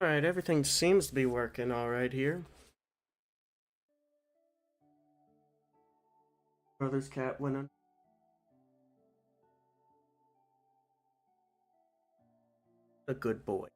Alright, everything seems to be working alright here. Brother's cat went on. A good boy.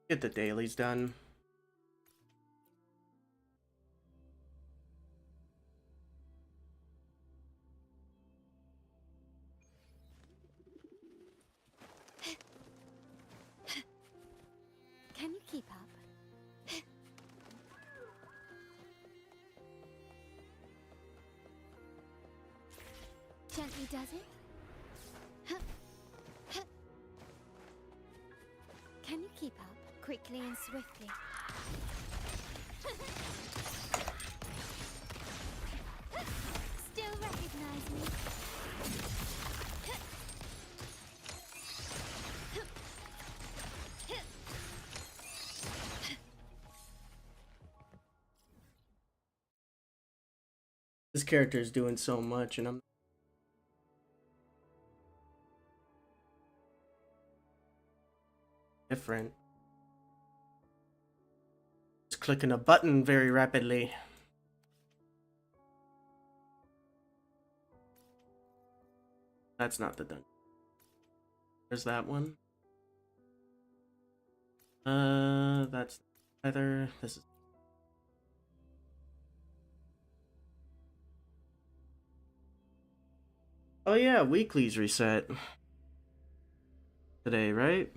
Get the dailies done. Can you keep up? Gently does it? Can you keep up quickly and swiftly? Still recognize me? This character is doing so much and I'm different. Just clicking a button very rapidly. That's not the done. There's that one. That's either. This is. Oh yeah, weeklies reset today, right?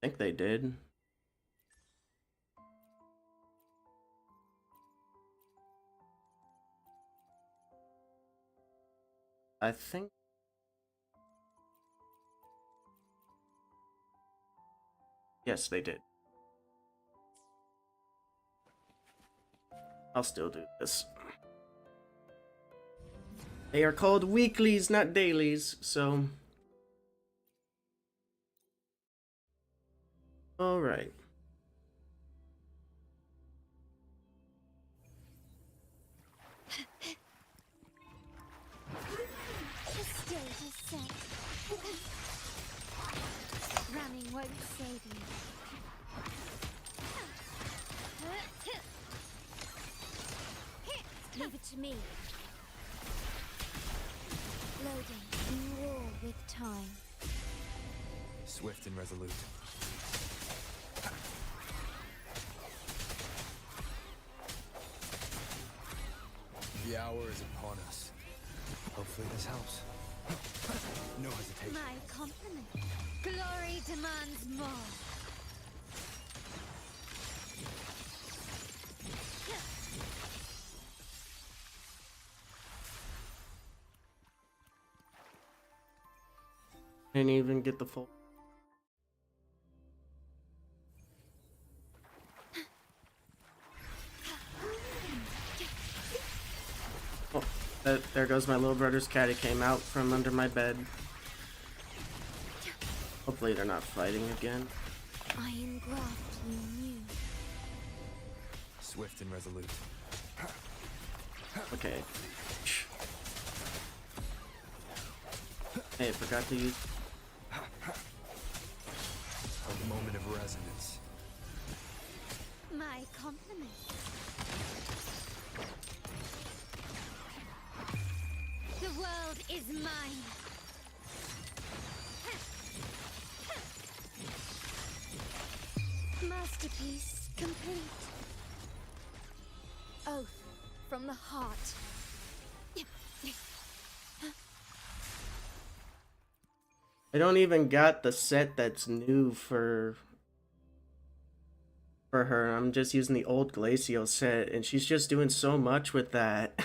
I think they did. I think. Yes, they did. I'll still do this. They are called weeklies, not dailies, so. Alright. The stage is set. Running won't save you. Leave it to me. Loading in war with time. Swift and resolute. The hour is upon us. Hopefully this helps. No hesitation. My compliment. Glory demands more. Didn't even get the full. Oh, there goes my little brother's cat. He came out from under my bed. Hopefully they're not fighting again. I engraft you new. Swift and resolute. Okay. Hey, I forgot to use. A moment of resonance. My compliment. The world is mine. Masterpiece complete. Oath from the heart. I don't even got the set that's new for her. I'm just using the old Glacio set, and she's just doing so much with that.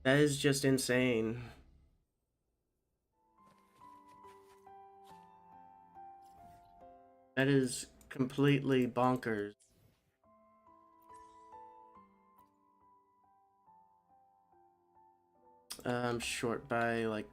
That is just insane. That is completely bonkers. I'm short by like.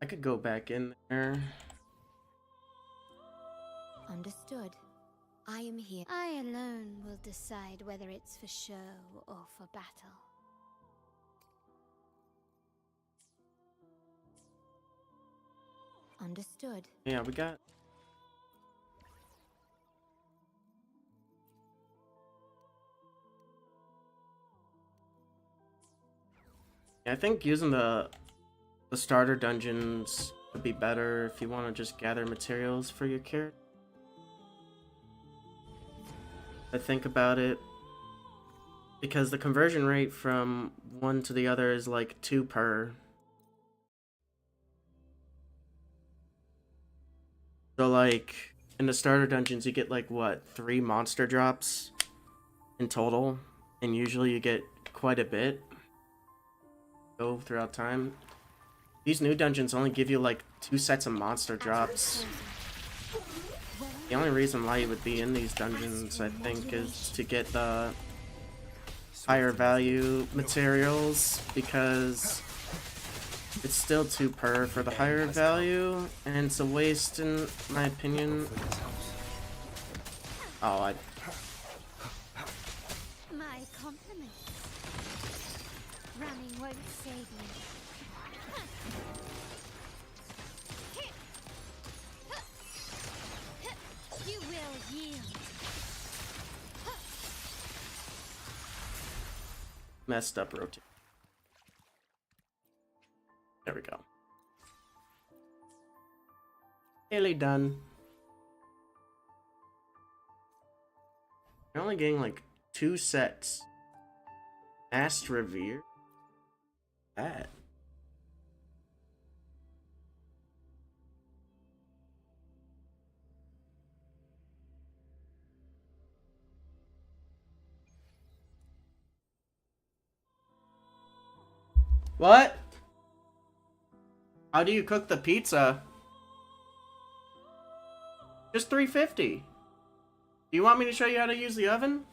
I could go back in there. Understood. I am here. I alone will decide whether it's for show or for battle. Understood. Yeah, we got. Yeah, I think using the starter dungeons would be better if you want to just gather materials for your character. I think about it, because the conversion rate from one to the other is like 2 per. So like in the starter dungeons you get like what, 3 monster drops in total, and usually you get quite a bit go throughout time. These new dungeons only give you like 2 sets of monster drops. The only reason why you would be in these dungeons, I think, is to get the higher value materials, because it's still 2 per for the higher value, and it's a waste in my opinion. Oh, My compliments. Running won't save you. You will yield. messed up rotate. There we go. Nearly done. You're only getting like 2 sets. Ast Revere? That. What? How do you cook the pizza? Just 350. Do you want me to show you how to use the oven?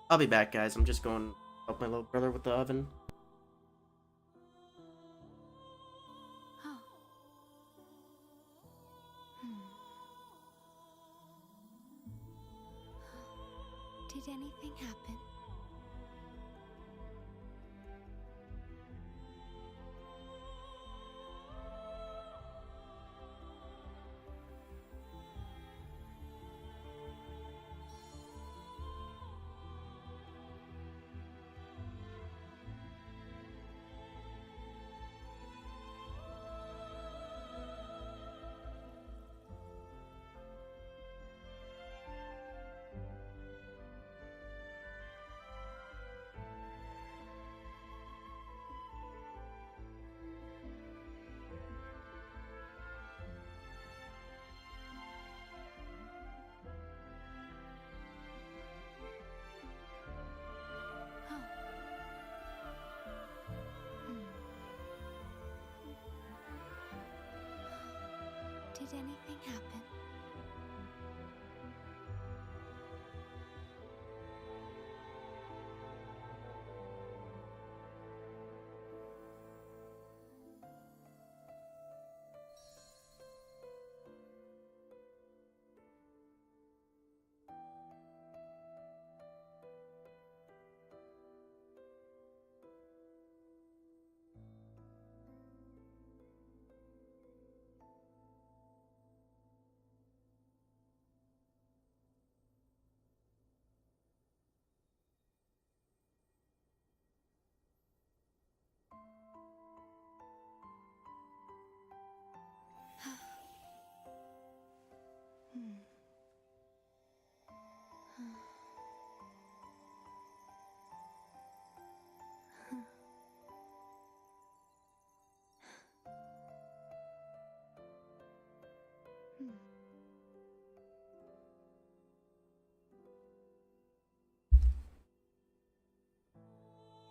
I'll be back, guys. I'm just going to help my little brother with the oven. Oh. Did anything happen? Did anything happen?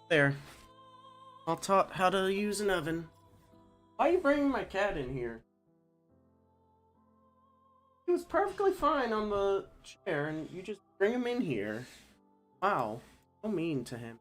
There. All taught how to use an oven. Why are you bringing my cat in here? He was perfectly fine on the chair, and you just bring him in here. Wow. So mean to him.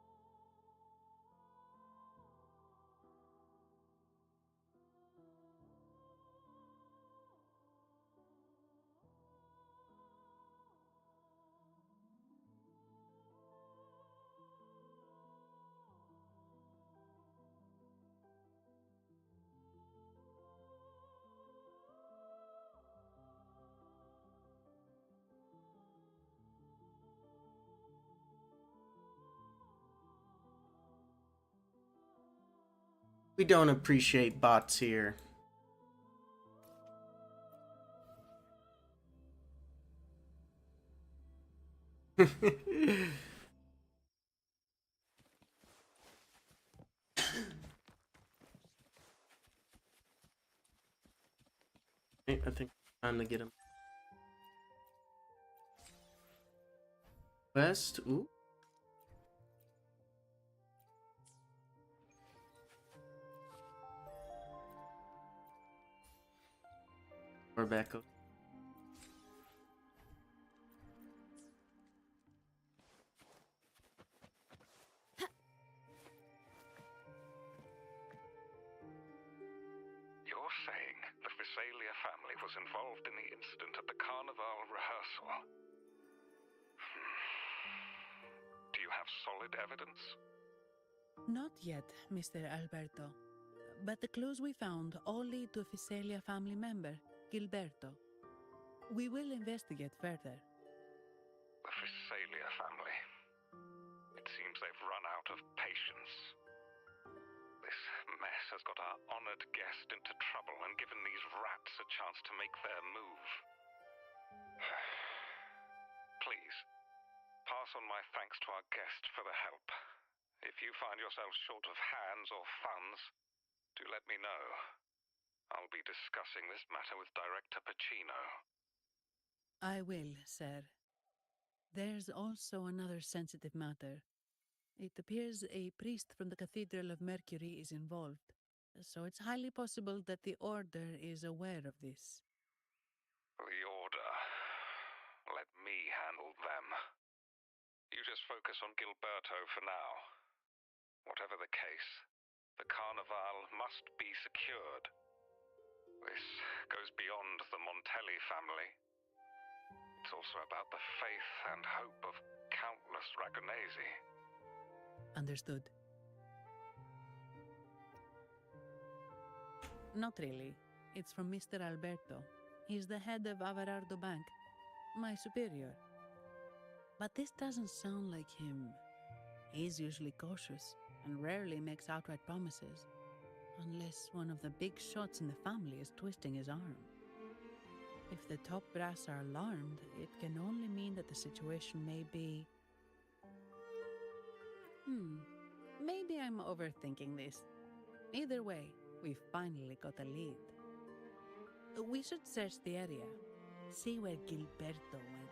We don't appreciate bots here. I think it's time to get him. West? Ooh. Rebecca. You're saying the Visalia family was involved in the incident at the Carnival rehearsal? Do you have solid evidence? Not yet, Mr. Alberto. But the clues we found all lead to a Visalia family member, Gilberto. We will investigate further. The Visalia family. It seems they've run out of patience. This mess has got our honored guest into trouble and given these rats a chance to make their move. Please, pass on my thanks to our guest for the help. If you find yourself short of hands or funds, do let me know. I'll be discussing this matter with Director Pacino. I will, sir. There's also another sensitive matter. It appears a priest from the Cathedral of Mercury is involved, so it's highly possible that the Order is aware of this. The Order. Let me handle them. You just focus on Gilberto for now. Whatever the case, the Carnival must be secured. This goes beyond the Montelli family. It's also about the faith and hope of countless Ragonesi. Understood. Not really. It's from Mr. Alberto. He's the head of Averardo Bank, my superior. But this doesn't sound like him. He's usually cautious and rarely makes outright promises, unless one of the big shots in the family is twisting his arm. If the top brass are alarmed, it can only mean that the situation may be... Maybe I'm overthinking this. Either way, we finally got a lead. We should search the area, see where Gilberto went.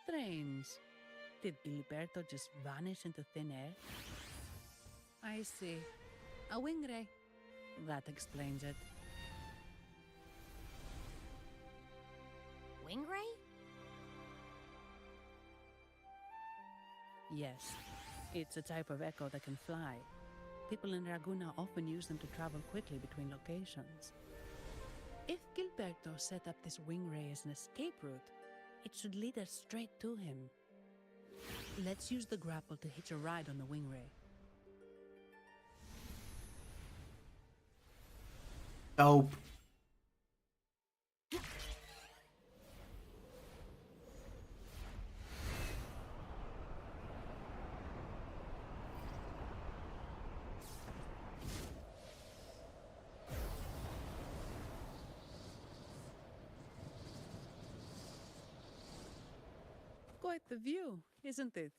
Strange. Did Gilberto just vanish into thin air? I see. A wing ray. That explains it. Wing ray? Yes. It's a type of echo that can fly. People in Raguna often use them to travel quickly between locations. If Gilberto set up this wing ray as an escape route, it should lead us straight to him. Let's use the grapple to hitch a ride on the wing ray. Oh. quite the view, isn't it?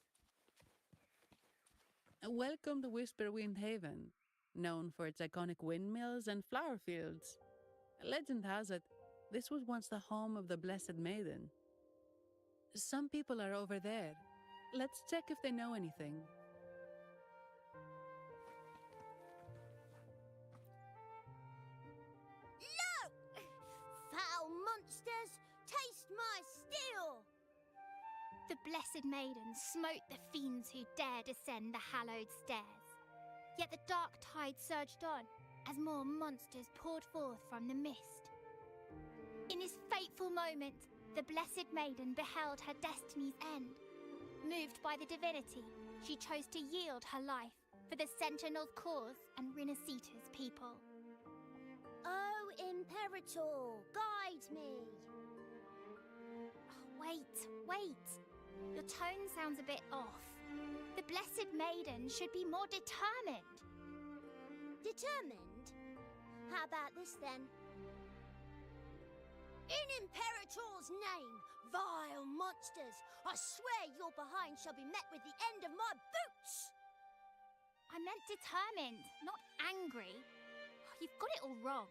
Welcome to Whisperwind Haven, known for its iconic windmills and flower fields. Legend has it, this was once the home of the Blessed Maiden. Some people are over there. Let's check if they know anything. Foul monsters, taste my steel! The Blessed Maiden smote the fiends who dared ascend the hallowed stairs. Yet the dark tide surged on as more monsters poured forth from the mist. In this fateful moment, the Blessed Maiden beheld her destiny's end. Moved by the divinity, she chose to yield her life for the Sentinel's cause and Rinasita's people. Oh, Imperator, guide me! Oh, wait. Your tone sounds a bit off. The Blessed Maiden should be more determined. Determined? How about this then? In Imperator's name, vile monsters, I swear your behind shall be met with the end of my boots! I meant determined, not angry. You've got it all wrong.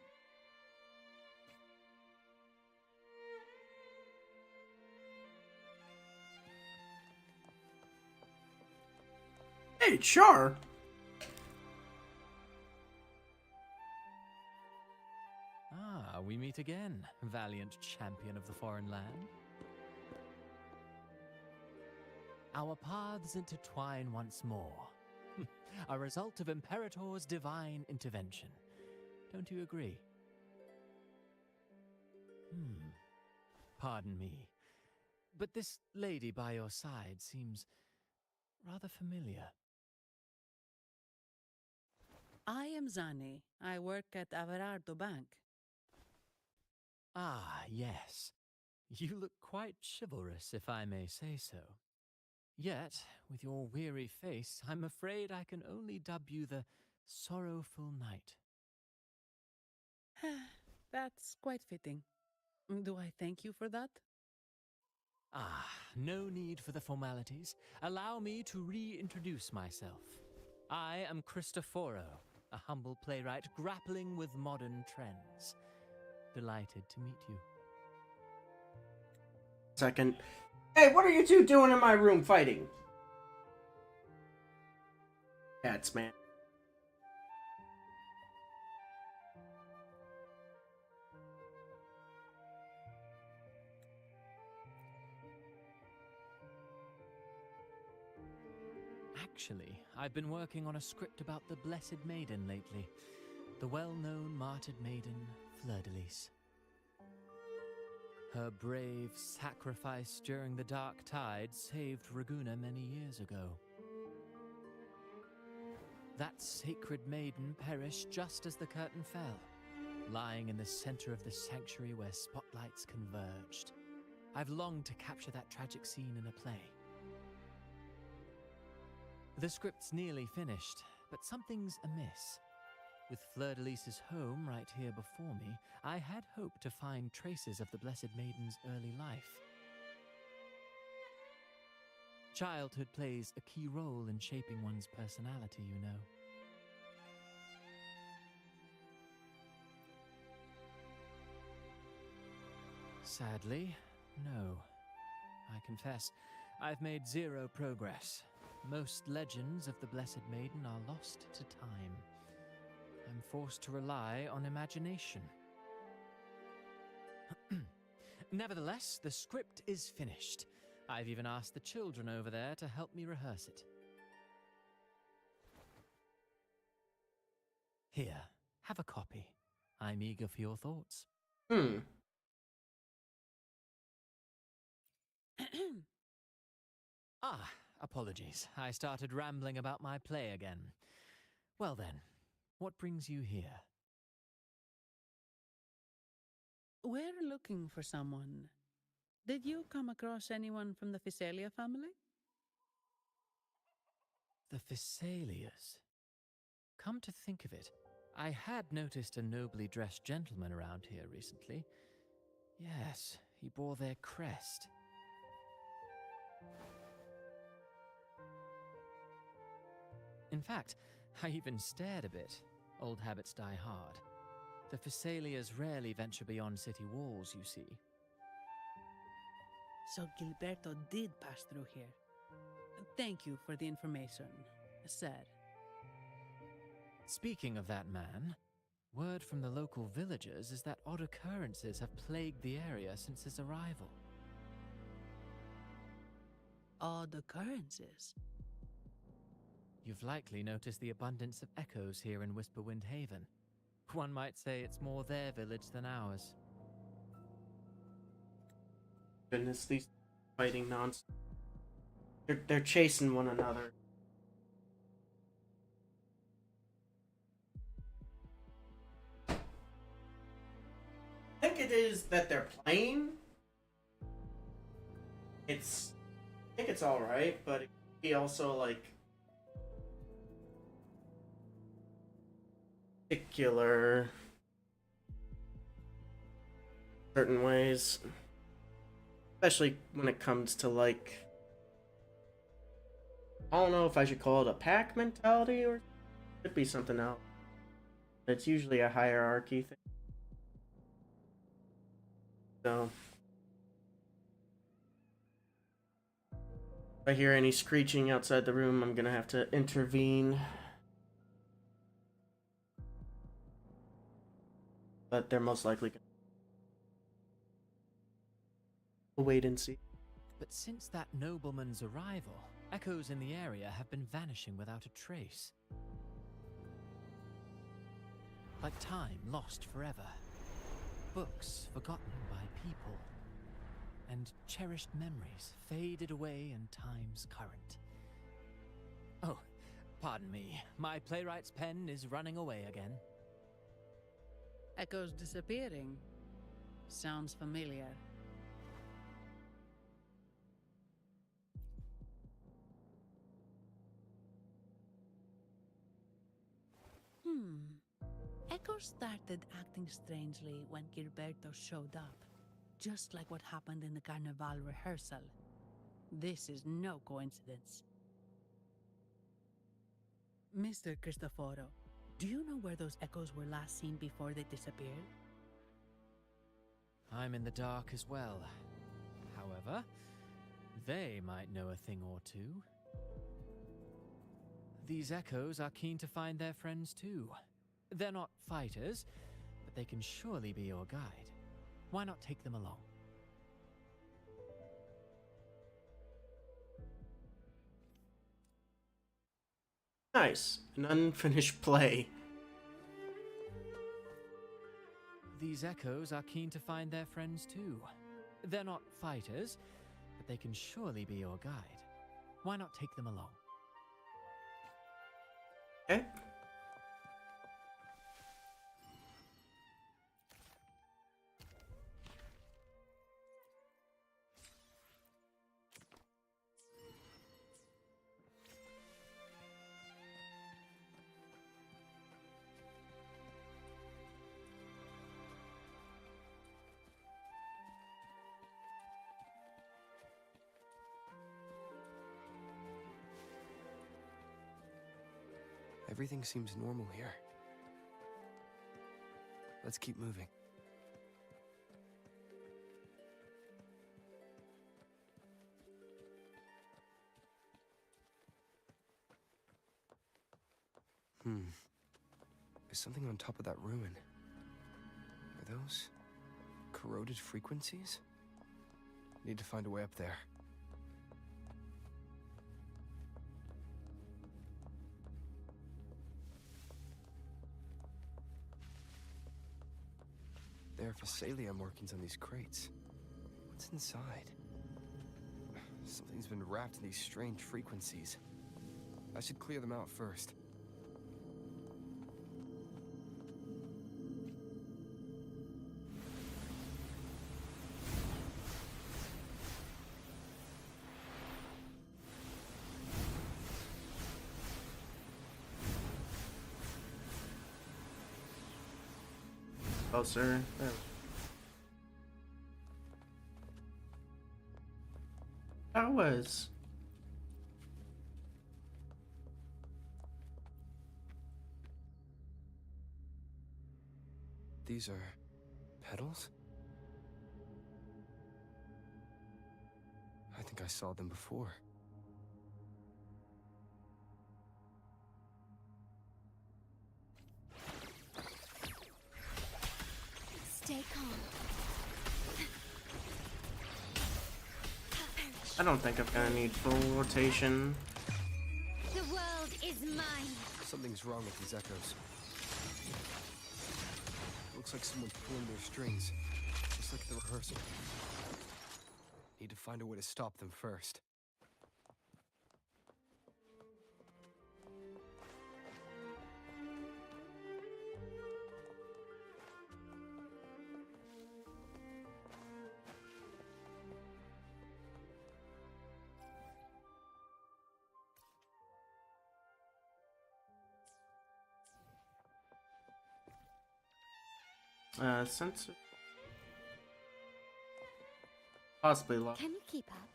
Hey, Char! Ah, we meet again, valiant champion of the foreign land. Our paths intertwine once more. A result of Imperator's divine intervention. Don't you agree? Pardon me, but this lady by your side seems rather familiar. I am Zani. I work at Averardo Bank. Ah, yes. You look quite chivalrous, if I may say so. Yet, with your weary face, I'm afraid I can only dub you the Sorrowful Knight. That's quite fitting. Do I thank you for that? Ah, no need for the formalities. Allow me to reintroduce myself. I am Cristoforo, a humble playwright grappling with modern trends. Delighted to meet you. Second. Hey, what are you two doing in my room fighting? Cats, man. Actually, I've been working on a script about the Blessed Maiden lately. The well-known martyred maiden, Fleur-de-Lis. Her brave sacrifice during the Dark Tide saved Raguna many years ago. That sacred maiden perished just as the curtain fell, lying in the center of the sanctuary where spotlights converged. I've longed to capture that tragic scene in a play. The script's nearly finished, but something's amiss. With Fleur-de-Lis's home right here before me, I had hoped to find traces of the Blessed Maiden's early life. Childhood plays a key role in shaping one's personality, you know. Sadly, no. I confess, I've made zero progress. Most legends of the Blessed Maiden are lost to time. I'm forced to rely on imagination. Nevertheless, the script is finished. I've even asked the children over there to help me rehearse it. Here, have a copy. I'm eager for your thoughts. Ah, apologies. I started rambling about my play again. Well then, what brings you here? We're looking for someone. Did you come across anyone from the Physalia family? The Physalias. Come to think of it, I had noticed a nobly dressed gentleman around here recently. Yes, he bore their crest. In fact, I even stared a bit. Old habits die hard. The Thessalias rarely venture beyond city walls, you see. So Gilberto did pass through here. Thank you for the information, sir. Speaking of that man, word from the local villagers is that odd occurrences have plagued the area since his arrival. Odd occurrences? You've likely noticed the abundance of echoes here in Whisperwind Haven. One might say it's more their village than ours. Goodness, these fighting nonsense. They're chasing one another. I think it is that they're playing. I think it's alright, but it could be also like particular certain ways. Especially when it comes to like, I don't know if I should call it a pack mentality or it could be something else. It's usually a hierarchy thing. So if I hear any screeching outside the room, I'm gonna have to intervene. But they're most likely gonna. We'll wait and see. But since that nobleman's arrival, echoes in the area have been vanishing without a trace. Like time lost forever. Books forgotten by people. And cherished memories faded away in time's current. Oh, pardon me. My playwright's pen is running away again. Echoes disappearing. Sounds familiar. Echoes started acting strangely when Gilberto showed up, just like what happened in the Carnival rehearsal. This is no coincidence. Mr. Cristoforo, do you know where those echoes were last seen before they disappeared? I'm in the dark as well. However, they might know a thing or two. These echoes are keen to find their friends too. They're not fighters, but they can surely be your guide. Why not take them along? Nice. An unfinished play. These echoes are keen to find their friends too. They're not fighters, but they can surely be your guide. Why not take them along? Okay. Everything seems normal here. Let's keep moving. There's something on top of that ruin. Are those corroded frequencies? Need to find a way up there. There are Thessalia markings on these crates. What's inside? Something's been wrapped in these strange frequencies. I should clear them out first. Closer. There. I was. These are petals? I think I saw them before. Stay calm. I don't think I'm gonna need full rotation. The world is mine. Something's wrong with these echoes. Looks like someone's pulling their strings, just like the rehearsal. Need to find a way to stop them first. Sensor. Possibly lost. Can you keep up?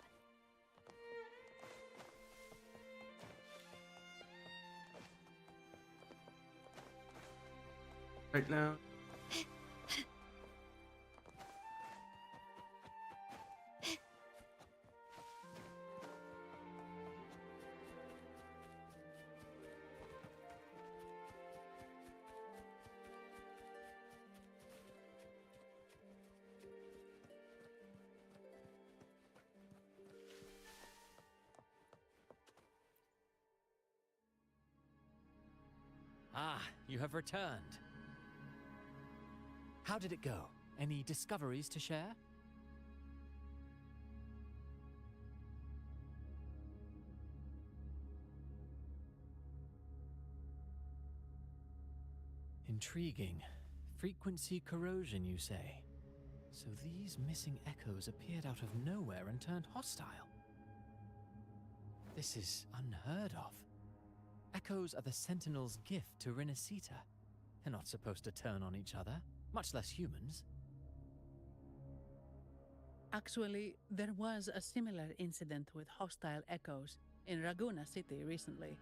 Right now. Ah, you have returned. How did it go? Any discoveries to share? Intriguing. Frequency corrosion, you say? So these missing echoes appeared out of nowhere and turned hostile. This is unheard of. Echoes are the Sentinel's gift to Renacita. They're not supposed to turn on each other, much less humans. Actually, there was a similar incident with hostile echoes in Raguna City recently.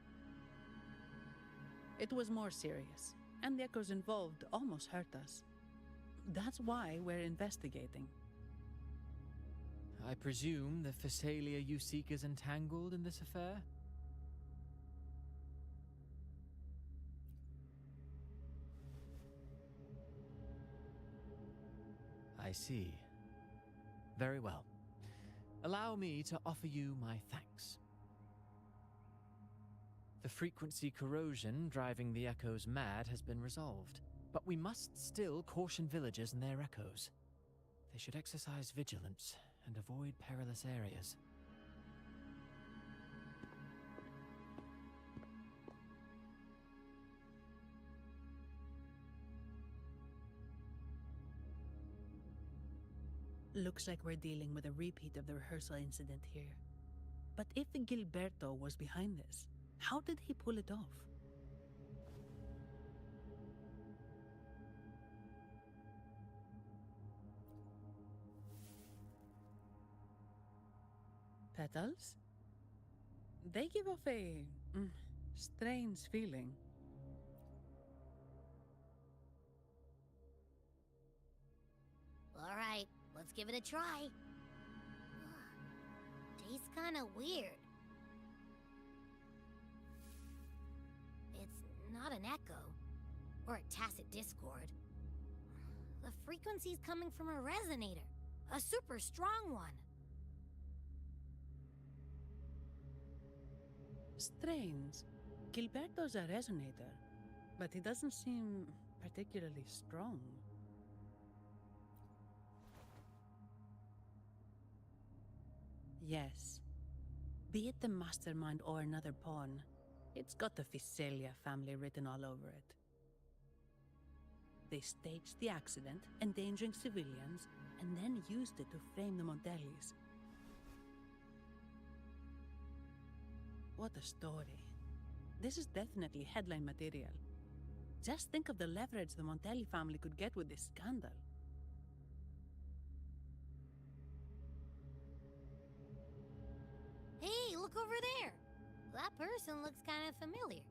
It was more serious, and the echoes involved almost hurt us. That's why we're investigating. I presume the Physalia you seek is entangled in this affair? I see. Very well. Allow me to offer you my thanks. The frequency corrosion driving the echoes mad has been resolved, but we must still caution villagers and their echoes. They should exercise vigilance and avoid perilous areas. Looks like we're dealing with a repeat of the rehearsal incident here. But if Gilberto was behind this, how did he pull it off? Petals? They give off a strange feeling. All right, let's give it a try. Tastes kind of weird. It's not an echo, or a tacit discord. The frequency's coming from a resonator, a super strong one. Strange. Gilberto's a resonator, but he doesn't seem particularly strong. Yes. Be it the mastermind or another pawn, it's got the Physalia family written all over it. They staged the accident, endangering civilians, and then used it to frame the Montellis. What a story. This is definitely headline material. Just think of the leverage the Montelli family could get with this scandal. Look over there. That person looks kind of familiar.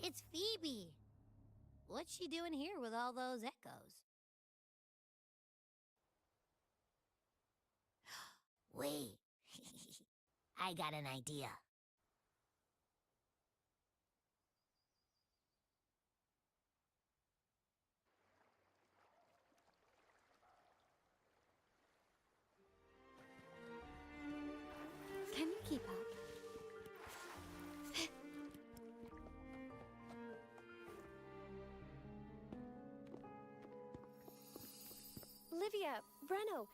It's Phoebe. What's she doing here with all those echoes? Wait. I got an idea. Can you keep up? Livia, Breno,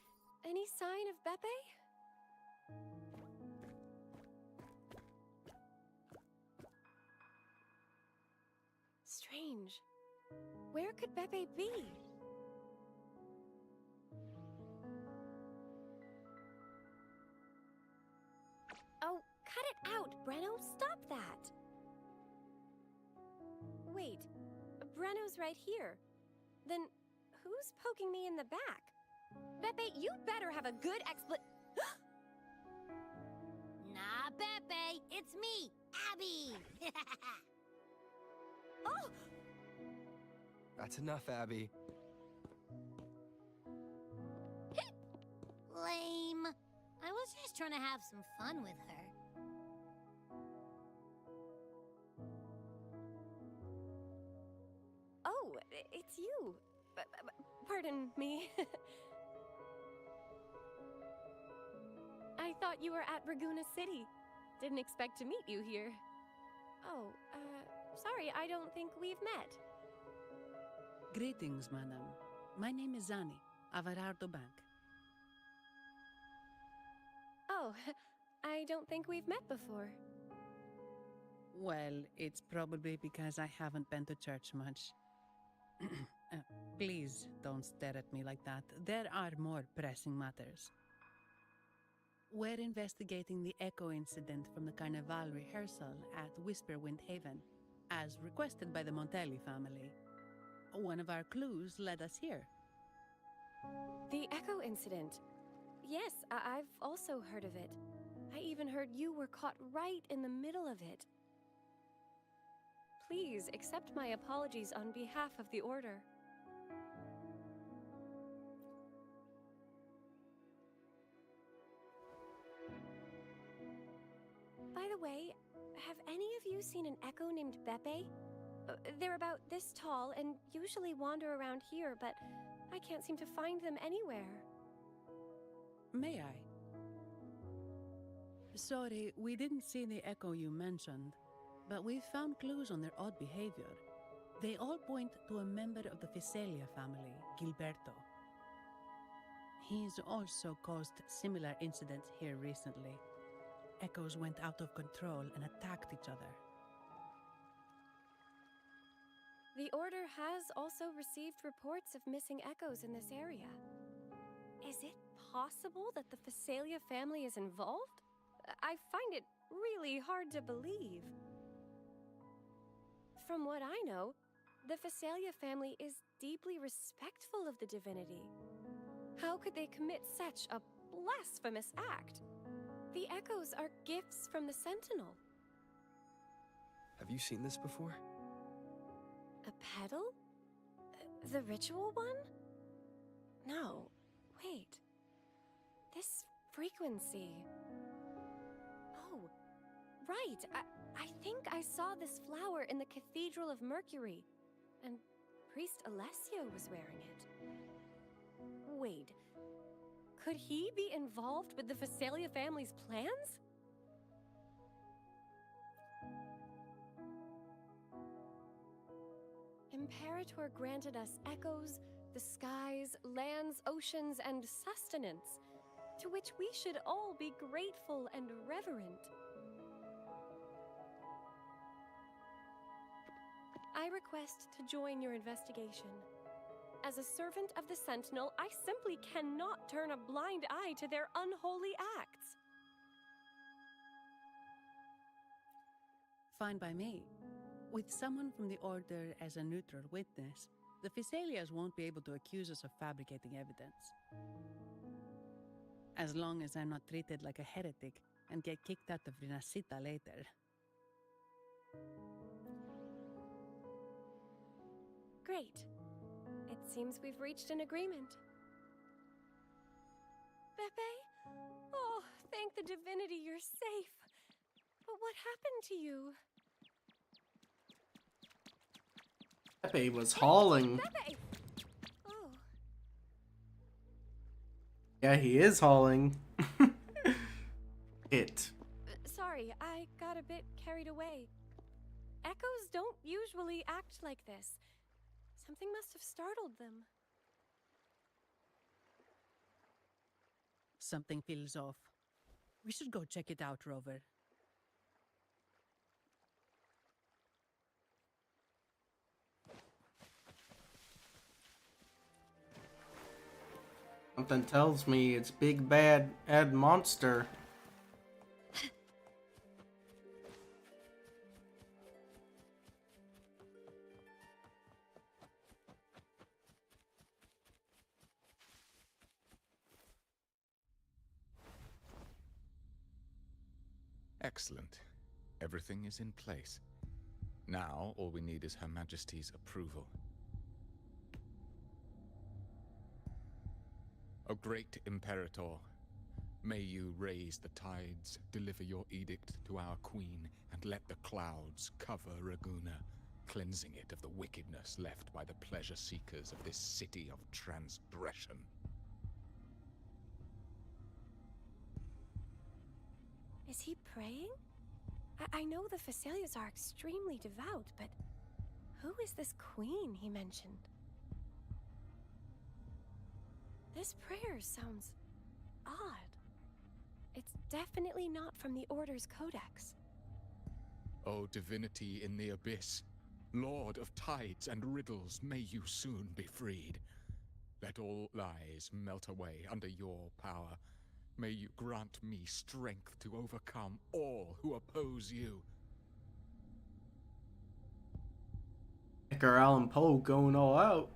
any sign of Beppe? Strange. Where could Beppe be? Oh, cut it out, Breno. Stop that. Wait, Breno's right here. Then who's poking me in the back? Beppe, you better have a good Nah, Beppe, it's me, Abby. Oh! That's enough, Abby. Lame. I was just trying to have some fun with her. Oh, it's you. Pardon me. I thought you were at Raguna City. Didn't expect to meet you here. Oh, sorry, I don't think we've met. Greetings, madam. My name is Zani, Avarardo Bank. Oh, I don't think we've met before. Well, it's probably because I haven't been to church much. Please don't stare at me like that. There are more pressing matters. We're investigating the echo incident from the Carnival rehearsal at Whisperwind Haven, as requested by the Montelli family. One of our clues led us here. The Echo incident. Yes, I've also heard of it. I even heard you were caught right in the middle of it. Please accept my apologies on behalf of the Order. By the way, have any of you seen an echo named Beppe? They're about this tall and usually wander around here, but I can't seem to find them anywhere. May I? Sorry, we didn't see the echo you mentioned, but we've found clues on their odd behavior. They all point to a member of the Fiselia family, Gilberto. He's also caused similar incidents here recently. Echoes went out of control and attacked each other. The Order has also received reports of missing echoes in this area. Is it possible that the Fiselia family is involved? I find it really hard to believe. From what I know, the Fiselia family is deeply respectful of the divinity. How could they commit such a blasphemous act? The echoes are gifts from the Sentinel. Have you seen this before? A pedal? The ritual one? No, wait. This frequency. Oh, right. I think I saw this flower in the Cathedral of Mercury, and Priest Alessio was wearing it. Wait, could he be involved with the Fiselia family's plans? Imperator granted us echoes, the skies, lands, oceans, and sustenance, to which we should all be grateful and reverent. I request to join your investigation. As a servant of the Sentinel, I simply cannot turn a blind eye to their unholy acts. Fine by me. With someone from the Order as a neutral witness, the Fiselias won't be able to accuse us of fabricating evidence. As long as I'm not treated like a heretic and get kicked out of Rinascita later. Great. It seems we've reached an agreement. Pepe? Oh, thank the divinity you're safe. But what happened to you? Pepe was hauling. Pepe! Oh, Yeah, he is hauling. sorry, I got a bit carried away. Echoes don't usually act like this. Something must have startled them. Something feels off. We should go check it out, Rover. Something tells me it's big bad Ed Monster. Excellent. Everything is in place. Now, all we need is Her Majesty's approval. O great Imperator, may you raise the tides, deliver your edict to our queen, and let the clouds cover Raguna, cleansing it of the wickedness left by the pleasure seekers of this city of transgression. Is he praying? I know the Phasalias are extremely devout, but who is this queen he mentioned? This prayer sounds odd. It's definitely not from the Order's codex. O divinity in the abyss, Lord of tides and riddles, may you soon be freed. Let all lies melt away under your power. May you grant me strength to overcome all who oppose you. Edgar Allan Poe going all out.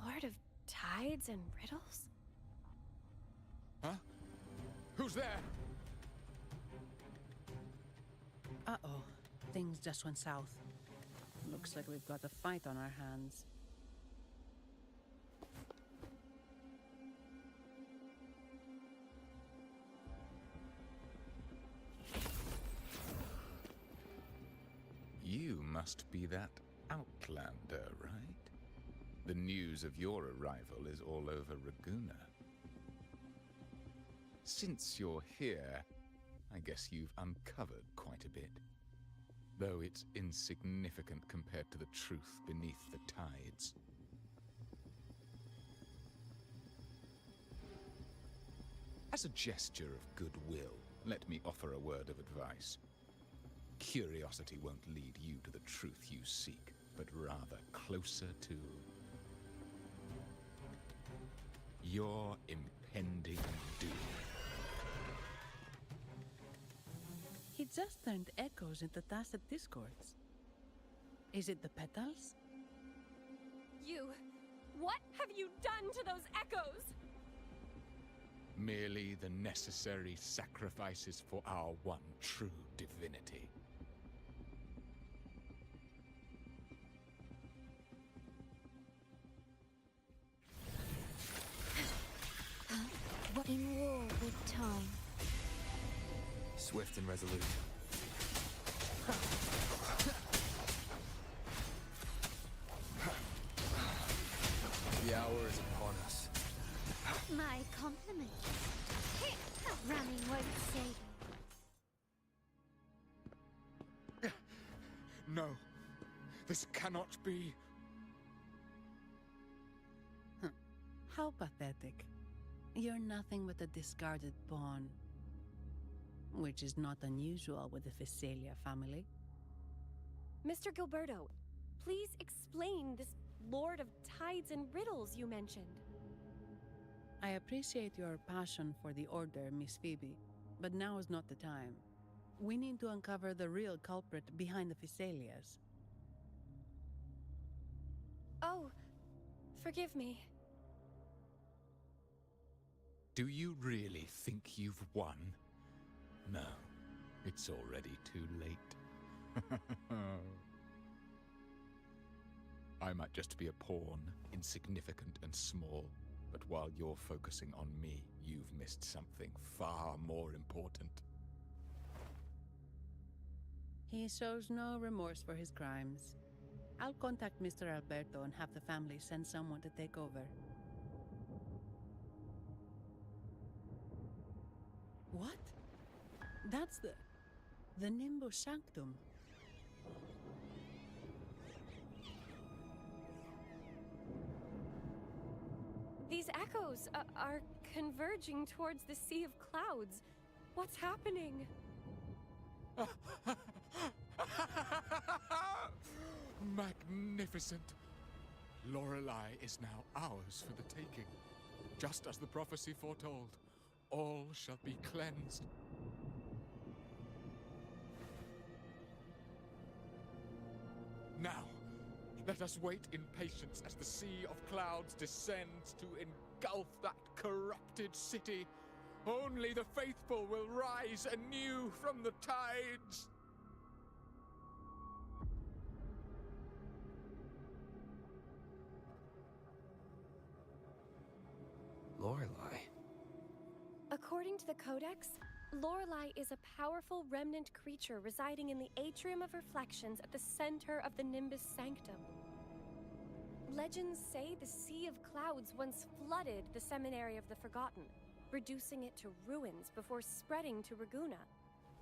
Lord of tides and riddles? Huh? Who's there? Uh-oh. Things just went south. Looks like we've got a fight on our hands. You must be that outlander, right? The news of your arrival is all over Raguna. Since you're here, I guess you've uncovered quite a bit. Though it's insignificant compared to the truth beneath the tides. As a gesture of goodwill, let me offer a word of advice. Curiosity won't lead you to the truth you seek, but rather closer to your impending doom. He just turned echoes into tacit discords. Is it the petals? What have you done to those echoes? Merely the necessary sacrifices for our one true divinity. In war with time. Swift and resolute. The hour is upon us. My compliments. Running won't save you. No, this cannot be. How pathetic. You're nothing but a discarded pawn. Which is not unusual with the Phasalia family. Mr. Gilberto, please explain this Lord of Tides and Riddles you mentioned. I appreciate your passion for the Order, Miss Phoebe, but now is not the time. We need to uncover the real culprit behind the Phasalias. Oh, Forgive me. Do you really think you've won? No, it's already too late. I might just be a pawn, insignificant and small, but while you're focusing on me, you've missed something far more important. He shows no remorse for his crimes. I'll contact Mr. Alberto and have the family send someone to take over. What? That's the Nimbus Sanctum. These echoes are converging towards the Sea of Clouds. What's happening? Magnificent! Lorelei is now ours for the taking. Just as the prophecy foretold, all shall be cleansed. Now, let us wait in patience as the Sea of Clouds descends to engulf that corrupted city. Only the faithful will rise anew from the tides. Lorelei. According to the Codex, Lorelei is a powerful remnant creature residing in the Atrium of Reflections at the center of the Nimbus Sanctum. Legends say the Sea of Clouds once flooded the Seminary of the Forgotten, reducing it to ruins before spreading to Raguna.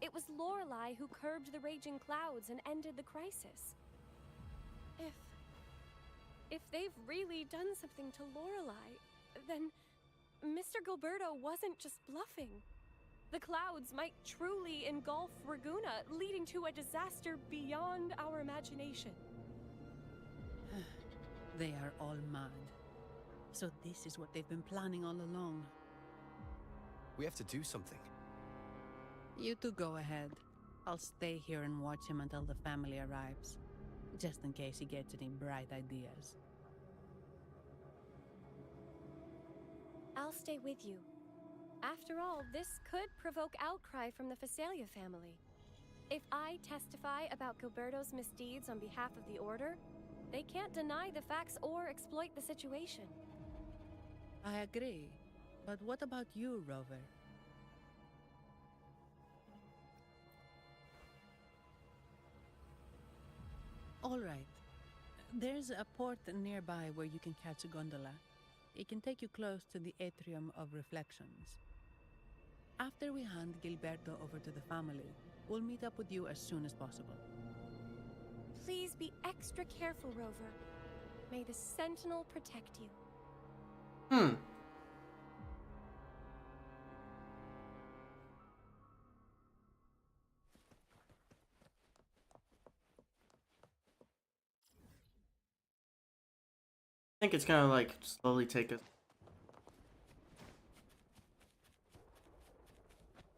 It was Lorelei who curbed the raging clouds and ended the crisis. If they've really done something to Lorelei, then Mr. Gilberto wasn't just bluffing. The clouds might truly engulf Raguna, leading to a disaster beyond our imagination. They are all mad. So this is what they've been planning all along. We have to do something. You two go ahead. I'll stay here and watch him until the family arrives, just in case he gets any bright ideas. I'll stay with you. After all, this could provoke outcry from the Phasalia family. If I testify about Gilberto's misdeeds on behalf of the Order, they can't deny the facts or exploit the situation. I agree. But what about you, Rover? All right. There's a port nearby where you can catch a gondola. It can take you close to the Atrium of Reflections. After we hand Gilberto over to the family, we'll meet up with you as soon as possible. Please be extra careful, Rover. May the Sentinel protect you. I think it's gonna like slowly take us.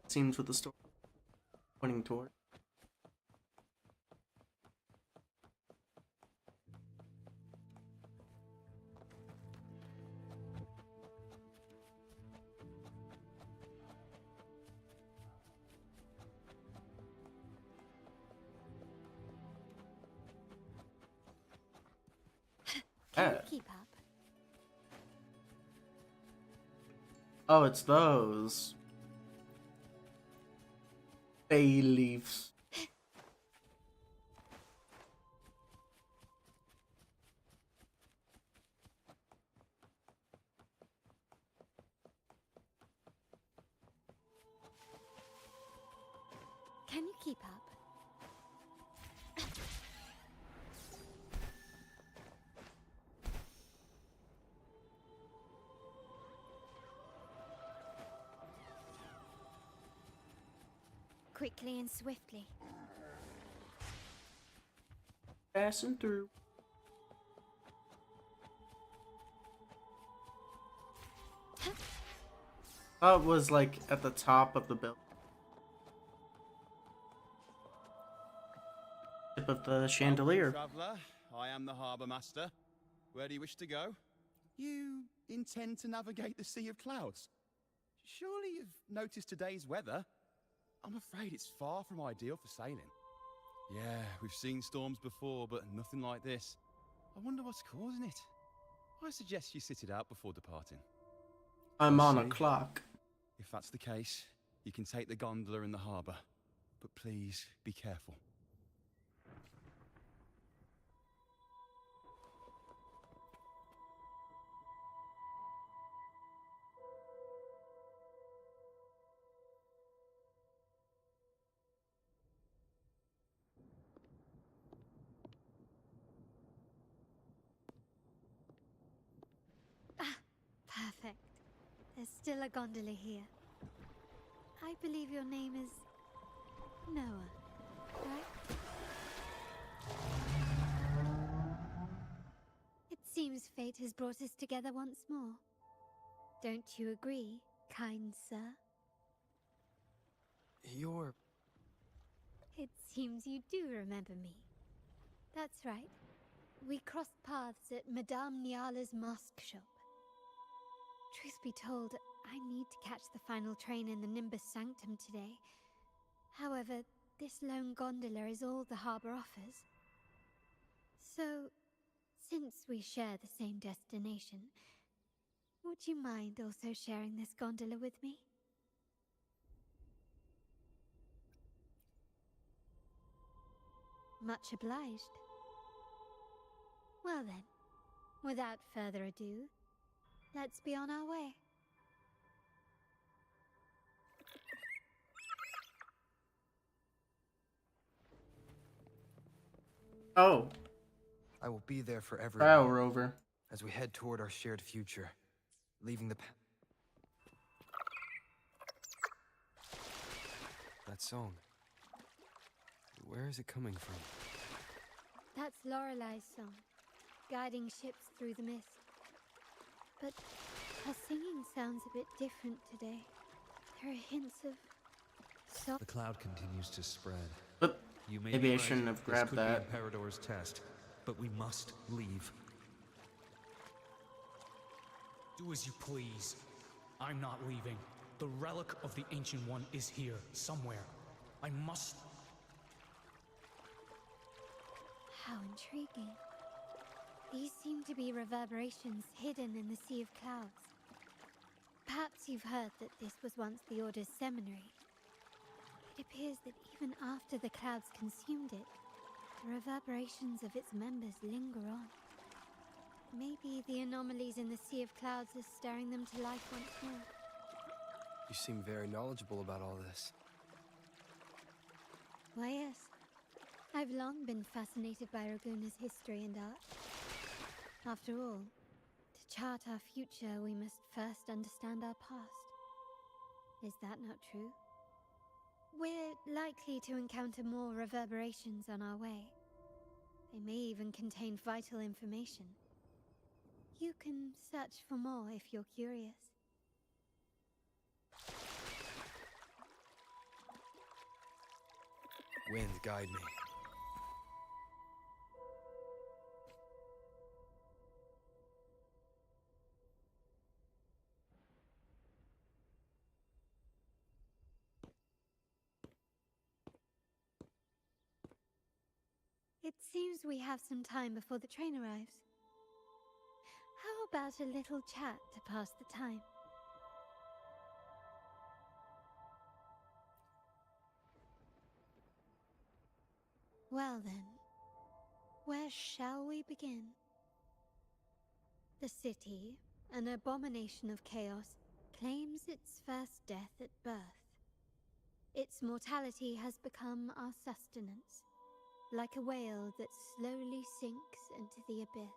Seems with the story pointing toward. Can you keep up? Oh, it's those. Bay leaves. Can you keep up? Quickly and swiftly. Passing through. Oh, it was like at the top of the building. Tip of the chandelier. Traveler, I am the harbour master. Where do you wish to go? You intend to navigate the Sea of Clouds? Surely you've noticed today's weather? I'm afraid it's far from ideal for sailing. Yeah, we've seen storms before, but nothing like this. I wonder what's causing it. I suggest you sit it out before departing. I'm You on a see, clock. If that's the case, you can take the gondola in the harbour. But please, be careful. Ah, perfect. There's still a gondola here. I believe your name is Noah, right? It seems fate has brought us together once more. Don't you agree, kind sir? You're... It seems you do remember me. That's right. We crossed paths at Madame Niala's mask shop. Truth be told, I need to catch the final train in the Nimbus Sanctum today. However, this lone gondola is all the harbour offers. So, since we share the same destination, would you mind also sharing this gondola with me? Much obliged. Well then, without further ado, let's be on our way. Oh, I will be there for everyone trial rover. as we head toward our shared future, leaving the That song. Where is it coming from? That's Lorelai's song, guiding ships through the mist. But her singing sounds a bit different today. There are hints of soft... The cloud continues to spread. But You may maybe be I right. shouldn't have This grabbed could that. be Imperador's test, but we must leave. Do as you please. I'm not leaving. The relic of the Ancient One is here, somewhere. I must... How intriguing. These seem to be reverberations hidden in the Sea of Clouds. Perhaps you've heard that this was once the Order's seminary. It appears that even after the clouds consumed it, the reverberations of its members linger on. Maybe the anomalies in the Sea of Clouds are stirring them to life once more. You seem very knowledgeable about all this. Why, yes. I've long been fascinated by Raguna's history and art. After all, to chart our future, we must first understand our past. Is that not true? We're likely to encounter more reverberations on our way. They may even contain vital information. You can search for more if you're curious. Wind, guide me. It seems we have some time before the train arrives. How about a little chat to pass the time? Well then, where shall we begin? The city, an abomination of chaos, claims its first death at birth. Its mortality has become our sustenance, like a whale that slowly sinks into the abyss.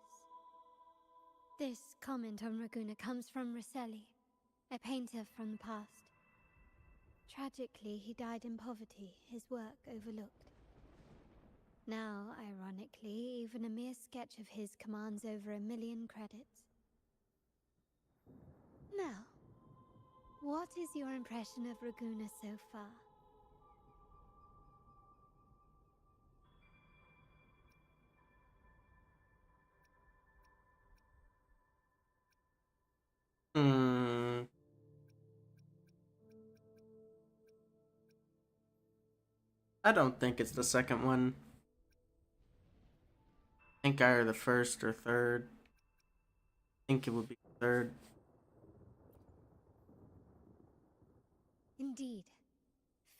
This comment on Raguna comes from Rosselli, a painter from the past. Tragically, he died in poverty, his work overlooked. Now, ironically, even a mere sketch of his commands over 1 million credits. Now, what is your impression of Raguna so far? Hmm. I don't think it's the second one. I think either the first or third. I think it would be third. Indeed,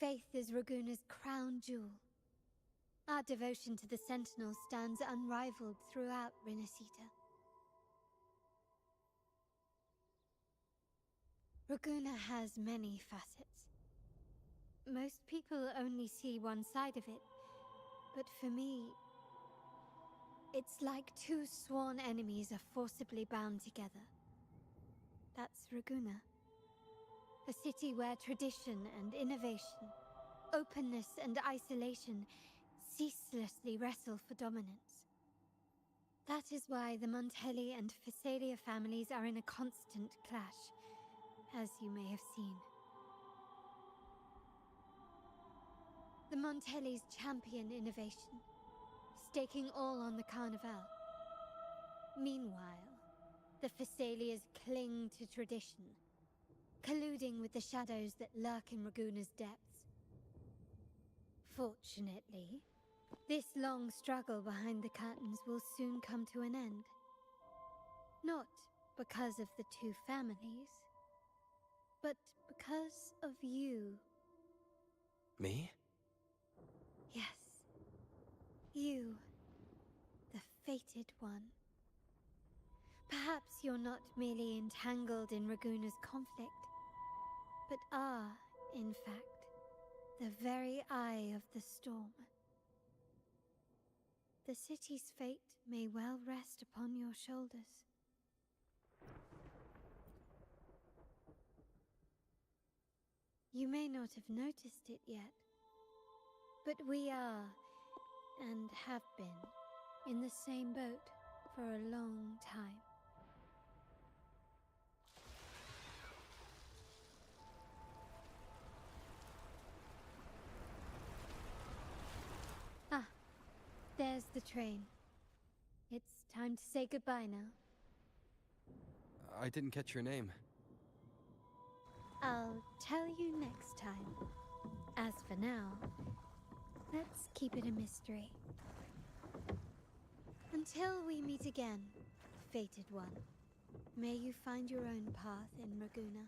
faith is Raguna's crown jewel. Our devotion to the Sentinel stands unrivaled throughout Rinasita. Raguna has many facets. Most people only see one side of it, but for me, it's like two sworn enemies are forcibly bound together. That's Raguna. A city where tradition and innovation, openness and isolation ceaselessly wrestle for dominance. That is why the Montelli and Phasalia families are in a constant clash, as you may have seen. The Montellis champion innovation, staking all on the Carnival. Meanwhile, the Phasalias cling to tradition, colluding with the shadows that lurk in Raguna's depths. Fortunately, this long struggle behind the curtains will soon come to an end. Not because of the two families, but because of you. Me? Yes. You, the fated one. Perhaps you're not merely entangled in Raguna's conflict, but are, in fact, the very eye of the storm. The city's fate may well rest upon your shoulders. You may not have noticed it yet, but we are, and have been, in the same boat for a long time. Ah, there's the train. It's time to say goodbye now. I didn't catch your name. I'll tell you next time. As for now, let's keep it a mystery. Until we meet again, fated one, may you find your own path in Raguna.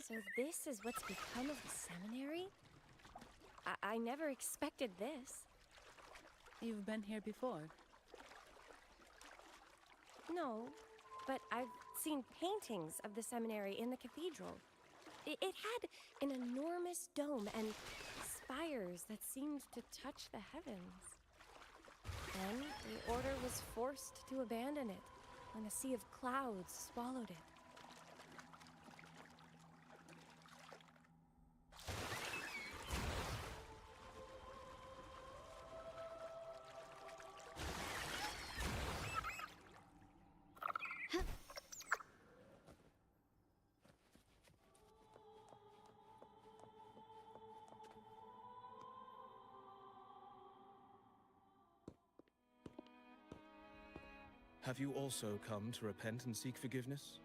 So this is what's become of the seminary? I never expected this. You've been here before? No, but I've seen paintings of the seminary in the cathedral. It had an enormous dome and spires that seemed to touch the heavens. Then the order was forced to abandon it when a sea of clouds swallowed it. Have you also come to repent and seek forgiveness?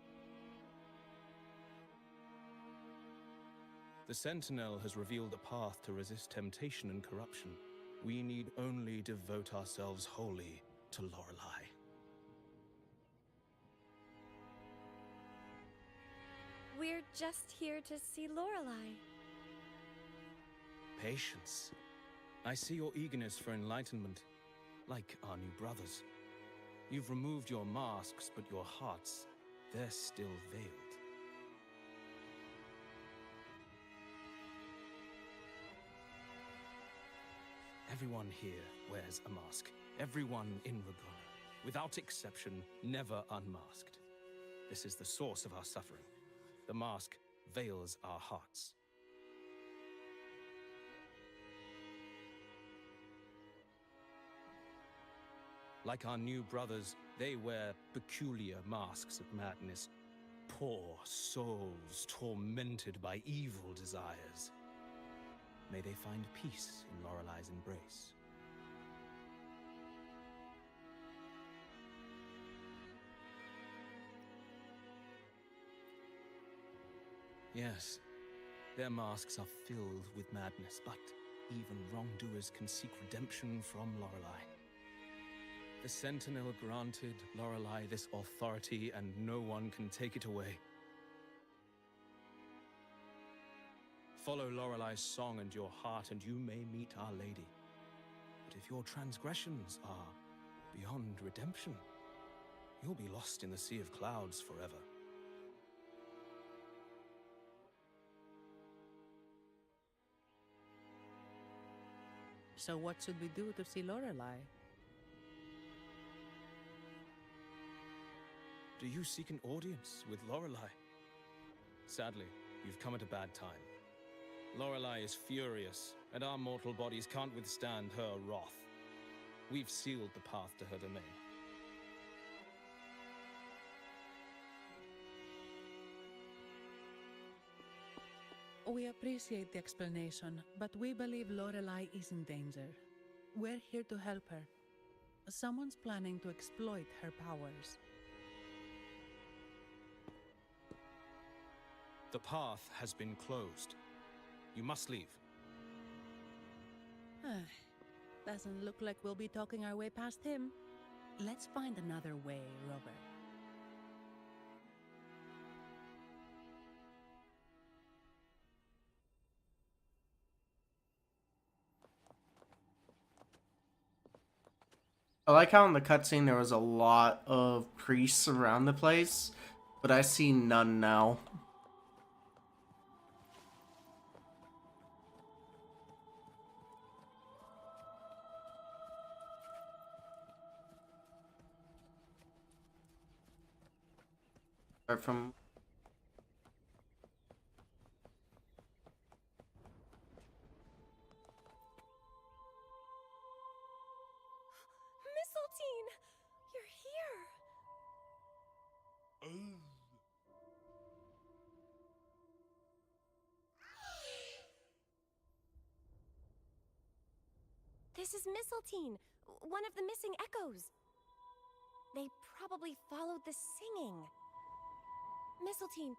The Sentinel has revealed a path to resist temptation and corruption. We need only devote ourselves wholly to Lorelei. We're just here to see Lorelei. Patience. I see your eagerness for enlightenment, like our new brothers. You've removed your masks, but your hearts, they're still veiled. Everyone here wears a mask. Everyone in Rabona, without exception, never unmasked. This is the source of our suffering. The mask veils our hearts. Like our new brothers, they wear peculiar masks of madness. Poor souls tormented by evil desires. May they find peace in Lorelei's embrace. Yes, their masks are filled with madness, but even wrongdoers can seek redemption from Lorelei. The Sentinel granted Lorelei this authority, and no one can take it away. Follow Lorelei's song and your heart, and you may meet Our Lady. But if your transgressions are beyond redemption, you'll be lost in the Sea of Clouds forever. So what should we do to see Lorelei? Do you seek an audience with Lorelei? Sadly, you've come at a bad time. Lorelei is furious, and our mortal bodies can't withstand her wrath. We've sealed the path to her domain. We appreciate the explanation, but we believe Lorelei is in danger. We're here to help her. Someone's planning to exploit her powers. The path has been closed. You must leave. Doesn't look like we'll be talking our way past him. Let's find another way, Robert. I like how in the cutscene there was a lot of priests around the place, but I see none now. Apart from Mistletoe! You're here! This is Mistletoe, one of the missing echoes. They probably followed the singing. Mistletoe,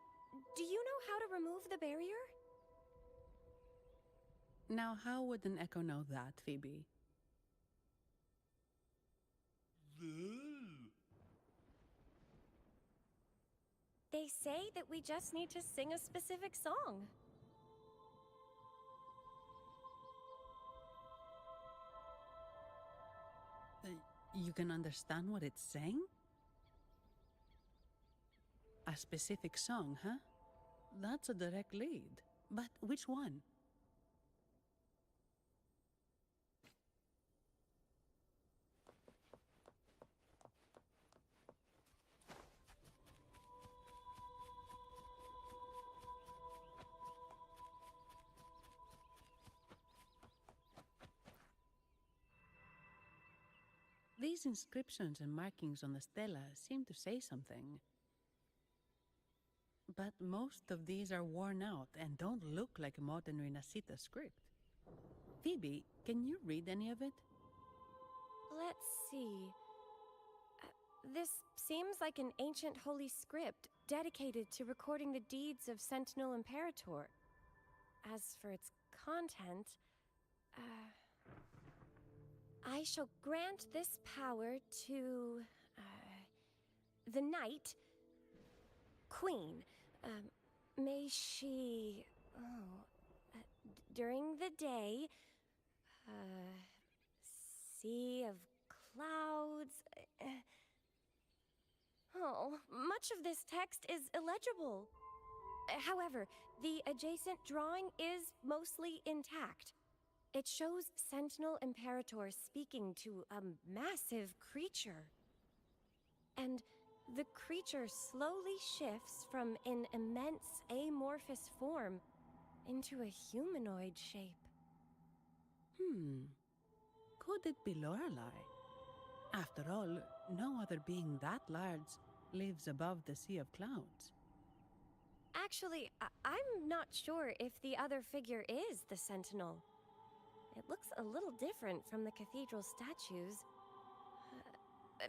do you know how to remove the barrier? Now, how would an echo know that, Phoebe? They say that we just need to sing a specific song. You can understand what it's saying? A specific song, huh? That's a direct lead. But which one? These inscriptions and markings on the stela seem to say something. But most of these are worn out and don't look like modern Renacita script. Phoebe, can you read any of it? Let's see. This seems like an ancient holy script dedicated to recording the deeds of Sentinel Imperator. As for its content, I shall grant this power to the Knight Queen. May she, during the day, sea of clouds. Much of this text is illegible. However, the adjacent drawing is mostly intact. It shows Sentinel Imperator speaking to a massive creature. And the creature slowly shifts from an immense amorphous form into a humanoid shape. Could it be Lorelei? After all, no other being that large lives above the sea of clouds. Actually, I'm not sure if the other figure is the Sentinel. It looks a little different from the cathedral statues.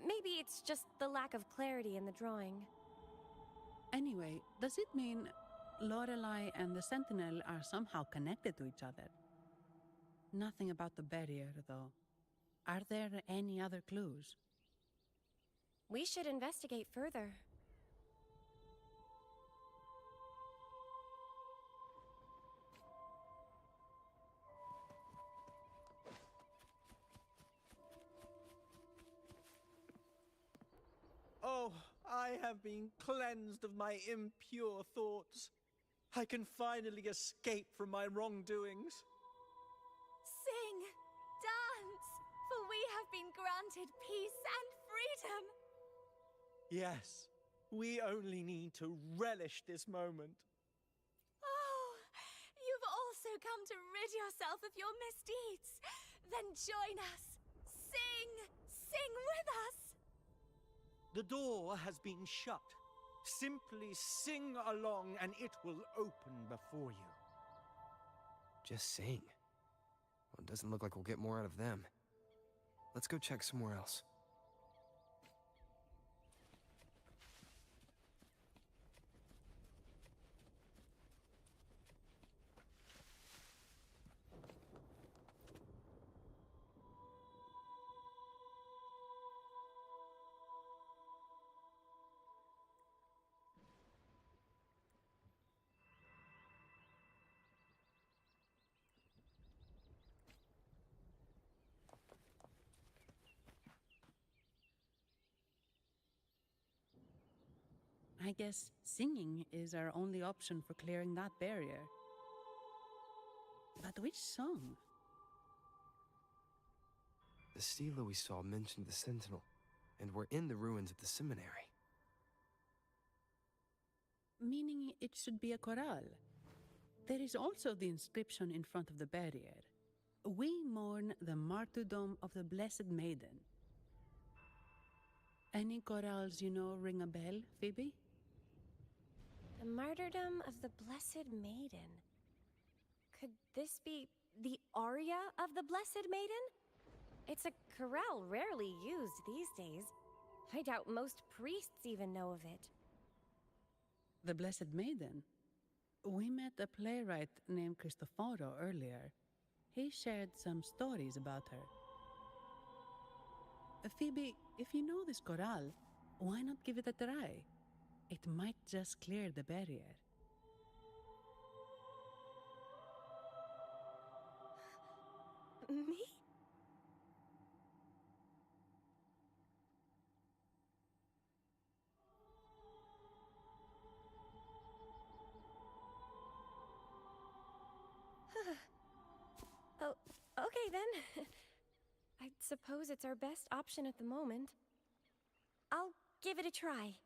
Maybe it's just the lack of clarity in the drawing. Anyway, does it mean Lorelei and the Sentinel are somehow connected to each other? Nothing about the barrier, though. Are there any other clues? We should investigate further. Oh, I have been cleansed of my impure thoughts. I can finally escape from my wrongdoings. Sing, dance, for we have been granted peace and freedom. Yes, we only need to relish this moment. Oh, you've also come to rid yourself of your misdeeds. Then join us. Sing, sing with us. The door has been shut. Simply sing along and it will open before you. Just sing. Well, it doesn't look like we'll get more out of them. Let's go check somewhere else. I guess singing is our only option for clearing that barrier. But which song? The stela we saw mentioned the Sentinel, and we're in the ruins of the seminary. Meaning it should be a chorale. There is also the inscription in front of the barrier. We mourn the martyrdom of the Blessed Maiden. Any chorales you know ring a bell, Phoebe? The martyrdom of the Blessed Maiden. Could this be the aria of the Blessed Maiden? It's a chorale rarely used these days. I doubt most priests even know of it. The Blessed Maiden? We met a playwright named Cristoforo earlier. He shared some stories about her. Phoebe, if you know this chorale, why not give it a try? It might just clear the barrier. Me? Oh, okay then. I suppose it's our best option at the moment. I'll give it a try.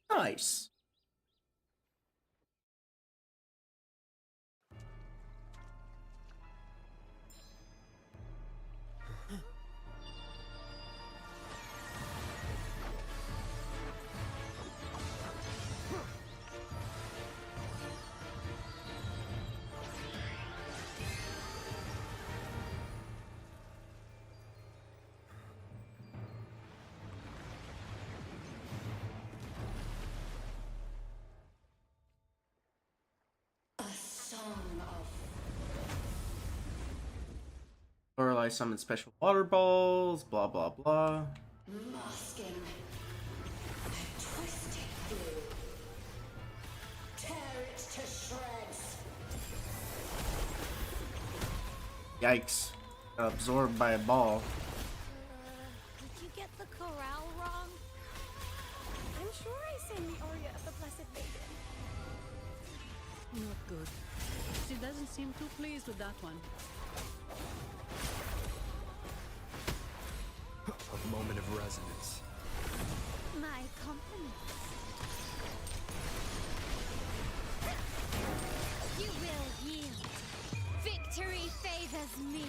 Nice. I summon special water balls, blah blah blah. Masking the twisted blue. Tear it to shreds. Yikes. Absorbed by a ball. Did you get the chorale wrong? I'm sure I sang the aria of the Blessed Maiden. Not good. She doesn't seem too pleased with that one. A moment of resonance. My compliments. You will yield. Victory favors me.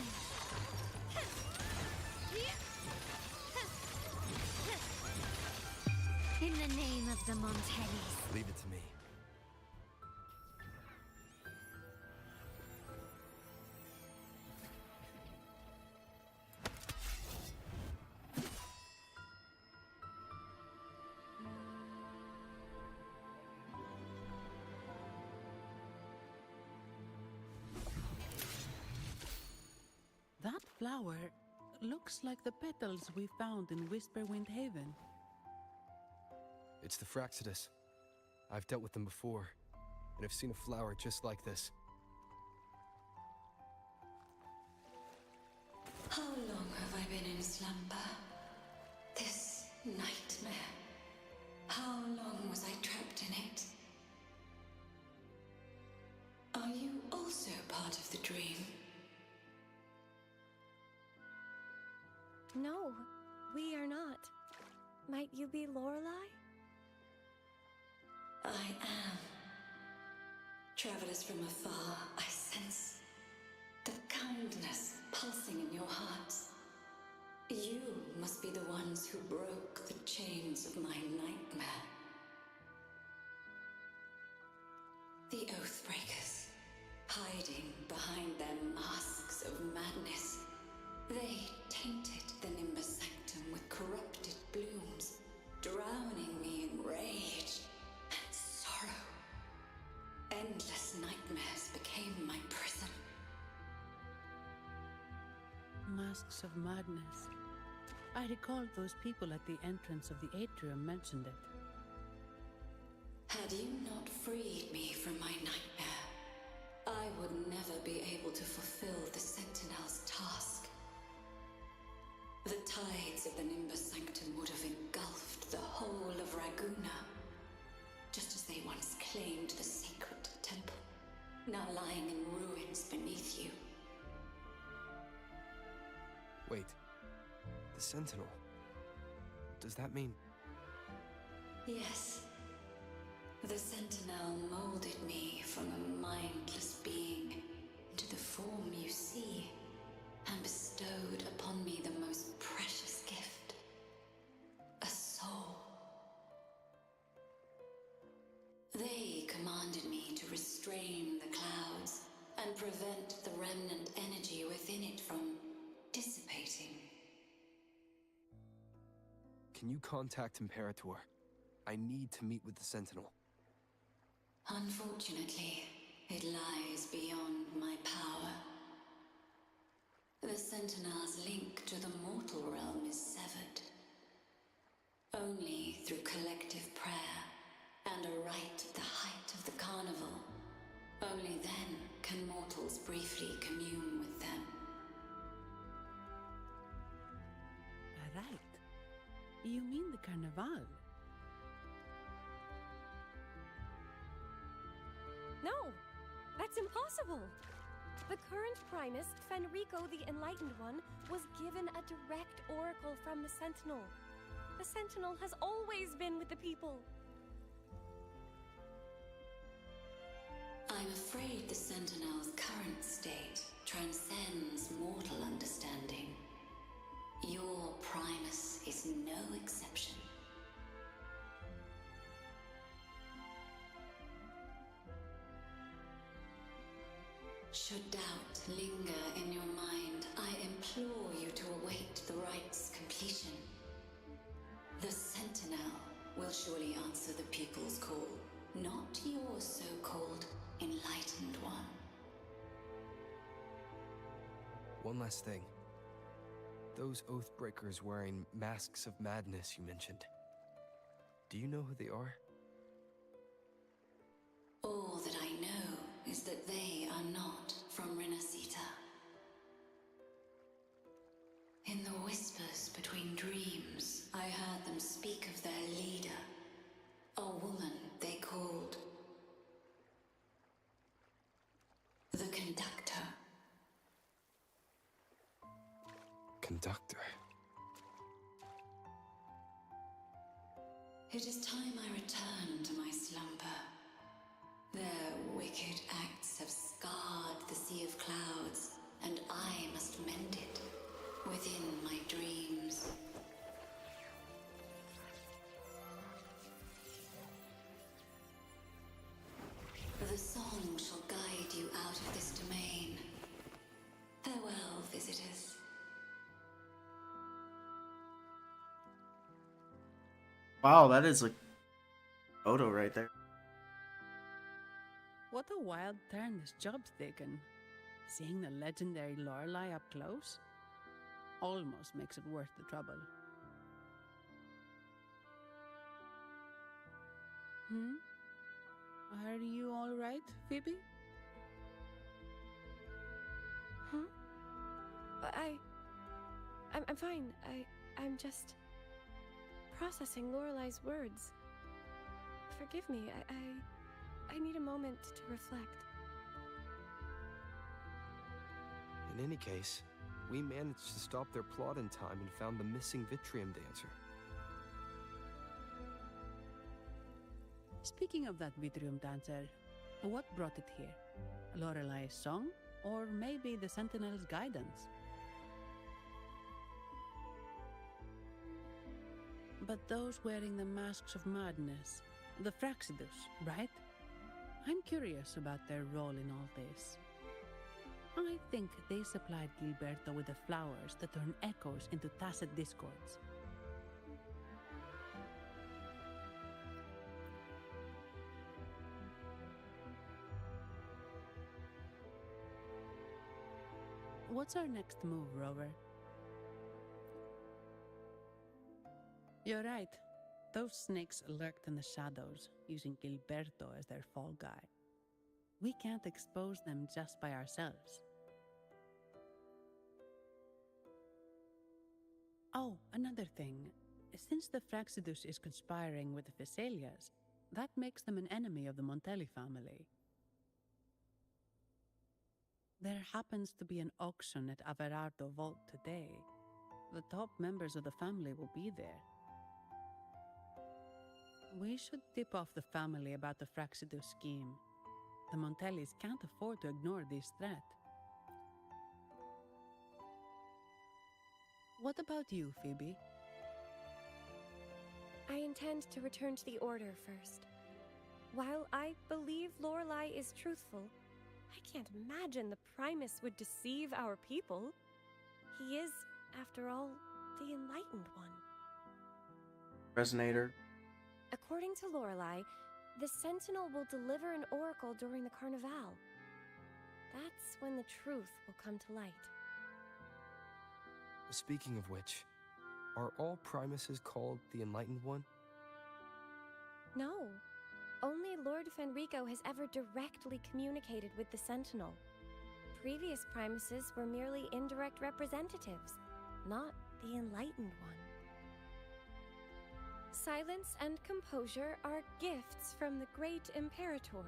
In the name of the Montellis. Leave it to me. That flower looks like the petals we found in Whisperwind Haven. It's the Fraxidus. I've dealt with them before, and I've seen a flower just like this. How long have I been in slumber? This nightmare. How long was I trapped in it? Are you also part of the dream? No, we are not. Might you be Lorelei? I am. Travelers from afar, I sense the kindness pulsing in your hearts. You must be the ones who broke the chains of my nightmare. The Oathbreakers, hiding behind their masks of madness. They tainted the Nimbus Sanctum with corrupted blooms, drowning me in rage and sorrow. Endless nightmares became my prison. Masks of madness. I recall those people at the entrance of the atrium mentioned it. Had you not freed me from my nightmare, I would never be able to fulfill the Sentinel's task. The tides of the Nimbus Sanctum would have engulfed the whole of Raguna, just as they once claimed the sacred temple, now lying in ruins beneath you. Wait. The Sentinel. Does that mean... Yes. The Sentinel molded me from a mindless being into the form you see, and bestowed upon me the most precious gift, a soul. They commanded me to restrain the clouds and prevent the remnant energy within it from dissipating. Can you contact Imperator? I need to meet with the Sentinel. Unfortunately, it lies beyond my power. The Sentinel's link to the mortal realm is severed. Only through collective prayer and a rite at the height of the carnival, only then can mortals briefly commune with them. Right. You mean the Carnival? No, that's impossible. The current Primus, Fenrico the Enlightened One, was given a direct oracle from the Sentinel. The Sentinel has always been with the people. I'm afraid the Sentinel's current state transcends mortal understanding. Your Primus is no exception. Should doubt linger in your mind, I implore you to await the rite's completion. The Sentinel will surely answer the people's call, not your so-called Enlightened One. One last thing. Those Oathbreakers wearing masks of madness you mentioned. Do you know who they are? All that I know is that they are not from Renacita. In the whispers between dreams, I heard them speak of their leader, a woman they called the Conductor. Conductor. It is time I return to my slumber. Their wicked acts have scarred the Sea of Clouds, and I must mend it within my dreams. The song shall guide you out of this domain. Farewell, visitors. Wow, that is a photo right there. What a wild turn this job's taken. Seeing the legendary Lorelei up close almost makes it worth the trouble. Are you all right, Phoebe? I'm fine. I'm just processing Lorelei's words. Forgive me. I need a moment to reflect. In any case, we managed to stop their plot in time and found the missing Vitrium dancer. Speaking of that Vitrium dancer, what brought it here? Lorelei's song? Or maybe the Sentinel's guidance? But those wearing the masks of madness, the Fraxidus, right? I'm curious about their role in all this. I think they supplied Gilberto with the flowers that turn echoes into tacit discords. What's our next move, Rover? You're right. Those snakes lurked in the shadows, using Gilberto as their fall guy. We can't expose them just by ourselves. Oh, another thing. Since the Fraxidus is conspiring with the Phassalias, that makes them an enemy of the Montelli family. There happens to be an auction at Averardo Vault today. The top members of the family will be there. We should tip off the family about the Fraxidus scheme. The Montellis can't afford to ignore this threat. What about you, Phoebe? I intend to return to the Order first. While I believe Lorelei is truthful, I can't imagine the Primus would deceive our people. He is, after all, the Enlightened One. Resonator. According to Lorelei, the Sentinel will deliver an oracle during the Carnival. That's when the truth will come to light. Speaking of which, are all Primuses called the Enlightened One? No. Only Lord Fenrico has ever directly communicated with the Sentinel. Previous Primuses were merely indirect representatives, not the Enlightened One. Silence and composure are gifts from the great Imperator.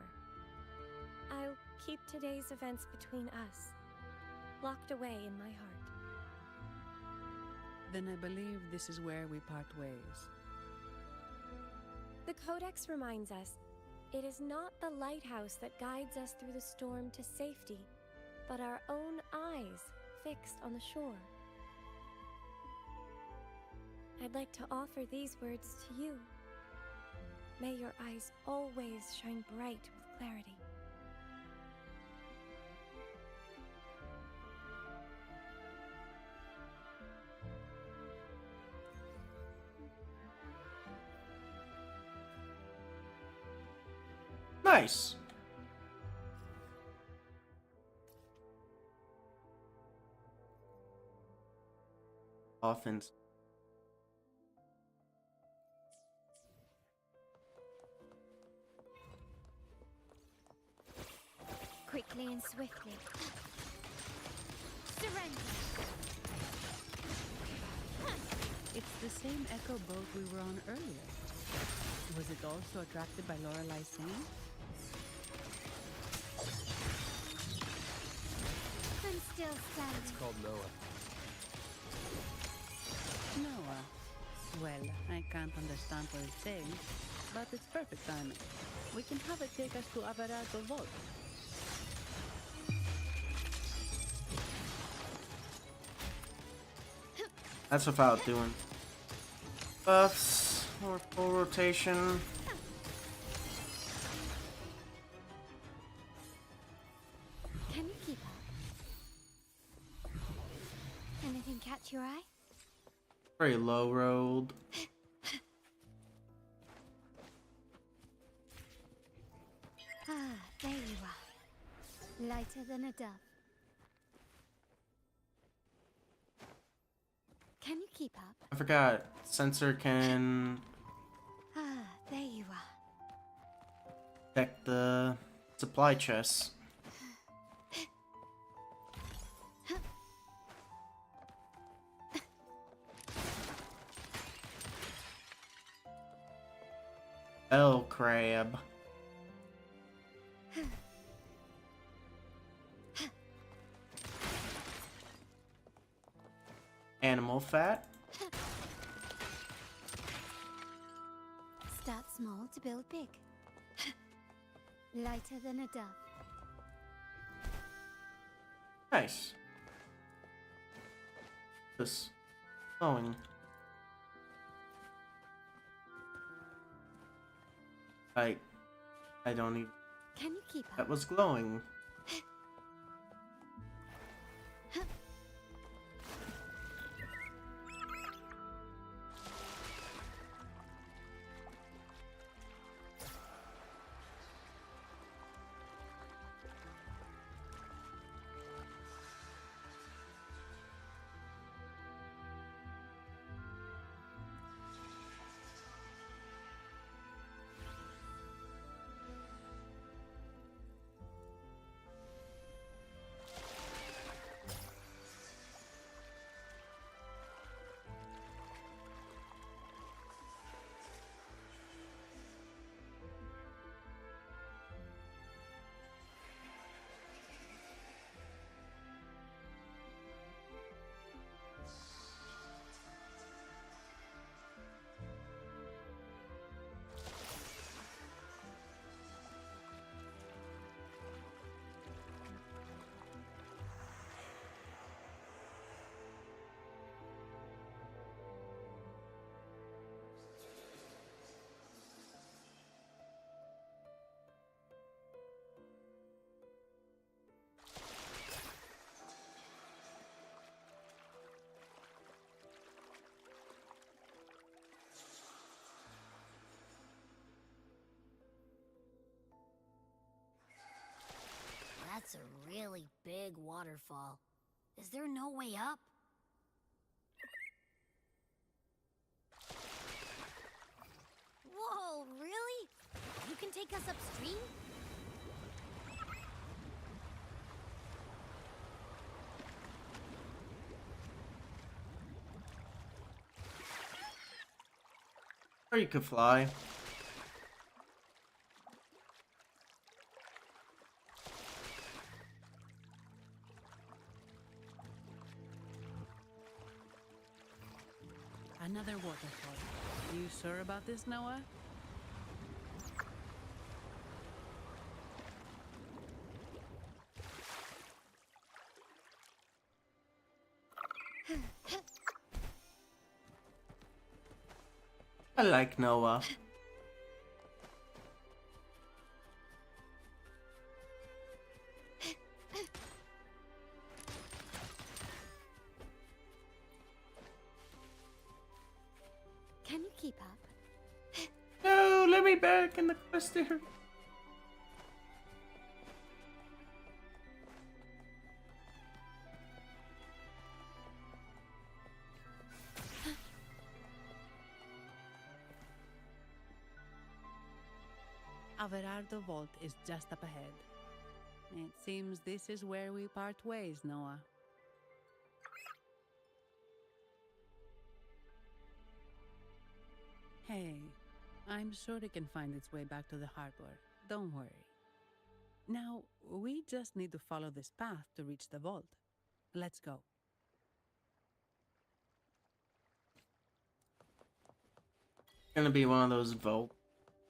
I'll keep today's events between us, locked away in my heart. Then I believe this is where we part ways. The Codex reminds us, it is not the lighthouse that guides us through the storm to safety, but our own eyes fixed on the shore. I'd like to offer these words to you. May your eyes always shine bright with clarity. Nice. Dolphins. Quickly and swiftly. Surrender. It's the same echo boat we were on earlier. Was it also attracted by Lorelai's singing? I'm still standing. It's called Noah. Noah. Well, I can't understand what it's saying, but it's perfect timing. We can have it take us to Averardo Vault. That's without doing buffs or full rotation. Can you keep up? Anything catch your eye? Very low rolled. Ah, there you are. Lighter than a dove. Can you keep up? I forgot. Sensor can Ah, there you are. check the supply chests. Bell crab. Animal fat. Start small to build big. Lighter than a dove. Nice. This glowing. I don't even. Can you keep up? That was glowing. That's a really big waterfall. Is there no way up? Whoa, really? You can take us upstream? Or you could fly. Another waterfall. You sure about this, Noah? I like Noah. Can you keep up? No, let me back in the cluster. Averardo Vault is just up ahead. It seems this is where we part ways, Noah. Hey, I'm sure it can find its way back to the harbor. Don't worry. Now, we just need to follow this path to reach the vault. Let's go. Gonna be one of those vault.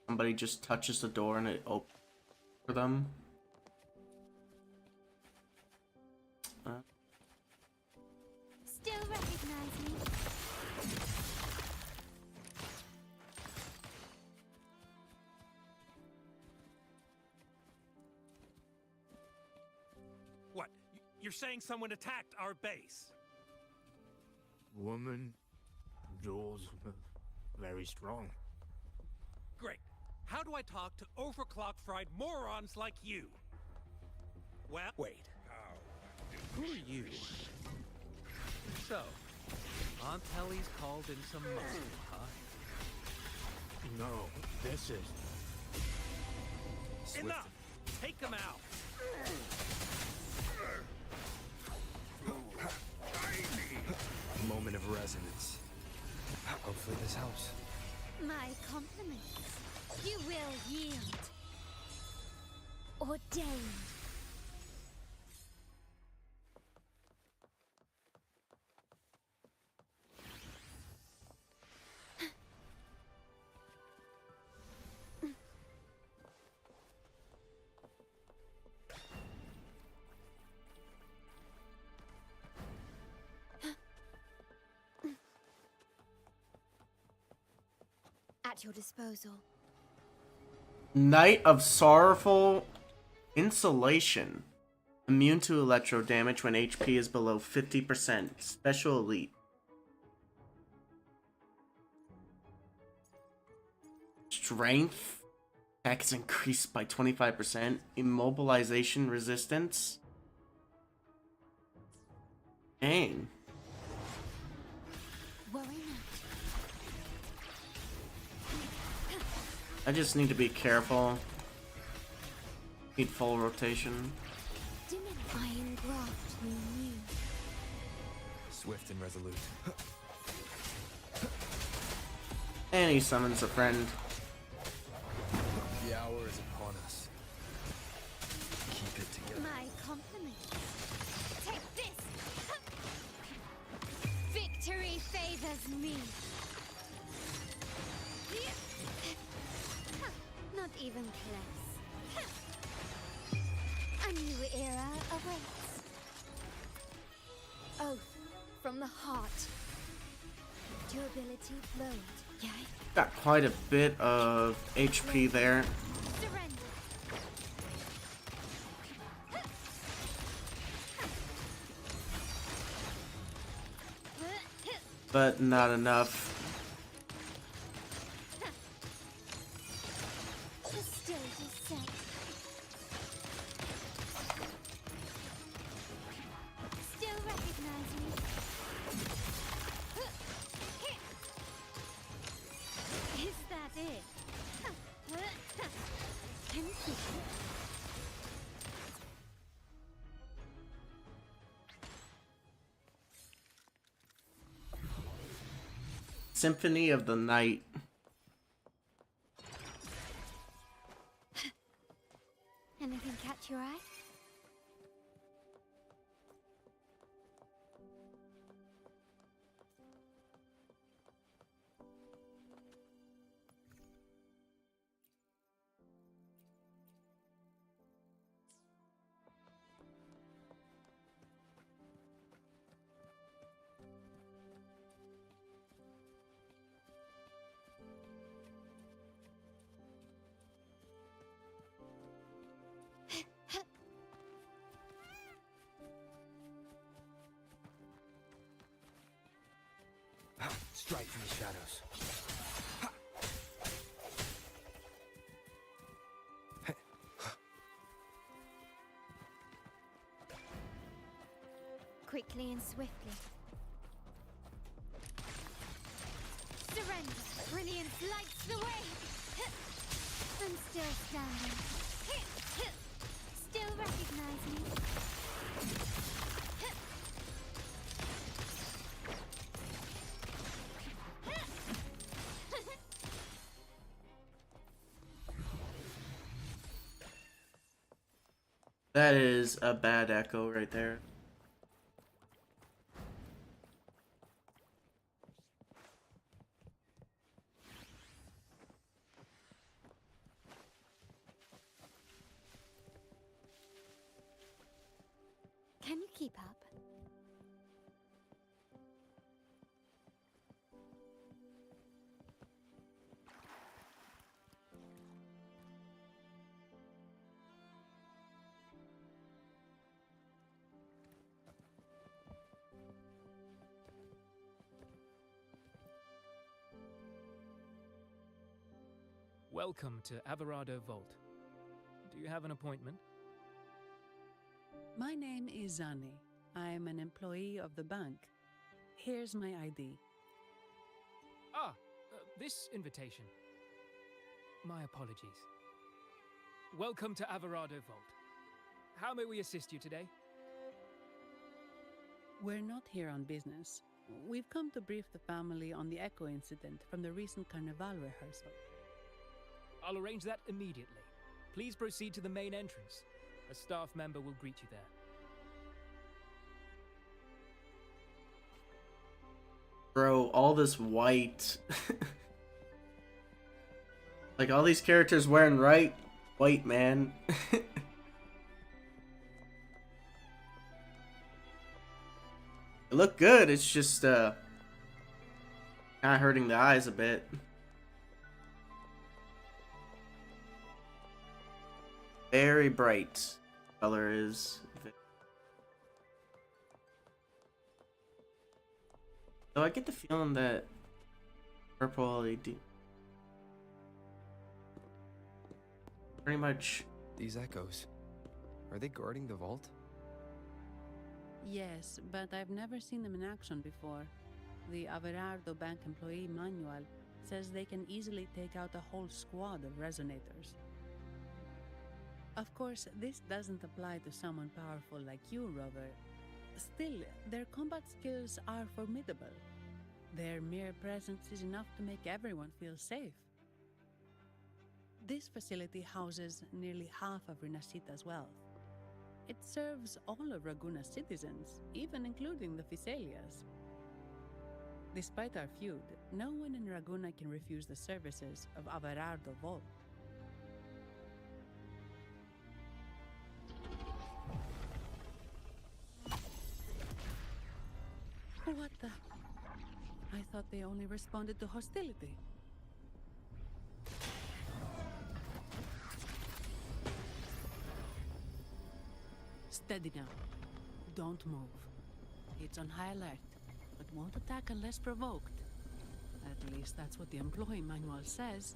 Somebody just touches the door and it opens for them. Still recognize me? What? You're saying someone attacked our base? Woman, doors, very strong. Great. How do I talk to overclock-fried morons like you? Well, wait. Who are you? So, Aunt Helly's called in some muscle, huh? No, this is... Enough! Take them out! Moment of resonance. Hopefully this helps. My compliments. You will yield. Ordained. At your disposal. Knight of Sorrowful Insulation. Immune to electro damage when HP is below 50%. Special elite. Strength. Attack is increased by 25%. Immobilization resistance. Dang. Worry not. I just need to be careful. Need full rotation. Iron graft you knew. Swift and resolute. And he summons a friend. The hour is upon us. Keep it together. My compliments. Take this. Victory favors me. Not even close. A new era awaits. Oath from the heart. Durability lowered. Yay. Got quite a bit of HP there. Surrender. But not enough. The stage is set. Still recognize me? Is that it? Symphony of the Night. Anything catch your eye? Strike from the shadows. Quickly and swiftly. Surrender. Brilliance lights the way. I'm still standing. Still recognize me? That is a bad echo right there. Can you keep up? Welcome to Averado Vault. Do you have an appointment? My name is Zani. I am an employee of the bank. Here's my ID. This invitation. My apologies. Welcome to Averado Vault. How may we assist you today? We're not here on business. We've come to brief the family on the Echo incident from the recent Carnival rehearsal. I'll arrange that immediately. Please proceed to the main entrance. A staff member will greet you there. Bro, all this white. Like, all these characters wearing white, man. It look good, it's just, kind of hurting the eyes a bit. Very bright color is. So I get the feeling that purple LED pretty much. These echoes, are they guarding the vault? Yes, but I've never seen them in action before. The Averardo Bank employee manual says they can easily take out a whole squad of resonators. Of course, this doesn't apply to someone powerful like you, Rover. Still, their combat skills are formidable. Their mere presence is enough to make everyone feel safe. This facility houses nearly half of Rinascita's wealth. It serves all of Raguna's citizens, even including the Physaelias. Despite our feud, no one in Raguna can refuse the services of Averardo Vault. What the? I thought they only responded to hostility. Steady now. Don't move. It's on high alert, but won't attack unless provoked. At least that's what the employee manual says.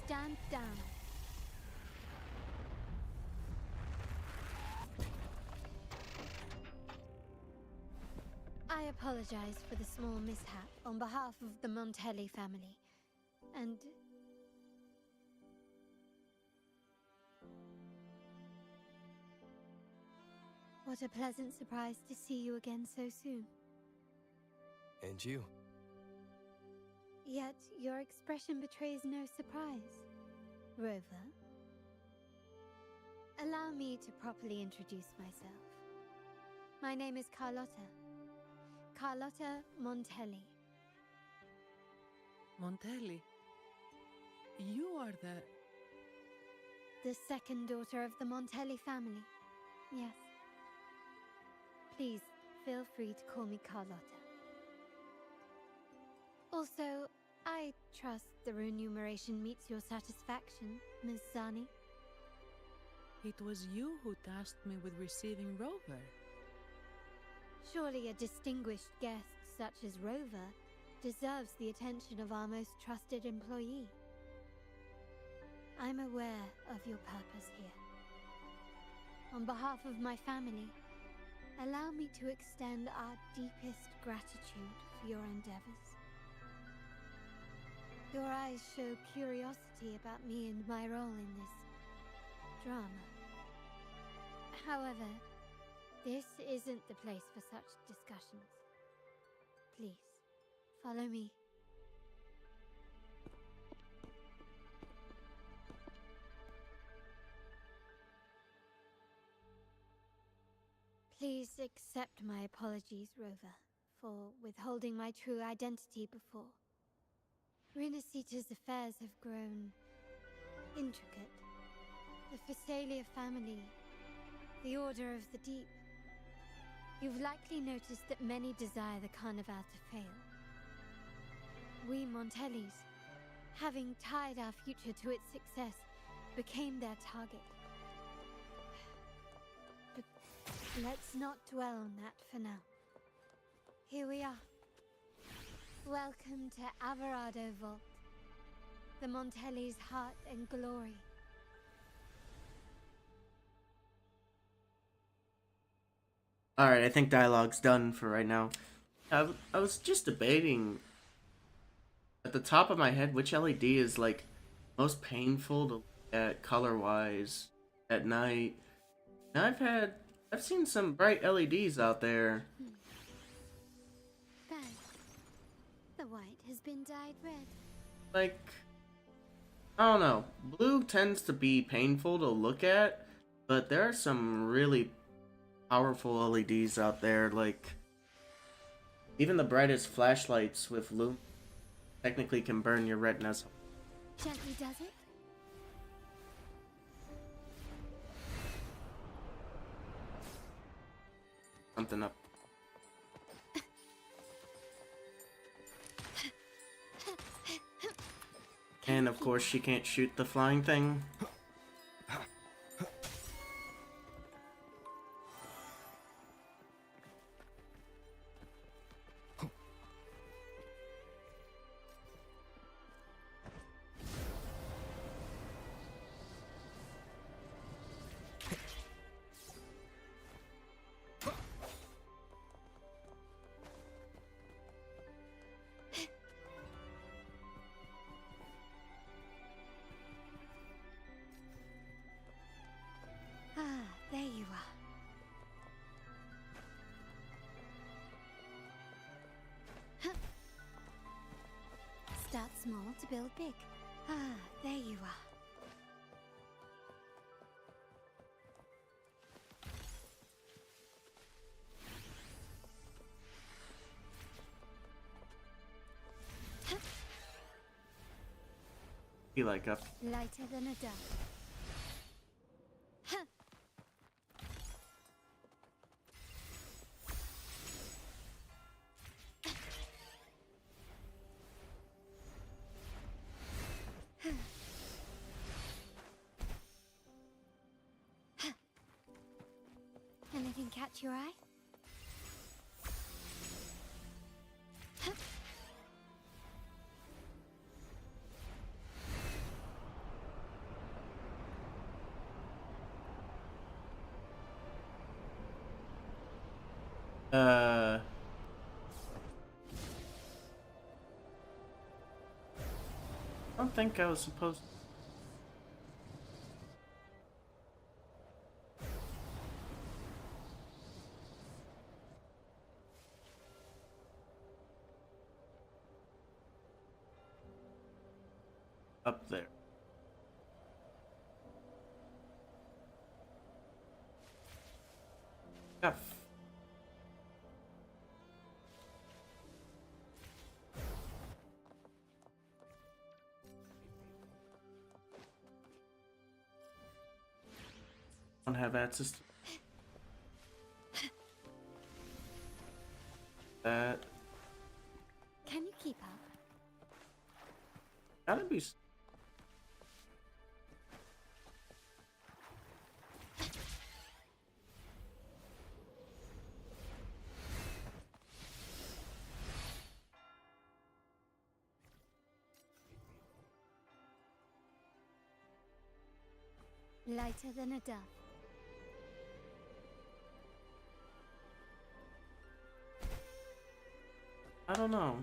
Stand down. I apologize for the small mishap on behalf of the Montelli family. And what a pleasant surprise to see you again so soon. And you. Yet your expression betrays no surprise, Rover. Allow me to properly introduce myself. My name is Carlotta. Carlotta Montelli. Montelli? You are the second daughter of the Montelli family. Yes. Please, feel free to call me Carlotta. Also, I trust the remuneration meets your satisfaction, Ms. Zani. It was you who tasked me with receiving Rover. Surely a distinguished guest such as Rover deserves the attention of our most trusted employee. I'm aware of your purpose here. On behalf of my family, allow me to extend our deepest gratitude for your endeavors. Your eyes show curiosity about me and my role in this drama. However, this isn't the place for such discussions. Please, follow me. Please accept my apologies, Rover, for withholding my true identity before. Rinasita's affairs have grown intricate. The Phasalia family, the Order of the Deep. You've likely noticed that many desire the Carnival to fail. We Montellis, having tied our future to its success, became their target. But let's not dwell on that for now. Here we are. Welcome to Averardo Vault, the Montellis' heart and glory. Alright, I think dialogue's done for right now. I was just debating at the top of my head which LED is like most painful to look at color-wise at night. And I've seen some bright LEDs out there. Ben, the white has been dyed red. Like, I don't know. Blue tends to be painful to look at, but there are some really powerful LEDs out there. Like, even the brightest flashlights with loom technically can burn your retinas. Gently does it? Something up. And of course she can't shoot the flying thing. There you are. Start small to build big. There you are. Be like up. Lighter than a dove. Anything catch your eye? I don't think I was supposed to. Up there. F. Don't have access to that. Can you keep up? Gotta be. Lighter than a dove. I don't know.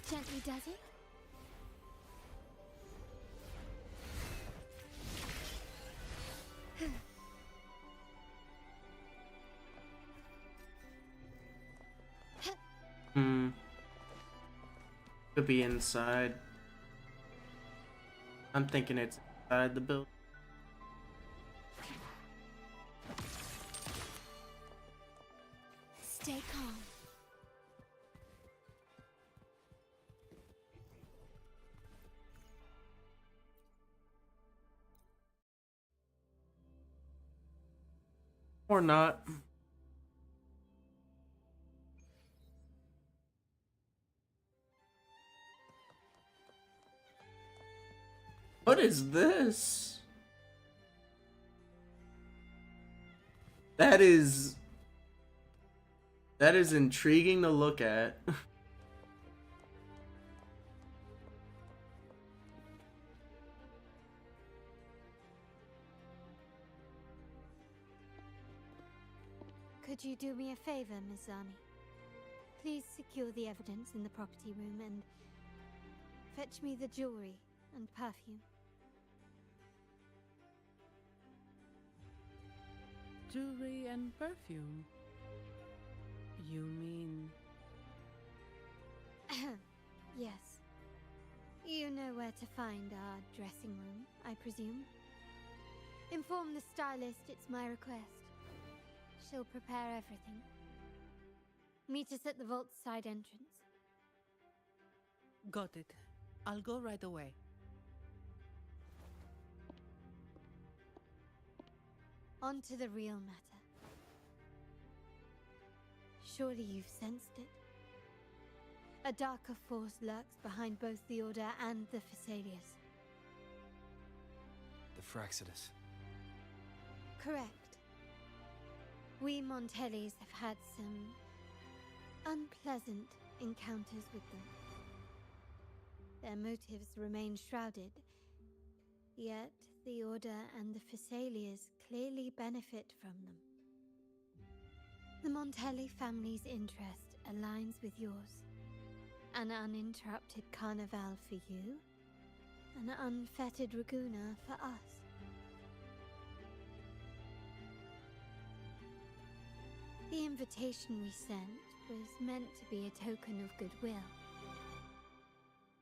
Gently does it? Could be inside. I'm thinking it's inside the building. Stay calm. Or not. What is this? That is intriguing to look at. Could you do me a favor, Miss Zani? Please secure the evidence in the property room and fetch me the jewelry and perfume. Jewelry and perfume? You mean... Yes. You know where to find our dressing room, I presume? Inform the stylist it's my request. She'll prepare everything. Meet us at the vault's side entrance. Got it. I'll go right away. On to the real matter. Surely you've sensed it. A darker force lurks behind both the Order and the Phasaelius. The Fraxidus. Correct. We Montellis have had some unpleasant encounters with them. Their motives remain shrouded, yet the Order and the Phasaelius clearly benefit from them. The Montelli family's interest aligns with yours. An uninterrupted carnival for you, an unfettered Raguna for us. The invitation we sent was meant to be a token of goodwill.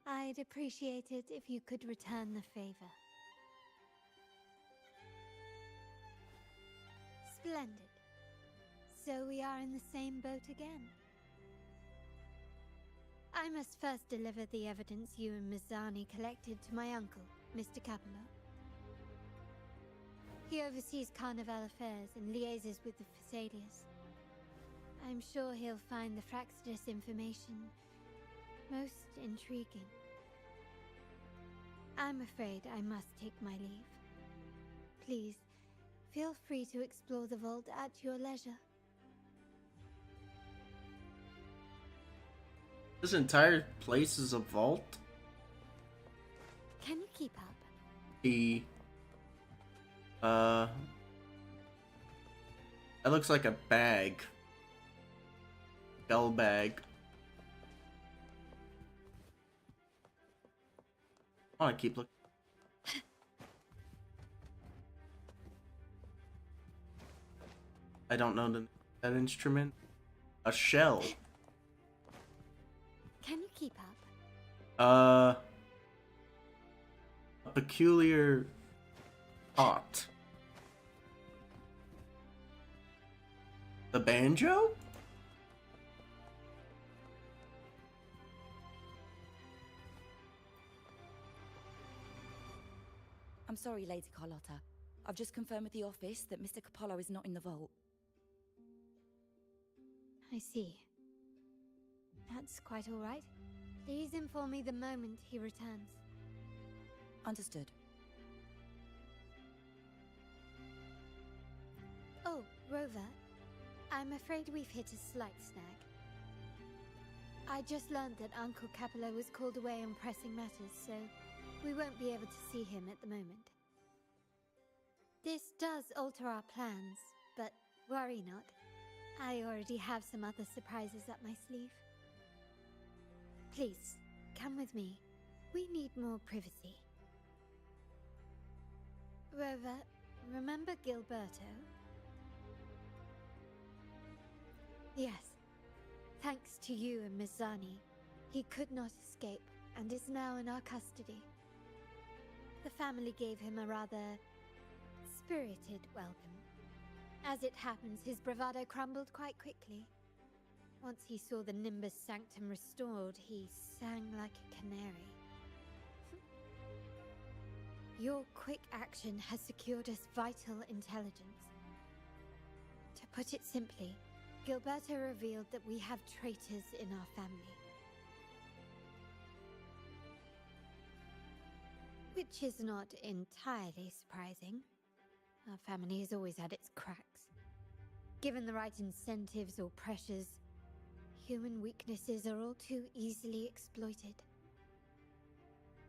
I'd appreciate it if you could return the favor. Splendid. So we are in the same boat again. I must first deliver the evidence you and Miss Zani collected to my uncle, Mr. Capello. He oversees Carnival affairs and liaises with the Phasaelius. I'm sure he'll find the Fraxidus information most intriguing. I'm afraid I must take my leave. Please, feel free to explore the vault at your leisure. This entire place is a vault? Can you keep up? That looks like a bag. Bell bag. Oh, I keep looking. I don't know that instrument. A shell. Can you keep up? A peculiar pot. The banjo? I'm sorry, Lady Carlotta. I've just confirmed with the office that Mr. Capello is not in the vault. I see. That's quite all right. Please inform me the moment he returns. Understood. Oh, Rover. I'm afraid we've hit a slight snag. I just learned that Uncle Capello was called away on pressing matters, so we won't be able to see him at the moment. This does alter our plans, but worry not. I already have some other surprises up my sleeve. Please, come with me. We need more privacy. Rover, remember Gilberto? Yes. Thanks to you and Mizani, he could not escape and is now in our custody. The family gave him a rather spirited welcome. As it happens, his bravado crumbled quite quickly. Once he saw the Nimbus Sanctum restored, he sang like a canary. Your quick action has secured us vital intelligence. To put it simply, Gilberto revealed that we have traitors in our family. Which is not entirely surprising. Our family has always had its cracks. Given the right incentives or pressures, human weaknesses are all too easily exploited.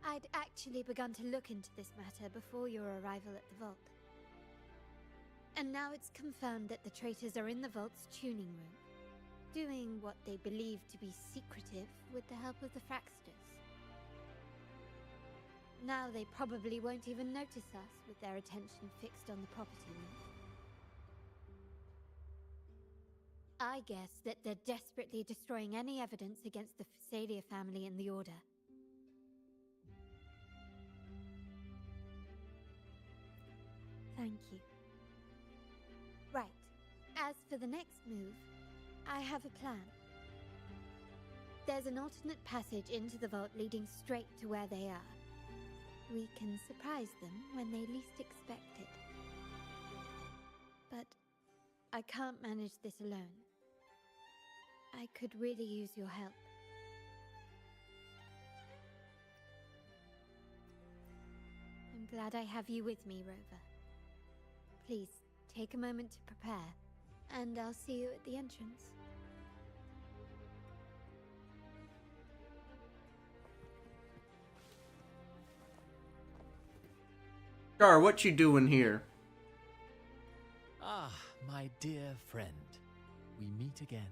I'd actually begun to look into this matter before your arrival at the vault. And now it's confirmed that the traitors are in the vault's tuning room, doing what they believe to be secretive with the help of the Fraxters. Now they probably won't even notice us with their attention fixed on the property room. I guess that they're desperately destroying any evidence against the Phasalia family and the Order. Thank you. Right. As for the next move, I have a plan. There's an alternate passage into the vault leading straight to where they are. We can surprise them when they least expect it. But I can't manage this alone. I could really use your help. I'm glad I have you with me, Rover. Please, take a moment to prepare, and I'll see you at the entrance. Char, what you doing here? Ah, my dear friend. We meet again.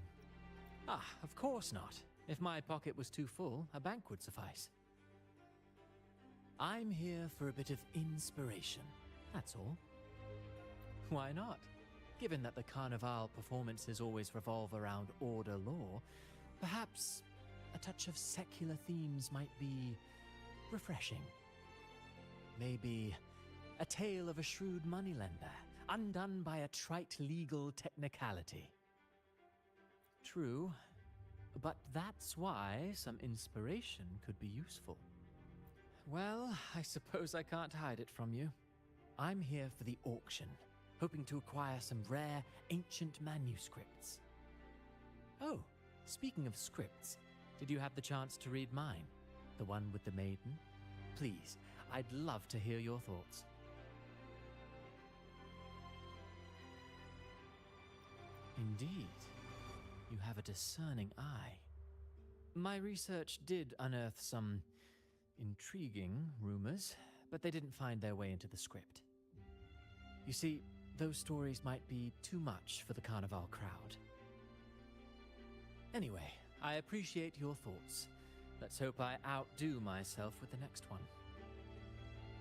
Ah, of course not. If my pocket was too full, a bank would suffice. I'm here for a bit of inspiration, that's all. Why not? Given that the Carnival performances always revolve around Order lore, perhaps a touch of secular themes might be refreshing. Maybe a tale of a shrewd moneylender, undone by a trite legal technicality. True, but that's why some inspiration could be useful. Well, I suppose I can't hide it from you. I'm here for the auction, hoping to acquire some rare, ancient manuscripts. Oh, speaking of scripts, did you have the chance to read mine? The one with the maiden? Please, I'd love to hear your thoughts. Indeed. You have a discerning eye. My research did unearth some intriguing rumors, but they didn't find their way into the script. You see, those stories might be too much for the Carnival crowd. Anyway, I appreciate your thoughts. Let's hope I outdo myself with the next one.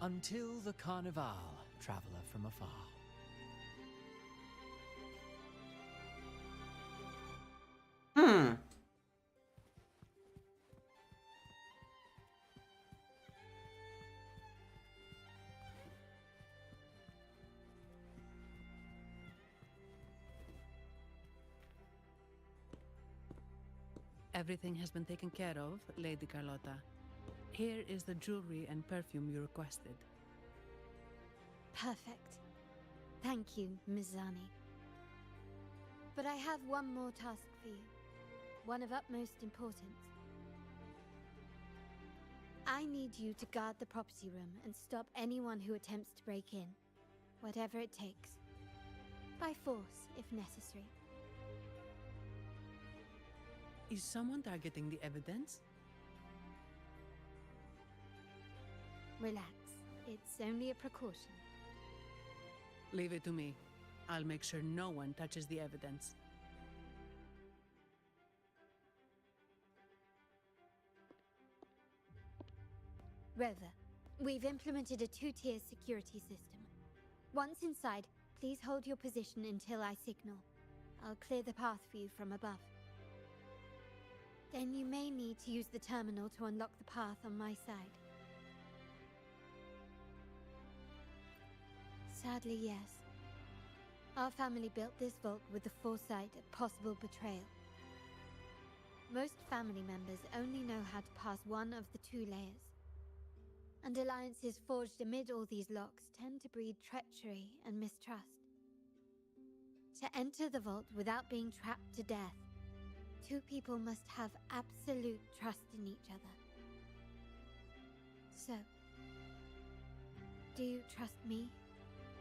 Until the Carnival, traveler from afar. Everything has been taken care of, Lady Carlotta. Here is the jewelry and perfume you requested. Perfect. Thank you, Mizani. But I have one more task for you. One of utmost importance. I need you to guard the property room and stop anyone who attempts to break in. Whatever it takes. By force, if necessary. Is someone targeting the evidence? Relax. It's only a precaution. Leave it to me. I'll make sure no one touches the evidence. Rover, we've implemented a 2-tier security system. Once inside, please hold your position until I signal. I'll clear the path for you from above. Then you may need to use the terminal to unlock the path on my side. Sadly, yes. Our family built this vault with the foresight of possible betrayal. Most family members only know how to pass one of the 2 layers. And alliances forged amid all these locks tend to breed treachery and mistrust. To enter the vault without being trapped to death, 2 people must have absolute trust in each other. So, do you trust me,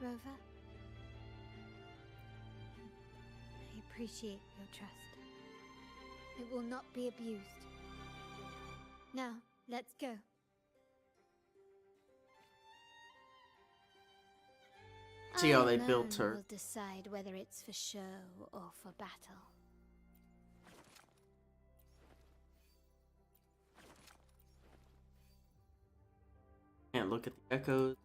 Rover? I appreciate your trust. It will not be abused. Now, let's go. See how they built her. Will decide whether it's for show or for battle. Can't look at the echoes.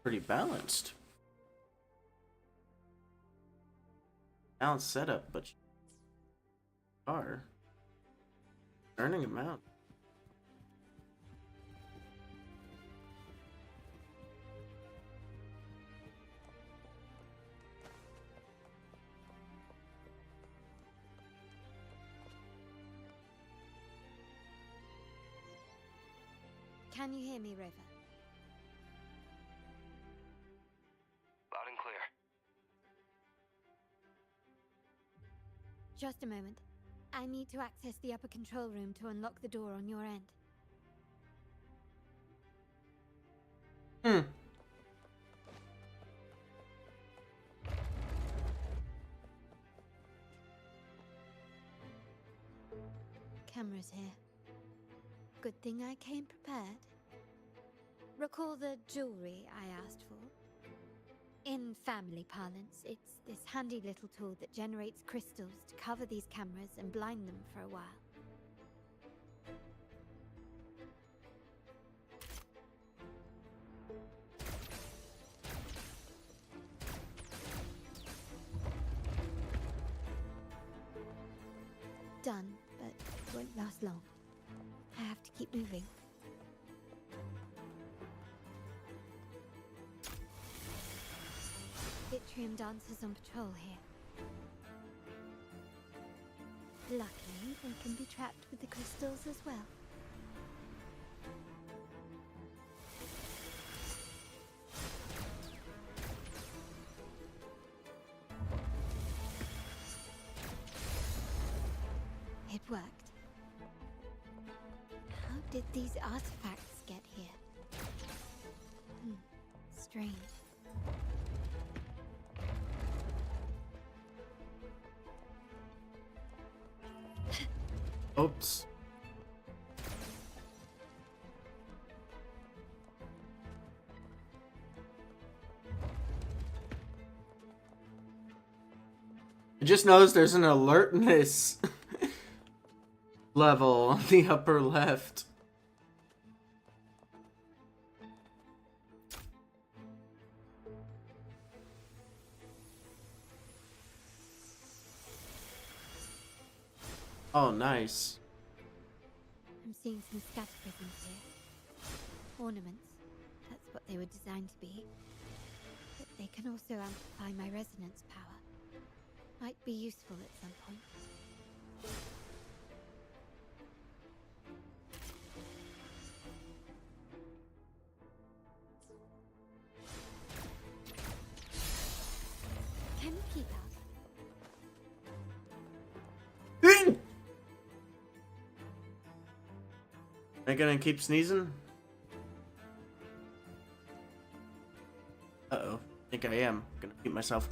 Pretty balanced. Balanced setup, but you are earning amount. Can you hear me, Rover? Loud and clear. Just a moment. I need to access the upper control room to unlock the door on your end. Cameras here. Good thing I came prepared. Recall the jewelry I asked for? In family parlance, it's this handy little tool that generates crystals to cover these cameras and blind them for a while. Done, but it won't last long. I have to keep moving. Vitrium dancers on patrol here. Luckily, they can be trapped with the crystals as well. It worked. How did these artifacts get here? Strange. Oops. I just noticed there's an alertness level on the upper left. Oh, nice. I'm seeing some scatter prisms here. Ornaments. That's what they were designed to be. But they can also amplify my resonance power. Might be useful at some point. Can you keep up? Am I gonna keep sneezing? Uh-oh. I think I am. Gonna keep myself.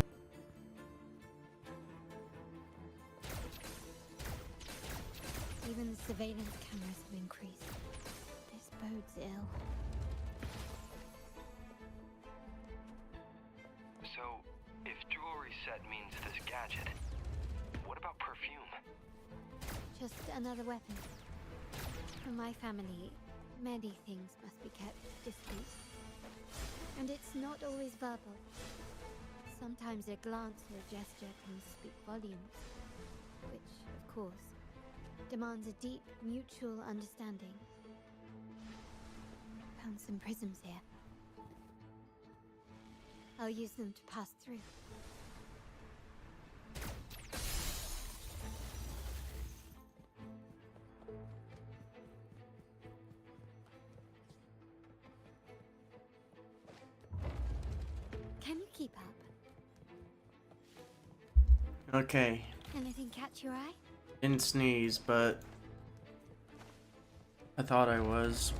Even the surveillance cameras have increased. This bodes ill. So, if jewelry set means this gadget. What about perfume? Just another weapon. For my family, many things must be kept discreet. And it's not always verbal. Sometimes a glance or a gesture can speak volumes, which, of course, demands a deep mutual understanding. Found some prisms here. I'll use them to pass through. Can you keep up? Okay. Anything catch your eye? Didn't sneeze, but I thought I was.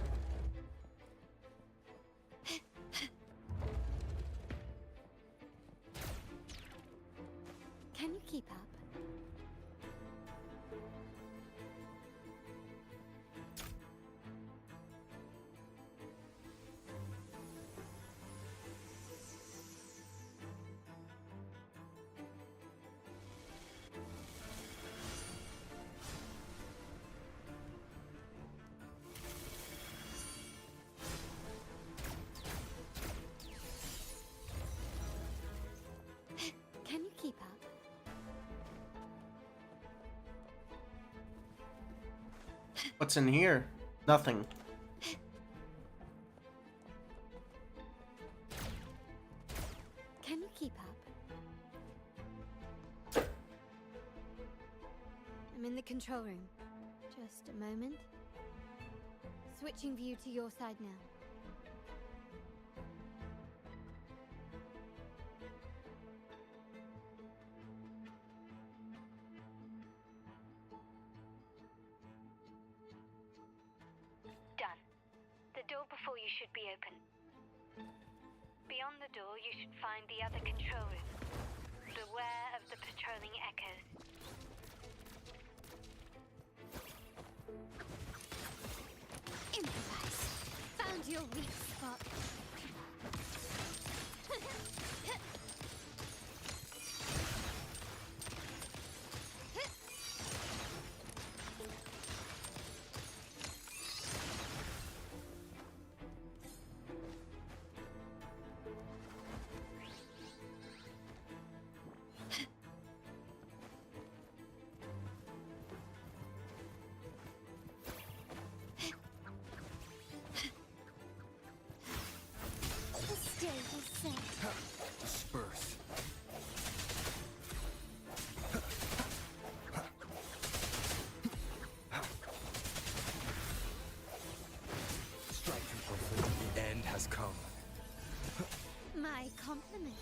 Can you keep up? Can you keep up? What's in here? Nothing. Can you keep up? I'm in the control room. Just a moment. Switching view to your side now. Done. The door before you should be open. Beyond the door, you should find the other control room. Beware of the patrolling echoes. Improvise. Found your weak spot. The stage is set. Disperse. Strike people, the end has come. My compliments.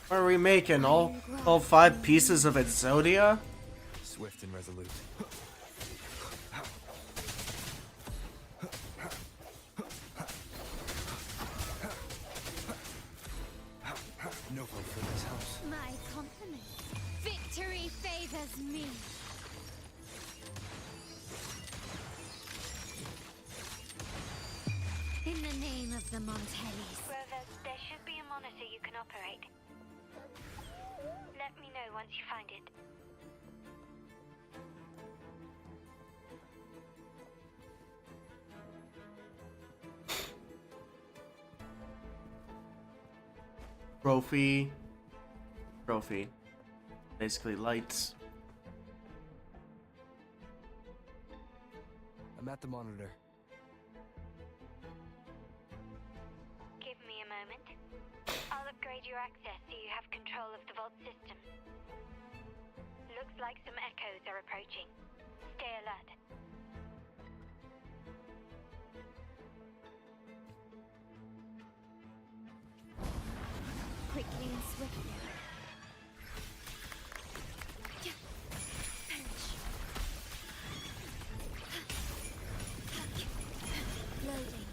What are we making? All 5 pieces of Exodia? Swift and resolute. No hope for this house. My compliments. Victory favors me. In the name of the Montellis. Rover, there should be a monitor you can operate. Let me know once you find it. Trophy. Basically lights. I'm at the monitor. Give me a moment. I'll upgrade your access so you have control of the vault system. Looks like some echoes are approaching. Stay alert. Quickly and swiftly. Loading.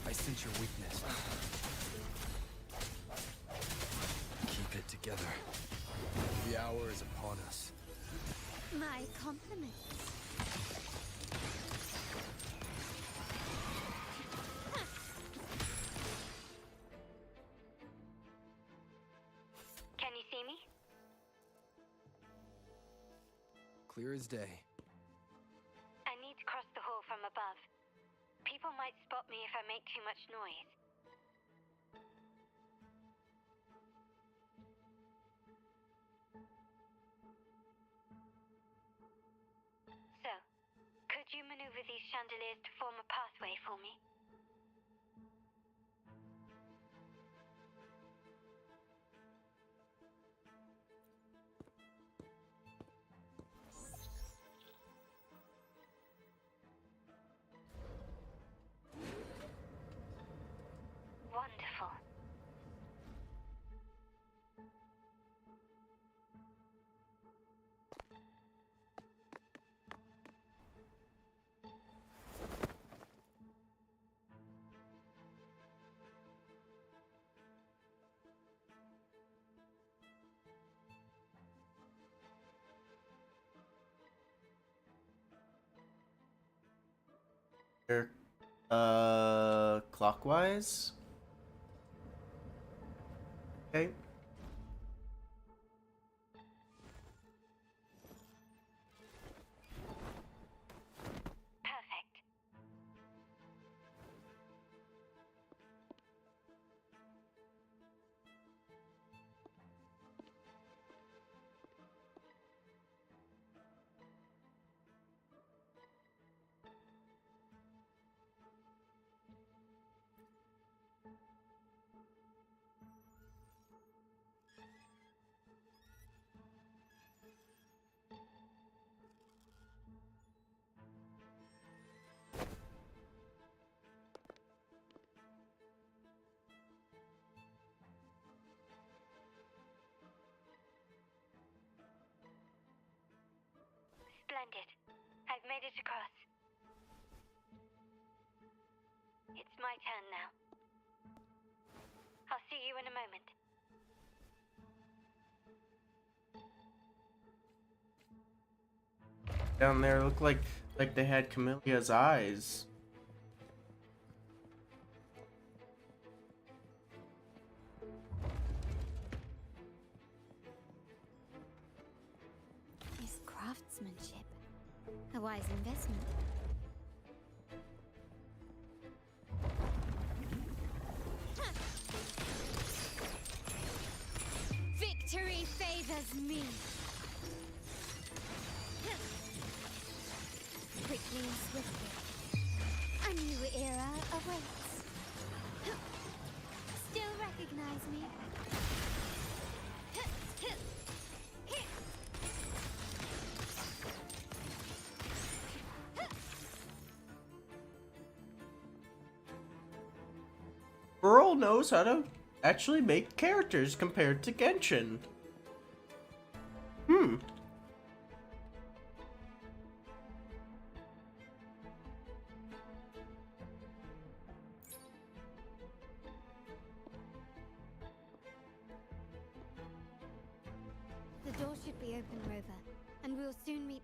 I sense your weakness. My compliments. Can you see me? Clear as day. I need to cross the hall from above. People might spot me if I make too much noise. So, could you maneuver these chandeliers to form a pathway for me? Wonderful. Clockwise. Okay. Perfect. Splendid. I've made it across. It's my turn now. I'll see you in a moment. Down there look like they had Camelia's eyes. This craftsmanship. A wise investment. Victory favors me. Quickly and swiftly, a new era awaits. Still recognize me? Burl knows how to actually make characters compared to Genshin. The door should be open, Rover, and we'll soon meet.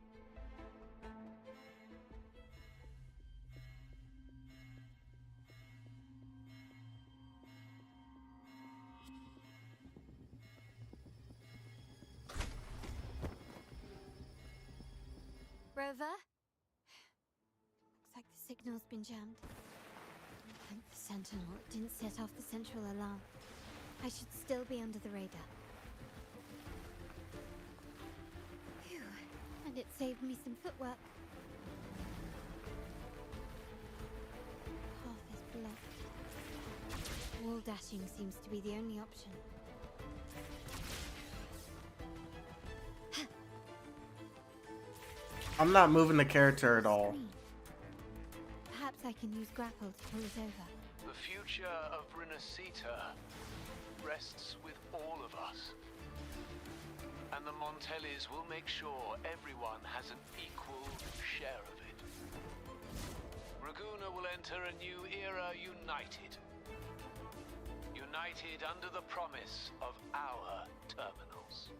Rover? Looks like the signal's been jammed. Thank the Sentinel it didn't set off the central alarm. I should still be under the radar. Phew, and it saved me some footwork. Path is blocked. Wall dashing seems to be the only option. I'm not moving the character at all. Perhaps I can use grapple to pull it over. The future of Renacita rests with all of us. And the Montellis will make sure everyone has an equal share of it. Raguna will enter a new era united. United under the promise of our terminals.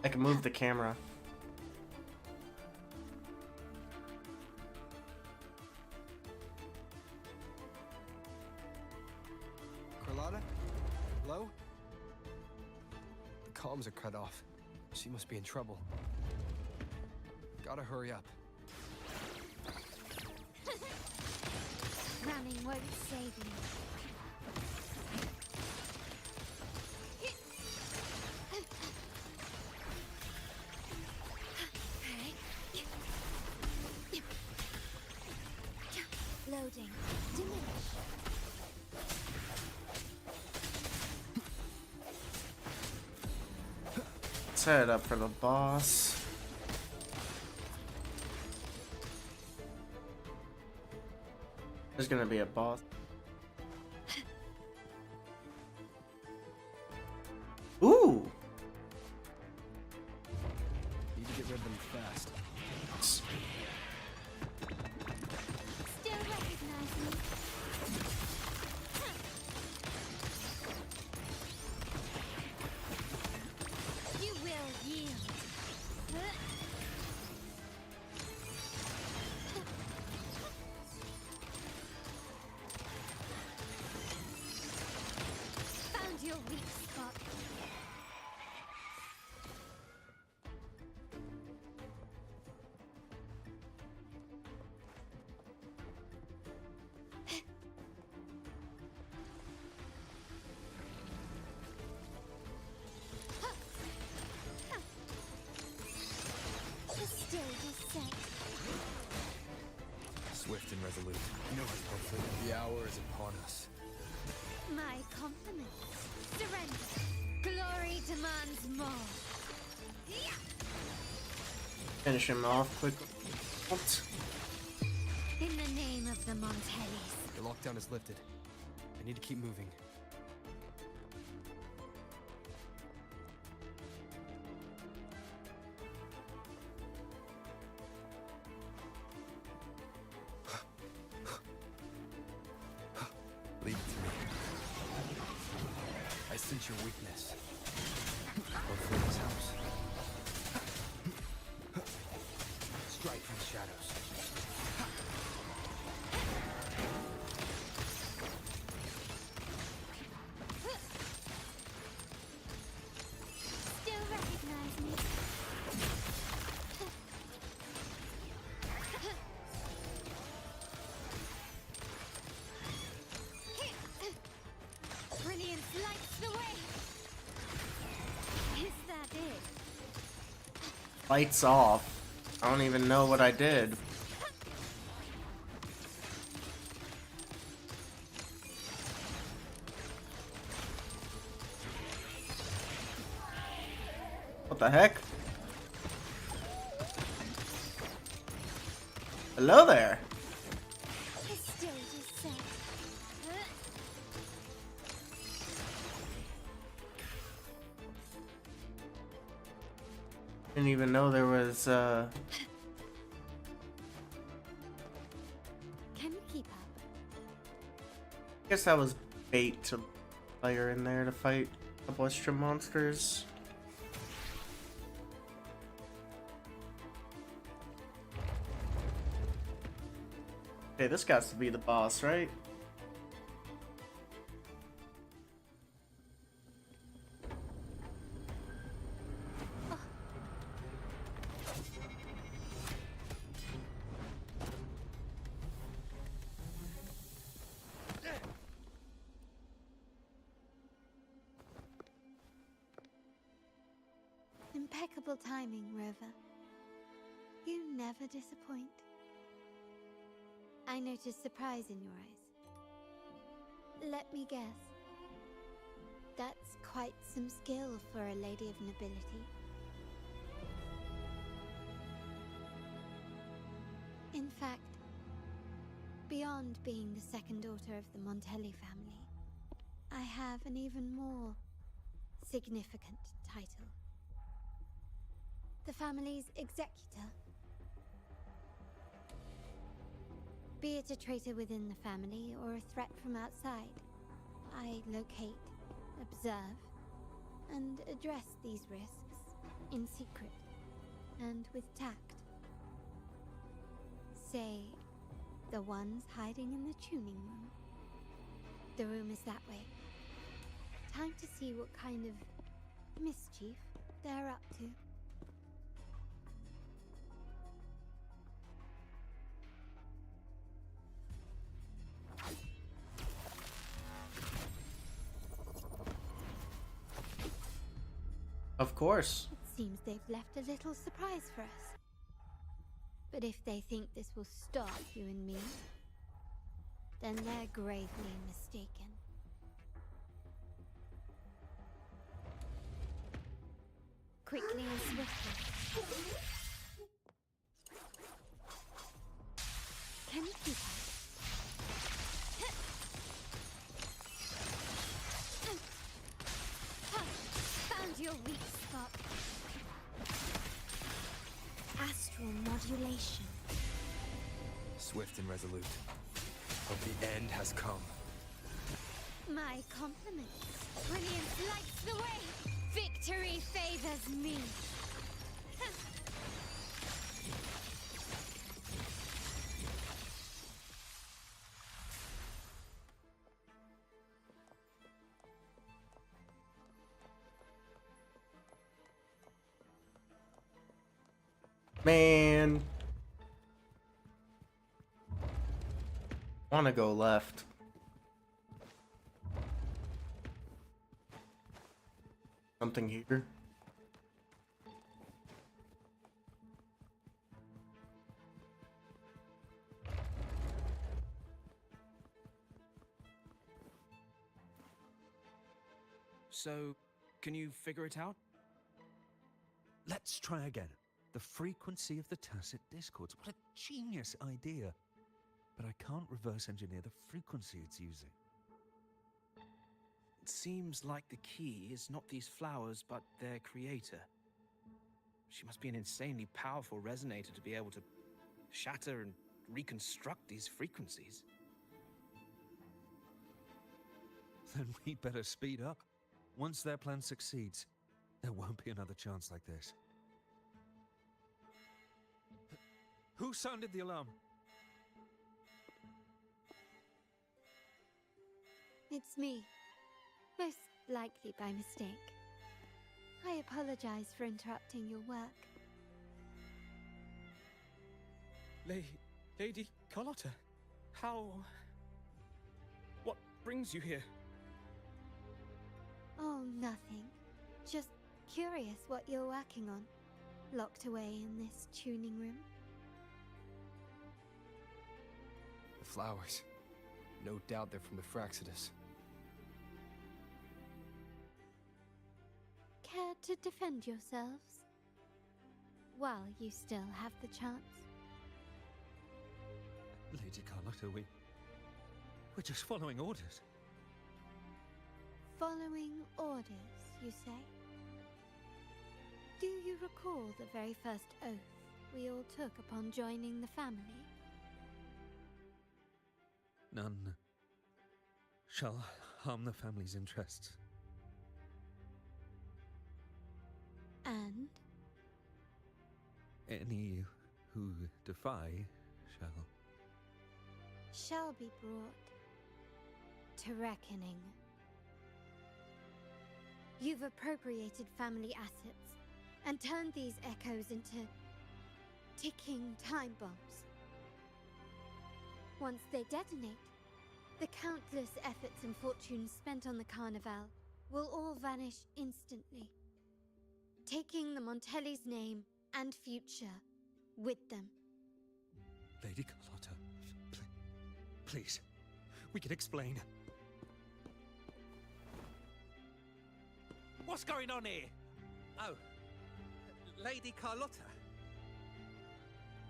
I can move the camera. Carlotta? Hello? The comms are cut off. She must be in trouble. Gotta hurry up. Running won't save you. Loading. Diminish. Let's head up for the boss. There's gonna be a boss. Ooh! Need to get rid of them fast. Still recognize me. You will yield. Found your weak spot. The stage is set. Swift and resolute. Hopefully the hour is upon us. My compliments. Surrender. Glory demands more. Finish him off quickly. What? In the name of the Montellis. The lockdown is lifted. I need to keep moving. Leave it to me. I sense your weakness. Hopefully this helps. Strike from the shadows. Still recognize me. Brilliance lights the way. Is that it? Lights off. I don't even know what I did. What the heck? Hello there. The stage is set. Didn't even know there was Can you keep up? I guess that was bait to fire in there to fight the Blistrum monsters. Okay, this got to be the boss, right? Impeccable timing, Rover. You never disappoint. I notice surprise in your eyes. Let me guess. That's quite some skill for a lady of nobility. In fact, beyond being the second daughter of the Montelli family, I have an even more significant title. The family's executor. Be it a traitor within the family or a threat from outside, I locate, observe, and address these risks in secret, and with tact. Say, the ones hiding in the tuning room. The room is that way. Time to see what kind of mischief they're up to. Of course. It seems they've left a little surprise for us. But if they think this will stop you and me, then they're gravely mistaken. Quickly and swiftly. Can you keep up? Found your weak spot. Astral modulation. Swift and resolute. But the end has come. My compliments. Brilliance lights the way. Victory favors me. Man. Wanna go left. Something here. So, can you figure it out? Let's try again. The frequency of the tacit discords. What a genius idea. But I can't reverse engineer the frequency it's using. It seems like the key is not these flowers, but their creator. She must be an insanely powerful resonator to be able to shatter and reconstruct these frequencies. Then we'd better speed up. Once their plan succeeds, there won't be another chance like this. Who sounded the alarm? It's me. Most likely by mistake. I apologize for interrupting your work. Lady Carlotta, how... What brings you here? Oh, nothing. Just curious what you're working on. Locked away in this tuning room. The flowers. No doubt they're from the Fraxidus. Care to defend yourselves? While you still have the chance. Lady Carlotta, we're just following orders. Following orders, you say? Do you recall the very first oath we all took upon joining the family? None shall harm the family's interests. And? Any who defy shall be brought to reckoning. You've appropriated family assets and turned these echoes into ticking time bombs. Once they detonate, the countless efforts and fortunes spent on the Carnival will all vanish instantly, taking the Montelli's name and future with them. Lady Carlotta, please, we can explain. What's going on here? Oh, Lady Carlotta.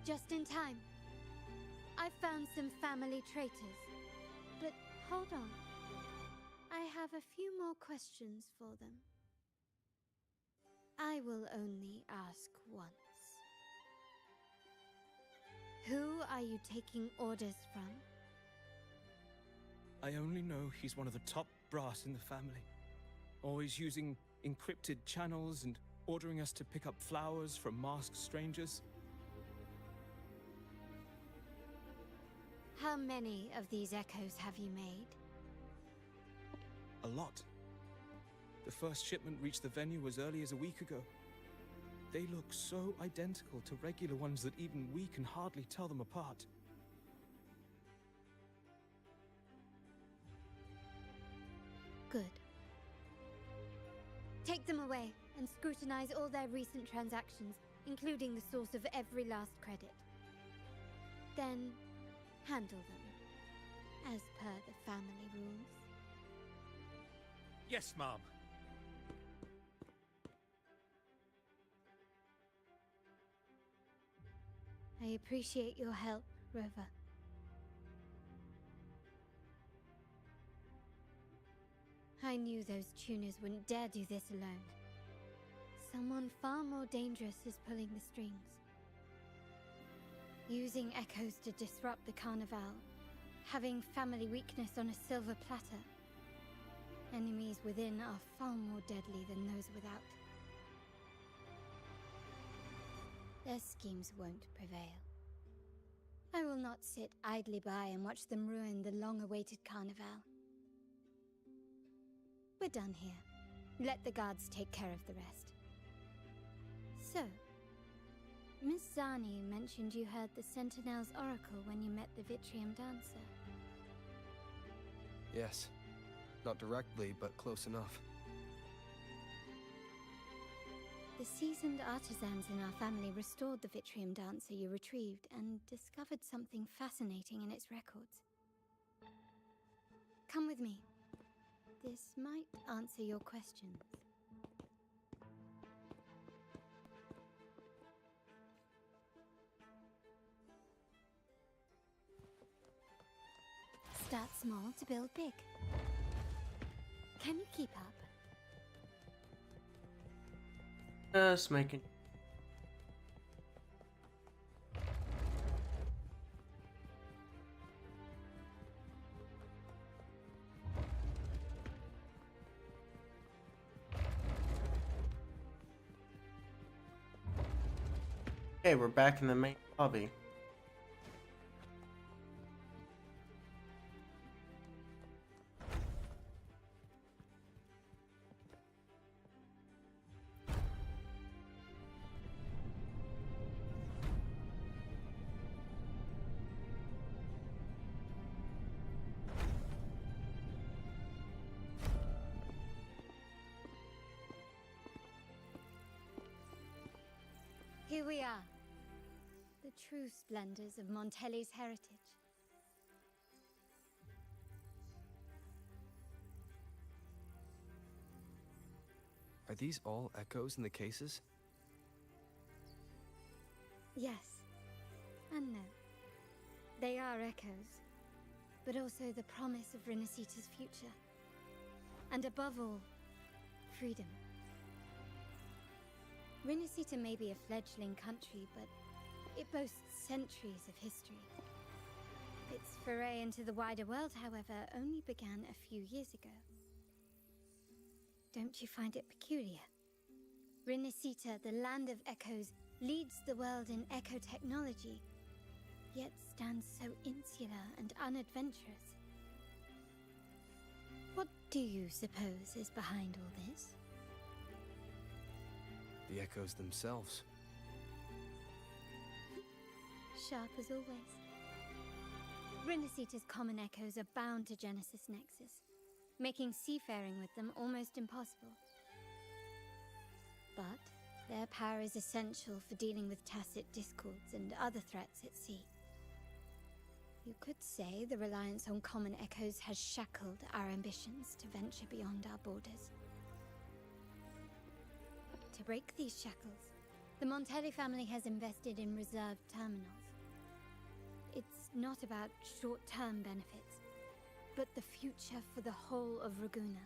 Just in time. I found some family traitors. But hold on. I have a few more questions for them. I will only ask once. Who are you taking orders from? I only know he's one of the top brass in the family. Always using encrypted channels and Ordering us to pick up flowers from masked strangers? How many of these echoes have you made? A lot. The first shipment reached the venue as early as a week ago. They look so identical to regular ones that even we can hardly tell them apart. Good. Take them away and scrutinize all their recent transactions, including the source of every last credit. Then, handle them, as per the family rules. Yes, Mom. I appreciate your help, Rover. I knew those tuners wouldn't dare do this alone. Someone far more dangerous is pulling the strings. Using echoes to disrupt the Carnival. Having family weakness on a silver platter. Enemies within are far more deadly than those without. Their schemes won't prevail. I will not sit idly by and watch them ruin the long-awaited Carnival. We're done here. Let the guards take care of the rest. So, Miss Zani mentioned you heard the Sentinel's oracle when you met the Vitrium Dancer. Yes. Not directly, but close enough. The seasoned artisans in our family restored the Vitrium Dancer you retrieved and discovered something fascinating in its records. Come with me. This might answer your questions. Start small to build big. Can you keep up? Just making. Okay, we're back in the main lobby. Here we are. The true splendors of Montelli's heritage. Are these all echoes in the cases? Yes. And no. They are echoes. But also the promise of Renacita's future. And above all, freedom. Renacita may be a fledgling country, but it boasts centuries of history. Its foray into the wider world, however, only began a few years ago. Don't you find it peculiar? Renacita, the land of echoes, leads the world in echo technology, yet stands so insular and unadventurous. What do you suppose is behind all this? The echoes themselves. Sharp as always. Renacita's common echoes are bound to Genesis Nexus, making seafaring with them almost impossible. But their power is essential for dealing with tacit discords and other threats at sea. You could say the reliance on common echoes has shackled our ambitions to venture beyond our borders. To break these shackles, the Montelli family has invested in reserved terminals. It's not about short-term benefits, but the future for the whole of Raguna.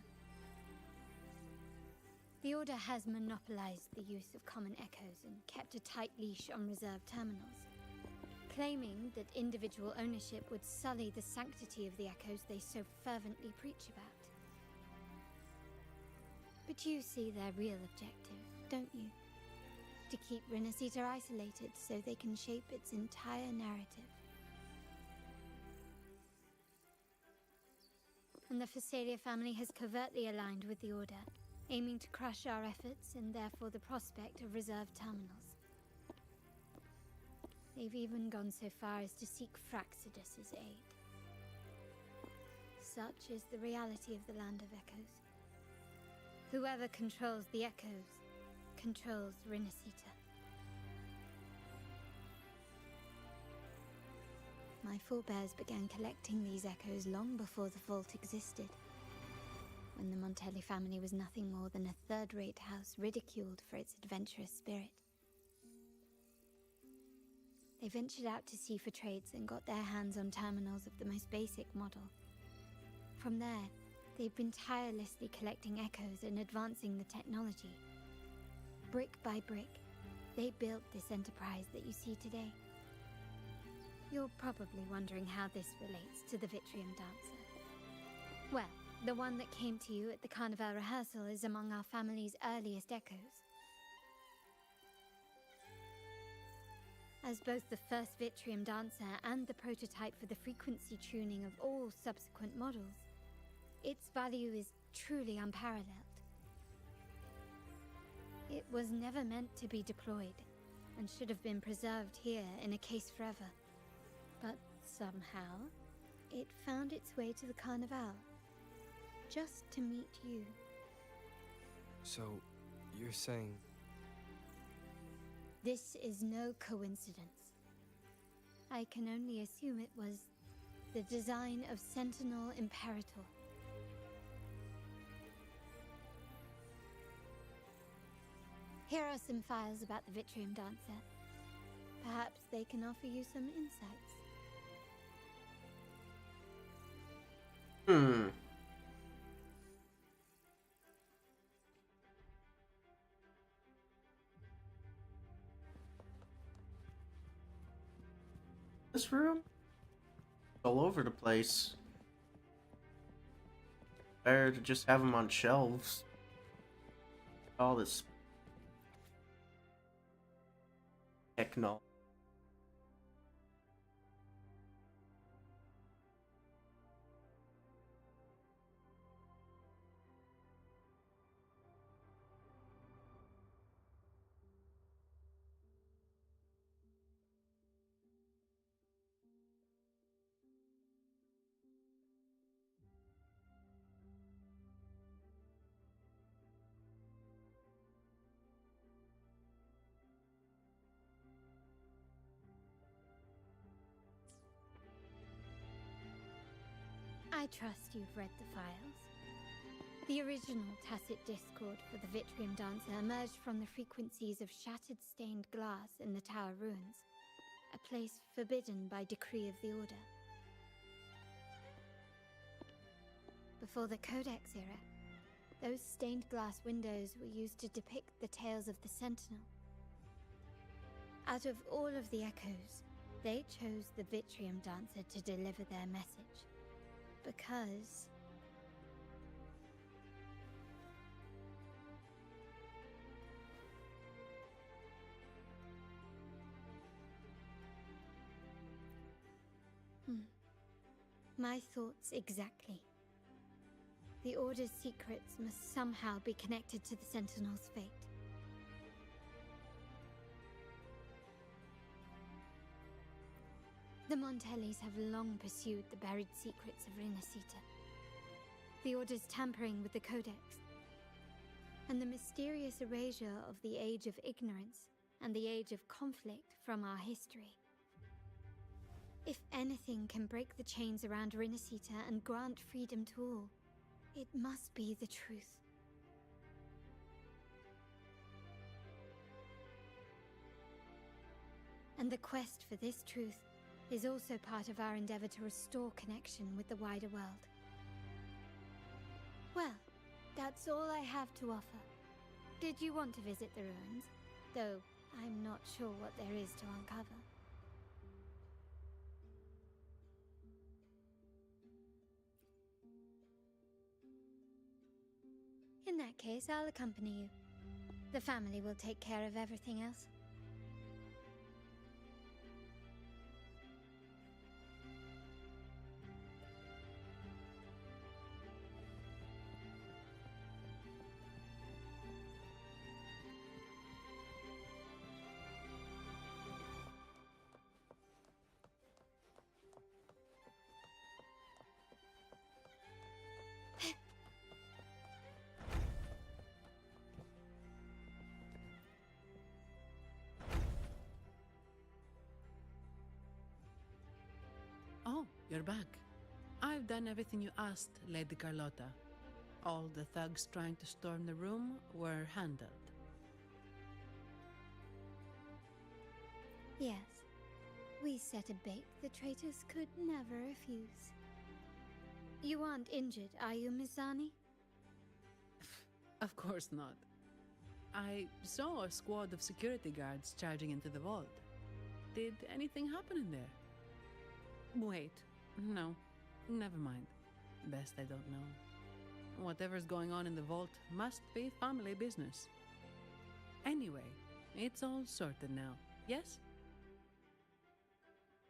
The Order has monopolized the use of common echoes and kept a tight leash on reserved terminals, claiming that individual ownership would sully the sanctity of the echoes they so fervently preach about. But you see their real objective. don't you? To keep Renacita isolated so they can shape its entire narrative. And the Phasalia family has covertly aligned with the Order, aiming to crush our efforts and therefore the prospect of reserve terminals. They've even gone so far as to seek Fraxidus's aid. Such is the reality of the Land of Echoes. Whoever controls the Echoes controls Renacita. My forebears began collecting these echoes long before the vault existed, when the Montelli family was nothing more than a third-rate house ridiculed for its adventurous spirit. They ventured out to sea for trades and got their hands on terminals of the most basic model. From there, they've been tirelessly collecting echoes and advancing the technology. Brick by brick, they built this enterprise that you see today. You're probably wondering how this relates to the Vitrium Dancer. Well, the one that came to you at the Carnival rehearsal is among our family's earliest echoes. As both the first Vitrium Dancer and the prototype for the frequency tuning of all subsequent models, its value is truly unparalleled. It was never meant to be deployed, and should have been preserved here in a case forever. But somehow, it found its way to the Carnival, just to meet you. So, you're saying... This is no coincidence. I can only assume it was the design of Sentinel Imperator. Here are some files about the Vitrium Dancer. Perhaps they can offer you some insights. This room? All over the place. Better to just have them on shelves. All this techno. I trust you've read the files. The original tacit discord for the Vitrium Dancer emerged from the frequencies of shattered stained glass in the Tower Ruins, a place forbidden by decree of the Order. Before the Codex era, those stained glass windows were used to depict the tales of the Sentinel. Out of all of the echoes, they chose the Vitrium Dancer to deliver their message. Because... My thoughts exactly. The Order's secrets must somehow be connected to the Sentinel's fate. The Montellis have long pursued the buried secrets of Renacita. The Order's tampering with the Codex, and the mysterious erasure of the Age of Ignorance and the Age of Conflict from our history. If anything can break the chains around Renacita and grant freedom to all, it must be the truth. And the quest for this truth is also part of our endeavor to restore connection with the wider world. Well, that's all I have to offer. Did you want to visit the ruins? Though I'm not sure what there is to uncover. In that case, I'll accompany you. The family will take care of everything else. Oh, you're back. I've done everything you asked, Lady Carlotta. All the thugs trying to storm the room were handled. Yes. We set a bait the traitors could never refuse. You aren't injured, are you, Miss Zani? Of course not. I saw a squad of security guards charging into the vault. Did anything happen in there? Wait, no, never mind. Best I don't know. Whatever's going on in the vault must be family business. Anyway, it's all sorted now, yes?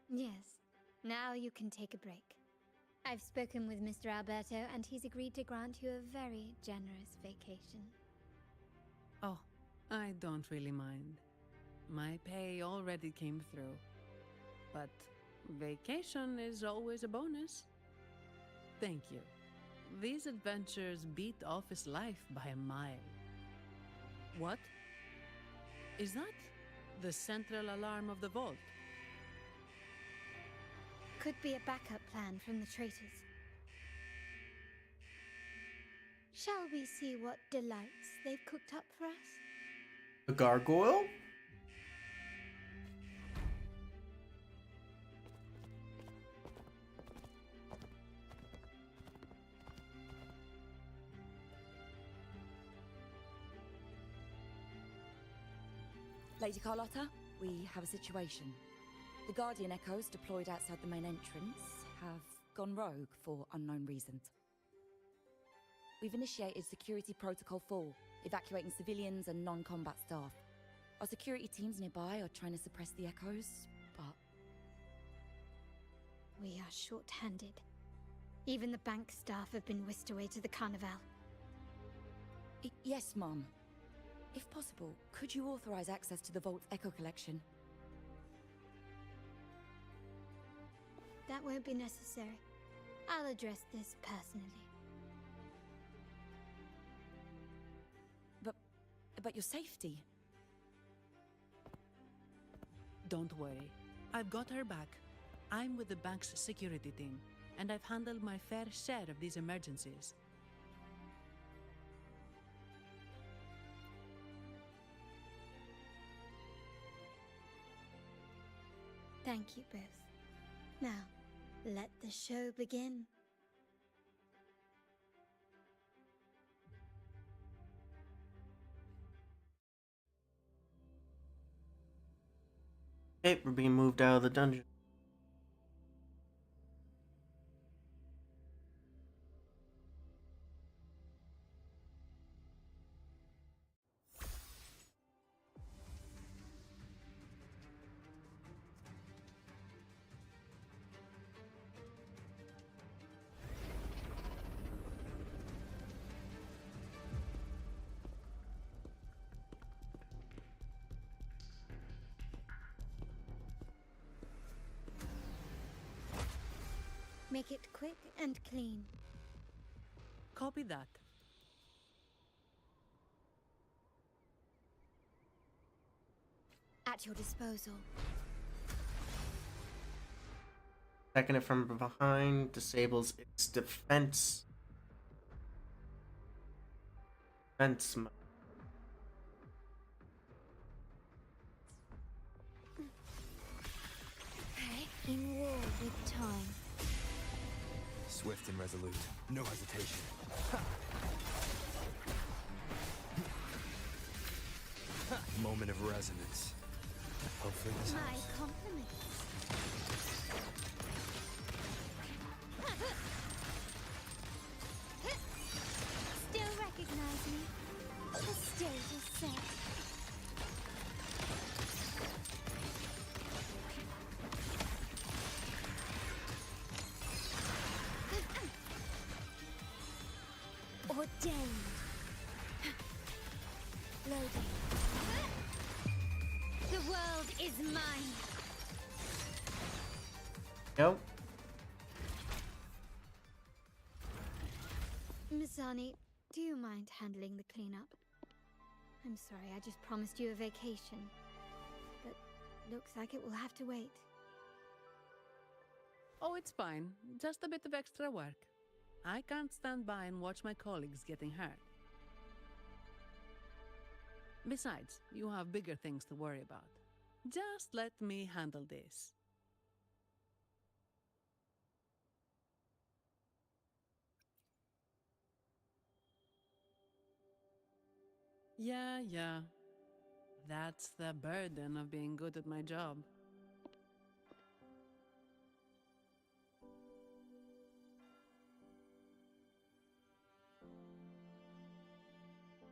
Yes. Now you can take a break. I've spoken with Mr. Alberto, and he's agreed to grant you a very generous vacation. Oh, I don't really mind. My pay already came through. But vacation is always a bonus. Thank you. These adventures beat office life by a mile. What? Is that the central alarm of the vault? Could be a backup plan from the traitors. Shall we see what delights they've cooked up for us? A gargoyle? Lady Carlotta, we have a situation. The Guardian Echoes deployed outside the main entrance have gone rogue for unknown reasons. We've initiated Security Protocol 4, evacuating civilians and non-combat staff. Our security teams nearby are trying to suppress the Echoes, but... We are short-handed. Even the bank staff have been whisked away to the Carnival. Yes, Mum. If possible, could you authorize access to the Vault's Echo collection? That won't be necessary. I'll address this personally. But your safety? Don't worry. I've got her back. I'm with the bank's security team, and I've handled my fair share of these emergencies. Thank you both. Now, let the show begin. Okay, we're being moved out of the dungeon. Make it quick and clean. Copy that. At your disposal. Attacking it from behind disables its defense. Defense mode. In war with time. Swift and resolute. No hesitation. Ha! Moment of resonance. Hopefully this My helps. compliments. Still recognize me? The stage is set. Loading. The world is mine. Yep. Misani, do you mind handling the cleanup? I'm sorry, I just promised you a vacation. But looks like it will have to wait. Oh, it's fine. Just a bit of extra work. I can't stand by and watch my colleagues getting hurt. Besides, you have bigger things to worry about. Just let me handle this. Yeah. That's the burden of being good at my job.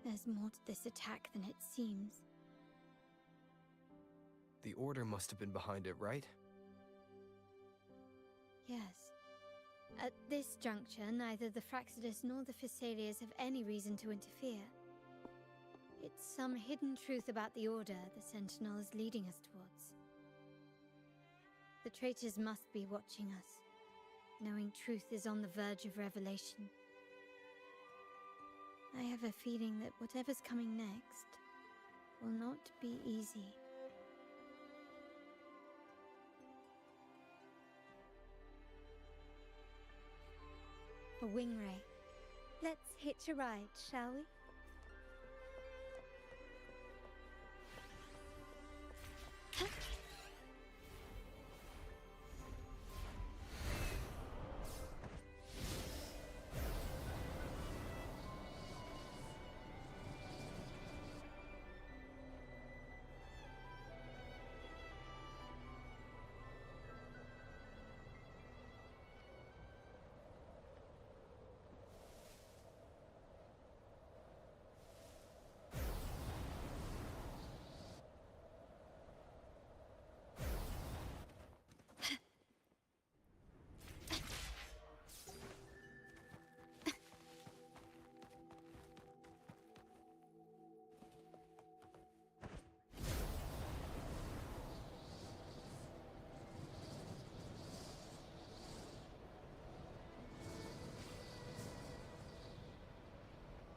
There's more to this attack than it seems. The Order must have been behind it, right? Yes. At this juncture, neither the Fraxidus nor the Physaelias have any reason to interfere. It's some hidden truth about the Order the Sentinel is leading us towards. The traitors must be watching us, knowing truth is on the verge of revelation. I have a feeling that whatever's coming next will not be easy. A wing ray. Let's hitch a ride, shall we?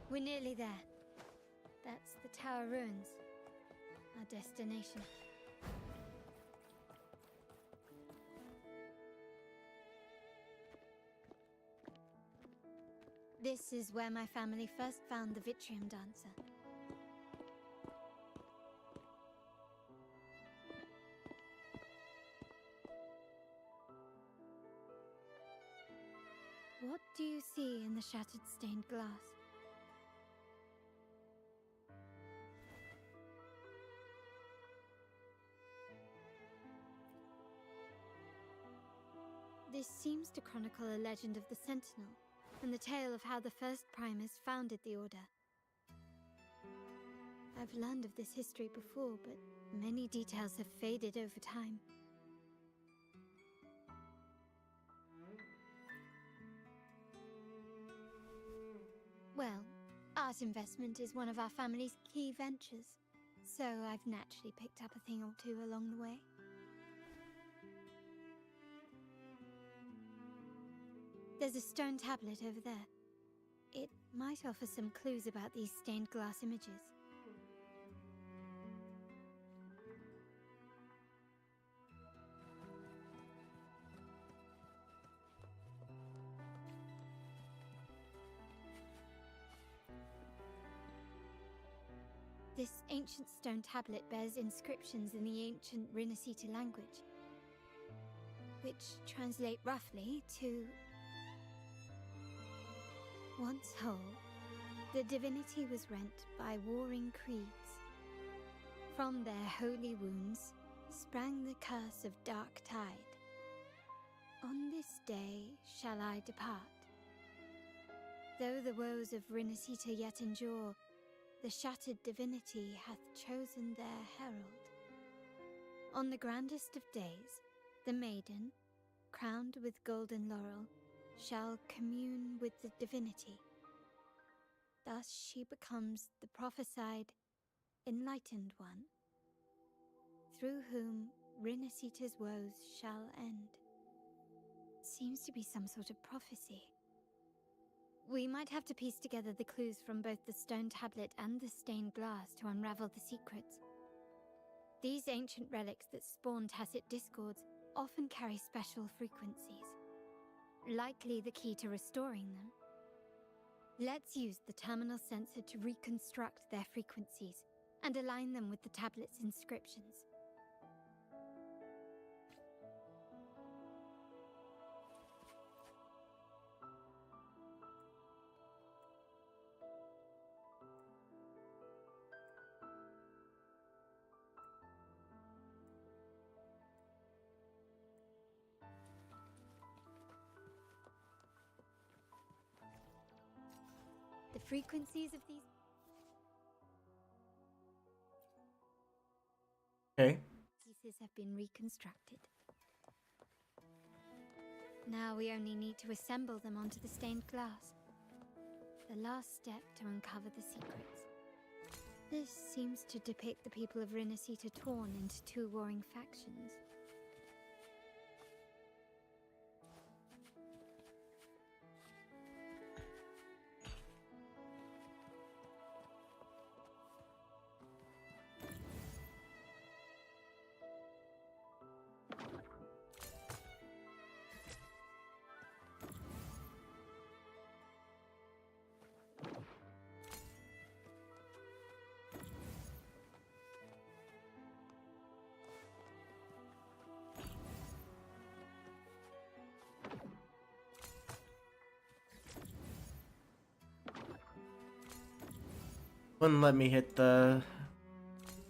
We're nearly there. That's the Tower Ruins. Our destination. This is where my family first found the Vitrium Dancer. What do you see in the shattered stained glass? This seems to chronicle a legend of the Sentinel, and the tale of how the first Primus founded the Order. I've learned of this history before, but many details have faded over time. Well, art investment is one of our family's key ventures, so I've naturally picked up a thing or two along the way. There's a stone tablet over there. It might offer some clues about these stained glass images. This ancient stone tablet bears inscriptions in the ancient Rinasita language, which translate roughly to once whole, the divinity was rent by warring creeds. From their holy wounds sprang the curse of dark tide. On this day shall I depart. Though the woes of Rinasita yet endure, the shattered divinity hath chosen their herald. On the grandest of days, the maiden, crowned with golden laurel, shall commune with the divinity. Thus she becomes the prophesied Enlightened One, through whom Rinasita's woes shall end. Seems to be some sort of prophecy. We might have to piece together the clues from both the stone tablet and the stained glass to unravel the secrets. These ancient relics that spawn tacit discords often carry special frequencies, likely the key to restoring them. Let's use the terminal sensor to reconstruct their frequencies and align them with the tablet's inscriptions. The frequencies of these pieces have been reconstructed. Now we only need to assemble them onto the stained glass. The last step to uncover the secrets. This seems to depict the people of Rinasita torn into two warring factions. Wouldn't let me hit the...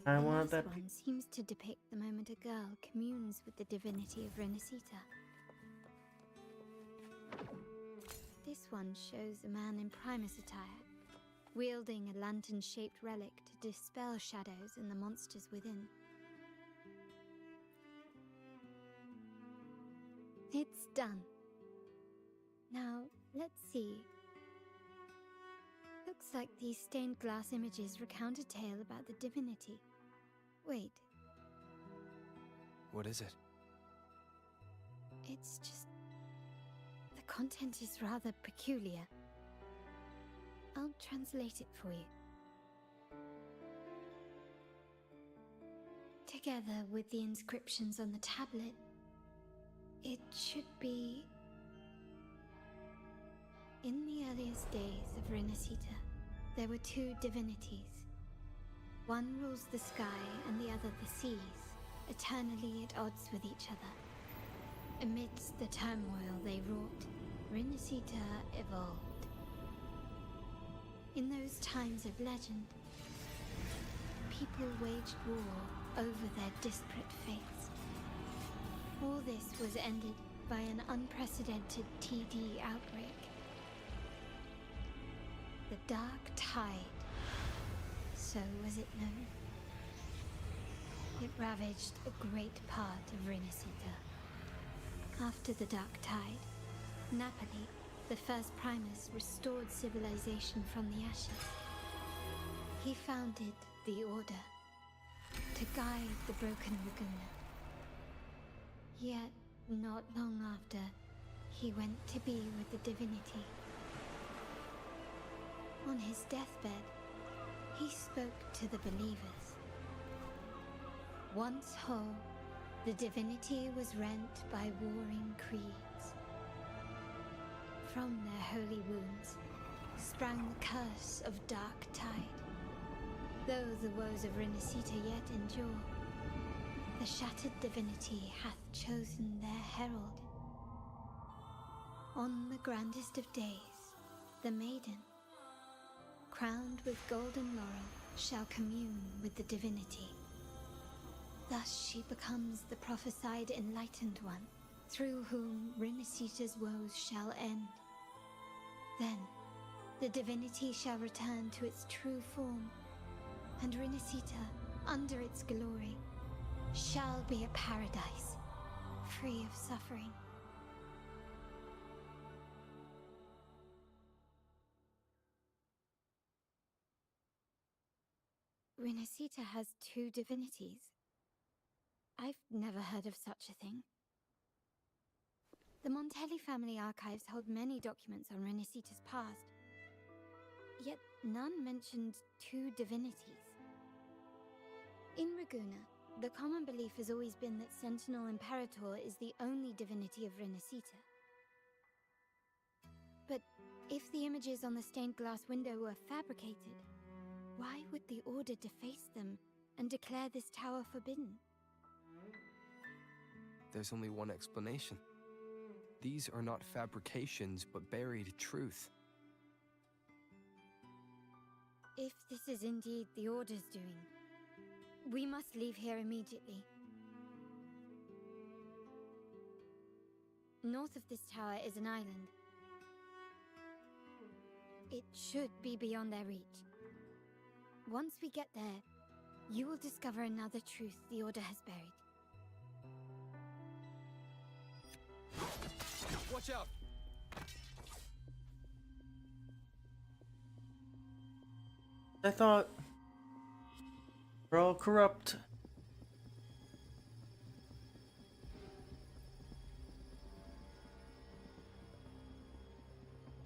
I The want last that... one seems to depict the moment a girl communes with the divinity of Rinasita. This one shows a man in Primus attire, wielding a lantern-shaped relic to dispel shadows and the monsters within. It's done. Now, let's see. Looks like these stained glass images recount a tale about the divinity. Wait, What is it? it's just... the content is rather peculiar. I'll translate it for you. Together with the inscriptions on the tablet, it should be... In the earliest days of Rinasita, there were two divinities. One rules the sky and the other the seas, eternally at odds with each other. Amidst the turmoil they wrought, Rinasita evolved. In those times of legend, people waged war over their disparate fates. All this was ended by an unprecedented TD outbreak. The Dark Tide, so was it known. It ravaged a great part of Rinasita. After the Dark Tide, Napoli, the first Primus, restored civilization from the ashes. He founded the Order to guide the broken Laguna. Yet, not long after, he went to be with the divinity. On his deathbed, he spoke to the believers. Once whole, the divinity was rent by warring creeds. From their holy wounds sprang the curse of Dark Tide. Though the woes of Rinasita yet endure, the shattered divinity hath chosen their herald. On the grandest of days, the maiden, crowned with golden laurel, shall commune with the divinity. Thus she becomes the prophesied Enlightened One, through whom Rinasita's woes shall end. Then, the divinity shall return to its true form, and Rinasita, under its glory, shall be a paradise, free of suffering. Renacita has 2 divinities. I've never heard of such a thing. The Montelli family archives hold many documents on Renacita's past, yet none mentioned 2 divinities. In Raguna, the common belief has always been that Sentinel Imperator is the only divinity of Renacita. But if the images on the stained glass window were fabricated, why would the Order deface them and declare this tower forbidden? There's only one explanation. These are not fabrications, but buried truth. If this is indeed the Order's doing, we must leave here immediately. North of this tower is an island. It should be beyond their reach. Once we get there, you will discover another truth the Order has buried. Watch out! I thought we're all corrupt.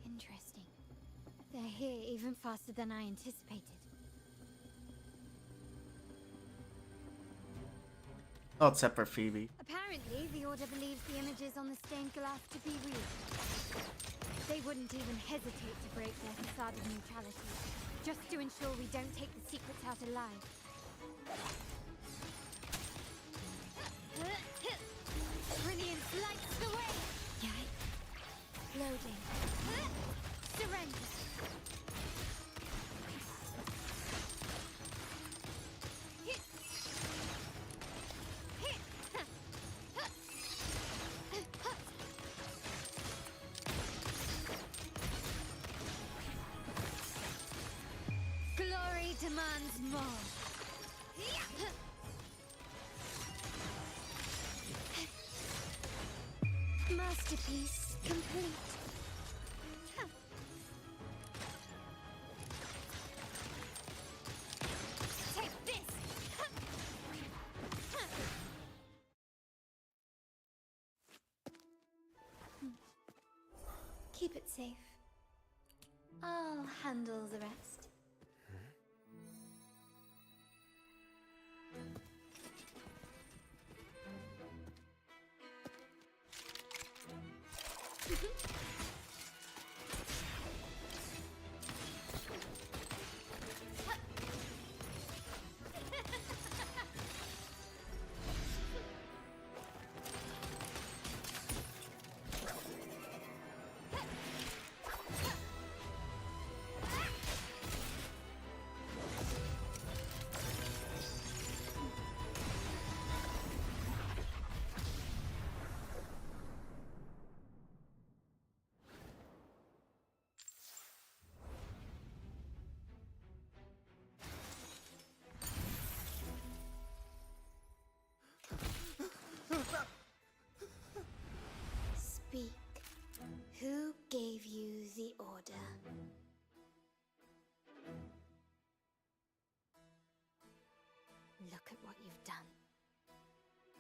Interesting. They're here even faster than I anticipated. Oh, except for Phoebe. Apparently, the Order believes the images on the stained glass to be real. They wouldn't even hesitate to break their facade of neutrality, just to ensure we don't take the secrets out alive. Brilliant lights the way! Yikes. Loading. Surrender. Glory demands more. Masterpiece complete. Take this. Keep it safe. I'll handle the rest. Speak. Who gave you the order? Look at what you've done.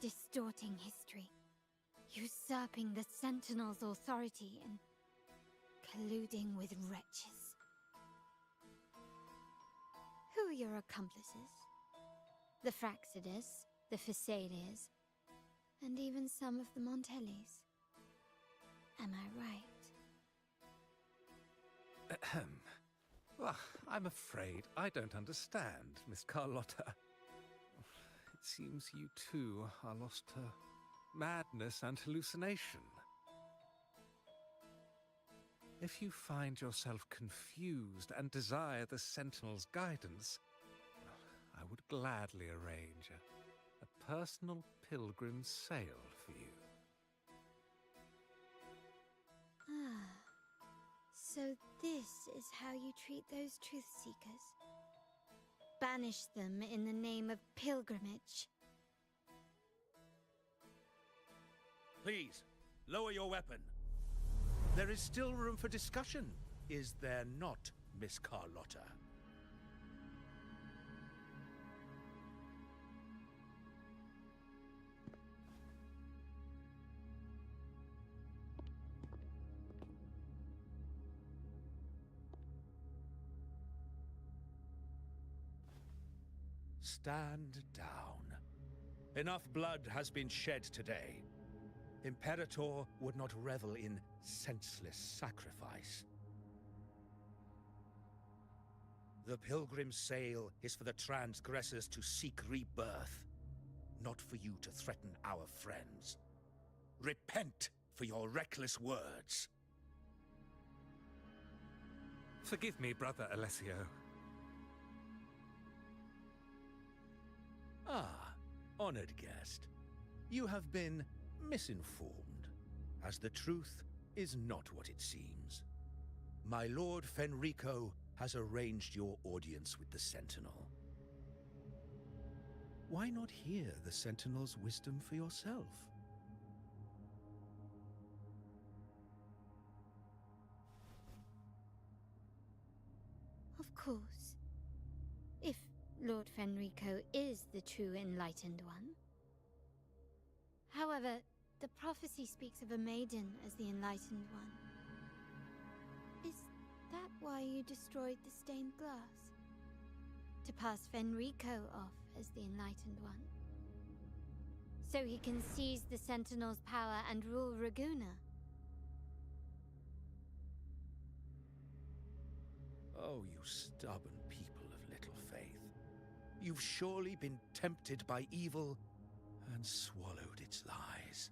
Distorting history. Usurping the Sentinel's authority and colluding with wretches. Who are your accomplices? The Fraxidus, the Phasaelias, and even some of the Montellis. Am I right? Ahem. Well, I'm afraid I don't understand, Miss Carlotta. It seems you too are lost to madness and hallucination. If you find yourself confused and desire the Sentinel's guidance, I would gladly arrange a personal pilgrim's sail for you. Ah, so this is how you treat those truth seekers. Banish them in the name of pilgrimage. Please, lower your weapon. There is still room for discussion, is there not, Miss Carlotta? Stand down. Enough blood has been shed today. Imperator would not revel in senseless sacrifice. The pilgrim's sail is for the transgressors to seek rebirth, not for you to threaten our friends. Repent for your reckless words. Forgive me, Brother Alessio. Ah, honored guest. You have been misinformed, as the truth is not what it seems. My Lord Fenrico has arranged your audience with the Sentinel. Why not hear the Sentinel's wisdom for yourself? Of course. If Lord Fenrico is the true Enlightened One. However, the prophecy speaks of a maiden as the Enlightened One. Is that why you destroyed the stained glass? To pass Fenrico off as the Enlightened One? So he can seize the Sentinel's power and rule Raguna? Oh, you stubborn people of little faith. You've surely been tempted by evil and swallowed its lies.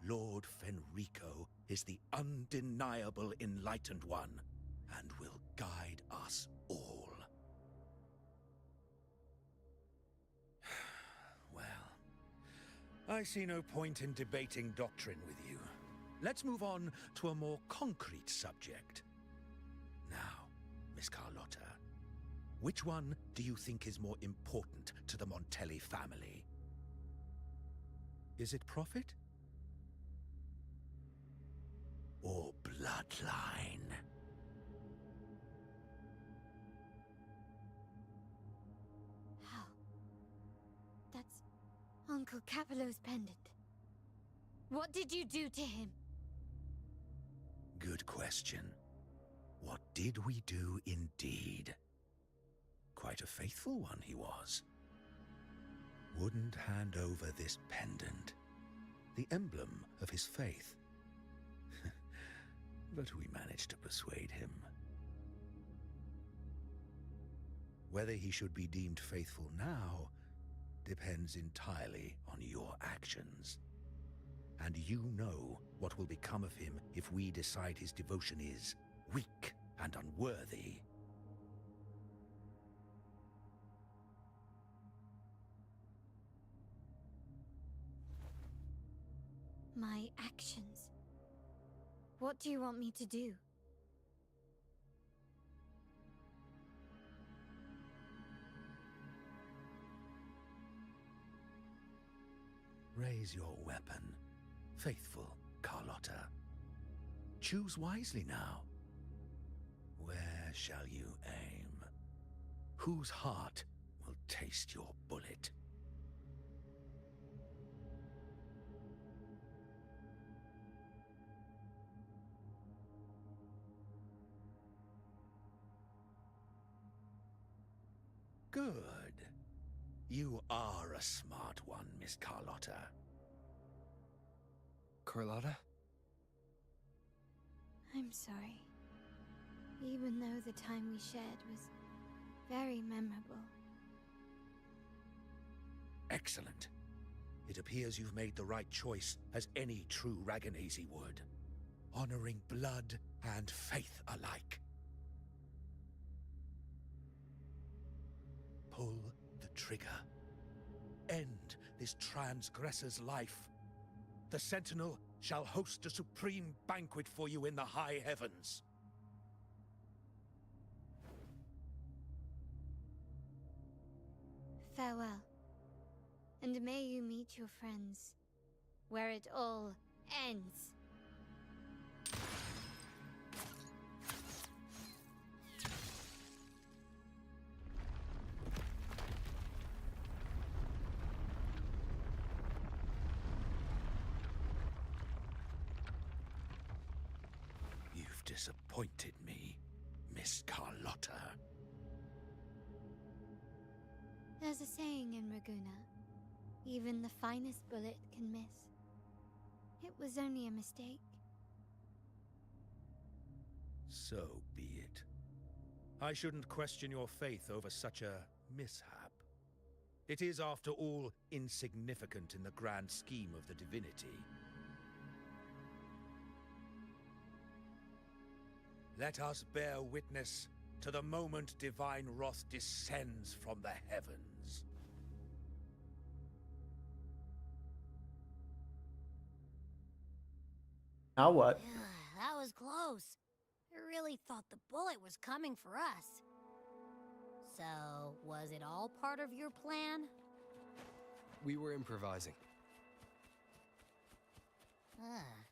Lord Fenrico is the undeniable Enlightened One and will guide us all. Well, I see no point in debating doctrine with you. Let's move on to a more concrete subject. Now, Miss Carlotta, which one do you think is more important to the Montelli family? Is it profit? Or bloodline? How? That's Uncle Capello's pendant. What did you do to him? Good question. What did we do indeed? Quite a faithful one he was. Wouldn't hand over this pendant, the emblem of his faith. But we managed to persuade him. Whether he should be deemed faithful now depends entirely on your actions. And you know what will become of him if we decide his devotion is weak and unworthy. My actions. What do you want me to do? Raise your weapon, faithful Carlotta. Choose wisely now. Where shall you aim? Whose heart will taste your bullet? Good. You are a smart one, Miss Carlotta. Carlotta? I'm sorry. Even though the time we shared was very memorable. Excellent. It appears you've made the right choice, as any true Raganese would. Honoring blood and faith alike. Pull the trigger. End this transgressor's life. The Sentinel shall host a supreme banquet for you in the high heavens. Farewell. And may you meet your friends, where it all ends. You've disappointed me, Miss Carlotta. There's a saying in Raguna, even the finest bullet can miss. It was only a mistake. So be it. I shouldn't question your faith over such a mishap. It is, after all, insignificant in the grand scheme of the divinity. Let us bear witness to the moment divine wrath descends from the heavens. Now what? That was close. I really thought the bullet was coming for us. So, was it all part of your plan? We were improvising.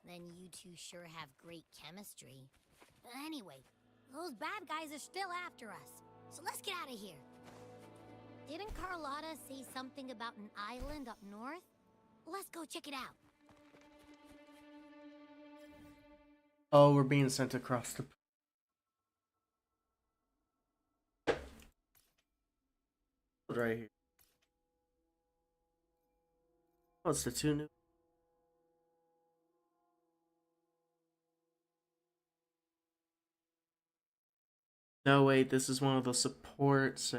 Then you two sure have great chemistry. Anyway, those bad guys are still after us, so let's get out of here. Didn't Carlotta say something about an island up north? Let's go check it out. Oh, we're being sent across the... right here. Oh, it's the two new... No, wait, this is one of the supports.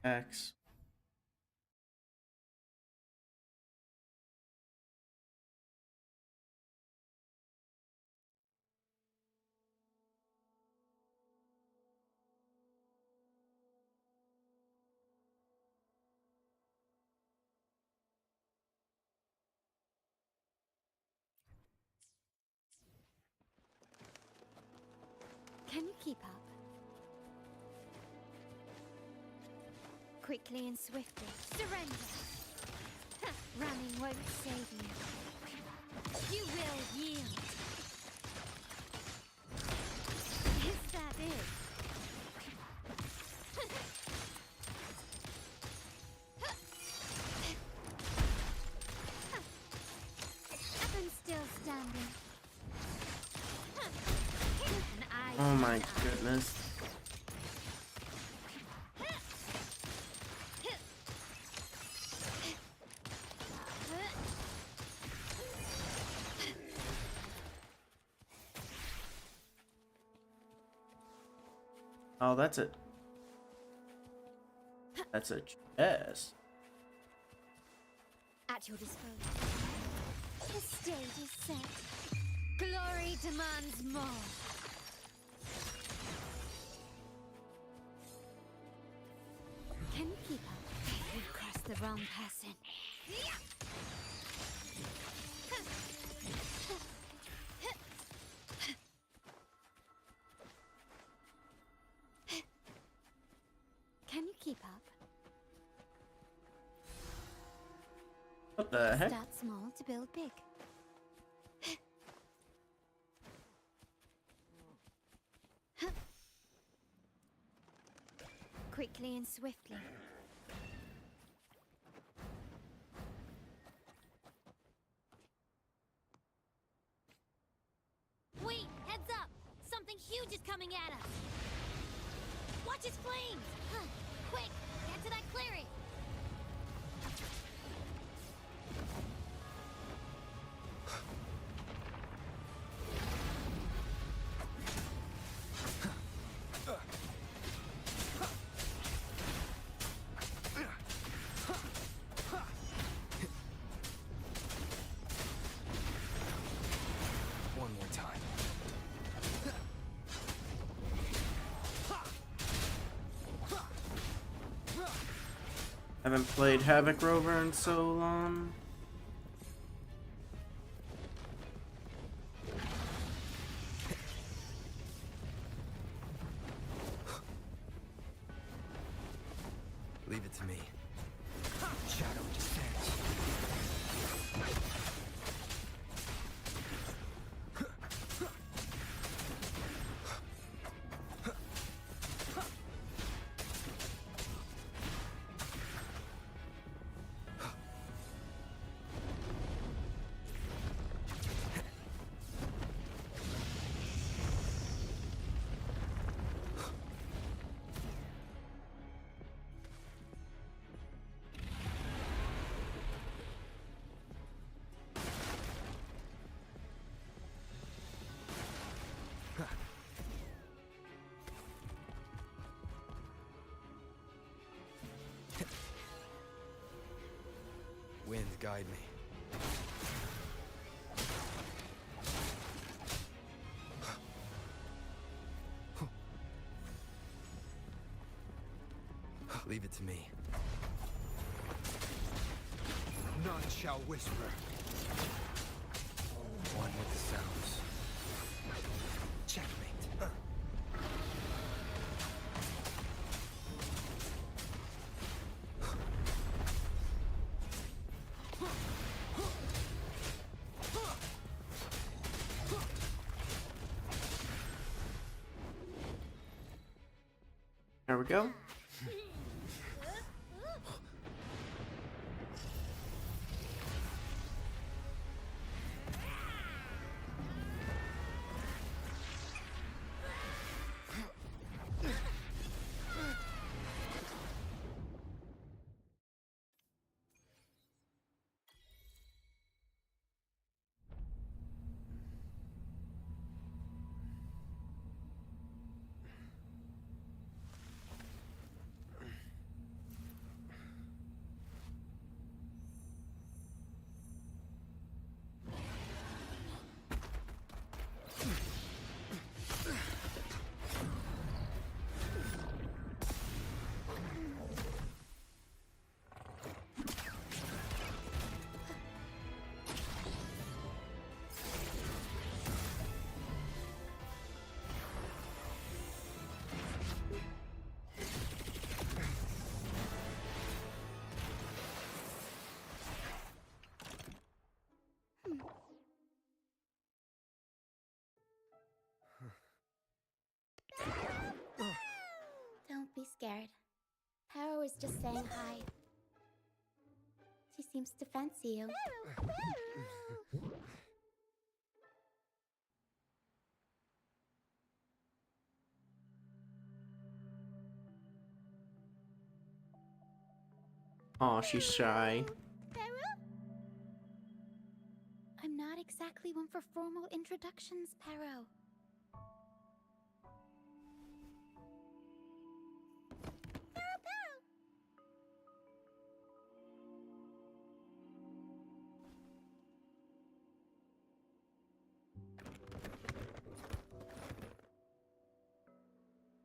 X. Can you keep up? Quickly and swiftly, surrender! Running won't save you. You will yield. Is that it? I'm still standing. Oh my goodness. Oh, that's it. That's a chest. At your disposal. The stage is set. Glory demands more. Can you keep up? You've crossed the wrong person. Can you keep up? What the heck? Start small to build big. Quickly and swiftly. Wait, heads up! Something huge is coming at us! Watch his flames! Quick, get to that clearing! One more time. Haven't played Havoc Rover in so long. Leave it to me. Shadow descent. Wind, guide me. Leave it to me. None shall whisper. One with the sounds. Checkmate. There we go. Don't be scared. Haro is just saying hi. She seems to fancy you. Aw, she's shy. I'm not exactly one for formal introductions, Pero.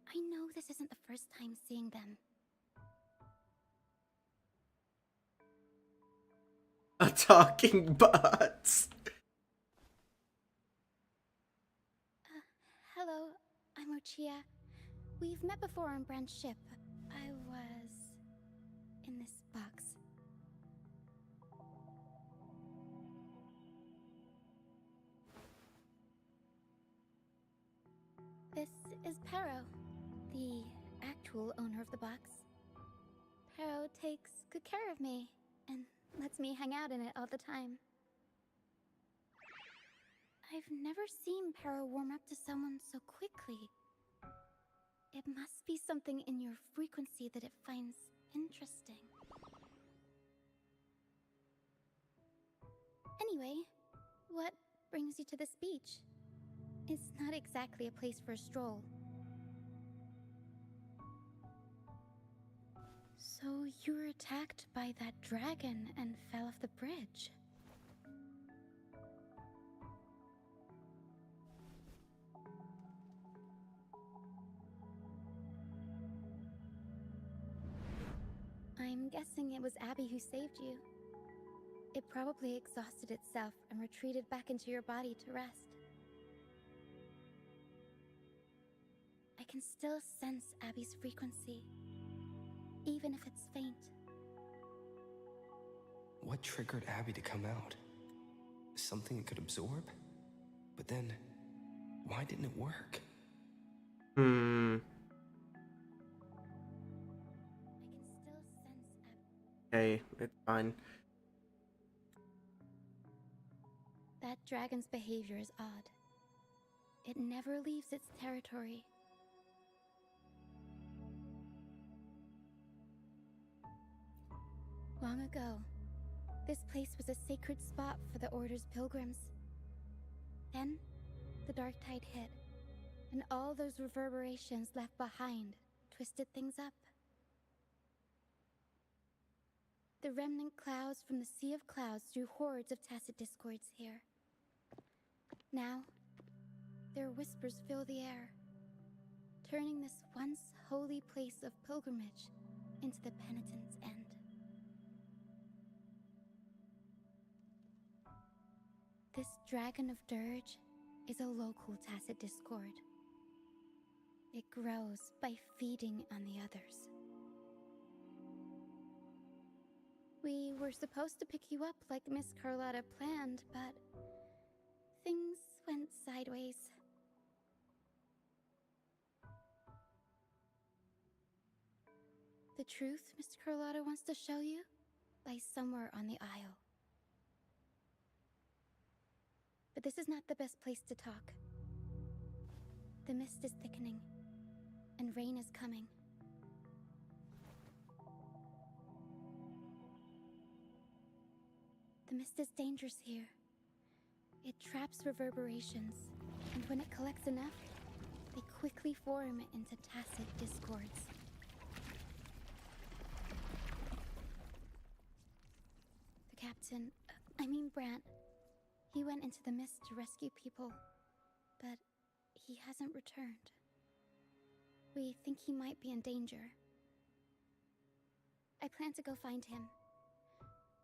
I know this isn't the first time seeing them. A talking butts. Hello, I'm Ochia. We've met before on Brand's ship. I was in this box. This is Pero, the actual owner of the box. Pero takes good care of me and lets me hang out in it all the time. I've never seen Pero warm up to someone so quickly. It must be something in your frequency that it finds interesting. Anyway, what brings you to this beach? It's not exactly a place for a stroll. So you were attacked by that dragon and fell off the bridge. I'm guessing it was Abby who saved you. It probably exhausted itself and retreated back into your body to rest. I can still sense Abby's frequency, even if it's faint. What triggered Abby to come out? Something it could absorb? But then, why didn't it work? Okay, it's fine. That dragon's behavior is odd. It never leaves its territory. Long ago, this place was a sacred spot for the Order's pilgrims. Then, the dark tide hit, and all those reverberations left behind twisted things up. The remnant clouds from the Sea of Clouds drew hordes of tacit discords here. Now, their whispers fill the air, turning this once holy place of pilgrimage into the penitent's end. This dragon of dirge is a local tacit discord. It grows by feeding on the others. We were supposed to pick you up like Miss Carlotta planned, but things went sideways. The truth Mr. Carlotta wants to show you lies somewhere on the aisle. But this is not the best place to talk. The mist is thickening, and rain is coming. The mist is dangerous here. It traps reverberations, and when it collects enough, they quickly form into tacit discords. The captain, Brant, he went into the mist to rescue people, but he hasn't returned. We think he might be in danger. I plan to go find him.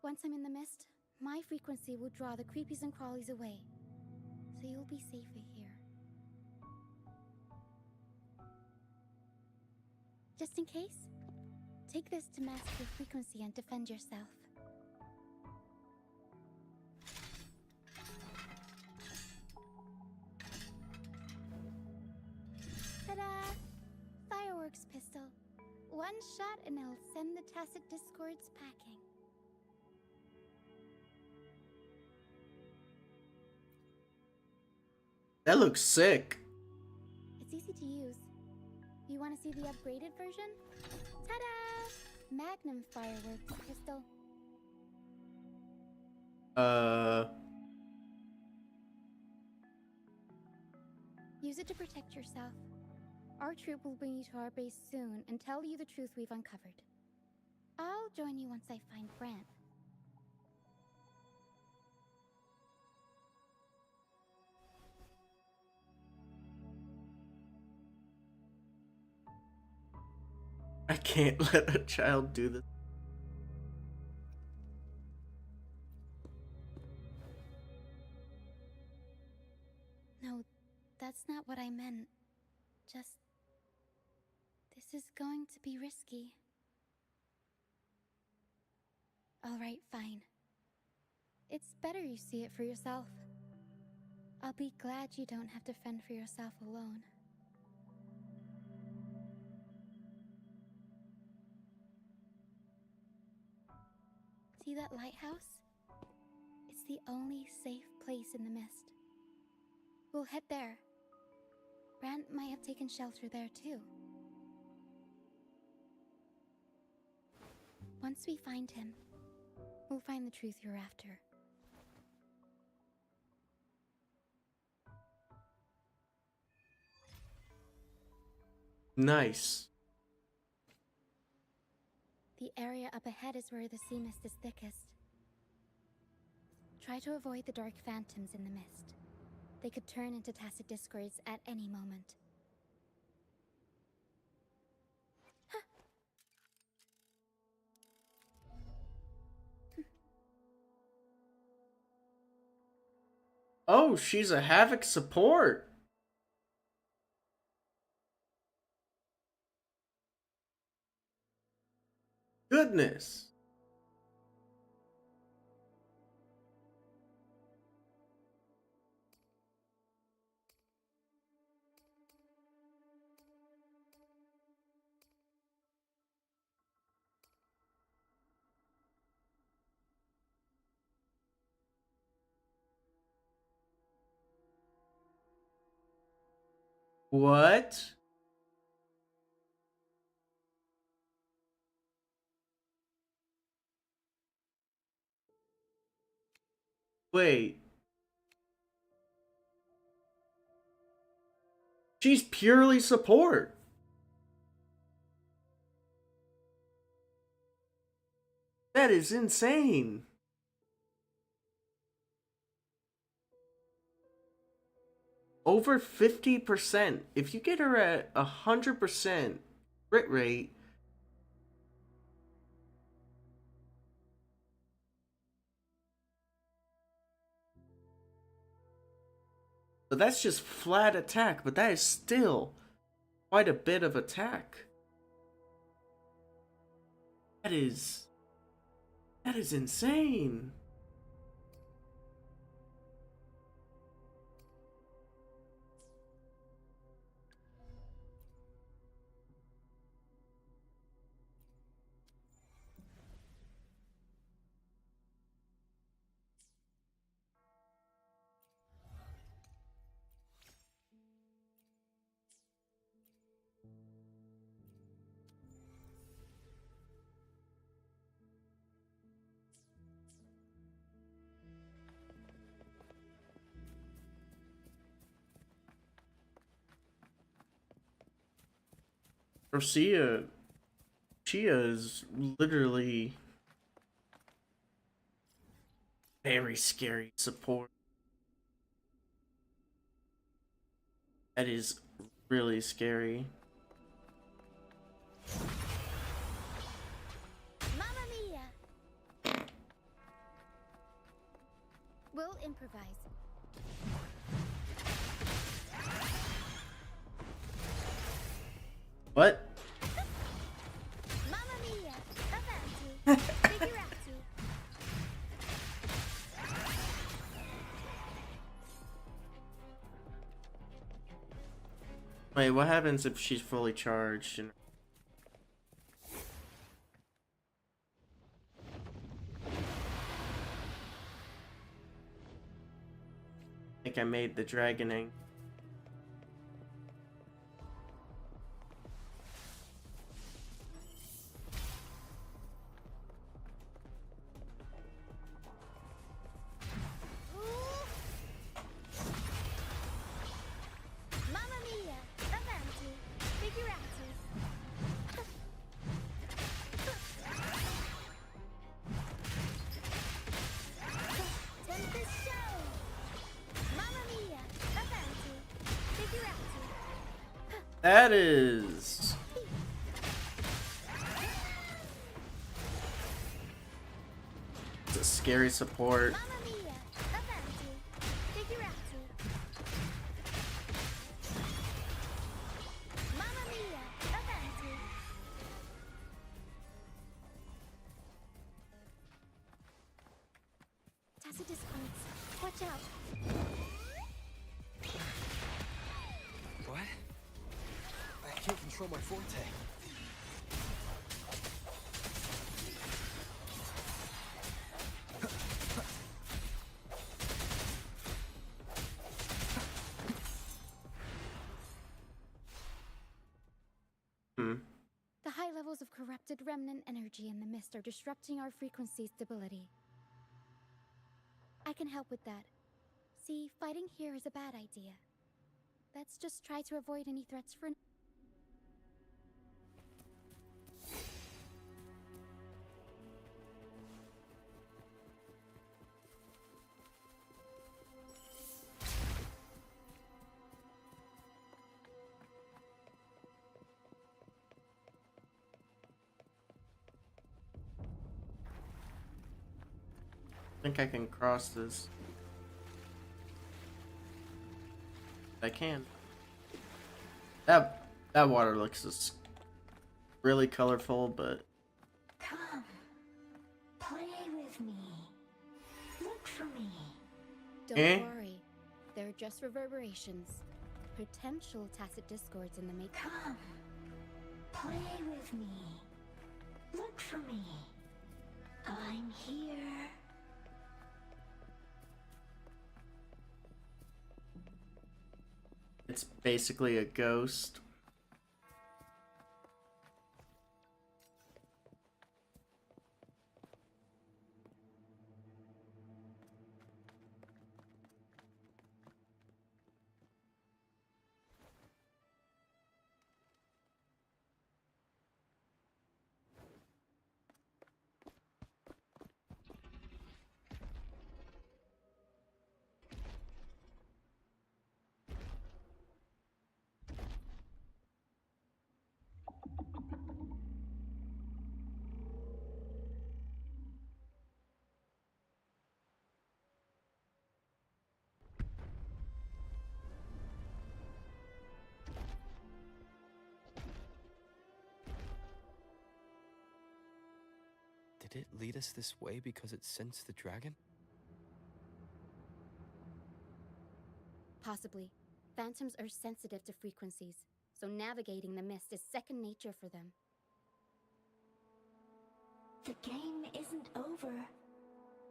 Once I'm in the mist, my frequency will draw the creepies and crawlies away, so you'll be safer here. Just in case, take this to mask your frequency and defend yourself. Ta-da! Fireworks pistol. One shot and it'll send the tacit discords packing. That looks sick. It's easy to use. You want to see the upgraded version? Ta-da! Magnum fireworks pistol. Use it to protect yourself. Our troop will bring you to our base soon and tell you the truth we've uncovered. I'll join you once I find Brant. I can't let a child do this. No, that's not what I meant. Just... this is going to be risky. Alright, fine. It's better you see it for yourself. I'll be glad you don't have to fend for yourself alone. See that lighthouse? It's the only safe place in the mist. We'll head there. Brant might have taken shelter there too. Once we find him, we'll find the truth you're after. Nice. The area up ahead is where the sea mist is thickest. Try to avoid the dark phantoms in the mist. They could turn into tacit discords at any moment. Oh, she's a Havoc support. Goodness. What? Wait. She's purely support. That is insane. Over 50%. If you get her at 100% crit rate, but that's just flat attack, but that is still quite a bit of attack. That is insane. Rosia, Chia is literally very scary support. That is really scary. Mamma mia! We'll improvise. What? Mamma mia! Avanti! Figurati! Wait, what happens if she's fully charged? And I think I made the dragoning. Mamma mia! Avanti! Figurati! Tempest show! Mamma mia! Avanti! Figurati! That is... It's a scary support. Mamma mia! Avanti! Figurati! Mamma mia! Avanti! Tacit discords. Watch out! What? I can't control my forte. The high levels of corrupted remnant energy in the mist are disrupting our frequency stability. I can help with that. See, fighting here is a bad idea. Let's just try to avoid any threats for... I think I can cross this. I can. That water looks just really colorful, but Come, play with me. Look for me. Don't worry. They're just reverberations. Potential tacit discords in the make. Come, play with me. Look for me. I'm here. it's basically a ghost. Did it lead us this way because it sensed the dragon? Possibly. Phantoms are sensitive to frequencies, so navigating the mist is second nature for them. The game isn't over.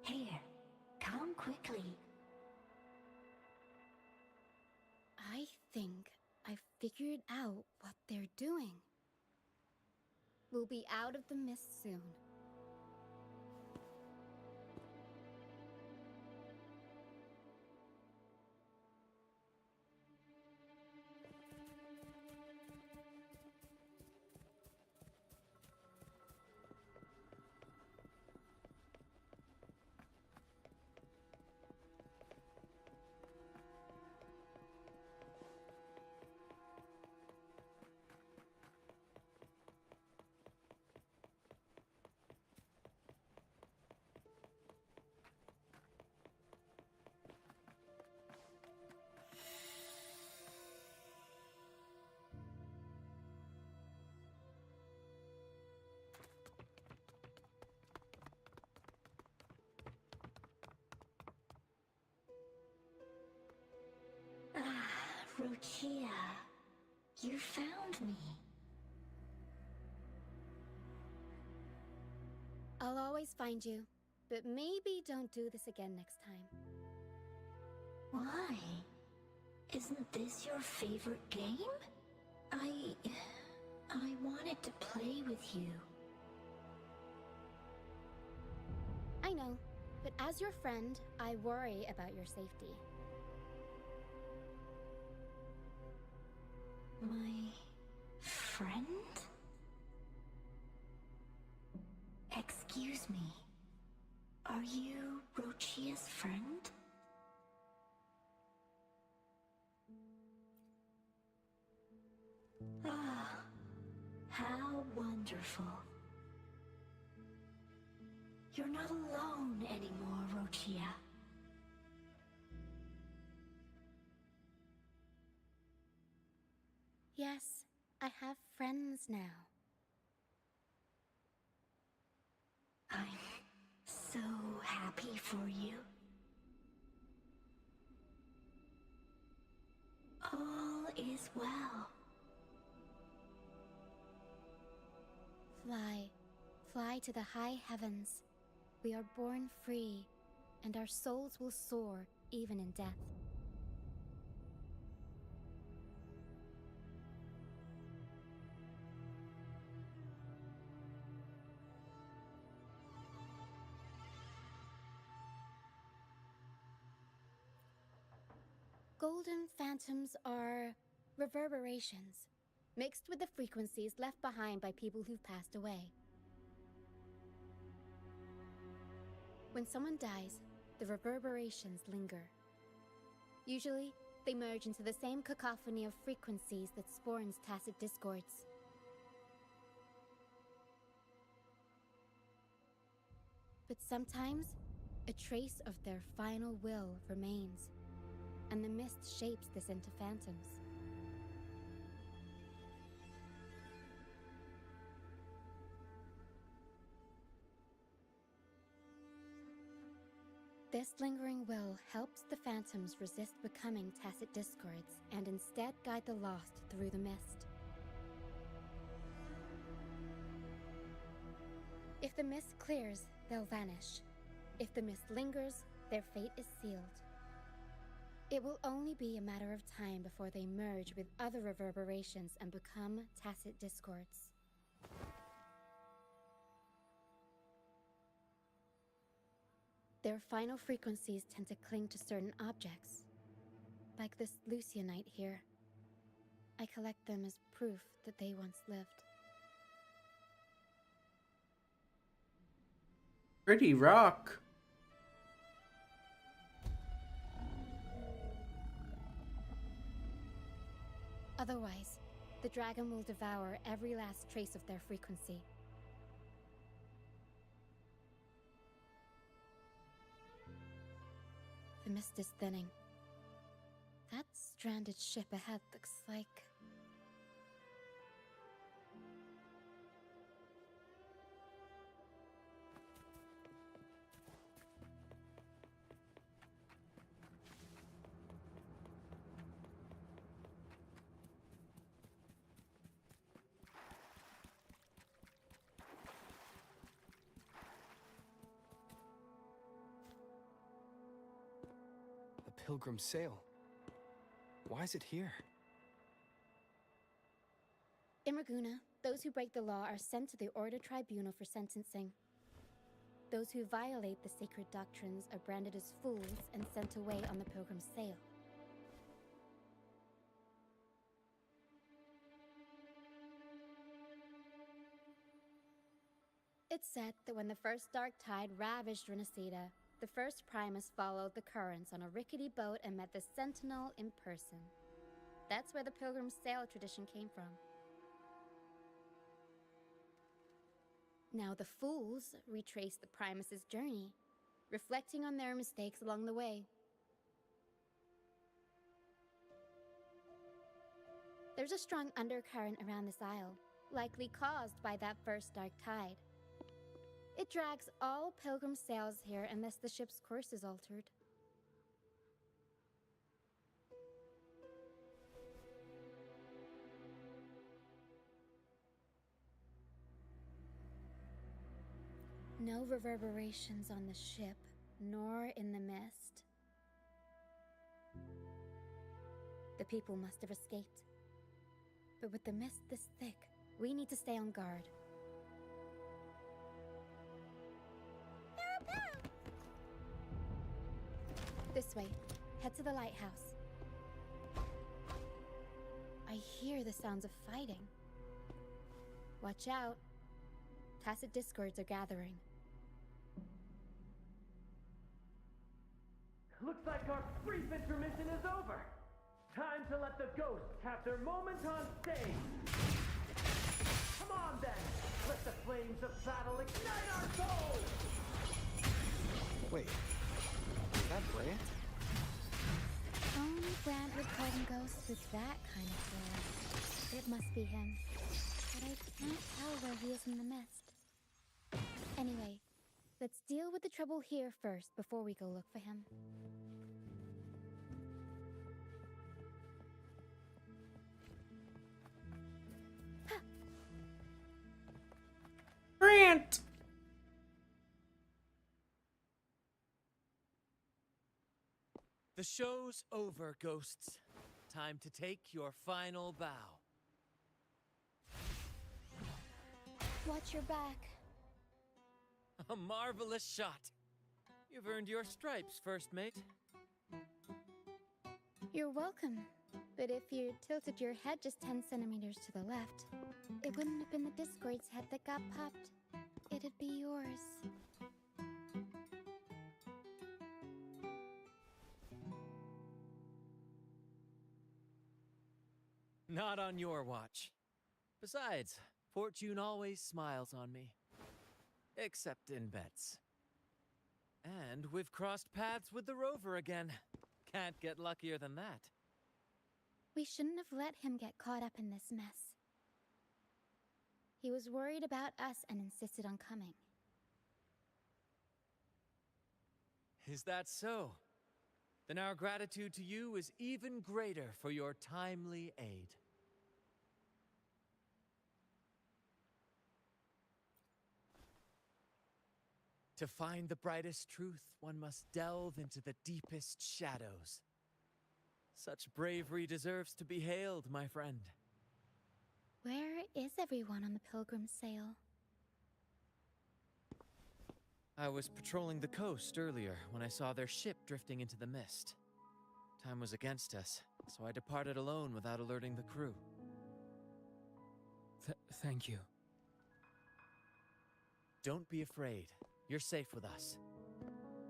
Here, come quickly. I think I've figured out what they're doing. We'll be out of the mist soon. Rochia, you found me. I'll always find you, but maybe don't do this again next time. Why? Isn't this your favorite game? I wanted to play with you. I know, but as your friend, I worry about your safety. My friend? Excuse me. Are you Rochia's friend? Ah, how wonderful. You're not alone anymore, Rochia. Yes, I have friends now. I'm so happy for you. All is well. Fly, fly to the high heavens. We are born free, and our souls will soar even in death. Golden phantoms are reverberations, mixed with the frequencies left behind by people who've passed away. When someone dies, the reverberations linger. Usually, they merge into the same cacophony of frequencies that spawns tacit discords. But sometimes, a trace of their final will remains, and the mist shapes this into phantoms. This lingering will helps the phantoms resist becoming tacit discords and instead guide the lost through the mist. If the mist clears, they'll vanish. If the mist lingers, their fate is sealed. It will only be a matter of time before they merge with other reverberations and become tacit discords. Their final frequencies tend to cling to certain objects, like this Lucianite here. I collect them as proof that they once lived. Pretty rock. Otherwise, the dragon will devour every last trace of their frequency. The mist is thinning. That stranded ship ahead looks like... pilgrim sail. Why is it here? In Raguna, those who break the law are sent to the Order Tribunal for sentencing. Those who violate the sacred doctrines are branded as fools and sent away on the pilgrim's sail. It's said that when the first dark tide ravaged Renacida, the first Primus followed the currents on a rickety boat and met the Sentinel in person. That's where the pilgrim's sail tradition came from. Now the fools retrace the Primus's journey, reflecting on their mistakes along the way. There's a strong undercurrent around this isle, likely caused by that first dark tide. It drags all pilgrim sails here unless the ship's course is altered. No reverberations on the ship, nor in the mist. The people must have escaped. But with the mist this thick, we need to stay on guard. This way. Head to the lighthouse. I hear the sounds of fighting. Watch out. Tacit discords are gathering. Looks like our brief intermission is over. Time to let the ghosts have their moment on stage. Come on then. Let the flames of battle ignite our souls. Wait. Is that Brant? Only Brant would call them ghosts with that kind of flair. It must be him. But I can't tell where he is in the mist. Anyway, let's deal with the trouble here first before we go look for him. Brant! The show's over, ghosts. Time to take your final bow. Watch your back. A marvelous shot. You've earned your stripes, first mate. You're welcome. But if you tilted your head just 10 centimeters to the left, it wouldn't have been the Discord's head that got popped. It'd be yours. Not on your watch. Besides, fortune always smiles on me. Except in bets. And we've crossed paths with the rover again. Can't get luckier than that. We shouldn't have let him get caught up in this mess. He was worried about us and insisted on coming. Is that so? Then our gratitude to you is even greater for your timely aid. To find the brightest truth, one must delve into the deepest shadows. Such bravery deserves to be hailed, my friend. Where is everyone on the pilgrim's sail? I was patrolling the coast earlier when I saw their ship drifting into the mist. Time was against us, so I departed alone without alerting the crew. Thank you. Don't be afraid. You're safe with us.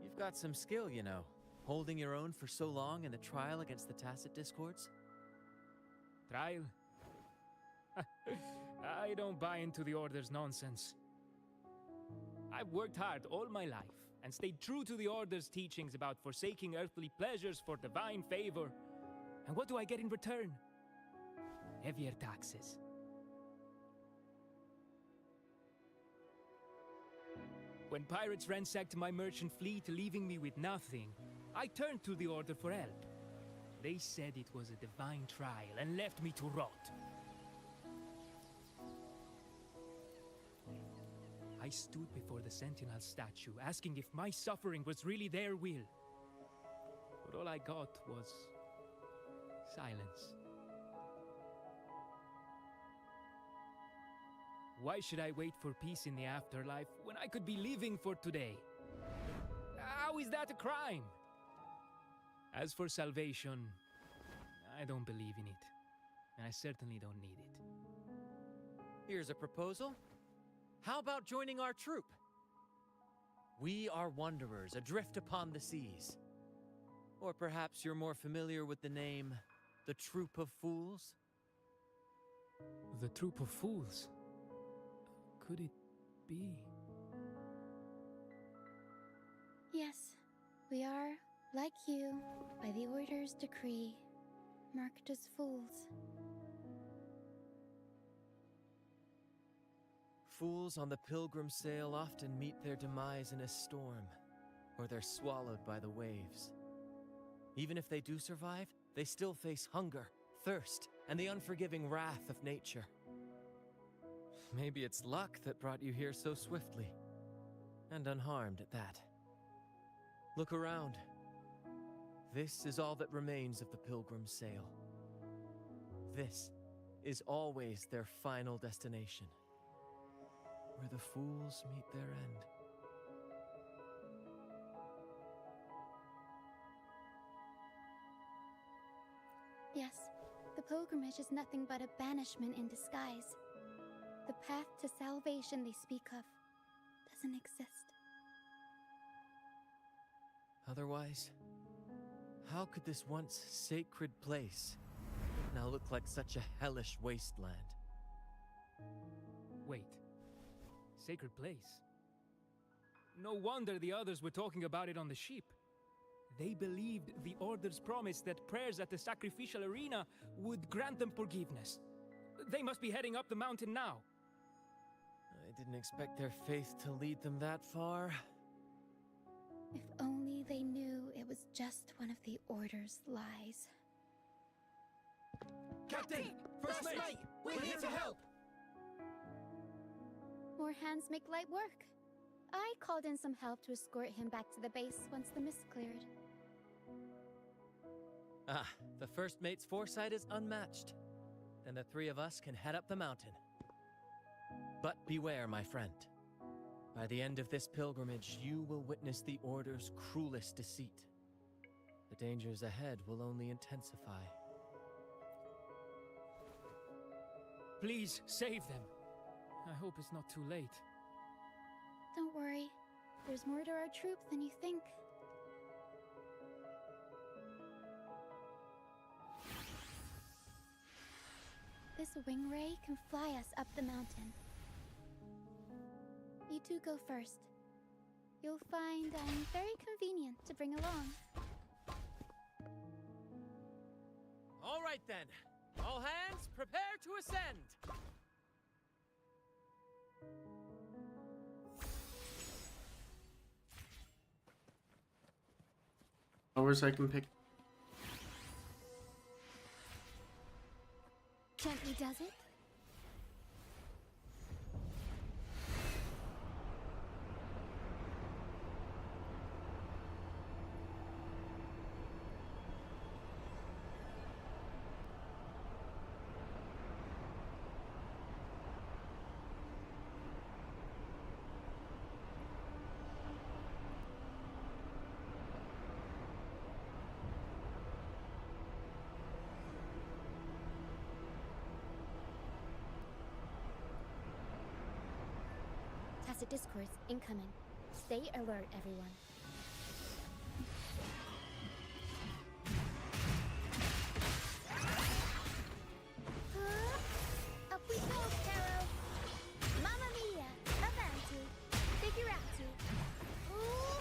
You've got some skill, you know, holding your own for so long in the trial against the Tacit Discords. Trial? I don't buy into the Order's nonsense. I've worked hard all my life and stayed true to the Order's teachings about forsaking earthly pleasures for divine favor. And what do I get in return? Heavier taxes. When pirates ransacked my merchant fleet, leaving me with nothing, I turned to the Order for help. They said it was a divine trial and left me to rot. I stood before the Sentinel statue, asking if my suffering was really their will. but all I got was silence. Why should I wait for peace in the afterlife when I could be living for today? How is that a crime? As for salvation, I don't believe in it, and I certainly don't need it. Here's a proposal. How about joining our troop? We are wanderers adrift upon the seas. Or perhaps you're more familiar with the name, the Troop of Fools? The Troop of Fools? Could it be? Yes, we are, like you, by the Order's decree, marked as fools. Fools on the pilgrim sail often meet their demise in a storm, or they're swallowed by the waves. Even if they do survive, they still face hunger, thirst, and the unforgiving wrath of nature. Maybe it's luck that brought you here so swiftly, and unharmed at that. Look around. This is all that remains of the pilgrim's sail. This is always their final destination, where the fools meet their end. Yes, the pilgrimage is nothing but a banishment in disguise. The path to salvation they speak of doesn't exist. Otherwise, how could this once sacred place now look like such a hellish wasteland? Wait. Sacred place? No wonder the others were talking about it on the ship. They believed the Order's promise that prayers at the sacrificial arena would grant them forgiveness. They must be heading up the mountain now. I didn't expect their faith to lead them that far. If only they knew it was just one of the Order's lies. Captain! First mate! We're here to help! More hands make light work. I called in some help to escort him back to the base once the mist cleared. Ah, the first mate's foresight is unmatched. Then the three of us can head up the mountain. But beware, my friend. By the end of this pilgrimage, you will witness the Order's cruelest deceit. The dangers ahead will only intensify. Please, save them. I hope it's not too late. Don't worry. There's more to our troop than you think. This wing ray can fly us up the mountain. You two go first. You'll find I'm very convenient to bring along. All right then. All hands, prepare to ascend! Flowers I can pick. Gently does it. Tacit discourse incoming. Stay alert, everyone. Up we go, Caro! Mamma mia! Avanti! Figurati! Ooh!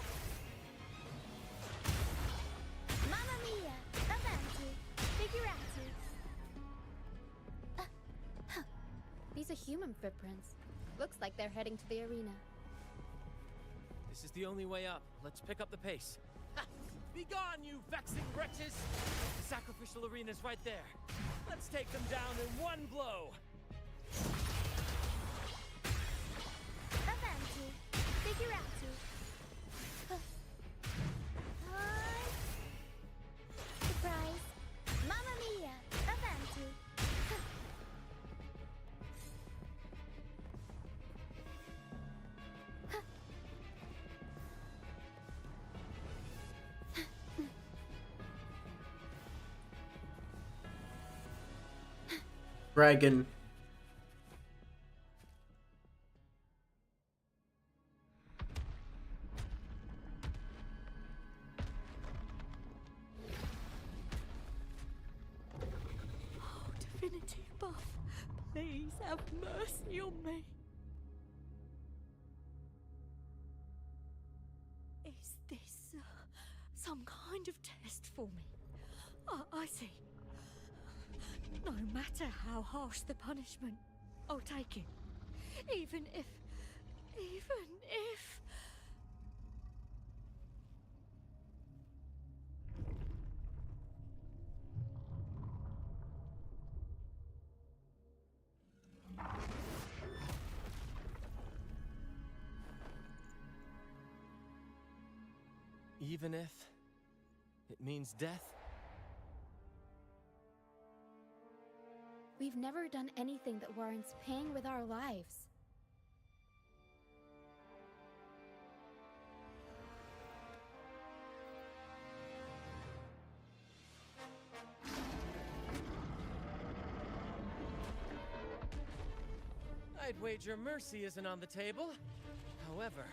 Mamma mia! Avanti! Figurati! Huh. These are human footprints. Looks like they're heading to the arena. This is the only way up. Let's pick up the pace. Ha! Be gone, you vexing wretches! The sacrificial arena's right there. Let's take them down in one blow! Avanti! Figurati! Dragon. Oh, Divinity Buff, please have mercy on me. Is this some kind of test for me? I see. No matter how harsh the punishment, I'll take it. Even if... Even if it means death? We've never done anything that warrants paying with our lives. I'd wager mercy isn't on the table. However,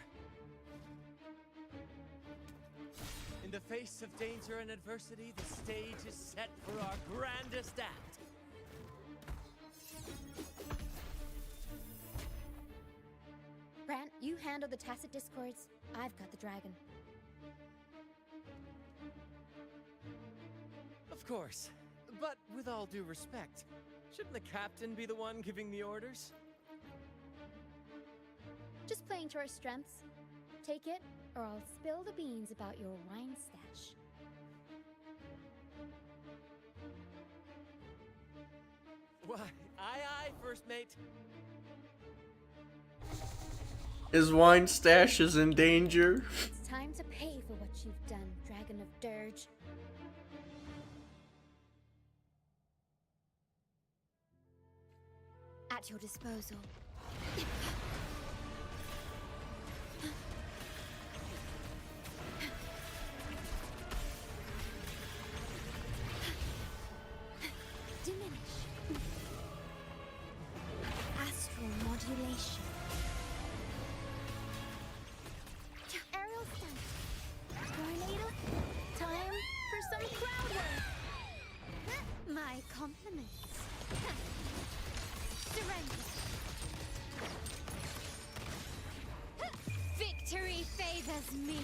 in the face of danger and adversity, the stage is set for our grandest act. Brant, you handle the tacit discords. I've got the dragon. Of course, but with all due respect, shouldn't the captain be the one giving the orders? Just playing to our strengths. Take it, or I'll spill the beans about your wine stash. Why, aye, first mate. His wine stash is in danger. It's time to pay for what you've done, Dragon of Dirge. At your disposal. Diminish. Astral modulation. Aerial stunt. Tornado. Time for some crowd work. My compliments. Surrender. Victory favors me.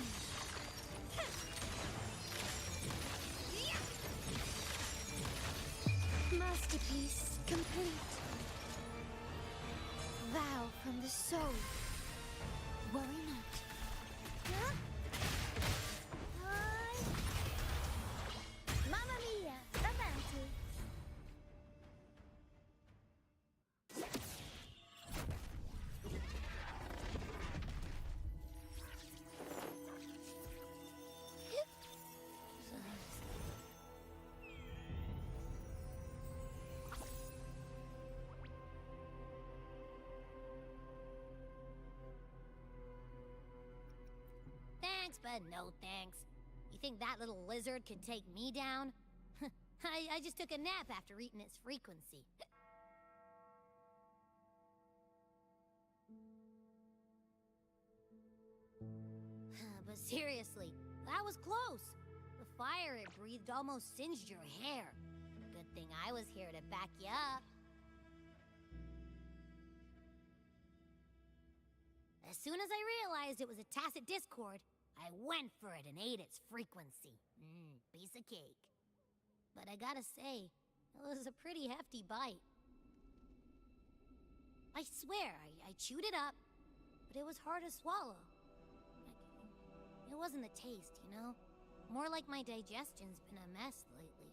Masterpiece complete. Vow from the soul. Worry not. Mamma mia, avanti. Thanks, but no thanks. You think that little lizard could take me down? I just took a nap after eating its frequency. But seriously, that was close. The fire it breathed almost singed your hair. Good thing I was here to back you up. As soon as I realized it was a tacit discord, I went for it and ate its frequency. Piece of cake. But I gotta say, it was a pretty hefty bite. I swear, I chewed it up, but it was hard to swallow. It wasn't the taste, you know? More like my digestion's been a mess lately.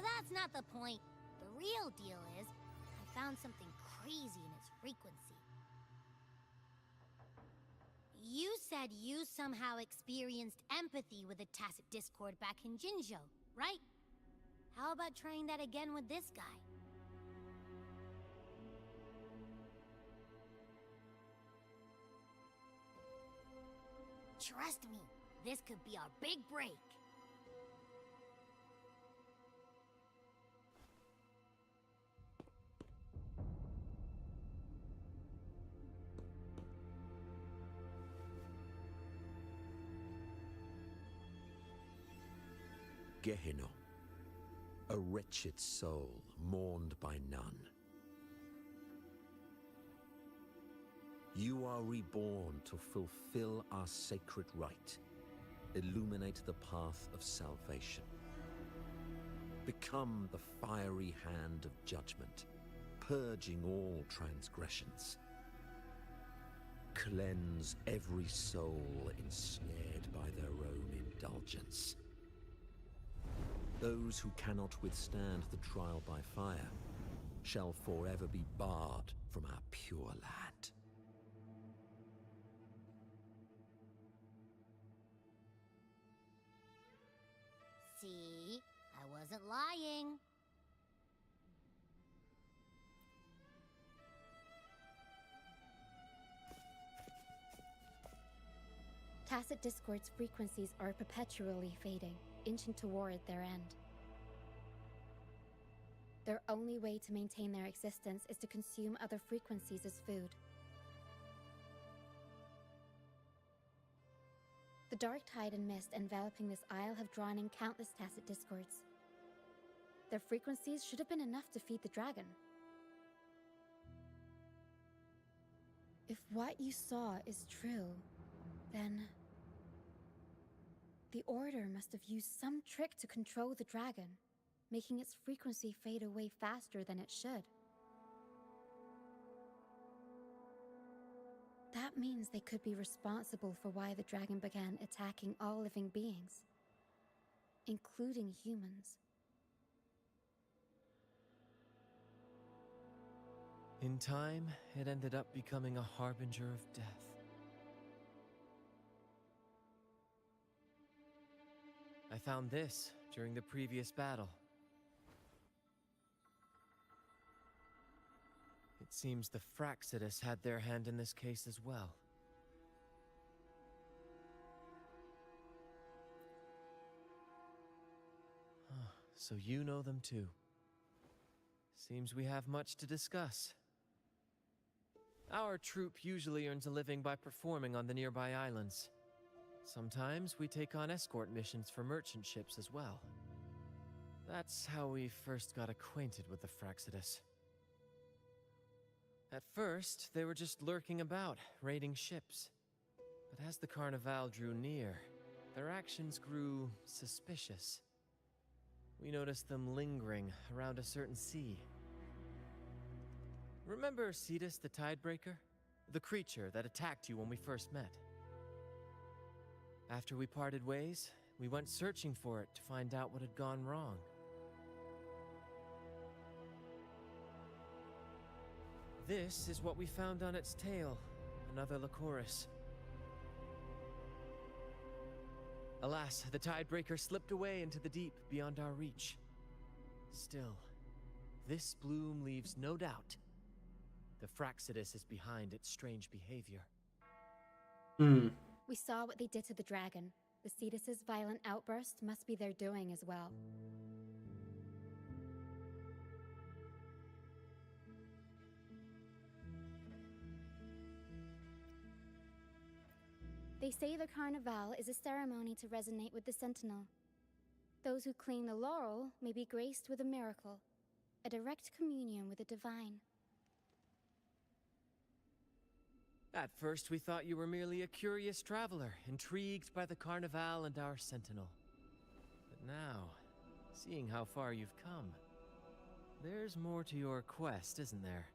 That's not the point. The real deal is, I found something crazy in its frequency. You said you somehow experienced empathy with the tacit discord back in Jinzhou, right? How about trying that again with this guy? Trust me, this could be our big break. Gehenna, a wretched soul mourned by none. You are reborn to fulfill our sacred rite, illuminate the path of salvation. Become the fiery hand of judgment, purging all transgressions. Cleanse every soul ensnared by their own indulgence. Those who cannot withstand the trial by fire shall forever be barred from our pure land. See? I wasn't lying. Tacit Discord's frequencies are perpetually fading, inching toward their end. Their only way to maintain their existence is to consume other frequencies as food. The dark tide and mist enveloping this isle have drawn in countless Tacit Discords. Their frequencies should have been enough to feed the dragon. If what you saw is true, then the Order must have used some trick to control the dragon, making its frequency fade away faster than it should. That means they could be responsible for why the dragon began attacking all living beings, including humans. In time, it ended up becoming a harbinger of death. I found this during the previous battle. It seems the Fraxidus had their hand in this case as well. So you know them too. Seems we have much to discuss. Our troop usually earns a living by performing on the nearby islands. Sometimes we take on escort missions for merchant ships as well. That's how we first got acquainted with the Fraxidus. At first, they were just lurking about, raiding ships. But as the Carnival drew near, their actions grew suspicious. We noticed them lingering around a certain sea. Remember Cetus the Tidebreaker? The creature that attacked you when we first met? After we parted ways, we went searching for it to find out what had gone wrong. This is what we found on its tail, another Lycoris. Alas, the Tidebreaker slipped away into the deep beyond our reach. Still, this bloom leaves no doubt. The Fraxidus is behind its strange behavior. We saw what they did to the dragon. The Cetus's violent outburst must be their doing as well. They say the Carnival is a ceremony to resonate with the Sentinel. Those who claim the laurel may be graced with a miracle, a direct communion with the divine. At first, we thought you were merely a curious traveler, intrigued by the Carnival and our Sentinel. But now, seeing how far you've come, there's more to your quest, isn't there?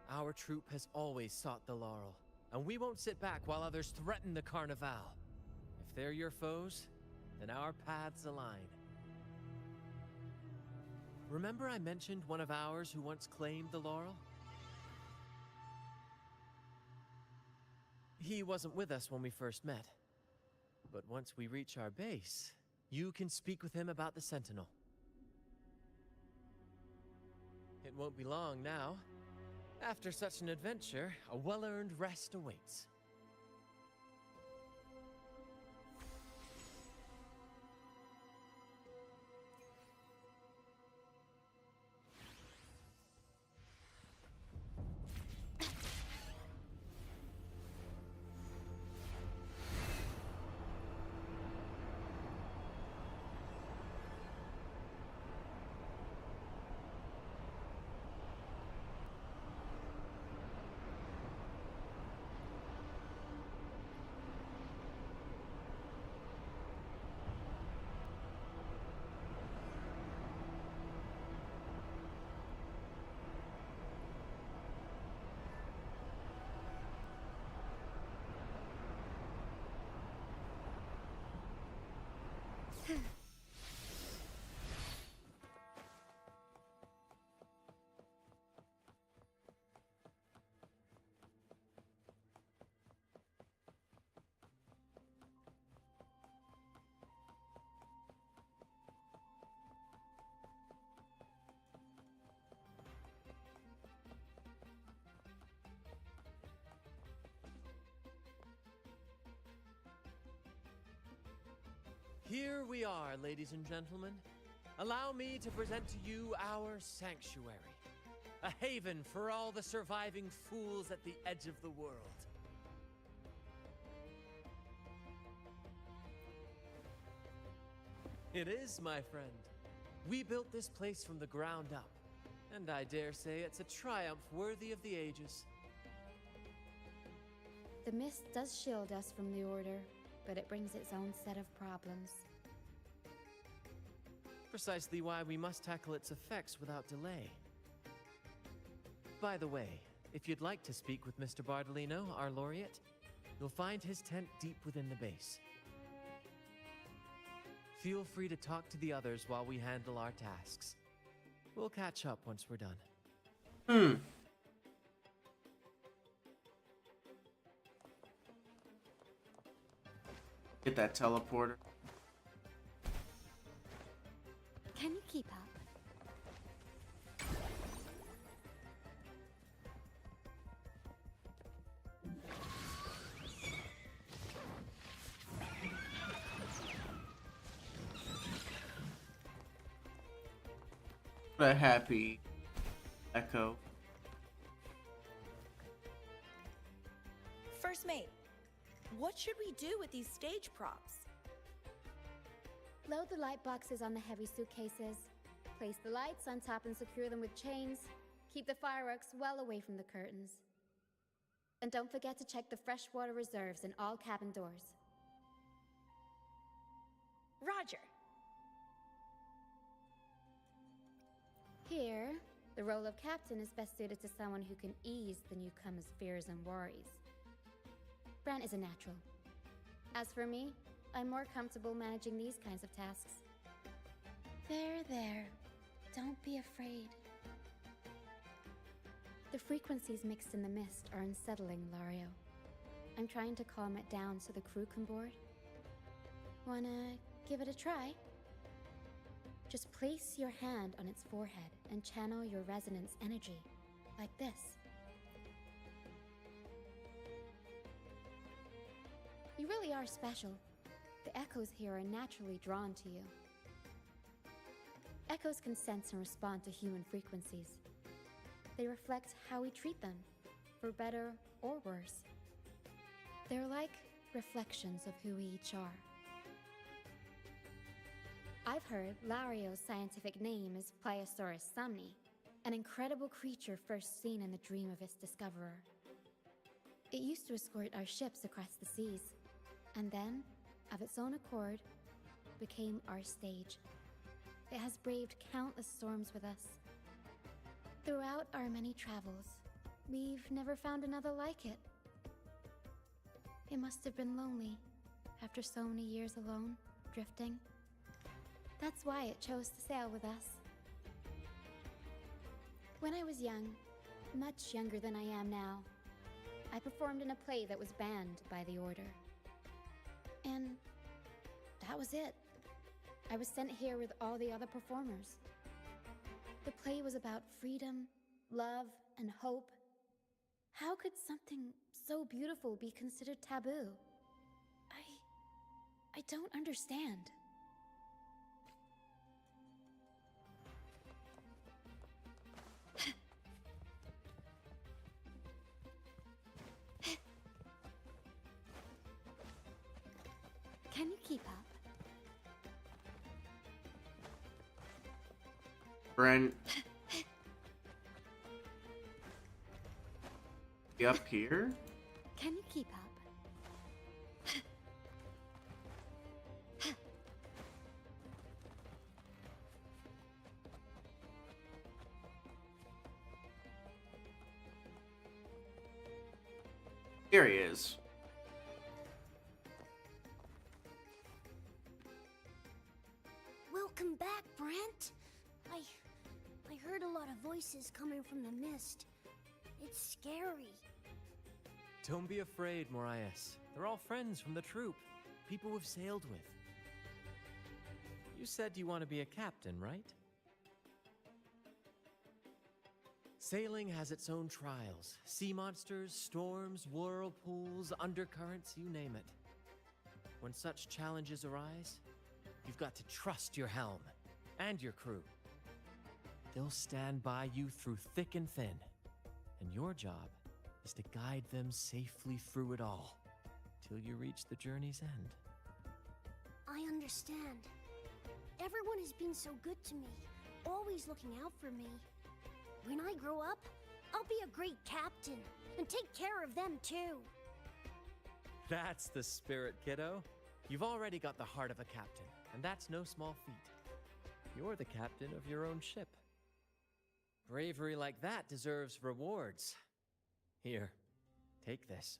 Our troop has always sought the laurel, and we won't sit back while others threaten the Carnival. If they're your foes, then our paths align. Remember I mentioned one of ours who once claimed the laurel? He wasn't with us when we first met. But once we reach our base, you can speak with him about the Sentinel. It won't be long now. After such an adventure, a well-earned rest awaits. Here we are, ladies and gentlemen. Allow me to present to you our sanctuary, a haven for all the surviving fools at the edge of the world. It is, my friend. We built this place from the ground up, and I dare say it's a triumph worthy of the ages. The mist does shield us from the Order, but it brings its own set of problems. Precisely why we must tackle its effects without delay. By the way, if you'd like to speak with Mr. Bardolino, our laureate, you'll find his tent deep within the base. Feel free to talk to the others while we handle our tasks. We'll catch up once we're done. Get that teleporter. Can you keep up? What a happy Echo. First mate, what should we do with these stage props? Load the light boxes on the heavy suitcases. Place the lights on top and secure them with chains. Keep the fireworks well away from the curtains. And don't forget to check the freshwater reserves in all cabin doors. Roger. Here, the role of captain is best suited to someone who can ease the newcomer's fears and worries. Brent is a natural. As for me, I'm more comfortable managing these kinds of tasks. There. Don't be afraid. The frequencies mixed in the mist are unsettling, Lario. I'm trying to calm it down so the crew can board. Wanna give it a try? Just place your hand on its forehead and channel your resonance energy, like this. You really are special. The echoes here are naturally drawn to you. Echoes can sense and respond to human frequencies. They reflect how we treat them, for better or worse. They're like reflections of who we each are. I've heard Lario's scientific name is Pliosaurus somni, an incredible creature first seen in the dream of its discoverer. It used to escort our ships across the seas, and then, of its own accord, became our stage. It has braved countless storms with us. Throughout our many travels, we've never found another like it. It must have been lonely, after so many years alone, drifting. That's why it chose to sail with us. When I was young, much younger than I am now, I performed in a play that was banned by the Order. And that was it. I was sent here with all the other performers. The play was about freedom, love, and hope. How could something so beautiful be considered taboo? I don't understand. Can you keep up? Brent. You up here? Can you keep up? Here he is. back, Brent. I heard a lot of voices coming from the mist. It's scary. Don't be afraid, Morias. They're all friends from the troop. People we've sailed with. You said you want to be a captain, right? Sailing has its own trials. Sea monsters, storms, whirlpools, undercurrents, you name it. When such challenges arise, you've got to trust your helm and your crew. They'll stand by you through thick and thin, and your job is to guide them safely through it all, till you reach the journey's end. I understand. Everyone has been so good to me, always looking out for me. When I grow up, I'll be a great captain, and take care of them too. That's the spirit, kiddo. You've already got the heart of a captain, and that's no small feat. You're the captain of your own ship. Bravery like that deserves rewards. Here, take this.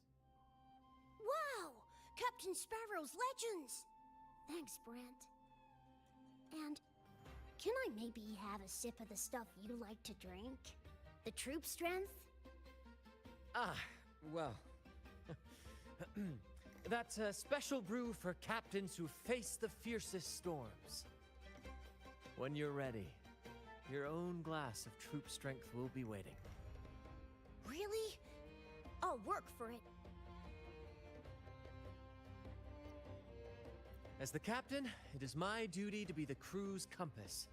Wow! Captain Sparrow's legends! Thanks, Brent. And can I maybe have a sip of the stuff you like to drink? The troop strength? Ah, well. That's a special brew for captains who face the fiercest storms. When you're ready, your own glass of troop strength will be waiting. Really? I'll work for it. As the captain, it is my duty to be the crew's compass.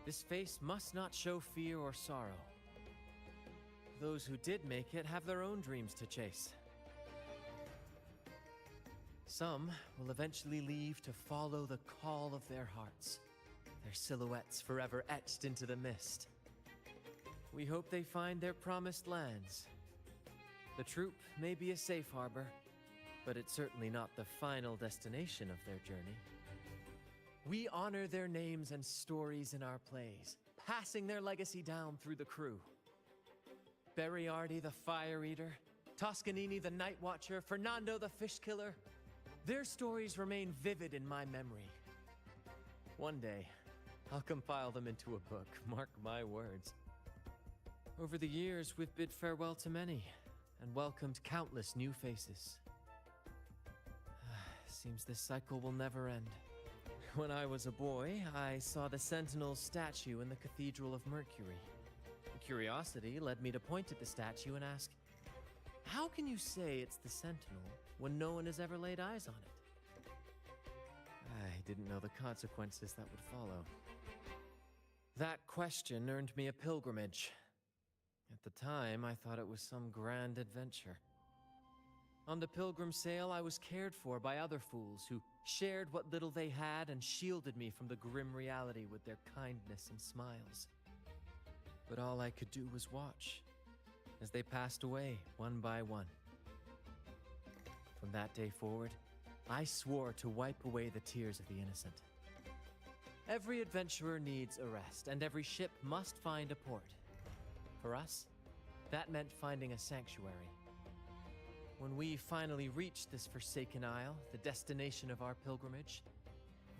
This face must not show fear or sorrow. Those who did make it have their own dreams to chase. Some will eventually leave to follow the call of their hearts, their silhouettes forever etched into the mist. We hope they find their promised lands. The troop may be a safe harbor, but it's certainly not the final destination of their journey. We honor their names and stories in our plays, passing their legacy down through the crew. Beriardi the Fire Eater, Toscanini the Night Watcher, Fernando the Fish Killer. Their stories remain vivid in my memory. One day, I'll compile them into a book, mark my words. Over the years, we've bid farewell to many, and welcomed countless new faces. Seems this cycle will never end. When I was a boy, I saw the Sentinel's statue in the Cathedral of Mercury. Curiosity led me to point at the statue and ask, how can you say it's the Sentinel when no one has ever laid eyes on it? I didn't know the consequences that would follow. That question earned me a pilgrimage. At the time, I thought it was some grand adventure. On the pilgrim sail, I was cared for by other fools who shared what little they had and shielded me from the grim reality with their kindness and smiles. But all I could do was watch as they passed away one by one. From that day forward, I swore to wipe away the tears of the innocent. Every adventurer needs a rest, and every ship must find a port. For us, that meant finding a sanctuary. When we finally reached this forsaken isle, the destination of our pilgrimage,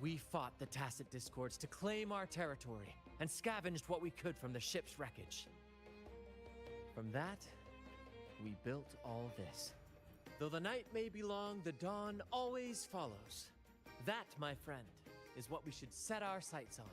we fought the Tacit Discords to claim our territory and scavenged what we could from the ship's wreckage. From that, we built all this. Though the night may be long, the dawn always follows. That, my friend, is what we should set our sights on.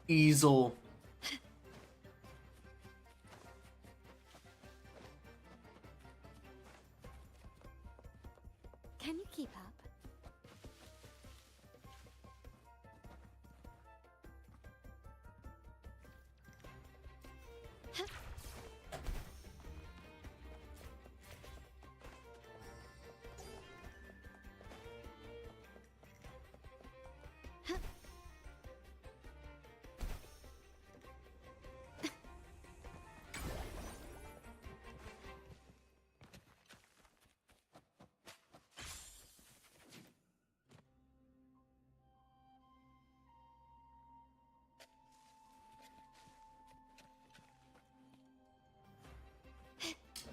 Easel. Can you keep up?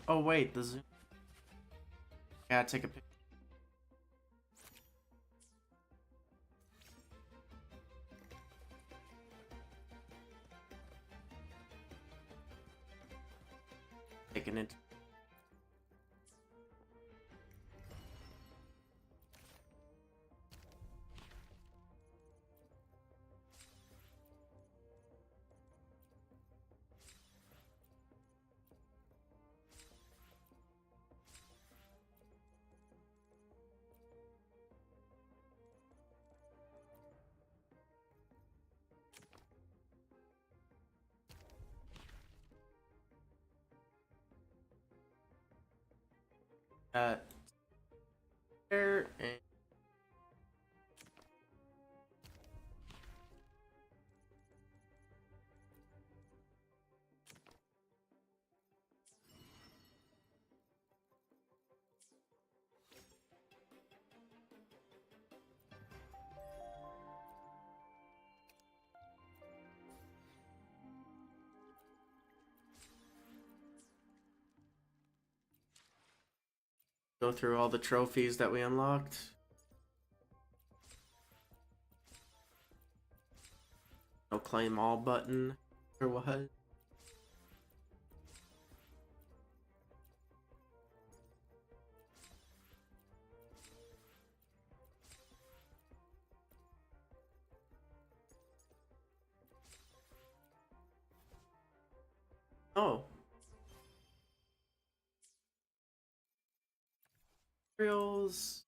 Oh wait, the zoom. Yeah, take a picture. Taking it. There and go through all the trophies that we unlocked. No claim all button or what? Oh. Materials.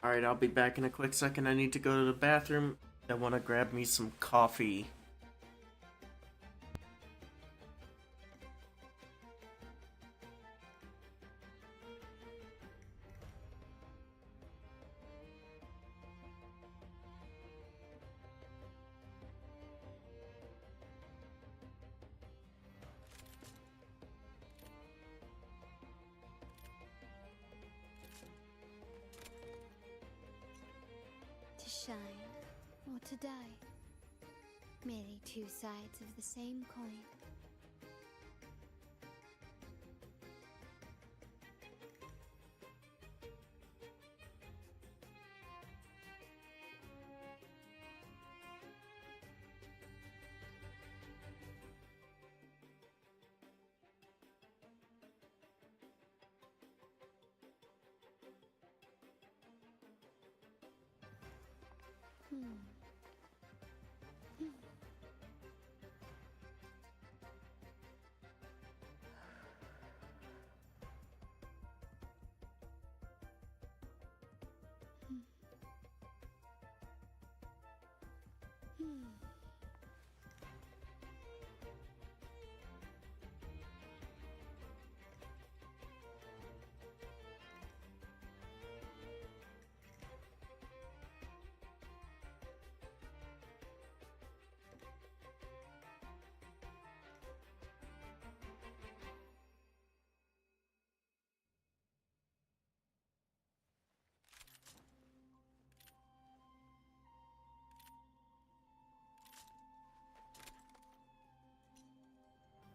Alright, I'll be back in a quick second. I need to go to the bathroom. I want to grab me some coffee. To shine or to die. Merely two sides of the same coin.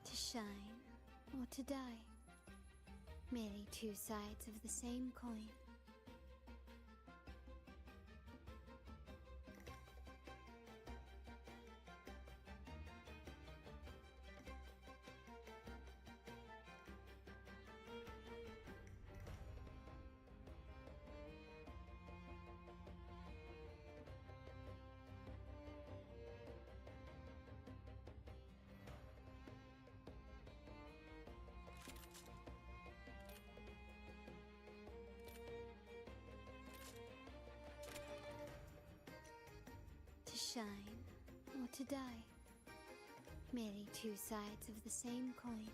To shine or to die. Merely two sides of the same coin. To shine or to die. Merely two sides of the same coin.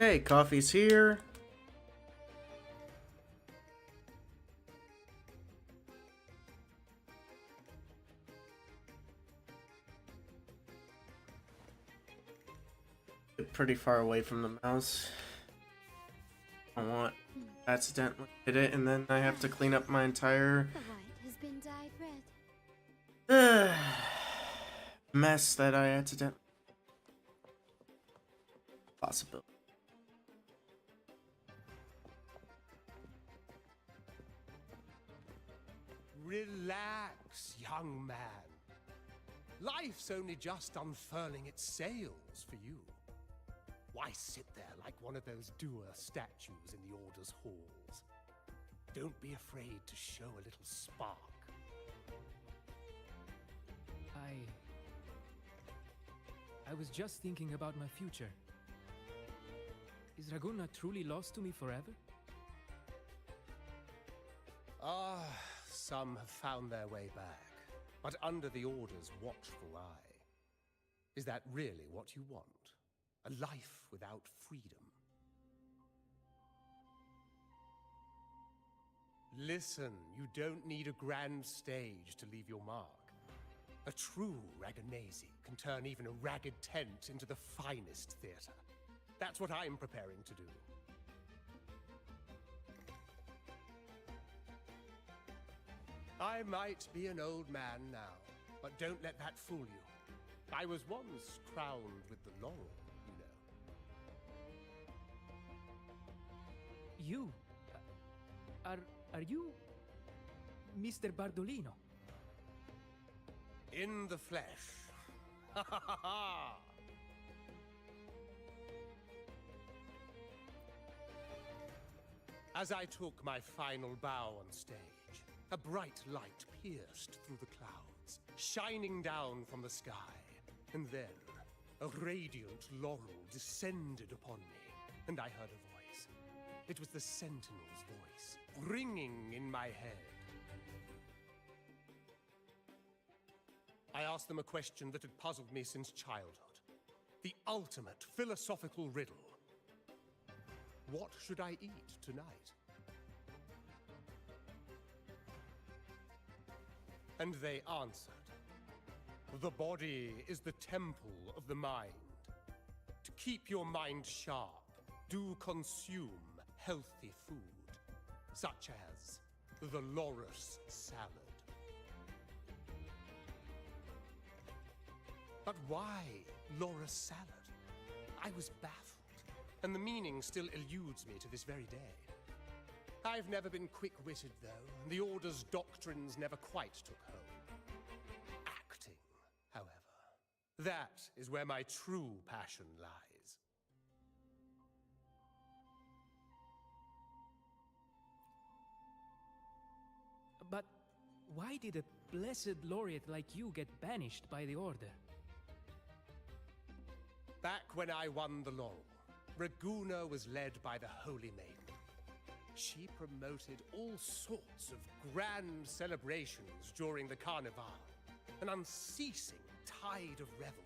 Hey, coffee's here. Pretty far away from the mouse. I want accidentally hit it, and then I have to clean up my entire The white has been dyed red. mess that I accidentally. Possibility. Relax, young man. Life's only just unfurling its sails for you. Why sit there like one of those dour statues in the Order's halls? Don't be afraid to show a little spark. I was just thinking about my future. Is Raguna truly lost to me forever? Ah, some have found their way back, but under the Order's watchful eye. Is that really what you want? A life without freedom? Listen, you don't need a grand stage to leave your mark. A true Raganese can turn even a ragged tent into the finest theater. That's what I'm preparing to do. I might be an old man now, but don't let that fool you. I was once crowned with the laurel, you know. You? Are you Mr. Bardolino? In the flesh. Ha ha ha ha! As I took my final bow on stage, a bright light pierced through the clouds, shining down from the sky. And then, a radiant laurel descended upon me, and I heard a voice. It was the Sentinel's voice, ringing in my head. I asked them a question that had puzzled me since childhood. The ultimate philosophical riddle. What should I eat tonight? And they answered. The body is the temple of the mind. To keep your mind sharp, do consume healthy food, such as the loris salad. But why loris salad? I was baffled, and the meaning still eludes me to this very day. I've never been quick-witted, though, and the Order's doctrines never quite took hold. Acting, however, that is where my true passion lies. But why did a blessed laureate like you get banished by the Order? Back when I won the laurel, Raguna was led by the Holy Maiden. She promoted all sorts of grand celebrations during the Carnival. an unceasing tide of revelry.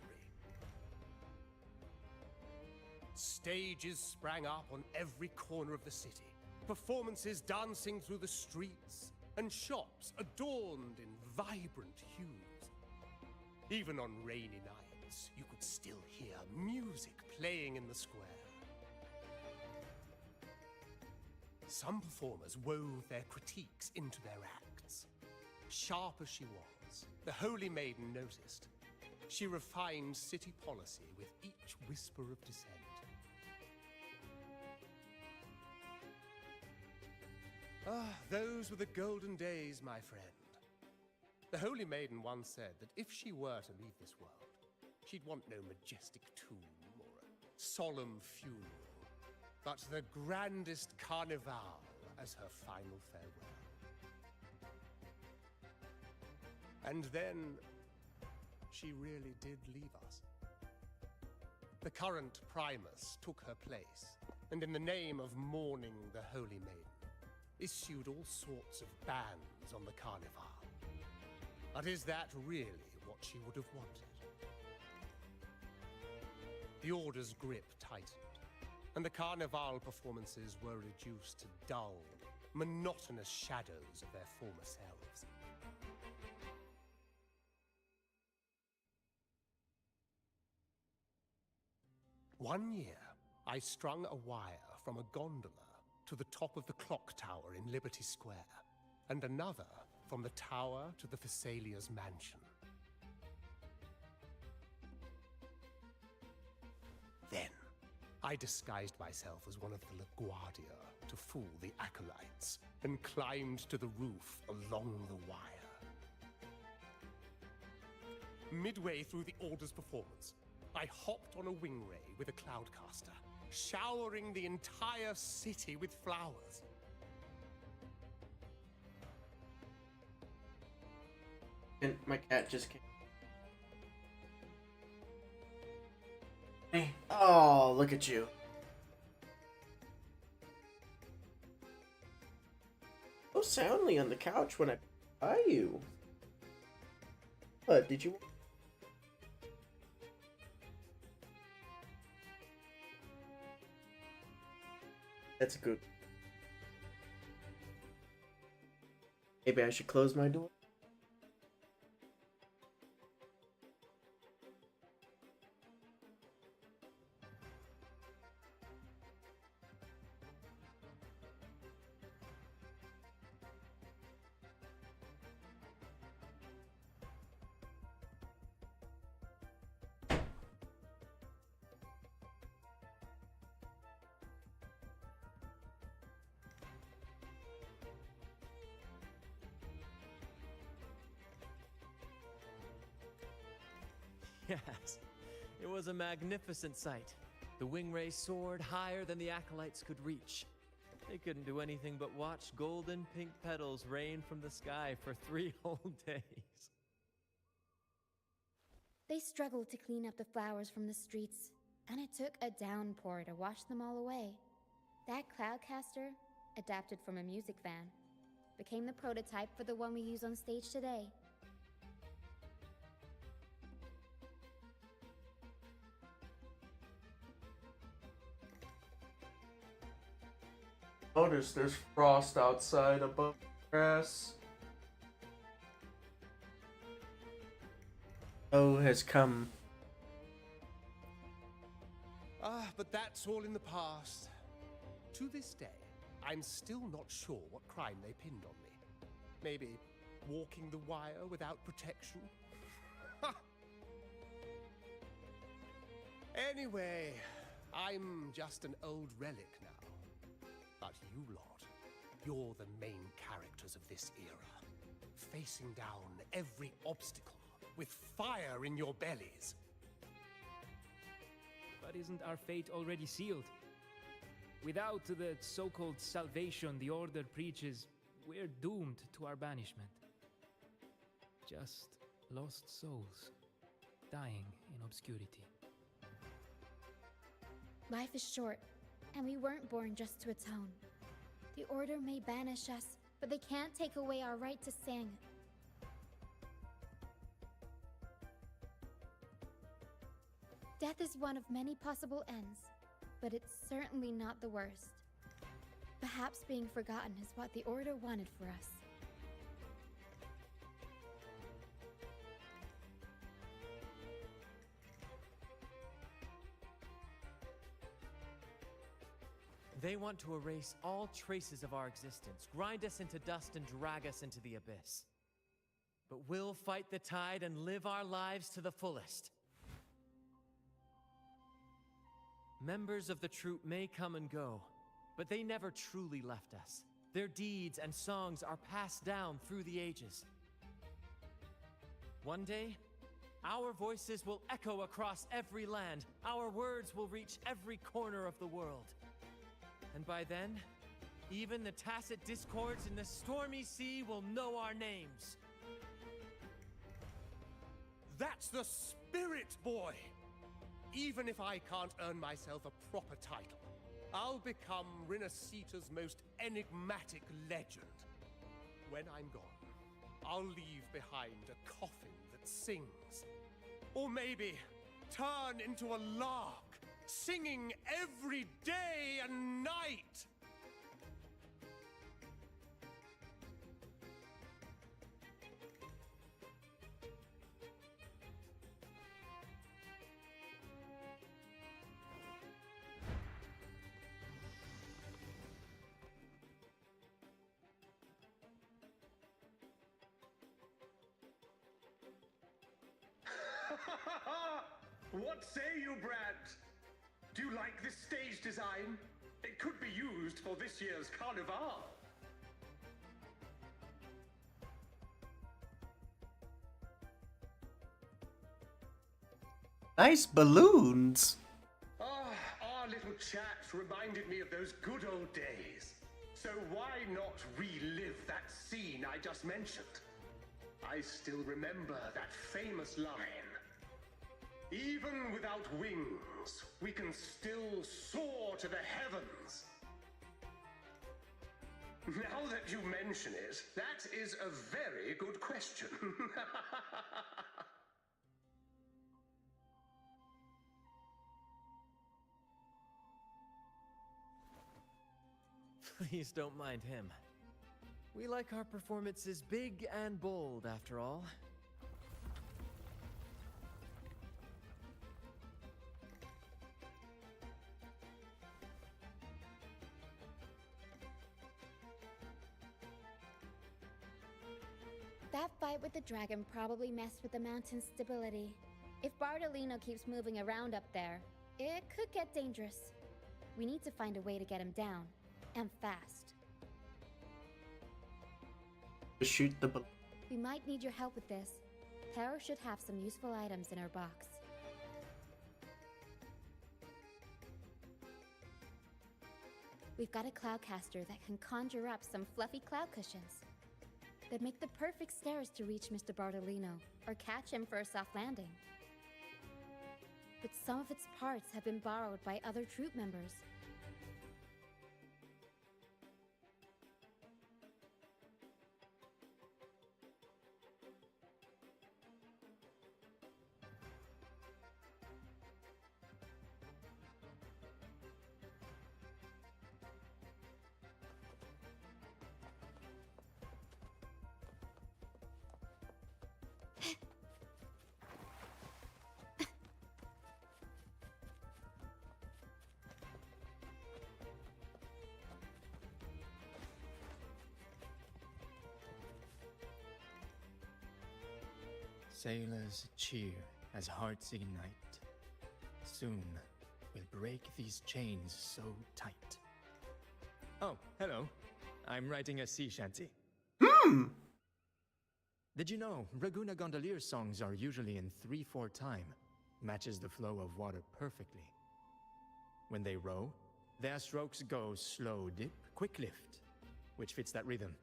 Stages sprang up on every corner of the city, performances dancing through the streets, and shops adorned in vibrant hues. Even on rainy nights, you could still hear music playing in the square. Some performers wove their critiques into their acts. Sharp as she was, the Holy Maiden noticed. She refined city policy with each whisper of dissent. Ah, those were the golden days, my friend. The Holy Maiden once said that if she were to leave this world, she'd want no majestic tomb or a solemn funeral, but the grandest carnival as her final farewell. And then, she really did leave us. The current Primus took her place, and in the name of mourning the Holy Maiden, issued all sorts of bans on the Carnival. But is that really what she would have wanted? The Order's grip tightened, and the Carnival performances were reduced to dull, monotonous shadows of their former selves. One year, I strung a wire from a gondola to the top of the clock tower in Liberty Square, and another from the tower to the Thessalia's mansion. Then, I disguised myself as one of the LaGuardia to fool the acolytes, and climbed to the roof along the wire. Midway through the Order's performance, I hopped on a wing ray with a cloudcaster, showering the entire city with flowers. And my cat just came. Hey. Oh, look at you. So soundly on the couch when I by you. What did you? That's good. Maybe I should close my door. Yes, it was a magnificent sight. The wing ray soared higher than the acolytes could reach. They couldn't do anything but watch golden pink petals rain from the sky for 3 whole days. They struggled to clean up the flowers from the streets, and it took a downpour to wash them all away. That cloudcaster, adapted from a music van, became the prototype for the one we use on stage today. Notice there's frost outside above the grass. Snow has come. Ah, but that's all in the past. To this day, I'm still not sure what crime they pinned on me. Maybe walking the wire without protection? Anyway, I'm just an old relic now. But you lot, you're the main characters of this era, facing down every obstacle with fire in your bellies. But isn't our fate already sealed? Without the so-called salvation the Order preaches, we're doomed to our banishment. Just lost souls, dying in obscurity. Life is short, and we weren't born just to atone. The Order may banish us, but they can't take away our right to sing. Death is one of many possible ends, but it's certainly not the worst. Perhaps being forgotten is what the Order wanted for us. They want to erase all traces of our existence, grind us into dust and drag us into the abyss. But we'll fight the tide and live our lives to the fullest. Members of the troop may come and go, but they never truly left us. Their deeds and songs are passed down through the ages. One day, our voices will echo across every land. Our words will reach every corner of the world. And by then, even the tacit discords in the stormy sea will know our names. That's the spirit, boy! Even if I can't earn myself a proper title, I'll become Rinasita's most enigmatic legend. When I'm gone, I'll leave behind a coffin that sings. Or maybe turn into a lark, singing every day and night. What say you, Brad? Do you like this stage design? It could be used for this year's carnival. Nice balloons. Ah, our little chat reminded me of those good old days. So why not relive that scene I just mentioned? I still remember that famous line. Even without wings, we can still soar to the heavens. Now that you mention it, that is a very good question. Please don't mind him. We like our performances big and bold, after all. That fight with the dragon probably messed with the mountain's stability. If Bardolino keeps moving around up there, it could get dangerous. We need to find a way to get him down, and fast. Shoot the balloon. We might need your help with this. Taro should have some useful items in her box. We've got a cloudcaster that can conjure up some fluffy cloud cushions. They'd make the perfect stairs to reach Mr. Bardolino, or catch him for a soft landing. But some of its parts have been borrowed by other troop members. Sailors cheer as hearts ignite. Soon we'll break these chains so tight. Oh, hello. I'm writing a sea shanty. Did you know Raguna Gondolier songs are usually in 3/4 time? Matches the flow of water perfectly. When they row, their strokes go slow dip, quick lift, which fits that rhythm.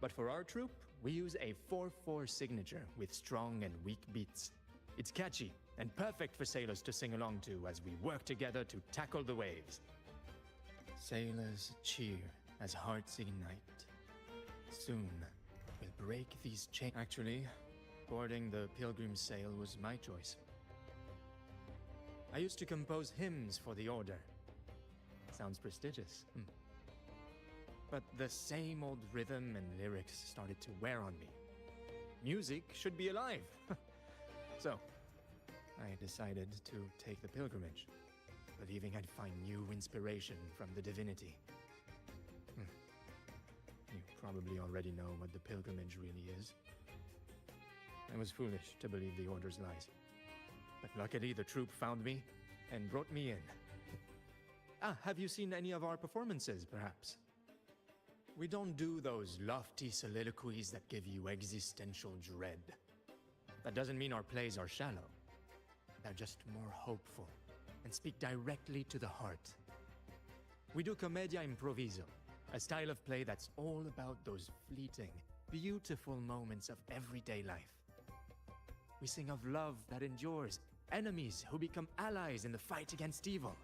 But for our troop, we use a 4/4 signature with strong and weak beats. It's catchy and perfect for sailors to sing along to as we work together to tackle the waves. Sailors cheer as hearts ignite. Soon we'll break these chains. Actually, boarding the Pilgrim's sail was my choice. I used to compose hymns for the Order. Sounds prestigious. But the same old rhythm and lyrics started to wear on me. Music should be alive. So, I decided to take the pilgrimage, believing I'd find new inspiration from the divinity. You probably already know what the pilgrimage really is. I was foolish to believe the Order's lies. But luckily the troop found me and brought me in. Have you seen any of our performances, perhaps? We don't do those lofty soliloquies that give you existential dread. That doesn't mean our plays are shallow. They're just more hopeful and speak directly to the heart. We do commedia improviso, a style of play that's all about those fleeting, beautiful moments of everyday life. We sing of love that endures, enemies who become allies in the fight against evil.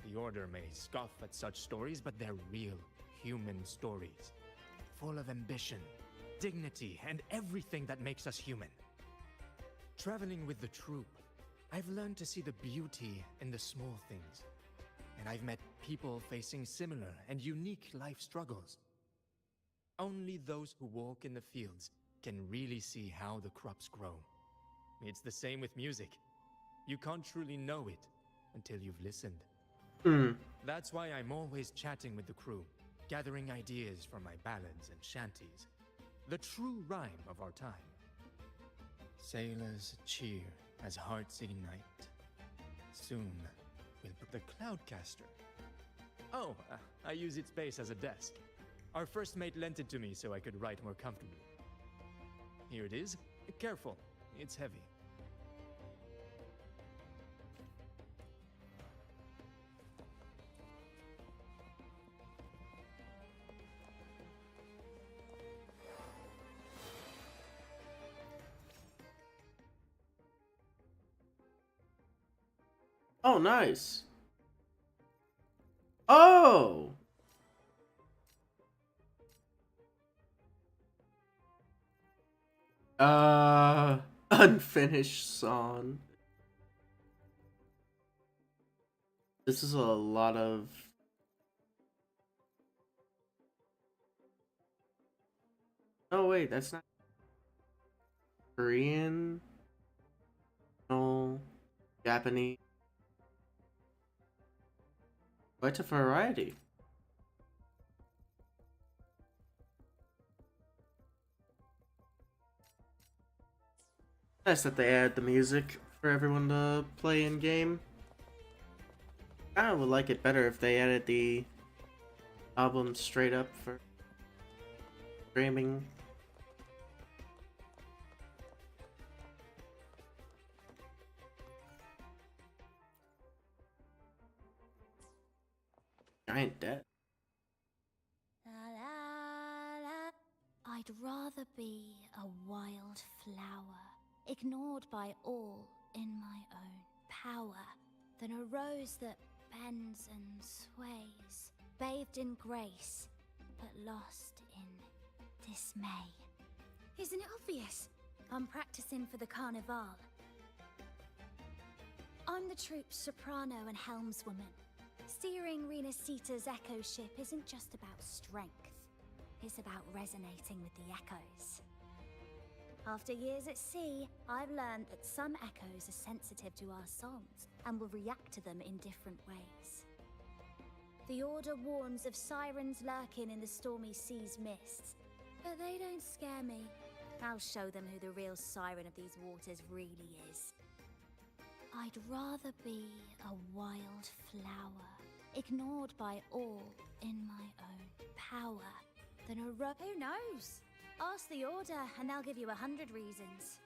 The Order may scoff at such stories, but they're real, human stories, full of ambition, dignity, and everything that makes us human. Traveling with the troop, I've learned to see the beauty in the small things, and I've met people facing similar and unique life struggles. Only those who walk in the fields can really see how the crops grow. It's the same with music. You can't truly know it until you've listened. That's why I'm always chatting with the crew, gathering ideas for my ballads and shanties. The true rhyme of our time. Sailors cheer as hearts ignite. Soon we'll put the Cloudcaster. Oh, I use its base as a desk. Our first mate lent it to me so I could write more comfortably. Here it is. Careful, it's heavy. Oh, nice. Oh! Unfinished song. This is a lot of... Oh, wait, that's not... Korean? No. Japanese? Quite a variety. Nice that they add the music for everyone to play in game. I would like it better if they added the album straight up for streaming. Giant debt. I'd rather be a wild flower, ignored by all in my own power, than a rose that bends and sways, bathed in grace, but lost in dismay. Isn't it obvious? I'm practicing for the carnival. I'm the troop's soprano and helmswoman. Steering Rena Sita's echo ship isn't just about strength. It's about resonating with the echoes. After years at sea, I've learned that some echoes are sensitive to our songs and will react to them in different ways. The Order warns of sirens lurking in the stormy sea's mists, but they don't scare me. I'll show them who the real siren of these waters really is. I'd rather be a wild flower, ignored by all in my own power, than a who knows? Ask the Order and they'll give you 100 reasons.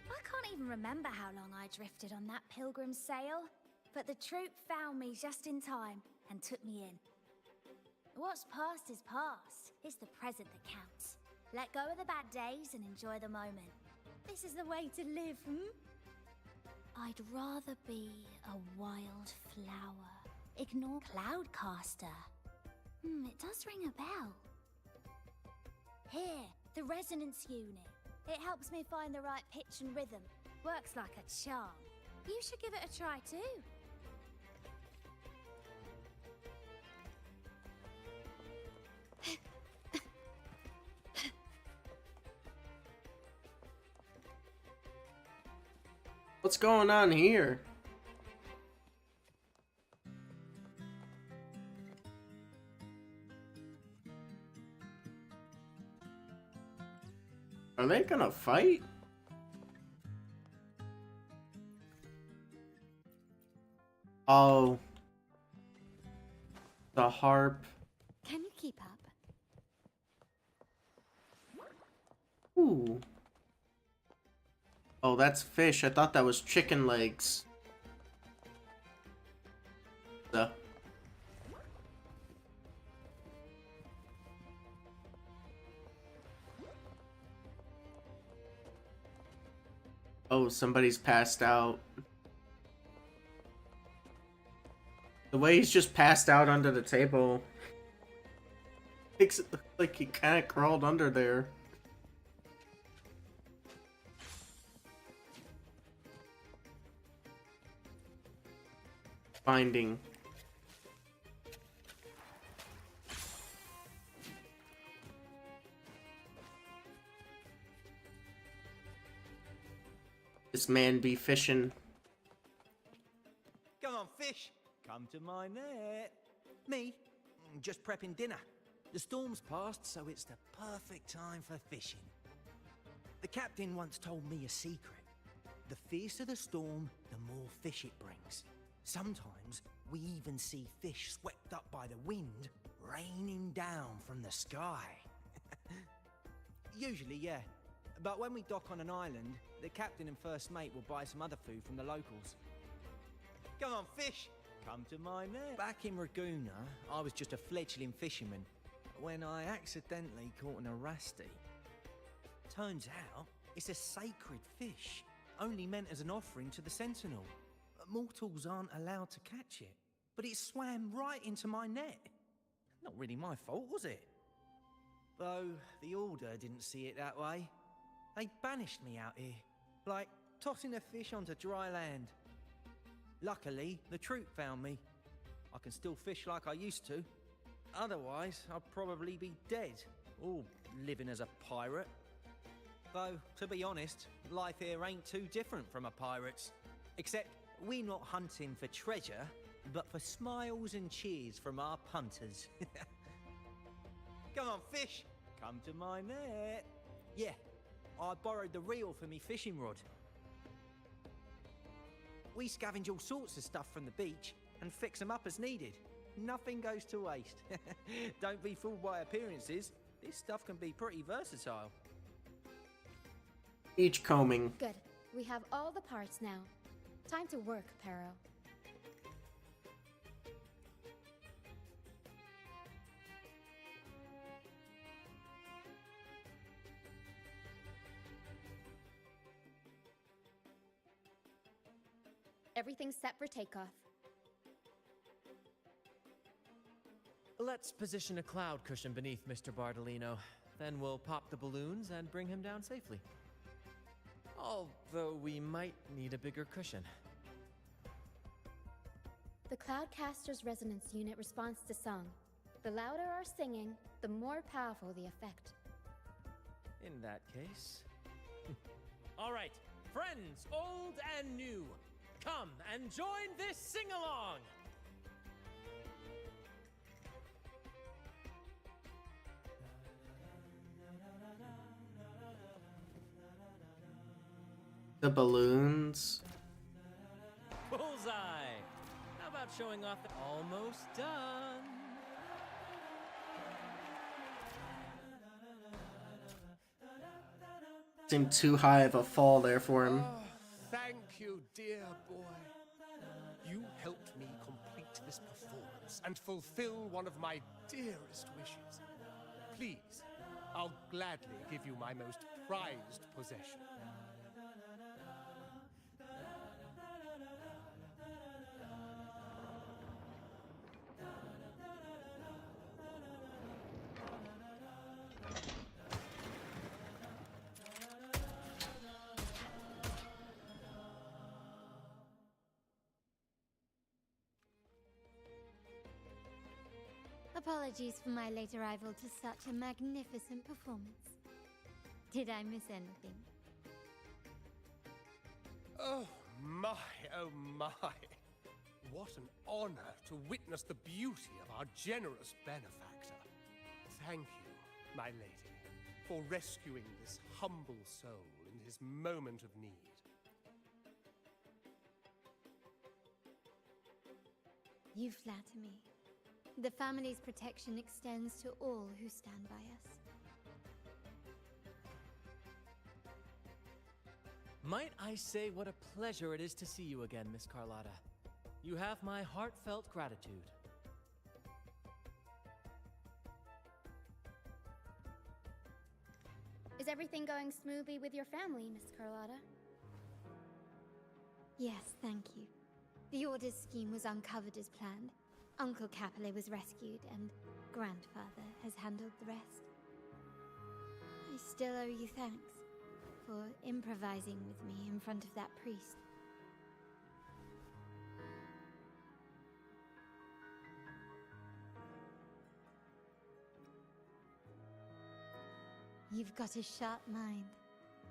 I can't even remember how long I drifted on that pilgrim's sail, but the troop found me just in time and took me in. What's past is past. It's the present that counts. Let go of the bad days and enjoy the moment. This is the way to live, I'd rather be a wild flower. Ignore Cloudcaster. It does ring a bell. Here, the resonance unit. It helps me find the right pitch and rhythm. Works like a charm. You should give it a try too. What's going on here? Are they gonna fight? Oh. The harp. Can you keep up? Ooh. Oh, that's fish. I thought that was chicken legs. The. Oh, somebody's passed out. The way he's just passed out under the table makes it look like he kind of crawled under there. Finding. This man be fishing. Come on, fish. Come to my net. Me? Just prepping dinner. The storm's passed, so it's the perfect time for fishing. The captain once told me a secret. The fiercer the storm, the more fish it brings. Sometimes we even see fish swept up by the wind, raining down from the sky. Usually, yeah. But when we dock on an island, the captain and first mate will buy some other food from the locals. Come on, fish! Come to my net. Back in Ragoona, I was just a fledgling fisherman when I accidentally caught an arasti. Turns out, it's a sacred fish, only meant as an offering to the Sentinel. Mortals aren't allowed to catch it, but it swam right into my net. Not really my fault, was it? Though the Order didn't see it that way. They banished me out here, like tossing a fish onto dry land. Luckily, the troop found me. I can still fish like I used to. Otherwise, I'd probably be dead, or living as a pirate. Though, to be honest, life here ain't too different from a pirate's. Except, we're not hunting for treasure, but for smiles and cheers from our punters. Come on, fish! Come to my net. Yeah, I borrowed the reel for me fishing rod. We scavenge all sorts of stuff from the beach and fix them up as needed. Nothing goes to waste. Don't be fooled by appearances. This stuff can be pretty versatile. Each combing. Good. We have all the parts now. Time to work, Pero. Everything's set for takeoff. Let's position a cloud cushion beneath Mr. Bardolino. Then we'll pop the balloons and bring him down safely. Although we might need a bigger cushion. The Cloudcaster's resonance unit responds to song. The louder our singing, the more powerful the effect. In that case... All right, friends, old and new, come and join this sing-along! The balloons. Bullseye! How about showing off the almost done? Seemed too high of a fall there for him. Oh, thank you, dear boy. You helped me complete this performance and fulfill one of my dearest wishes. Please, I'll gladly give you my most prized possession. Apologies for my late arrival to such a magnificent performance. Did I miss anything? Oh my, oh my. What an honor to witness the beauty of our generous benefactor. Thank you, my lady, for rescuing this humble soul in his moment of need. You flatter me. The family's protection extends to all who stand by us. Might I say what a pleasure it is to see you again, Miss Carlotta. You have my heartfelt gratitude. Is everything going smoothly with your family, Miss Carlotta? Yes, thank you. The Order's scheme was uncovered as planned. Uncle Capilet was rescued, and Grandfather has handled the rest. I still owe you thanks for improvising with me in front of that priest. You've got a sharp mind.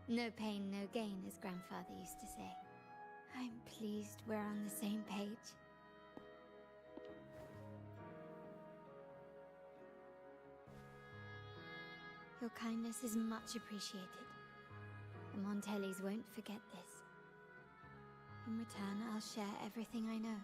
No pain, no gain, as Grandfather used to say. I'm pleased we're on the same page. Your kindness is much appreciated. The Montellis won't forget this. In return, I'll share everything I know.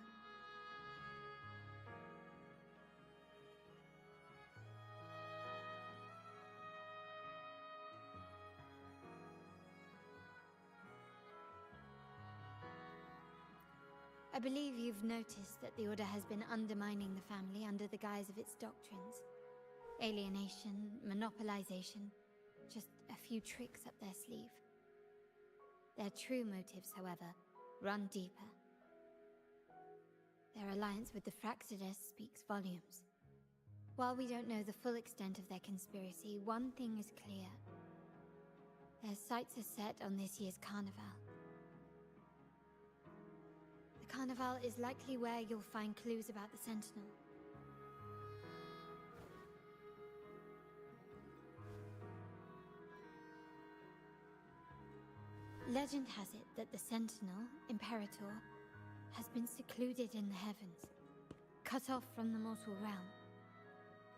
I believe you've noticed that the Order has been undermining the family under the guise of its doctrines. Alienation, monopolization, just a few tricks up their sleeve. Their true motives, however, run deeper. Their alliance with the Fraxidus speaks volumes. While we don't know the full extent of their conspiracy, one thing is clear. Their sights are set on this year's carnival. The carnival is likely where you'll find clues about the Sentinel. Legend has it that the Sentinel, Imperator, has been secluded in the heavens, cut off from the mortal realm.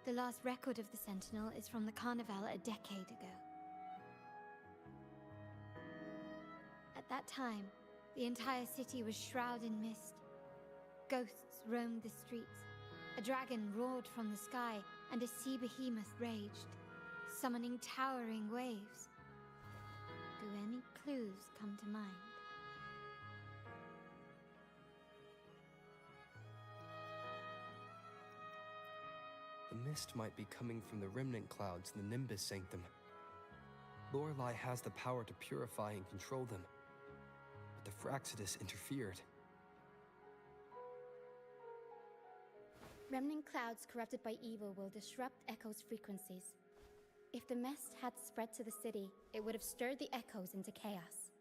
The last record of the Sentinel is from the Carnival a decade ago. At that time, the entire city was shrouded in mist. Ghosts roamed the streets. A dragon roared from the sky, and a sea behemoth raged, summoning towering waves. Do any clues come to mind? The mist might be coming from the remnant clouds in the Nimbus Sanctum. Lorelei has the power to purify and control them, but the Fraxidus interfered. Remnant clouds corrupted by evil will disrupt Echo's frequencies. If the mist had spread to the city, it would have stirred the Echoes into chaos.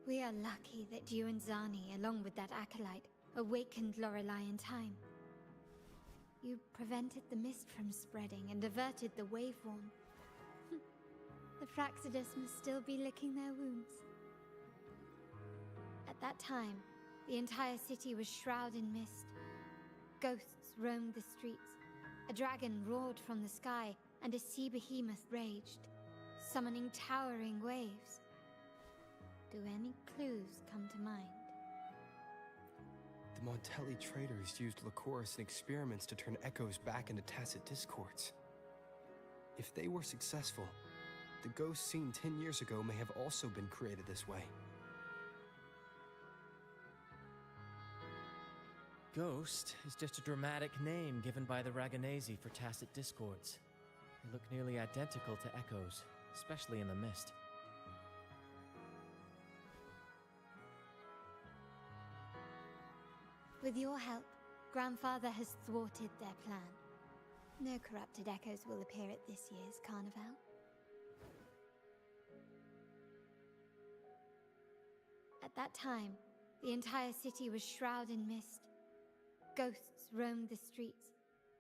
We are lucky that you and Zani, along with that acolyte, awakened Lorelei in time. You prevented the mist from spreading and averted the wave-worn. The Fraxidus must still be licking their wounds. At that time, the entire city was shrouded in mist. Ghosts roamed the streets. A dragon roared from the sky, and a sea behemoth raged, summoning towering waves. Do any clues come to mind? The Montelli traders used Lycoris in experiments to turn echoes back into tacit discords. If they were successful, the ghosts seen 10 years ago may have also been created this way. Ghost is just a dramatic name given by the Raganesi for tacit discords. They look nearly identical to echoes, especially in the mist. With your help, Grandfather has thwarted their plan. No corrupted echoes will appear at this year's carnival. At that time, The entire city was shrouded in mist. Ghosts roamed the streets.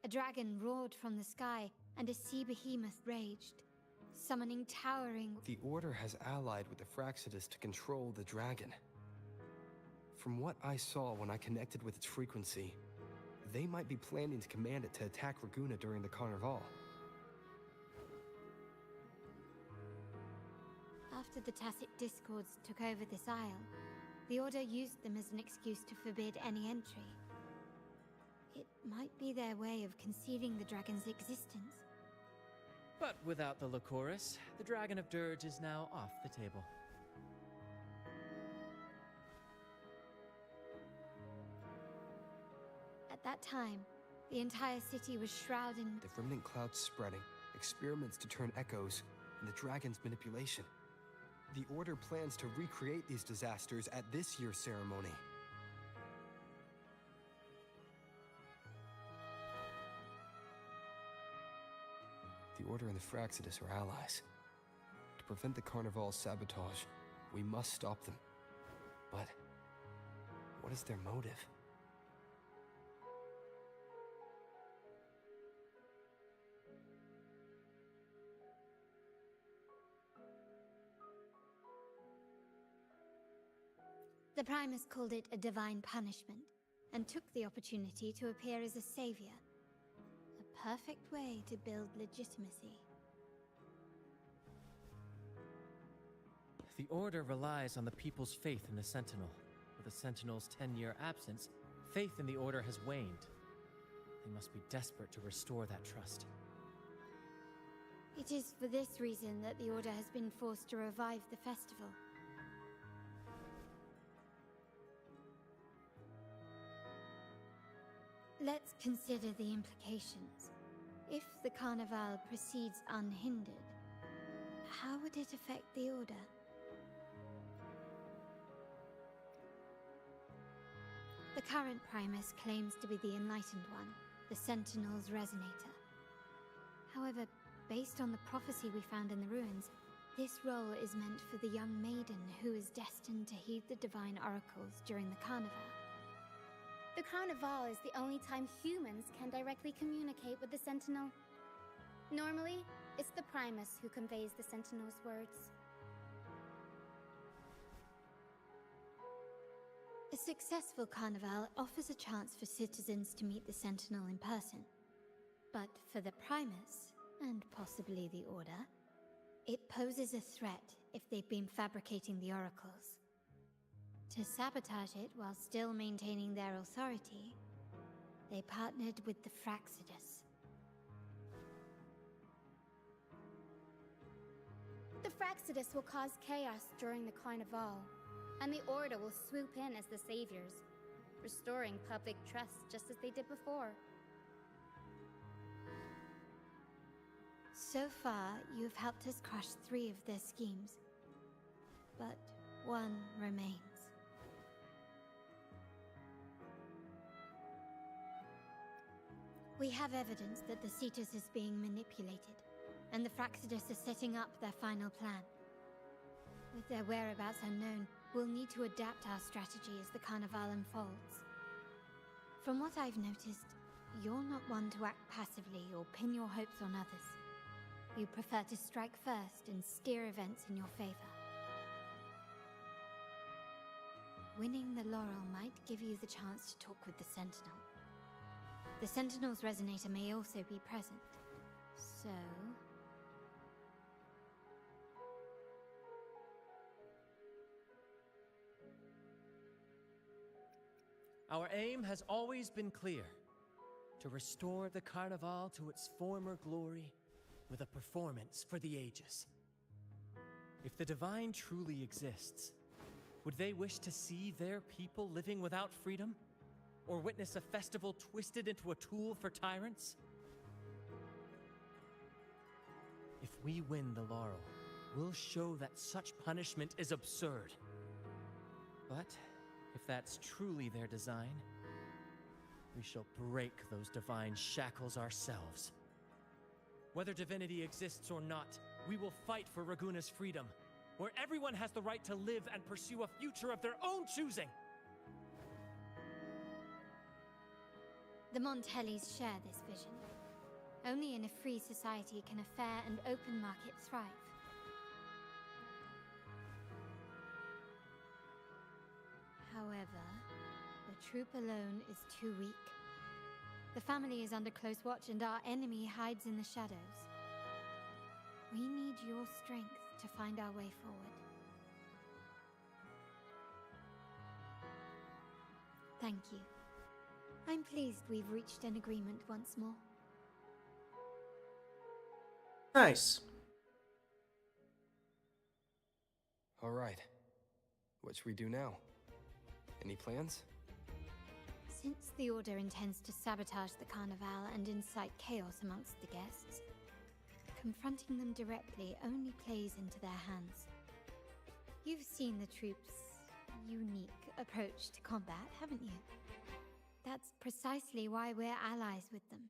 A dragon roared from the sky, and a sea behemoth raged, summoning towering... The Order has allied with the Fraxidus to control the dragon. From what I saw when I connected with its frequency, they might be planning to command it to attack Raguna during the Carnival. After the Tacit Discords took over this isle, the Order used them as an excuse to forbid any entry. It might be their way of concealing the dragon's existence. But without the Lycoris, the Dragon of Dirge is now off the table. At that time, the entire city was shrouded in... The remnant clouds spreading, experiments to turn echoes, and the dragon's manipulation. The Order plans to recreate these disasters at this year's ceremony. The Order and the Fraxidus are allies. To prevent the Carnival's sabotage, we must stop them. But what is their motive? The Primus called it a divine punishment, and took the opportunity to appear as a savior. A perfect way to build legitimacy. The Order relies on the people's faith in the Sentinel. With the Sentinel's 10-year absence, faith in the Order has waned. They must be desperate to restore that trust. It is for this reason that the Order has been forced to revive the festival. Let's consider the implications. If the Carnival proceeds unhindered, how would it affect the Order? The current Primus claims to be the Enlightened One, the Sentinel's Resonator. However, based on the prophecy we found in the ruins, this role is meant for the young maiden who is destined to heed the divine oracles during the Carnival. The Carnival is the only time humans can directly communicate with the Sentinel. Normally, it's the Primus who conveys the Sentinel's words. A successful Carnival offers a chance for citizens to meet the Sentinel in person. But for the Primus, and possibly the Order, it poses a threat if they've been fabricating the oracles. To sabotage it while still maintaining their authority, they partnered with the Fraxidus. The Fraxidus will cause chaos during the Carnival, and the Order will swoop in as the saviors, restoring public trust just as they did before. So far, you have helped us crush 3 of their schemes. But one remains. We have evidence that the Cetus is being manipulated, and the Fraxidus are setting up their final plan. With their whereabouts unknown, we'll need to adapt our strategy as the Carnival unfolds. From what I've noticed, you're not one to act passively or pin your hopes on others. You prefer to strike first and steer events in your favor. Winning the laurel might give you the chance to talk with the Sentinel. The Sentinel's Resonator may also be present, so... Our aim has always been clear: to restore the Carnival to its former glory with a performance for the ages. If the Divine truly exists, would they wish to see their people living without freedom? Or witness a festival twisted into a tool for tyrants? If we win the laurel, we'll show that such punishment is absurd. But if that's truly their design, we shall break those divine shackles ourselves. Whether divinity exists or not, we will fight for Raguna's freedom, where everyone has the right to live and pursue a future of their own choosing. The Montellis share this vision. Only in a free society can a fair and open market thrive. However, the troop alone is too weak. The family is under close watch and our enemy hides in the shadows. We need your strength to find our way forward. Thank you. I'm pleased we've reached an agreement once more. Nice. All right. What should we do now? Any plans? Since the Order intends to sabotage the Carnival and incite chaos amongst the guests, confronting them directly only plays into their hands. You've seen the troops' unique approach to combat, haven't you? That's precisely why we're allies with them.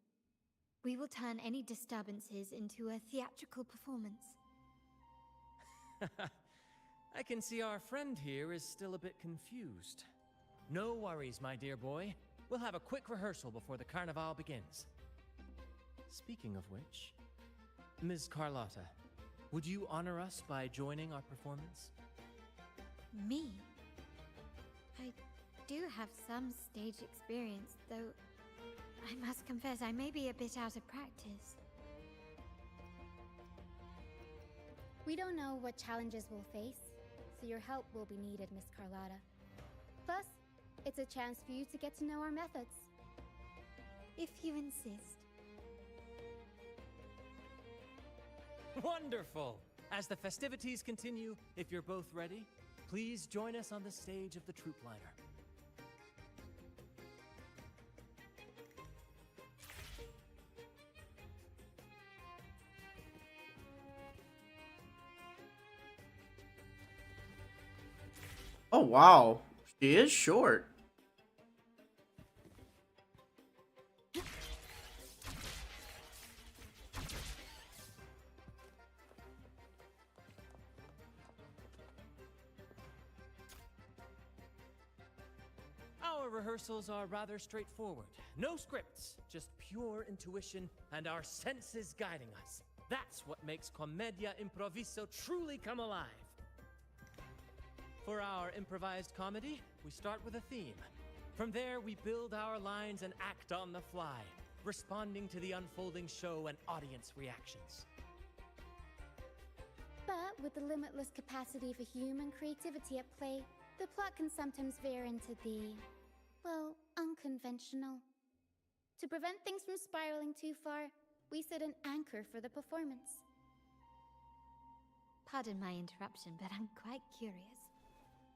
We will turn any disturbances into a theatrical performance. I can see our friend here is still a bit confused. No worries, my dear boy. We'll have a quick rehearsal before the Carnival begins. Speaking of which, Ms. Carlotta, would you honor us by joining our performance? Me? I do have some stage experience, though I must confess I may be a bit out of practice. We don't know what challenges we'll face, so your help will be needed, Miss Carlotta. Plus, it's a chance for you to get to know our methods. If you insist. Wonderful! As the festivities continue, if you're both ready, please join us on the stage of the troop liner. Oh wow, she is short. Our rehearsals are rather straightforward. No scripts, just pure intuition and our senses guiding us. That's what makes Commedia Improviso truly come alive. For our improvised comedy, we start with a theme. From there, we build our lines and act on the fly, responding to the unfolding show and audience reactions. But with the limitless capacity for human creativity at play, the plot can sometimes veer into the, well, unconventional. To prevent things from spiraling too far, we set an anchor for the performance. Pardon my interruption, but I'm quite curious.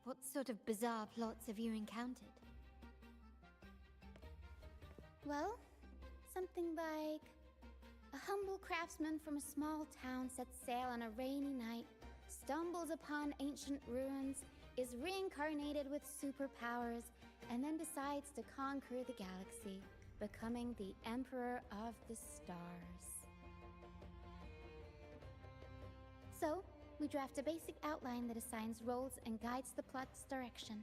What sort of bizarre plots have you encountered? Well, something like a humble craftsman from a small town sets sail on a rainy night, stumbles upon ancient ruins, is reincarnated with superpowers, and then decides to conquer the galaxy, becoming the Emperor of the Stars. So, we draft a basic outline that assigns roles and guides the plot's direction.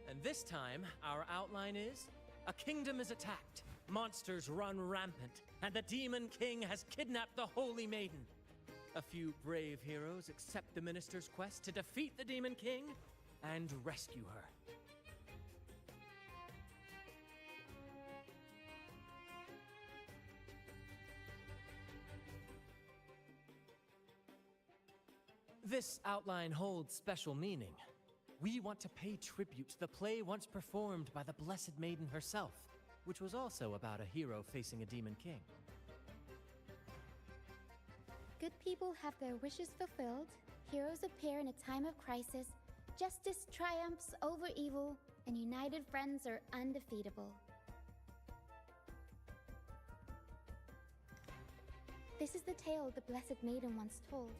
And this time, our outline is: a kingdom is attacked, monsters run rampant, and the Demon King has kidnapped the Holy Maiden. A few brave heroes accept the minister's quest to defeat the Demon King and rescue her. This outline holds special meaning. We want to pay tribute to the play once performed by the Blessed Maiden herself, which was also about a hero facing a Demon King. Good people have their wishes fulfilled, heroes appear in a time of crisis, justice triumphs over evil, and united friends are undefeatable. This is the tale the Blessed Maiden once told,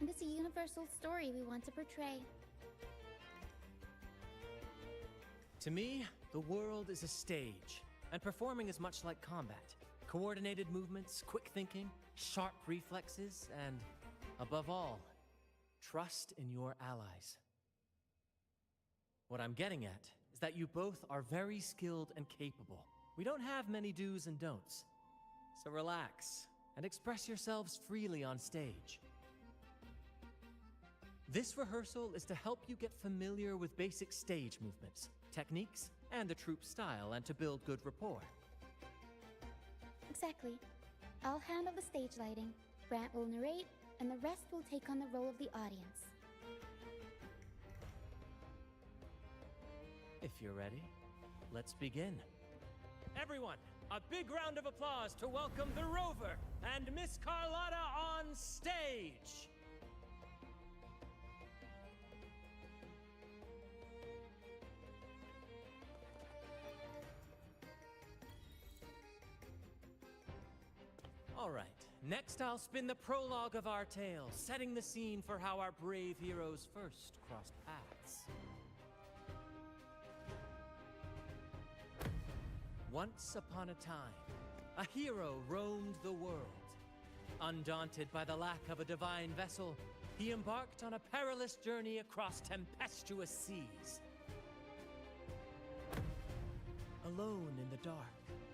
and it's a universal story we want to portray. To me, the world is a stage, and performing is much like combat. Coordinated movements, quick thinking, sharp reflexes, and, above all, trust in your allies. What I'm getting at is that you both are very skilled and capable. We don't have many do's and don'ts. So relax and express yourselves freely on stage. This rehearsal is to help you get familiar with basic stage movements, techniques, and the troupe style, and to build good rapport. Exactly. I'll handle the stage lighting, Brant will narrate, and the rest will take on the role of the audience. If you're ready, let's begin. Everyone, a big round of applause to welcome the Rover and Miss Carlotta on stage! All right, next I'll spin the prologue of our tale, setting the scene for how our brave heroes first crossed paths. Once upon a time, a hero roamed the world. Undaunted by the lack of a divine vessel, he embarked on a perilous journey across tempestuous seas. Alone in the dark,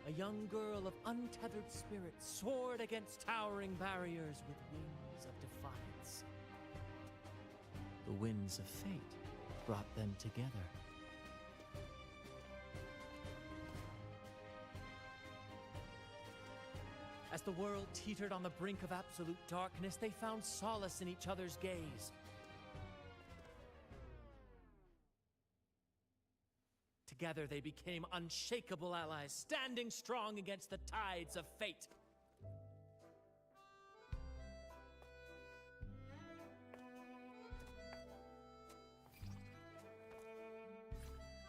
a young girl of untethered spirit soared against towering barriers with wings of defiance. The winds of fate brought them together. As the world teetered on the brink of absolute darkness, they found solace in each other's gaze. Together they became unshakable allies, standing strong against the tides of fate.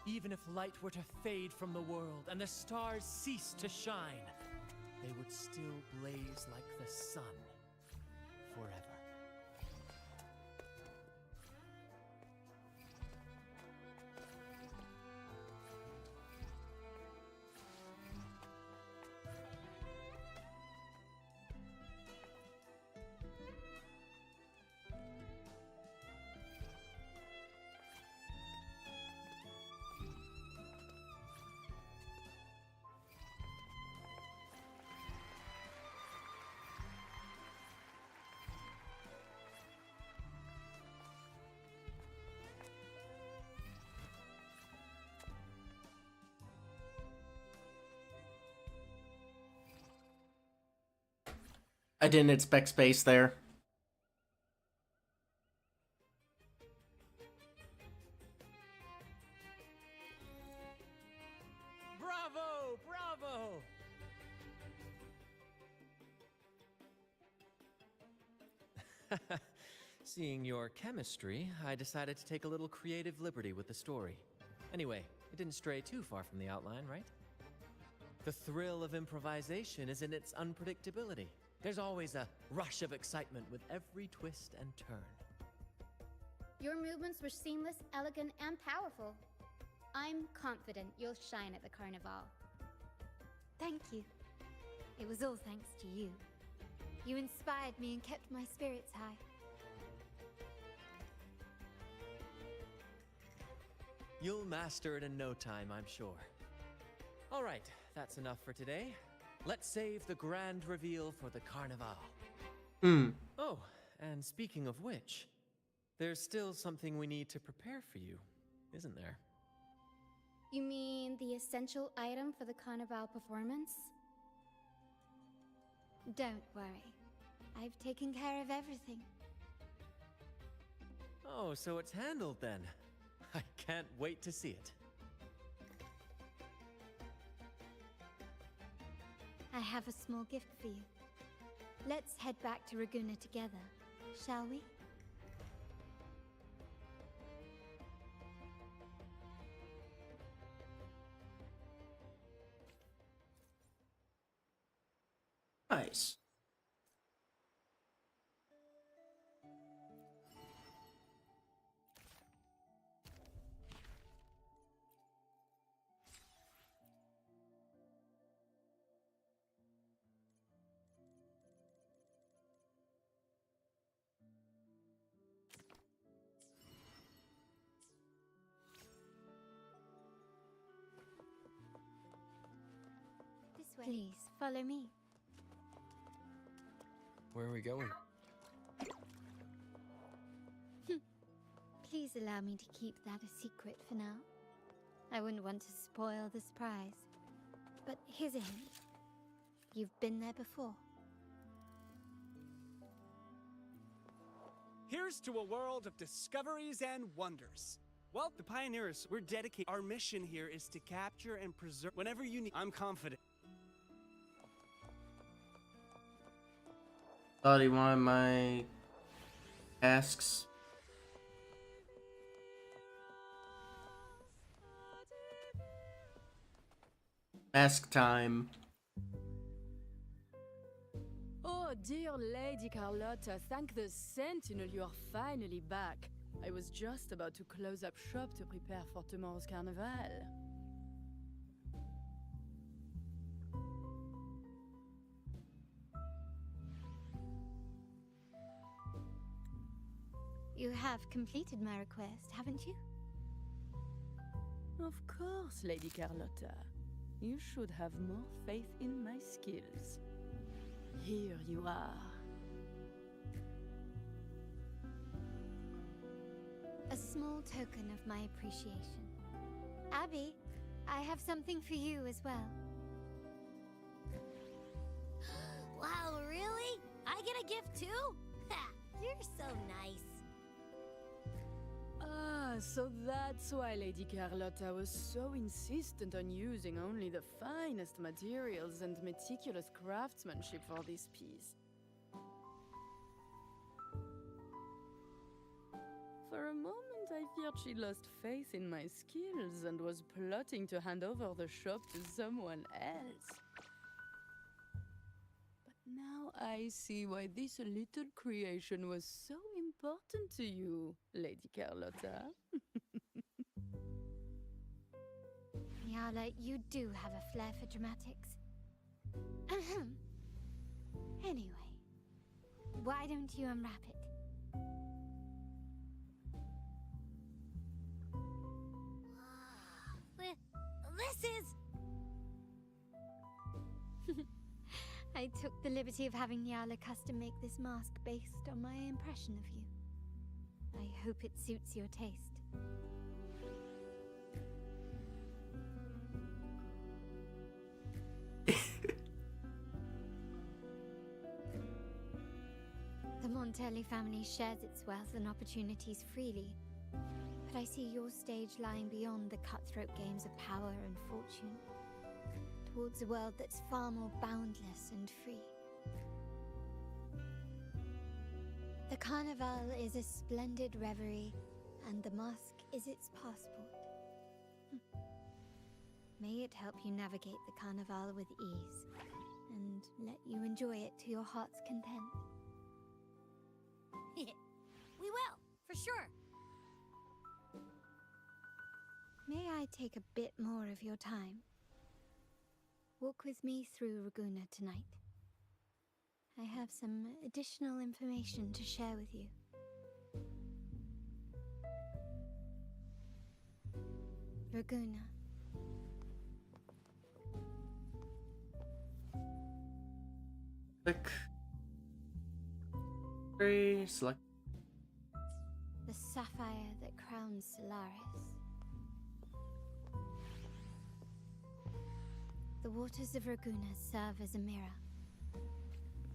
Even if light were to fade from the world and the stars cease to shine, they would still blaze like the sun forever. I didn't expect space there. Bravo! Bravo! Seeing your chemistry, I decided to take a little creative liberty with the story. Anyway, it didn't stray too far from the outline, right? The thrill of improvisation is in its unpredictability. There's always a rush of excitement with every twist and turn. Your movements were seamless, elegant, and powerful. I'm confident you'll shine at the carnival. Thank you. It was all thanks to you. You inspired me and kept my spirits high. You'll master it in no time, I'm sure. All right, that's enough for today. Let's save the grand reveal for the carnival. Oh, and speaking of which, there's still something we need to prepare for you, isn't there? You mean the essential item for the carnival performance? Don't worry. I've taken care of everything. Oh, so it's handled then. I can't wait to see it. I have a small gift for you. Let's head back to Raguna together, shall we? Nice. way. Please, follow me. Where are we going? Please allow me to keep that a secret for now. I wouldn't want to spoil the surprise. But here's a hint. You've been there before. Here's to a world of discoveries and wonders. Well, the Pioneers, we're dedicated. Our mission here is to capture and preserve whenever you need. I'm confident. Thought he wanted my tasks. Mask time. Oh, dear Lady Carlotta, thank the Sentinel you are finally back. I was just about to close up shop to prepare for tomorrow's carnival. You have completed my request, haven't you? Of course, Lady Carlotta. You should have more faith in my skills. Here you are. A small token of my appreciation. Abby, I have something for you as well. Wow, really? I get a gift too? Ha! You're so nice. Ah, so that's why Lady Carlotta was so insistent on using only the finest materials and meticulous craftsmanship for this piece. For a moment, I feared she lost faith in my skills and was plotting to hand over the shop to someone else. But now I see why this little creation was so important to you, Lady Carlotta. Nyala, you do have a flair for dramatics. Anyway, why don't you unwrap it? This is... I took the liberty of having Nyala custom make this mask based on my impression of you. I hope it suits your taste. The Montelli family shares its wealth and opportunities freely, but I see your stage lying beyond the cutthroat games of power and fortune, towards a world that's far more boundless and free. The Carnival is a splendid reverie, and the mask is its passport. May it help you navigate the Carnival with ease, and let you enjoy it to your heart's content. We will, for sure. May I take a bit more of your time? Walk with me through Raguna tonight. I have some additional information to share with you. Raguna. Click. Free, select. The sapphire that crowns Solaris. The waters of Raguna serve as a mirror,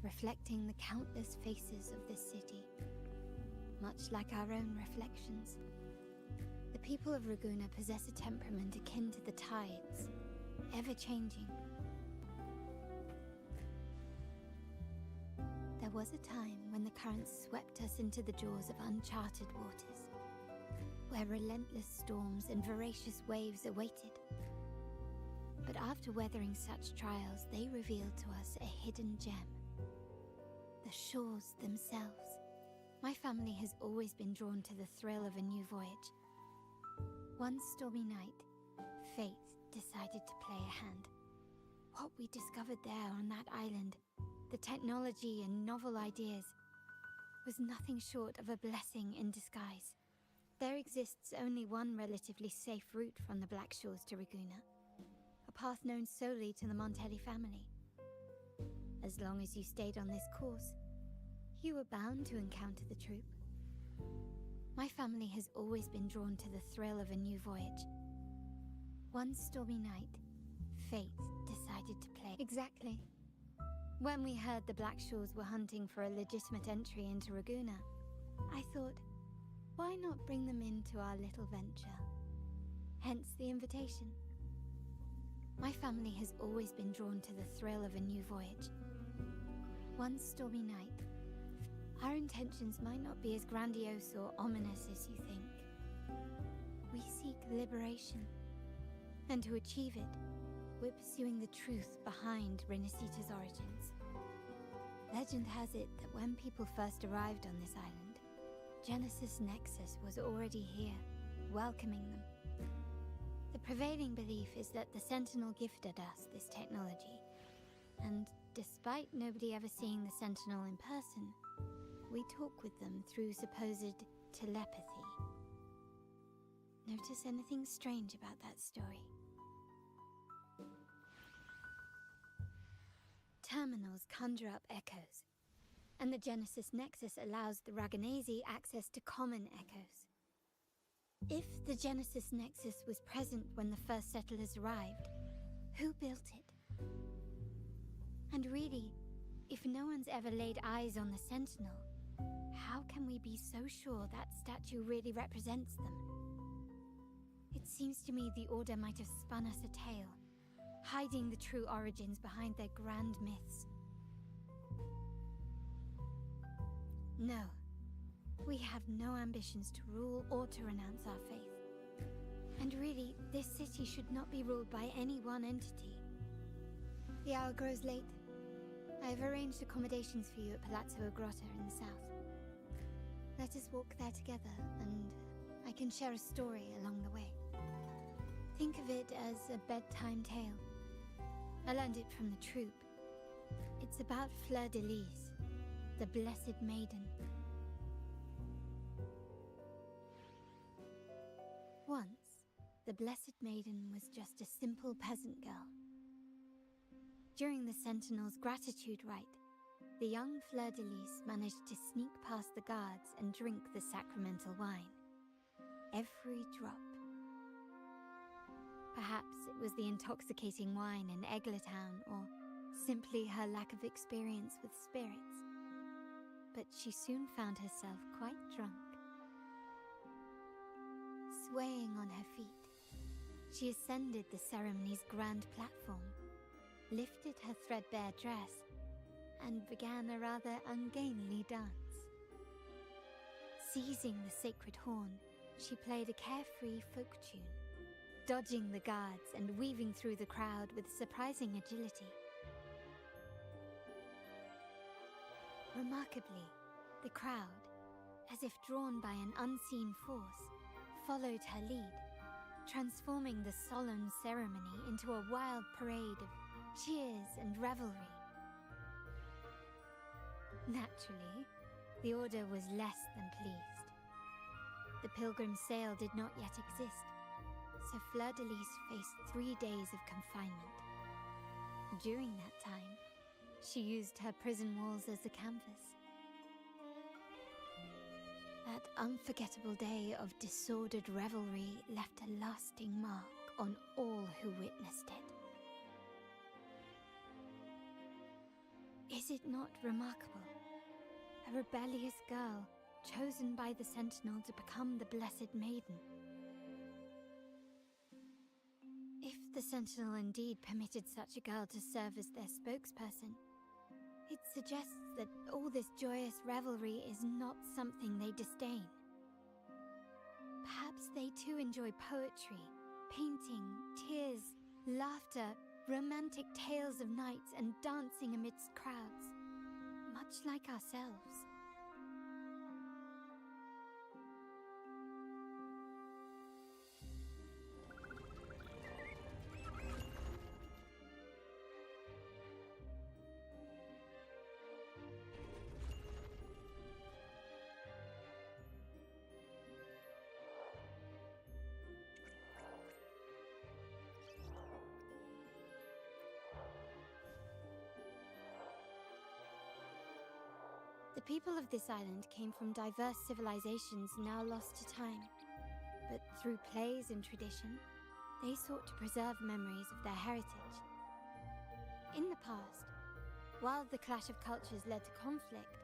reflecting the countless faces of this city, much like our own reflections. The people of Raguna possess a temperament akin to the tides, ever-changing. There was a time when the currents swept us into the jaws of uncharted waters, where relentless storms and voracious waves awaited. But after weathering such trials, they revealed to us a hidden gem. The shores themselves. My family has always been drawn to the thrill of a new voyage. One stormy night, fate decided to play a hand. What we discovered there on that island, the technology and novel ideas, was nothing short of a blessing in disguise. There exists only one relatively safe route from the Black Shores to Raguna. A path known solely to the Montelli family. As long as you stayed on this course, you were bound to encounter the troop. My family has always been drawn to the thrill of a new voyage. One stormy night, fate decided to play. Exactly. When we heard the Blackshaws were hunting for a legitimate entry into Raguna, I thought, why not bring them into our little venture? Hence the invitation. My family has always been drawn to the thrill of a new voyage. One stormy night, our intentions might not be as grandiose or ominous as you think. We seek liberation, and to achieve it, we're pursuing the truth behind Renacita's origins. Legend has it that when people first arrived on this island, Genesis Nexus was already here, welcoming them. The prevailing belief is that the Sentinel gifted us this technology, and despite nobody ever seeing the Sentinel in person, we talk with them through supposed telepathy. Notice anything strange about that story? Terminals conjure up echoes, and the Genesis Nexus allows the Raganese access to common echoes. If the Genesis Nexus was present when the first settlers arrived, who built it? And really, if no one's ever laid eyes on the Sentinel, how can we be so sure that statue really represents them? It seems to me the Order might have spun us a tale, hiding the true origins behind their grand myths. No, we have no ambitions to rule or to renounce our faith. And really, this city should not be ruled by any one entity. The hour grows late. I have arranged accommodations for you at Palazzo Grotta in the south. Let us walk there together, and I can share a story along the way. Think of it as a bedtime tale. I learned it from the troop. It's about Fleur de Lis, the Blessed Maiden. Once, the Blessed Maiden was just a simple peasant girl. During the Sentinel's gratitude rite, the young Fleur de Lis managed to sneak past the guards and drink the sacramental wine. Every drop. Perhaps it was the intoxicating wine in Eggletown, or simply her lack of experience with spirits. But she soon found herself quite drunk. Swaying on her feet, she ascended the ceremony's grand platform, lifted her threadbare dress, and began a rather ungainly dance. Seizing the sacred horn, she played a carefree folk tune, dodging the guards and weaving through the crowd with surprising agility. Remarkably, the crowd, as if drawn by an unseen force, followed her lead, transforming the solemn ceremony into a wild parade of cheers and revelry. Naturally, the Order was less than pleased. The pilgrim sale did not yet exist, so Fleur de Lis faced 3 days of confinement. During that time, she used her prison walls as a canvas. That unforgettable day of disordered revelry left a lasting mark on all who witnessed it. Is it not remarkable? A rebellious girl chosen by the Sentinel to become the Blessed Maiden. If the Sentinel indeed permitted such a girl to serve as their spokesperson, it suggests that all this joyous revelry is not something they disdain. Perhaps they too enjoy poetry, painting, tears, laughter, romantic tales of nights, and dancing amidst crowds, much like ourselves. The people of this island came from diverse civilizations now lost to time. But through plays and tradition, they sought to preserve memories of their heritage. In the past, while the clash of cultures led to conflict,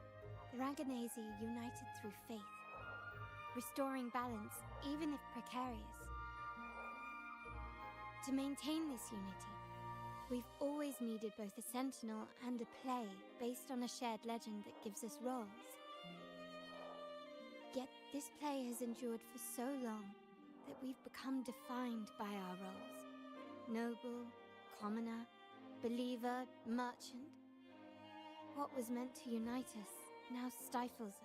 the Raganazi united through faith, restoring balance even if precarious. To maintain this unity, we've always needed both a sentinel and a play based on a shared legend that gives us roles. Yet this play has endured for so long that we've become defined by our roles. Noble, commoner, believer, merchant. What was meant to unite us now stifles us.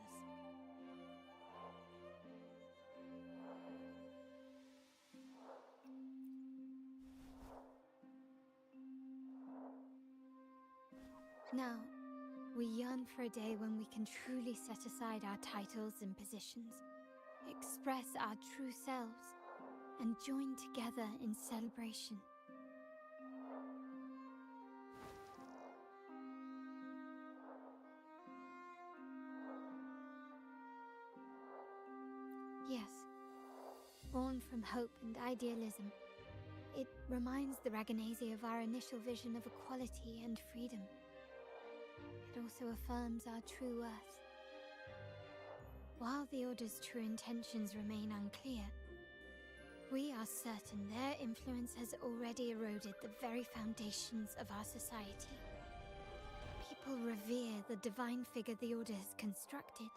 Now, we yearn for a day when we can truly set aside our titles and positions, express our true selves, and join together in celebration. Yes, born from hope and idealism, it reminds the Raganazi of our initial vision of equality and freedom. It also affirms our true worth. While the Order's true intentions remain unclear, we are certain their influence has already eroded the very foundations of our society. People revere the divine figure the Order has constructed,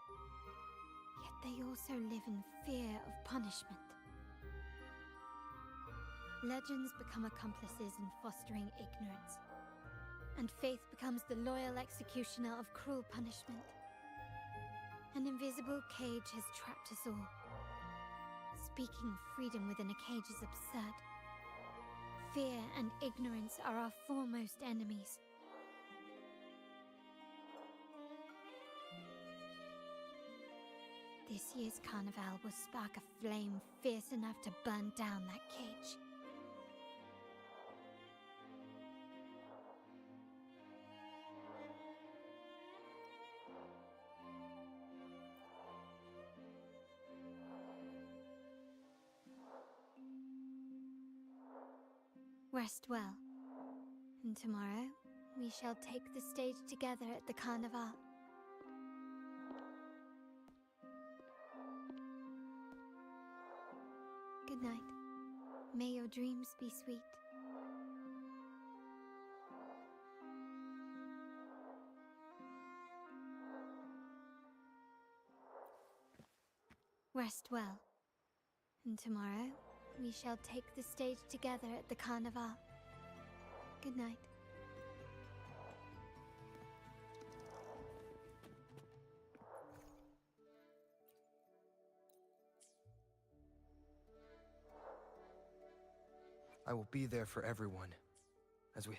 yet they also live in fear of punishment. Legends become accomplices in fostering ignorance, and faith becomes the loyal executioner of cruel punishment. An invisible cage has trapped us all. Speaking of freedom within a cage is absurd. Fear and ignorance are our foremost enemies. This year's carnival will spark a flame fierce enough to burn down that cage. Rest well, and tomorrow we shall take the stage together at the carnival. Good night. May your dreams be sweet. Rest well, and tomorrow we shall take the stage together at the carnival. Good night. I will be there for everyone, as we...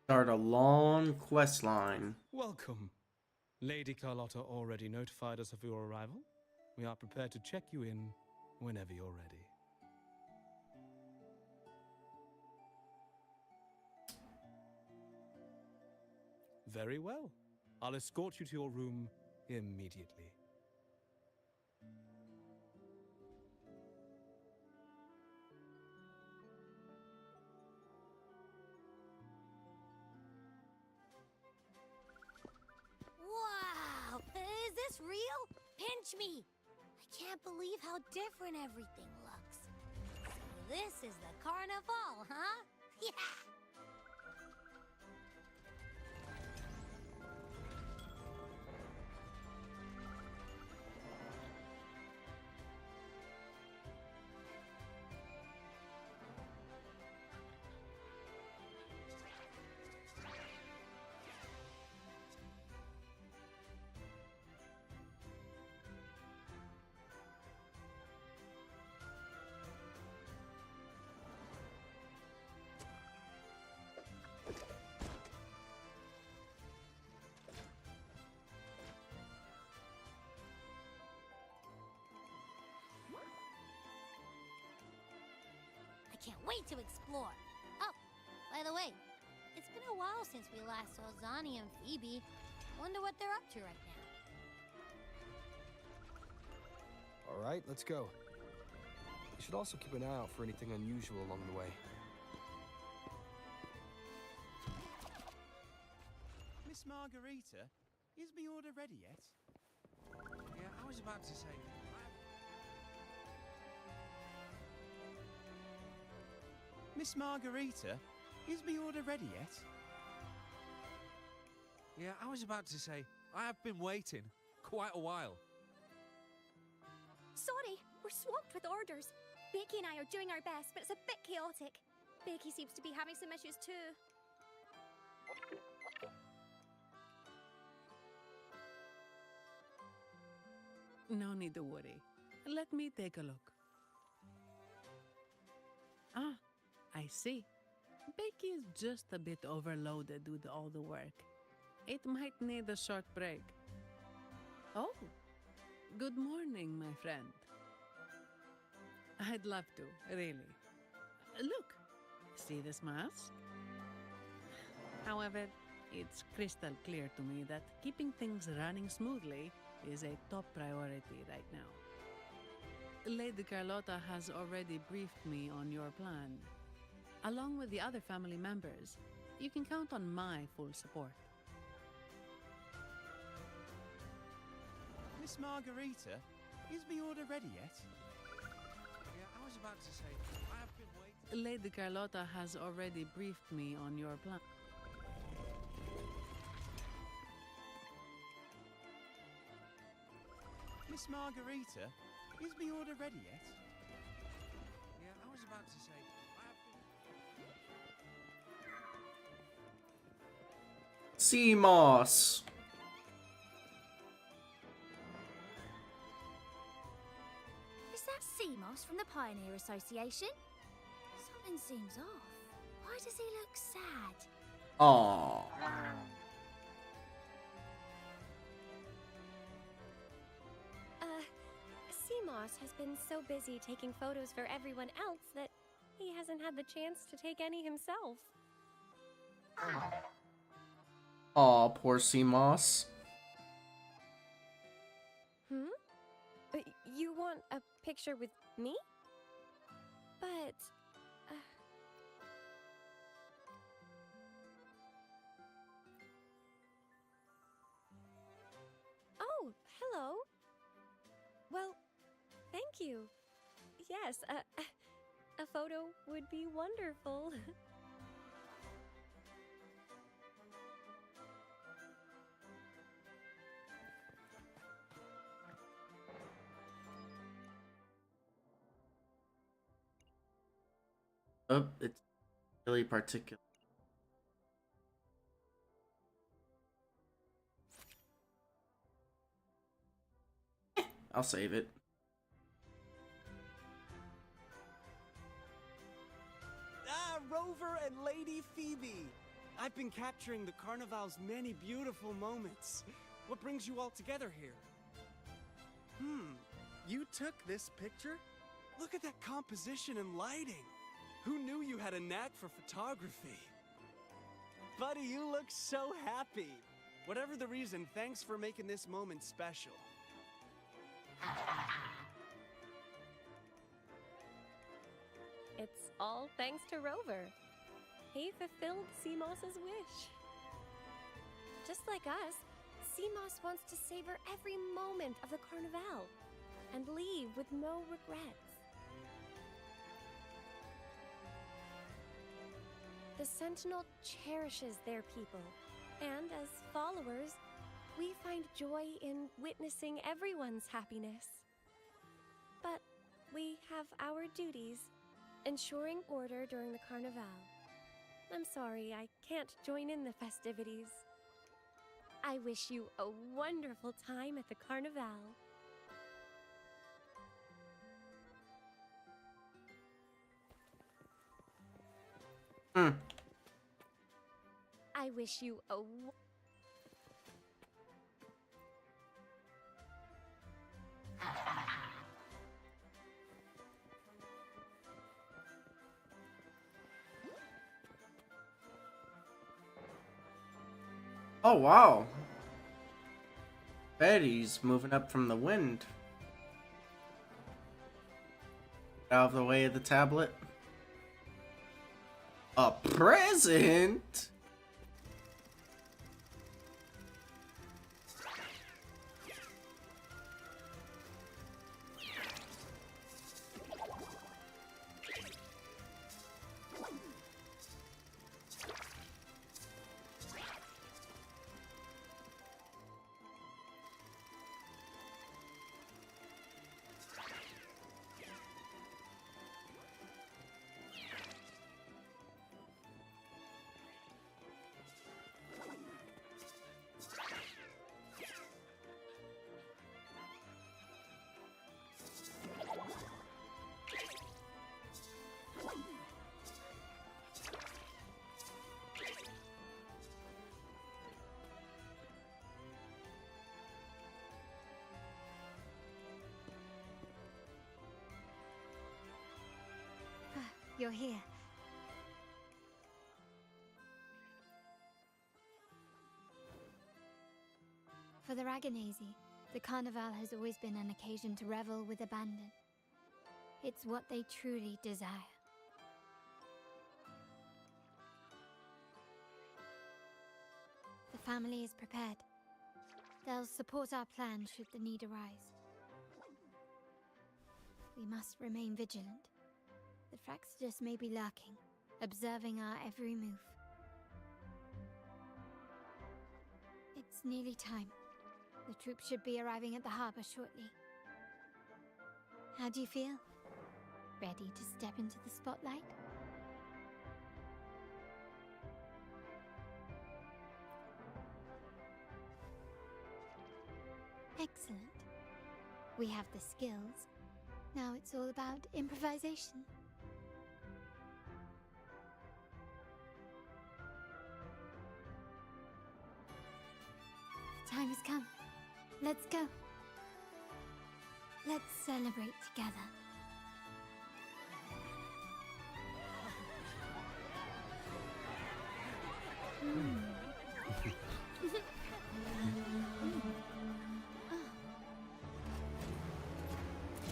Start a long quest line. Welcome. Lady Carlotta already notified us of your arrival. We are prepared to check you in whenever you're ready. Very well. I'll escort you to your room immediately. Wow! Is this real? Pinch me! I can't believe how different everything looks. So this is the carnival, huh? Yeah! can't wait to explore. Oh, by the way, it's been a while since we last saw Zani and Phoebe. Wonder what they're up to right now. All right, let's go. We should also keep an eye out for anything unusual along the way. Miss Margarita, is my order ready yet? Yeah, I was about to say... Miss Margarita, is my order ready yet? Yeah, I was about to say, I have been waiting quite a while. Sorry, we're swamped with orders. Becky and I are doing our best, but it's a bit chaotic. Becky seems to be having some issues too. No need to worry. Let me take a look. Ah, I see. Becky is just a bit overloaded with all the work. It might need a short break. Oh, good morning, my friend. I'd love to, really. Look, see this mask? However, it's crystal clear to me that keeping things running smoothly is a top priority right now. Lady Carlotta has already briefed me on your plan. Along with the other family members, you can count on my full support. Miss Margarita, is my order ready yet? Yeah, I was about to say, I have been waiting... Lady Carlotta has already briefed me on your plan. Miss Margarita, is my order ready yet? Yeah, I was about to say, I have been... Sea moss. Is that sea moss from the Pioneer Association? Something seems off. Why does he look sad? Aww. Seamoss has been so busy taking photos for everyone else that he hasn't had the chance to take any himself. Aw, poor sea moss. You want a picture with me? But... Oh, hello. Well, thank you. Yes, a photo would be wonderful. Oh, it's really particular. I'll save it. Ah, Rover and Lady Phoebe! I've been capturing the Carnival's many beautiful moments. What brings you all together here? You took this picture? Look at that composition and lighting. Who knew you had a knack for photography? Buddy, you look so happy. Whatever the reason, thanks for making this moment special. It's all thanks to Rover. He fulfilled Seamoss's wish. Just like us, Seamoss wants to savor every moment of the Carnival and leave with no regrets. The Sentinel cherishes their people, and as followers, we find joy in witnessing everyone's happiness. But we have our duties, ensuring order during the Carnival. I'm sorry I can't join in the festivities. I wish you a wonderful time at the Carnival. I wish you a Oh, wow. Betty's moving up from the wind. Out of the way of the tablet. A present? You're here. For the Raganese, the carnival has always been an occasion to revel with abandon. It's what they truly desire. The family is prepared. They'll support our plan should the need arise. We must remain vigilant. The Fraxidus may be lurking, observing our every move. It's nearly time. The troops should be arriving at the harbor shortly. How do you feel? Ready to step into the spotlight? Excellent. We have the skills. Now it's all about improvisation. The time has come. Let's go. Let's celebrate together.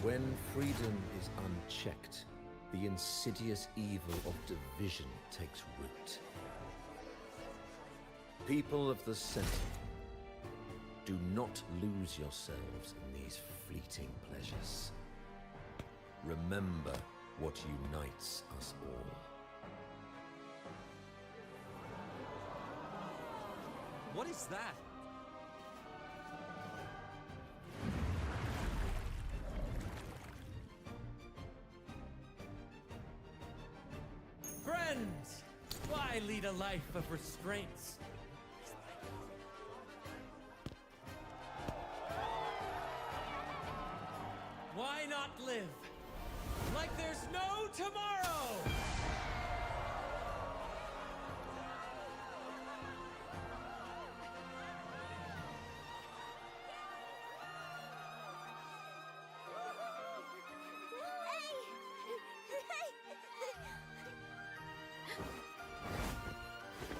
When freedom is unchecked, the insidious evil of division takes root. People of the Sentinel, do not lose yourselves in these fleeting pleasures. Remember what unites us all. What is that? Friends! Why lead a life of restraints? Why not live like there's no tomorrow?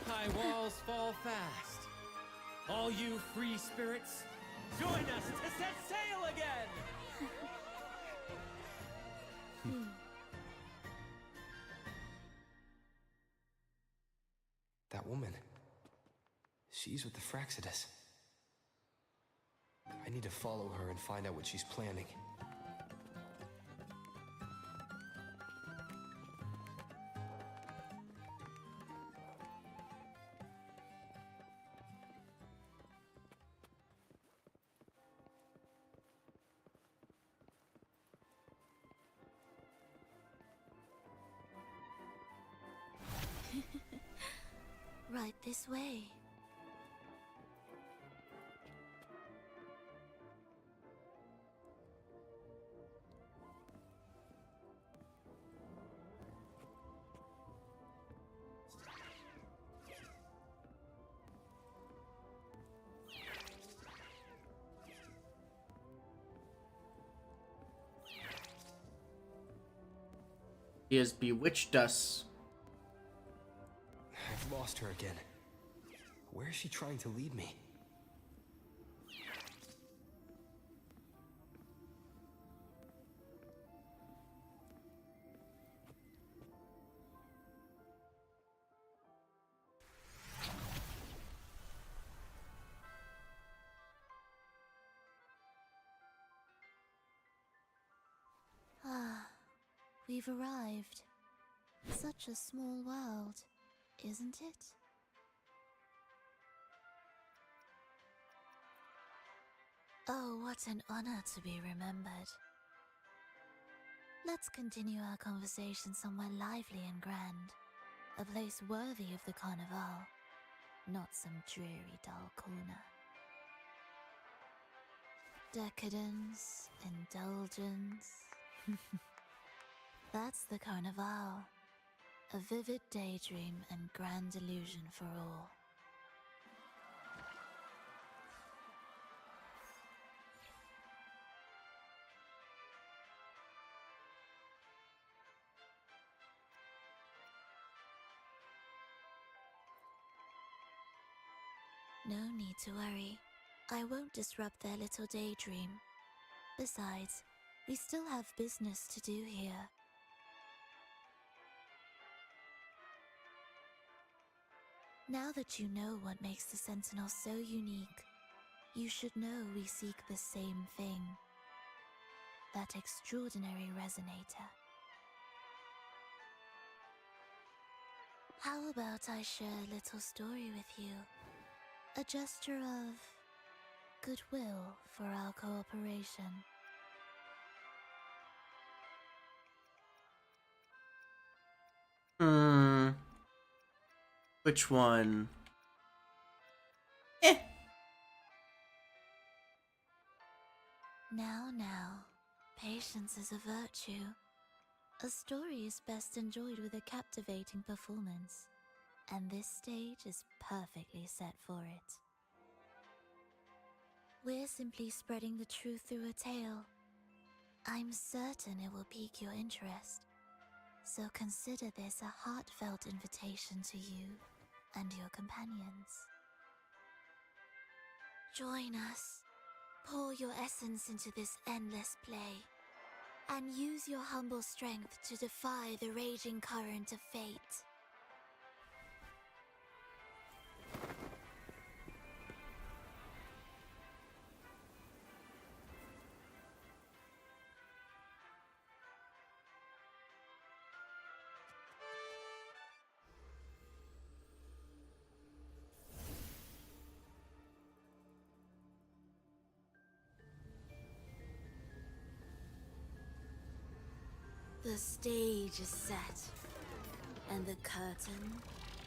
High walls fall fast. All you free spirits, join us to set sail again! That woman. She's with the Fraxidus. I need to follow her and find out what she's planning. Right this way. He has bewitched us. I've lost her again. Where is she trying to lead me? Ah, we've arrived. Such a small world, isn't it? Oh, what an honor to be remembered. Let's continue our conversation somewhere lively and grand. A place worthy of the Carnival, not some dreary, dull corner. Decadence, indulgence. That's the Carnival. A vivid daydream and grand illusion for all. No need to worry. I won't disrupt their little daydream. Besides, we still have business to do here. Now that you know what makes the Sentinel so unique, you should know we seek the same thing. That extraordinary resonator. How about I share a little story with you? A gesture of goodwill for our cooperation. Which one? Now, patience is a virtue. A story is best enjoyed with a captivating performance, and this stage is perfectly set for it. We're simply spreading the truth through a tale. I'm certain it will pique your interest, so consider this a heartfelt invitation to you and your companions. Join us. Pour your essence into this endless play, and use your humble strength to defy the raging current of fate. The stage is set, and the curtain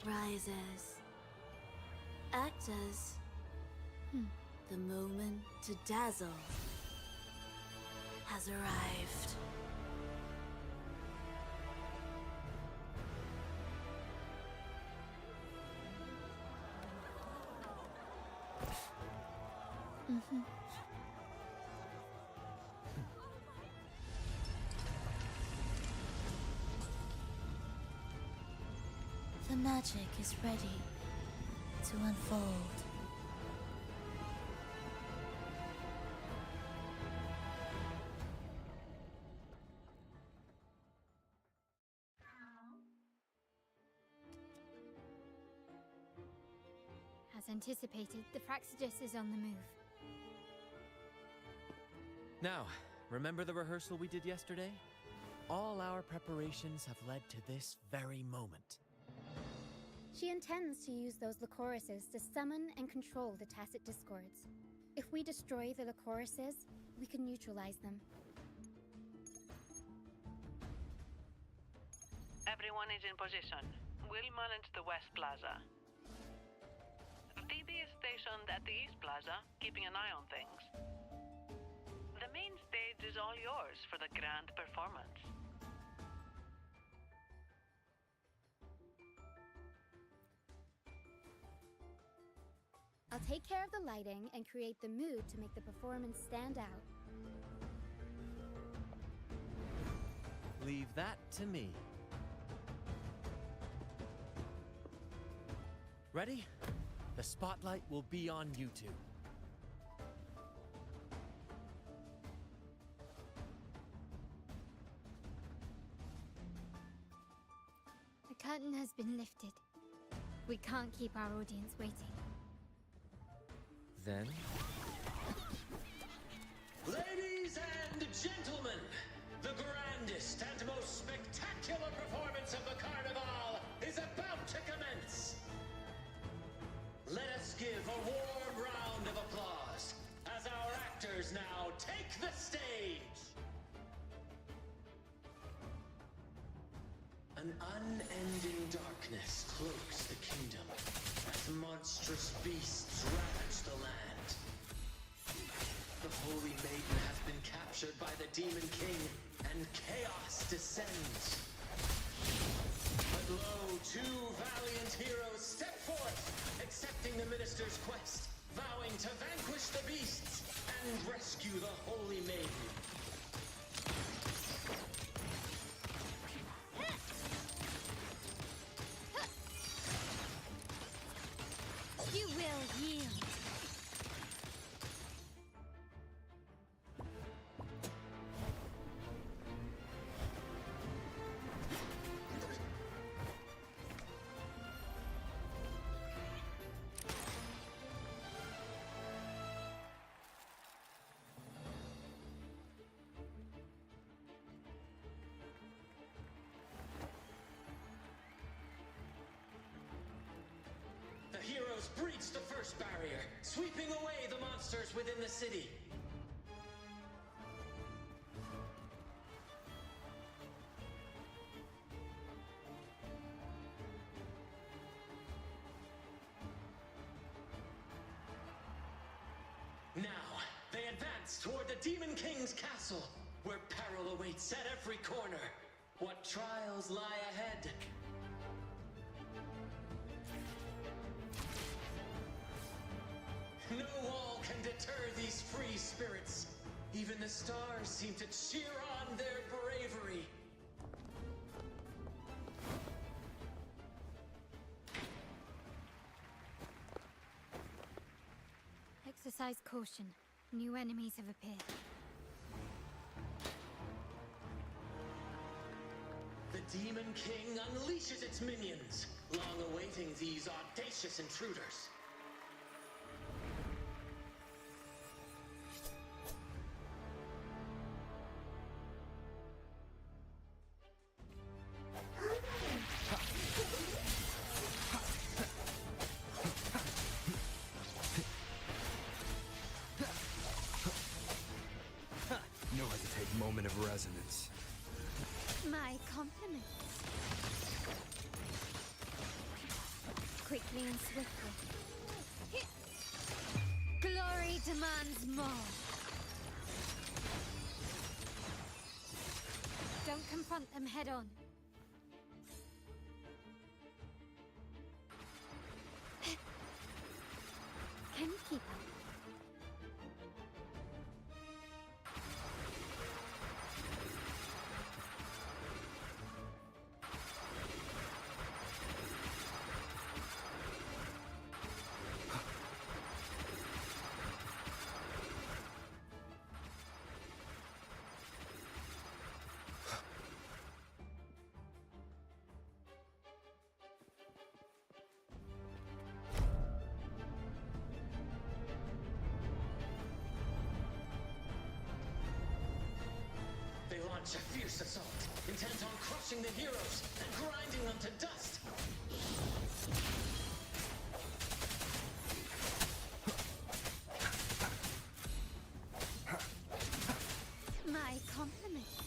rises. Actors, the moment to dazzle has arrived. The magic is ready to unfold. As anticipated, the Praxidus is on the move. Now, remember the rehearsal we did yesterday? All our preparations have led to this very moment. She intends to use those Lycorises to summon and control the Tacit Discords. If we destroy the Lycorises, we can neutralize them. Everyone is in position. We'll manage the West Plaza. DB is stationed at the East Plaza, keeping an eye on things. The main stage is all yours for the grand performance. I'll take care of the lighting and create the mood to make the performance stand out. Leave that to me. Ready? The spotlight will be on you two. The curtain has been lifted. We can't keep our audience waiting. Then, Ladies and gentlemen, the grandest and most spectacular performance of the Carnival is about to commence. Let us give a warm round of applause as our actors now take the stage. An unending darkness cloaks the kingdom as monstrous beasts ravage the land. The Holy Maiden has been captured by the Demon King, and chaos descends. But lo, two valiant heroes step forth, accepting the minister's quest, vowing to vanquish the beasts and rescue the Holy Maiden. You will yield. The heroes breach the first barrier, sweeping away the monsters within the city. Now, they advance toward the Demon King's castle, where peril awaits at every corner. What trials lie ahead? No wall can deter these free spirits. Even the stars seem to cheer on their bravery. Exercise caution. New enemies have appeared. The Demon King unleashes its minions, long awaiting these audacious intruders. No hesitate moment of resonance. My compliments. Quickly and swiftly. Glory demands more. Don't confront them head on. Can you keep up? They launch a fierce assault, intent on crushing the heroes and grinding them to dust. My compliments.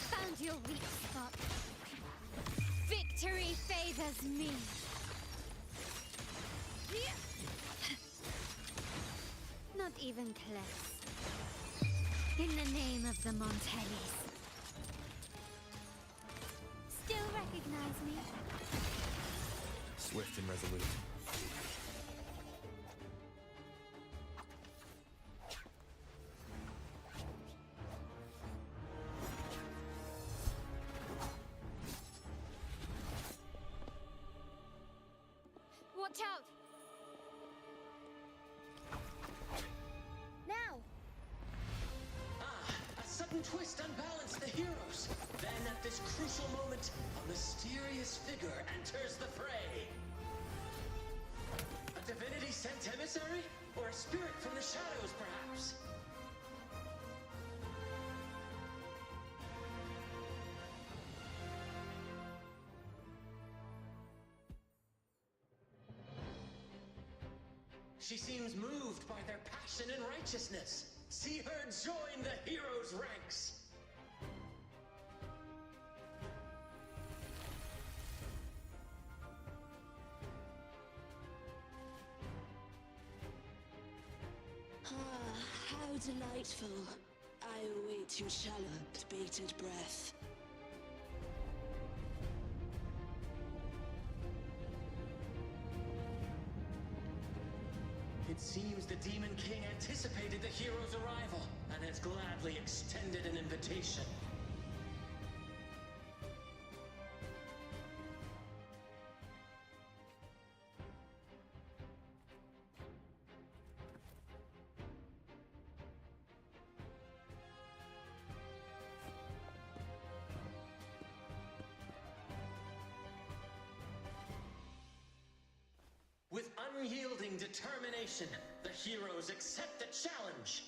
Found your weak spot. Victory favors me. Not even close. In the name of the Montellis. Still recognize me? Swift and resolute. Watch out! Now! A sudden twist unbalanced the heroes. Then at this crucial moment, a mysterious figure enters the fray. A divinity sent emissary? Or a spirit from the shadows, perhaps? She seems moved by their passion and righteousness. See her join the heroes' ranks. Ah, how delightful. I await your challenge, bated breath. It seems the Demon King anticipated the hero's arrival and has gladly extended an invitation. With unyielding determination, the heroes accept the challenge.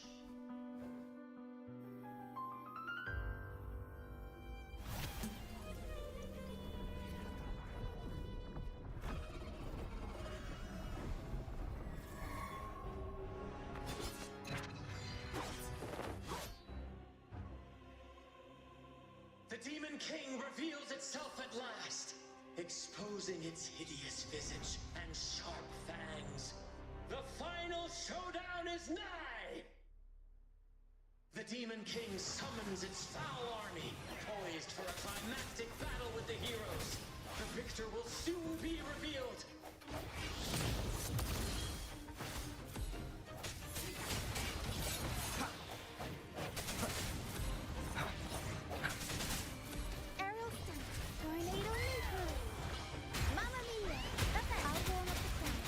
The Demon King reveals itself at last, exposing its hideous visage and sharp fangs. The final showdown is nigh! The Demon King summons its foul army, poised for a climactic battle with the heroes. The victor will soon be revealed. Aerial stunt. Tornado nuclear. Mamma mia. Okay, I'll go on up the front.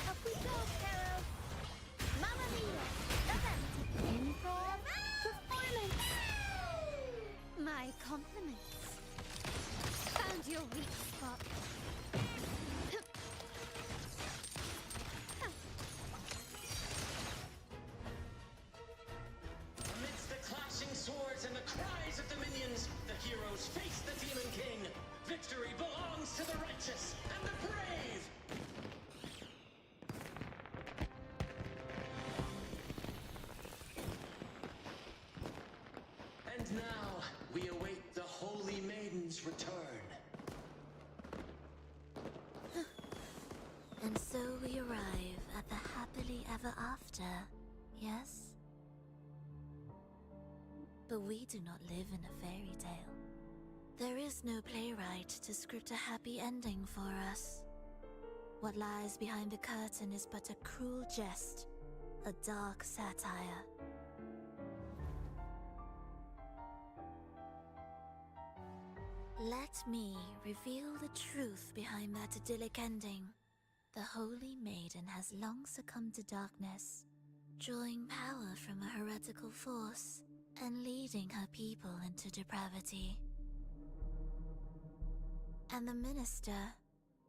Up we go, Carol. Mamma mia. Okay. Improv performance. My compliments. Found your weak spot. Amidst the clashing swords and the cries of the minions, the heroes face the Demon King. Victory belongs to the righteous and the brave! And now, we await the Holy Maiden's return. And so we arrive at the happily ever after, yes? But we do not live in a fairy tale. There is no playwright to script a happy ending for us. What lies behind the curtain is but a cruel jest, a dark satire. Let me reveal the truth behind that idyllic ending. The Holy Maiden has long succumbed to darkness, drawing power from a heretical force and leading her people into depravity. And the minister,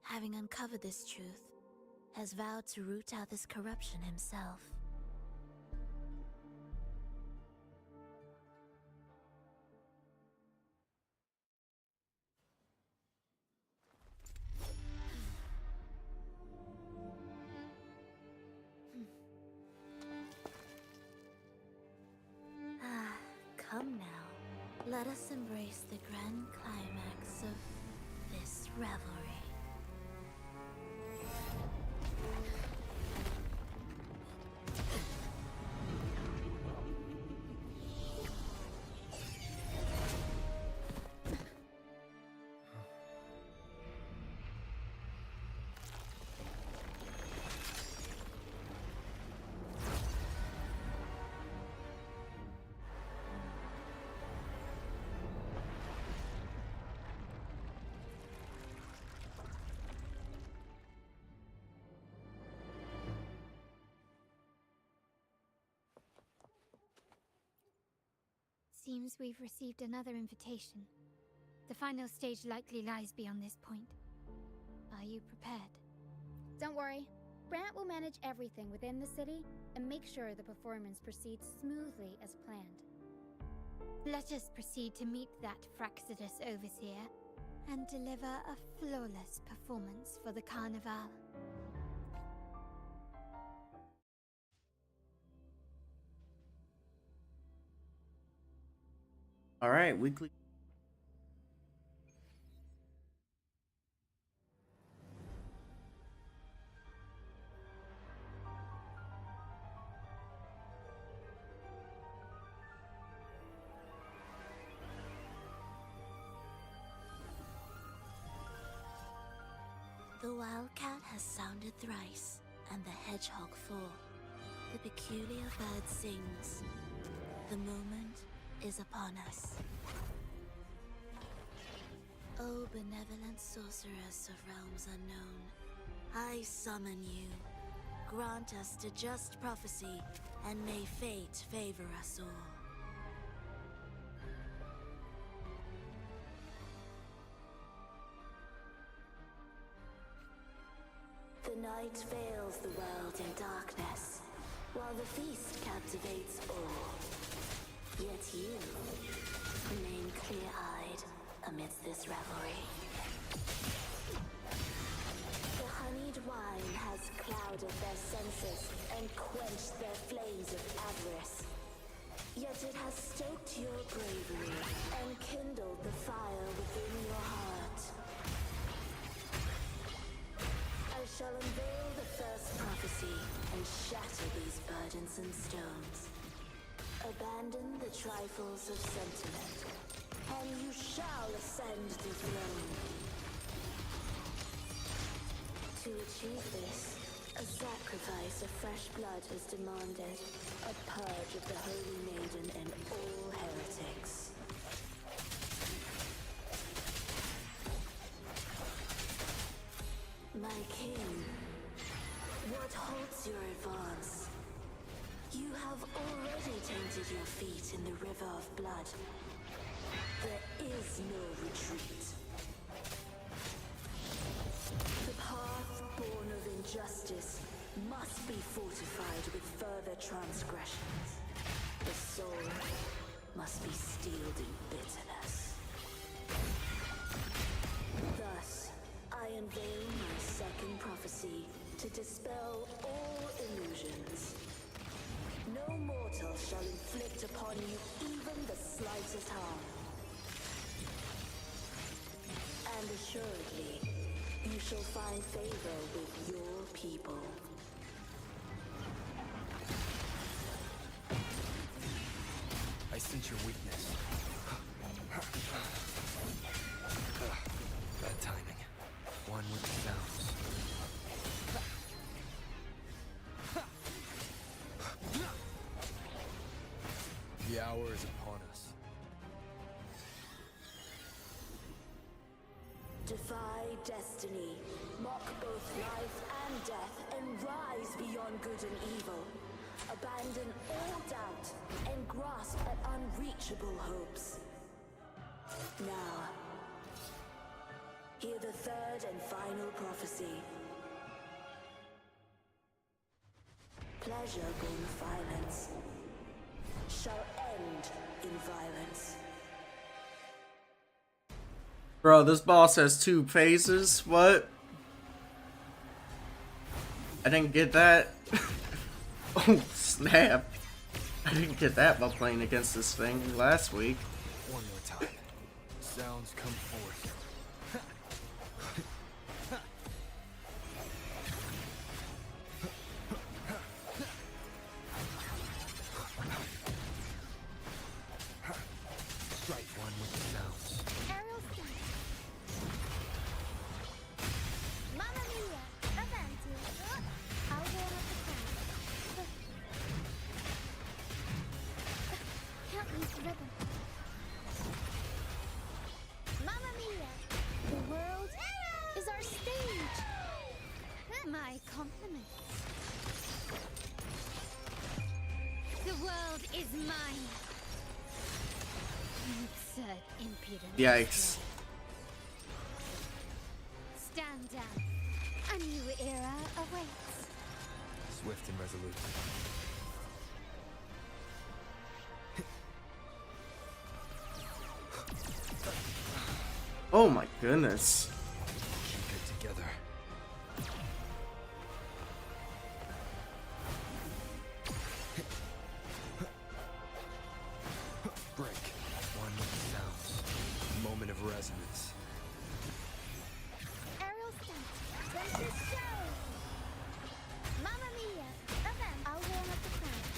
having uncovered this truth, has vowed to root out this corruption himself. Ah, come now. Let us embrace the grand climax of this revelry. seems we've received another invitation. The final stage likely lies beyond this point. Are you prepared? Don't worry. Brant will manage everything within the city and make sure the performance proceeds smoothly as planned. Let us proceed to meet that Fraxidus overseer and deliver a flawless performance for the carnival. All right, weekly. The wildcat has sounded thrice, and the hedgehog four. The peculiar bird sings. The moment is upon us. O benevolent sorceress of realms unknown, I summon you. Grant us to just prophecy, and may fate favor us all. The night veils the world in darkness, while the feast captivates all. Yet you remain clear-eyed amidst this revelry. The honeyed wine has clouded their senses and quenched their flames of avarice. Yet it has stoked your bravery and kindled the fire within your heart. I shall unveil the first prophecy and shatter these burdensome stones. Abandon the trifles of sentiment, and you shall ascend the throne. To achieve this, a sacrifice of fresh blood is demanded, a purge of the Holy Maiden and all heretics. My king, what halts your advance? You have already tainted your feet in the river of blood. There is no retreat. The path born of injustice must be fortified with further transgressions. The soul must be steeled in bitterness. Thus, I unveil my second prophecy to dispel all illusions. No mortal shall inflict upon you even the slightest harm. And assuredly, you shall find favor with your people. I sense your weakness. Bad timing. One with the sounds. The hour is upon us. Defy destiny, mock both life and death, and rise beyond good and evil. Abandon all doubt and grasp at unreachable hopes. Now, hear the third and final prophecy. Pleasure born of violence shall end in violence. Bro, this boss has 2 phases? What? I didn't get that. Oh, snap. I didn't get that while playing against this thing last week. One more time. Sounds come forth. Strike one with the sounds. Aerial strike. Mamma mia! Avanti! I'll warm up the crowd. Can't lose the rhythm. Mamma mia! The world is our stage! My compliments. The world is mine. Absurd, impudent. Yikes. Stand down. A new era awaits. Swift and resolute. Oh my goodness. Keep it together. Break. One sound. Moment of resonance. Aerial stunt. Race is show. Mamma mia. Event. I'll warm up the crowd.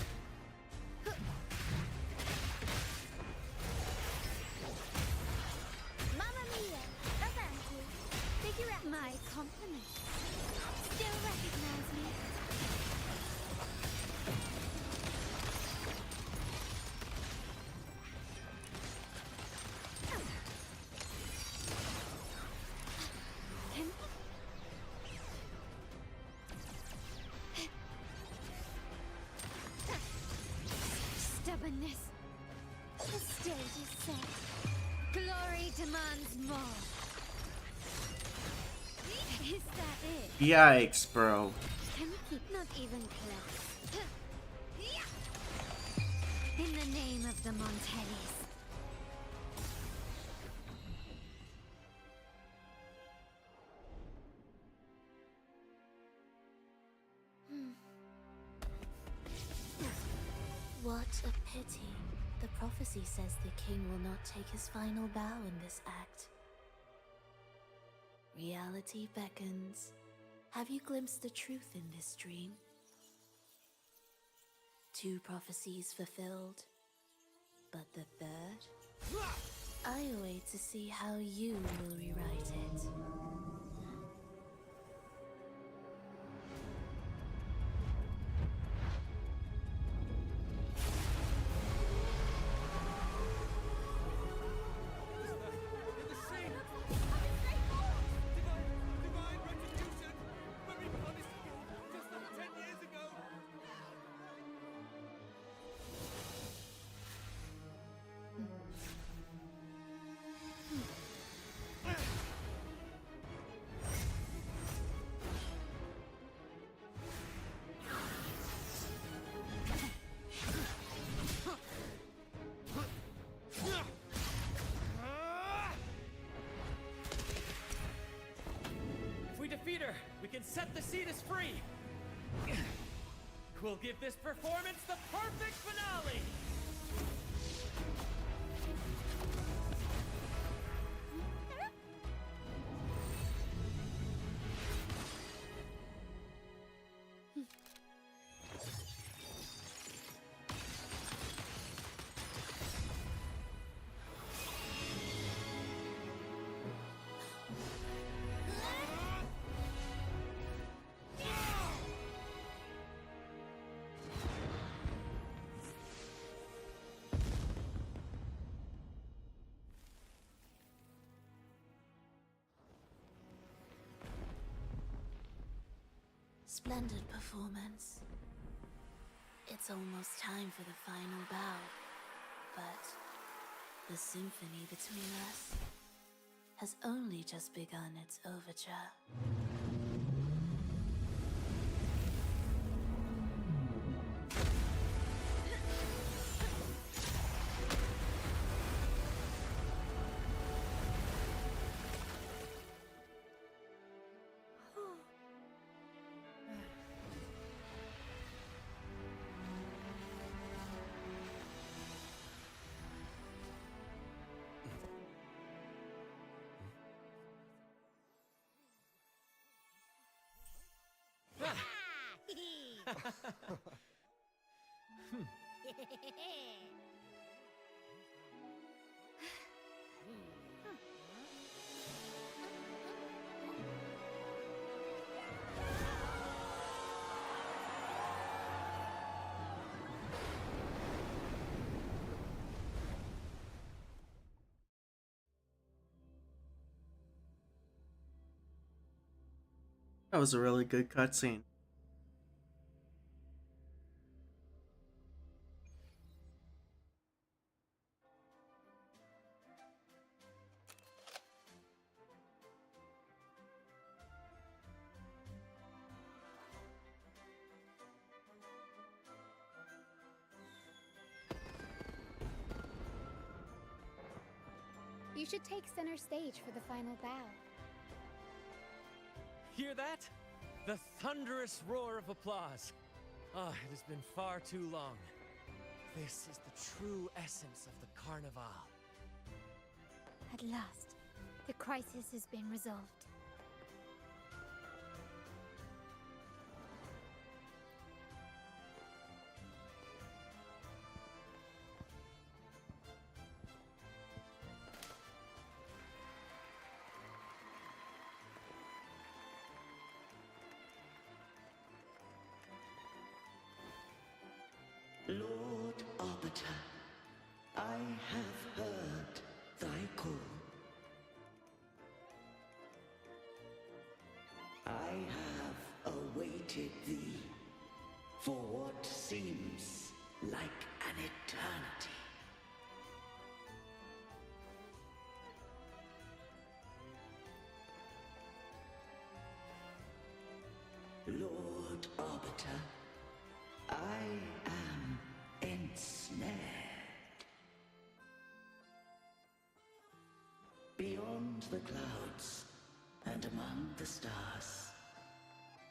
Mamma mia. Event. Figure out. My compliments. Still recognize me? Can stubbornness. The stage is set. Glory demands more. Is that it? Yikes, bro. Can we keep not even close? In the name of the Montellis. What a pity. The prophecy says the king will not take his final bow in this act. Reality beckons. Have you glimpsed the truth in this dream? 2 prophecies fulfilled, but the third? I await to see how you will rewrite it. If we defeat her, we can set the Cetus free. We'll give this performance the perfect finale. Splendid performance. It's almost time for the final bow, but the symphony between us has only just begun its overture. That was a really good cutscene. You should take center stage for the final bow. Hear that? The thunderous roar of applause. Ah, it has been far too long. This is the true essence of the Carnival. At last, the crisis has been resolved. Lord Arbiter, I have heard thy call. I have awaited thee for what seems like an eternity. Lord Arbiter, I am ensnared. Beyond the clouds and among the stars,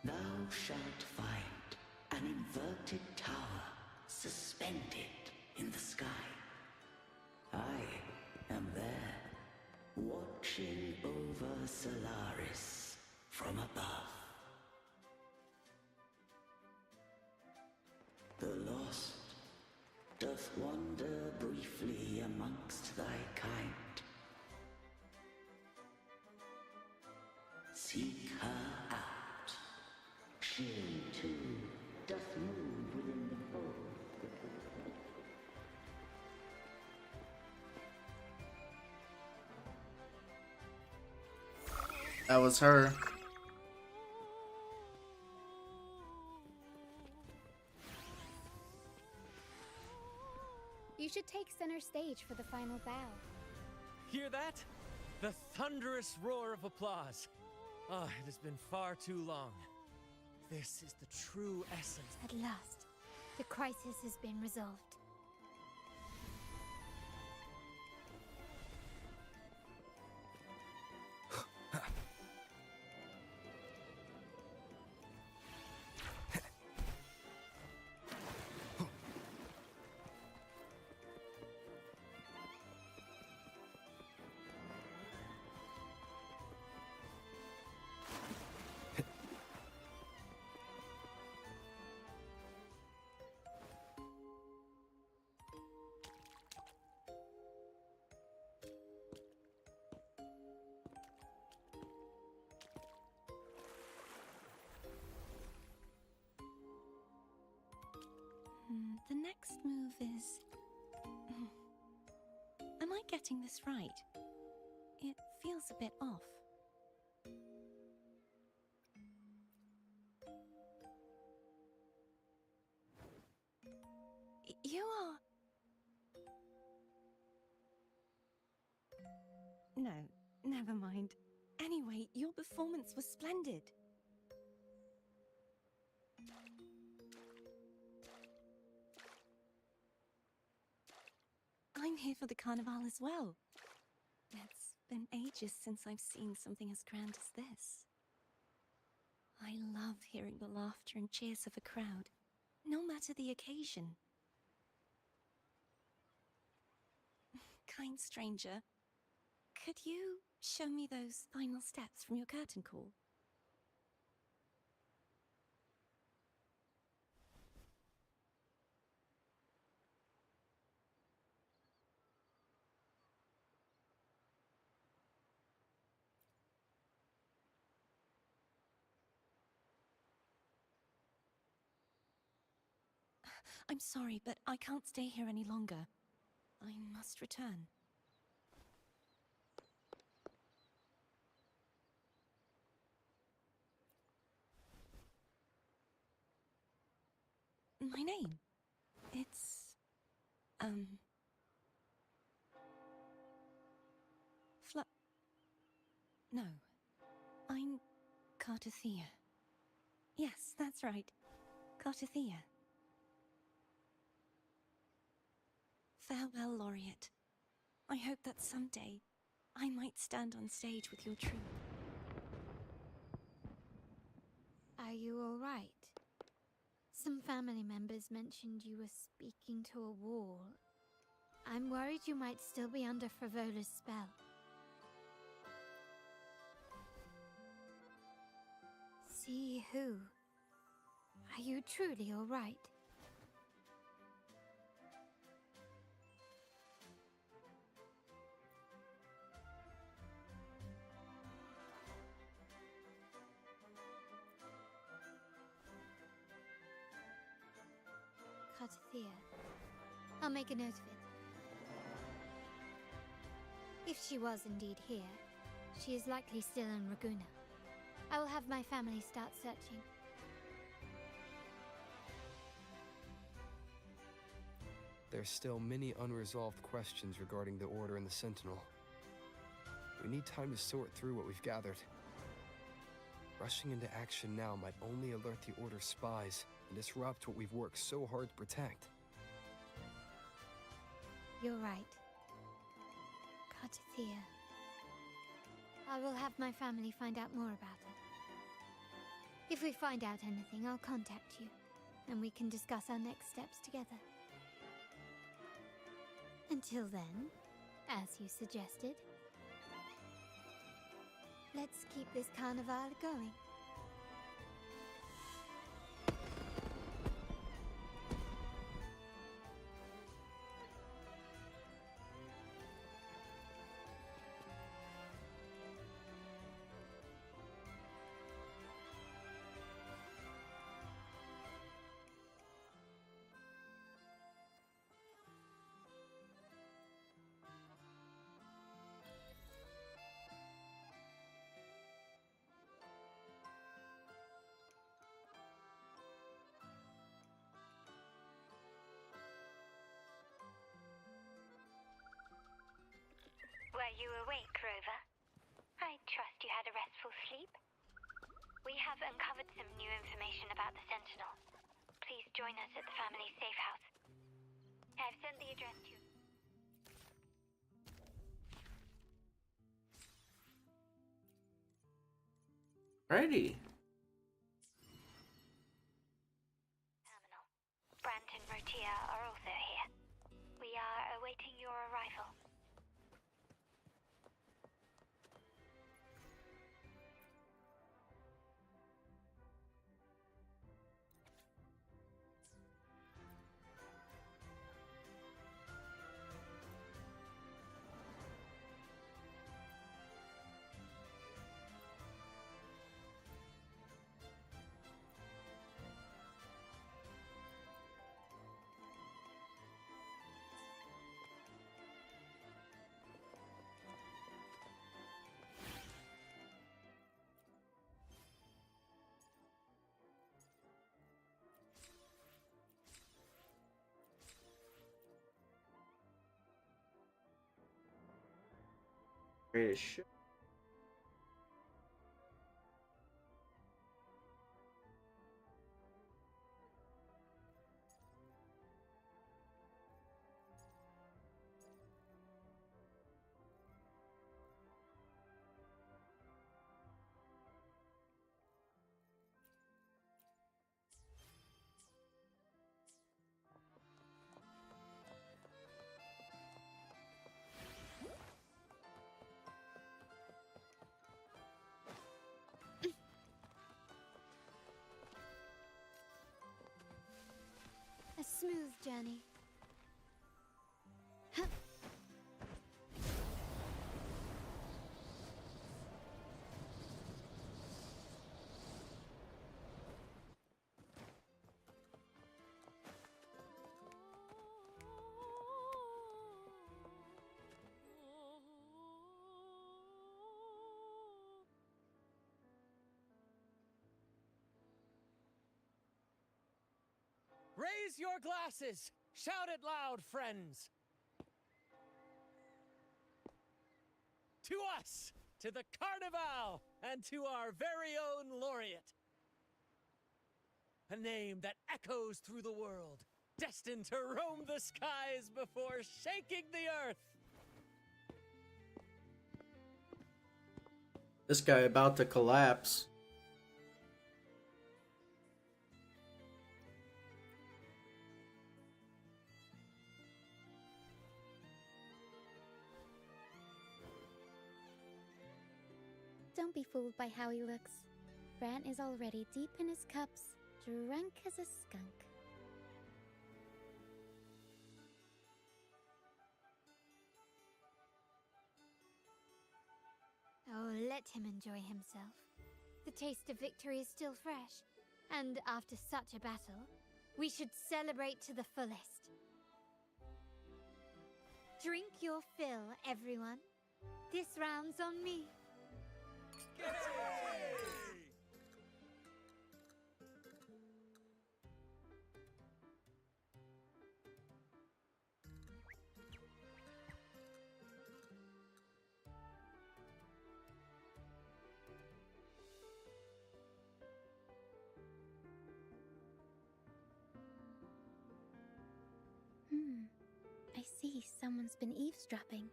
thou shalt find an inverted tower suspended in the sky. I am there, watching over Solaris from above. The lost doth wander briefly amongst thy kind. Seek her out. She too doth move within the fold. That was her. You should take center stage for the final bow. Hear that? The thunderous roar of applause. Ah, it has been far too long. This is the true essence. At last, the crisis has been resolved. The next move is... Am I getting this right? It feels a bit off. You are... No, never mind. Anyway, your performance was splendid. I'm here for the Carnival as well. It's been ages since I've seen something as grand as this. I love hearing the laughter and cheers of a crowd, no matter the occasion. Kind stranger, could you show me those final steps from your curtain call? I'm sorry, but I can't stay here any longer. I must return. My name? It's... No. I'm Cartothea. Yes, that's right. Cartothea. Farewell, Laureate. I hope that someday I might stand on stage with your troupe. Are you all right? Some family members mentioned you were speaking to a wall. I'm worried you might still be under Frivola's spell. See who? Are you truly all right? Cartathea. I'll make a note of it. If she was indeed here, she is likely still in Raguna. I will have my family start searching. There's still many unresolved questions regarding the Order and the Sentinel. We need time to sort through what we've gathered. Rushing into action now might only alert the Order's spies and disrupt what we've worked so hard to protect. You're right. Cartathea. I will have my family find out more about it. If we find out anything, I'll contact you, and we can discuss our next steps together. Until then, as you suggested, let's keep this carnival going. Were you awake, Rover? I trust you had a restful sleep. We have uncovered some new information about the Sentinel. Please join us at the family's safe house. I've sent the address to you. Alrighty. Terminal. Brant and Rotia are also here. We are awaiting your arrival. Greatest show. A smooth journey. Huh. Raise your glasses! Shout it loud, friends! To us! To the Carnival! And to our very own laureate! A name that echoes through the world, destined to roam the skies before shaking the earth! This guy about to collapse. Don't be fooled by how he looks. Brant is already deep in his cups, drunk as a skunk. Oh, let him enjoy himself. The taste of victory is still fresh, and after such a battle, we should celebrate to the fullest. Drink your fill, everyone. This round's on me. I see someone's been eavesdropping.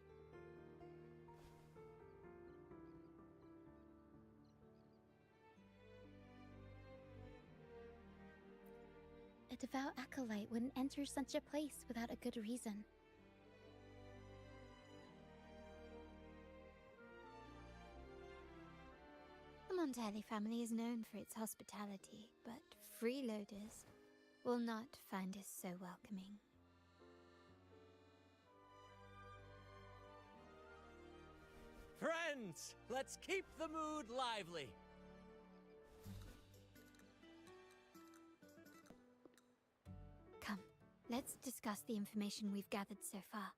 A devout acolyte wouldn't enter such a place without a good reason. The Montelli family is known for its hospitality, but freeloaders will not find us so welcoming. Friends, let's keep the mood lively. Come, let's discuss the information we've gathered so far.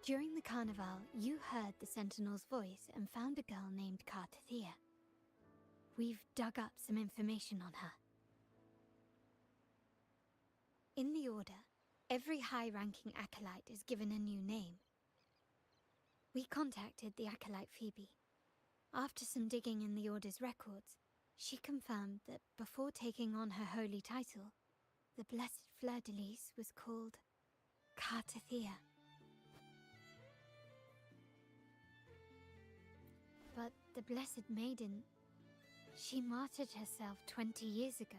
During the carnival, you heard the Sentinel's voice and found a girl named Cartathea. We've dug up some information on her. In the Order, every high-ranking acolyte is given a new name. We contacted the acolyte Phoebe. After some digging in the Order's records, she confirmed that before taking on her holy title, the Blessed Fleur-de-Lis was called Cartathea. But the Blessed Maiden, she martyred herself 20 years ago.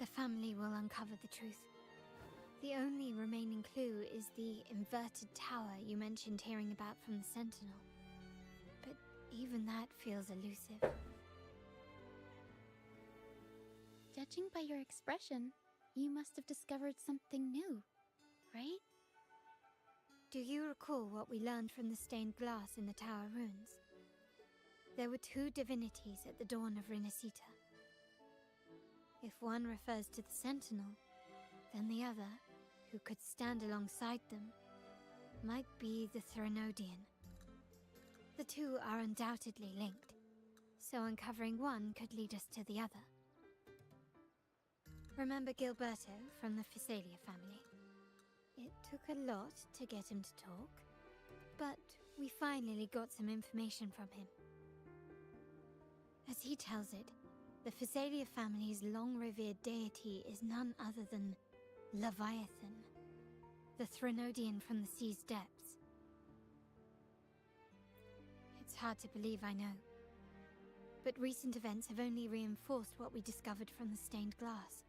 The family will uncover the truth. The only remaining clue is the inverted tower you mentioned hearing about from the Sentinel. But even that feels elusive. Judging by your expression, you must have discovered something new, right? Do you recall what we learned from the stained glass in the tower ruins? There were two divinities at the dawn of Renacita. If one refers to the Sentinel, then the other, who could stand alongside them, might be the Threnodian. The two are undoubtedly linked, so uncovering one could lead us to the other. Remember Gilberto from the Physalia family? It took a lot to get him to talk, but we finally got some information from him. As he tells it, the Physalia family's long-revered deity is none other than Leviathan, the Threnodian from the sea's depths. It's hard to believe, I know, but recent events have only reinforced what we discovered from the stained glass.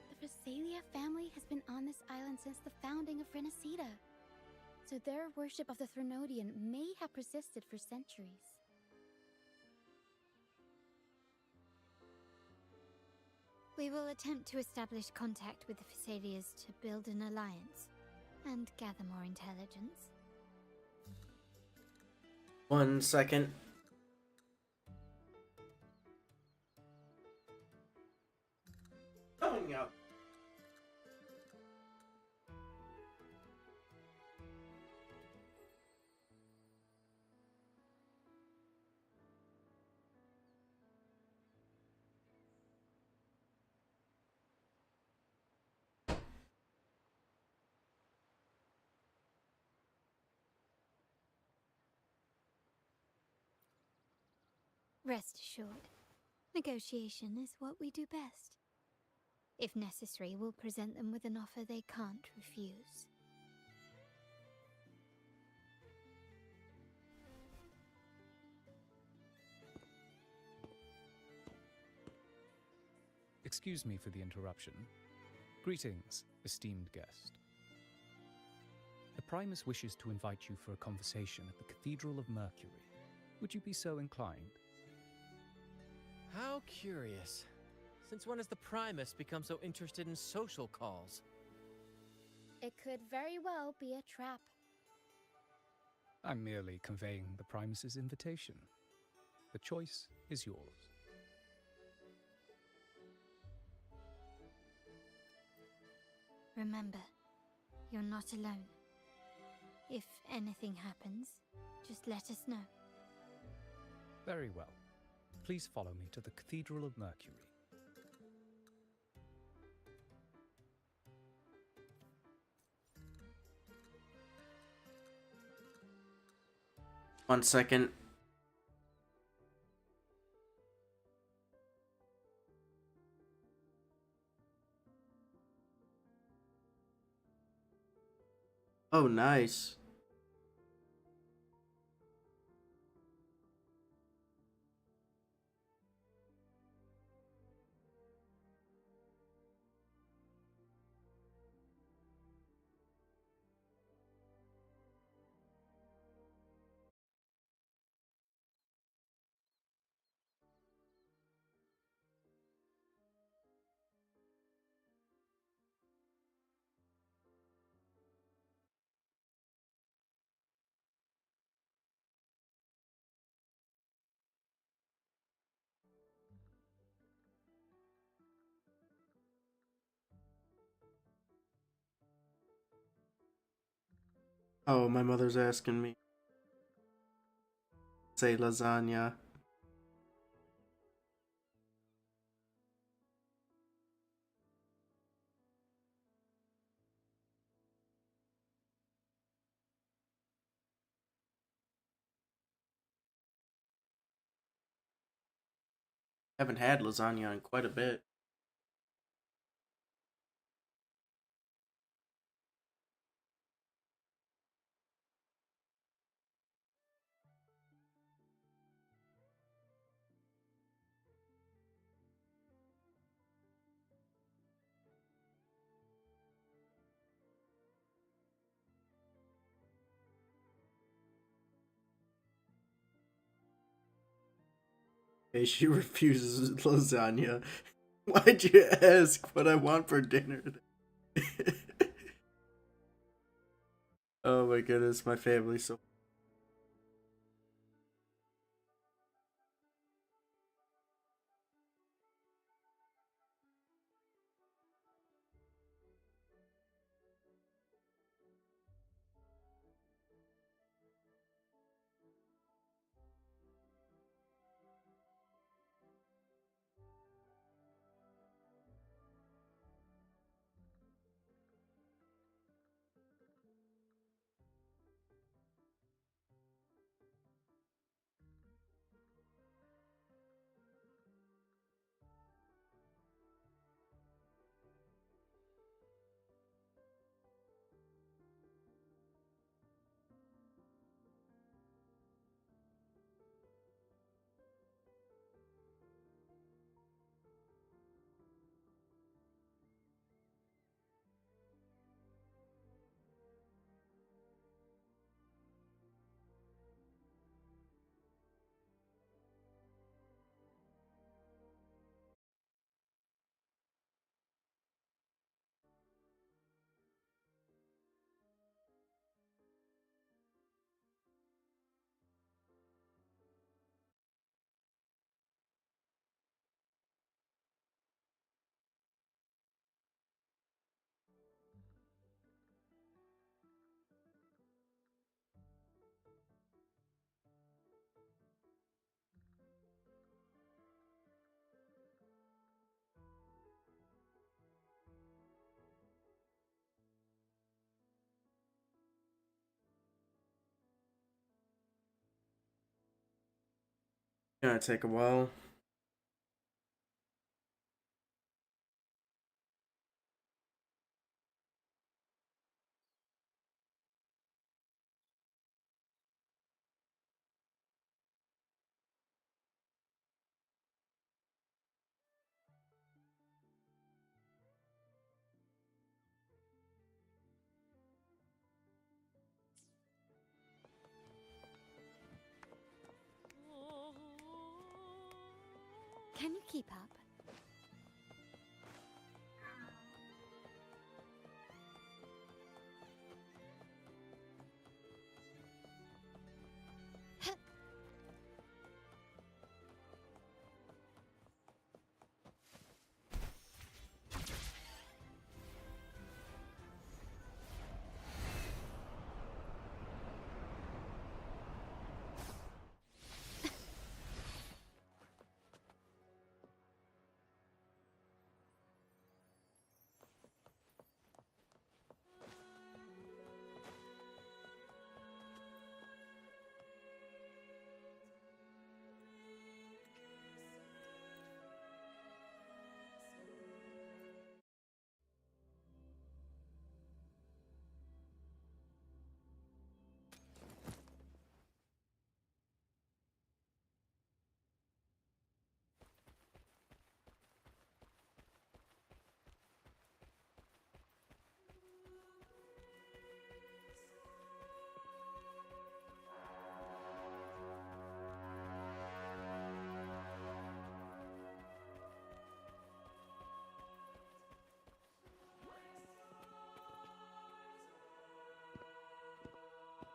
The Physalia family has been on this island since the founding of Renacita, so their worship of the Threnodian may have persisted for centuries. We will attempt to establish contact with the Physalias to build an alliance and gather more intelligence. 1 second. Coming up. Rest assured, Negotiation is what we do best. If necessary, we'll present them with an offer they can't refuse. Excuse me for the interruption. Greetings, esteemed guest. The Primus wishes to invite you for a conversation at the Cathedral of Mercury. Would you be so inclined? How curious. Since when has the Primus become so interested in social calls? It could very well be a trap. I'm merely conveying the Primus's invitation. The choice is yours. Remember, you're not alone. If anything happens, just let us know. Very well. Please follow me to the Cathedral of Mercury. One second. Oh, nice. Oh, my mother's asking me. Say lasagna. Haven't had lasagna in quite a bit. Hey, she refuses lasagna. Why'd you ask what I want for dinner? Oh my goodness, my family's so. Gonna take a while. Can you keep up?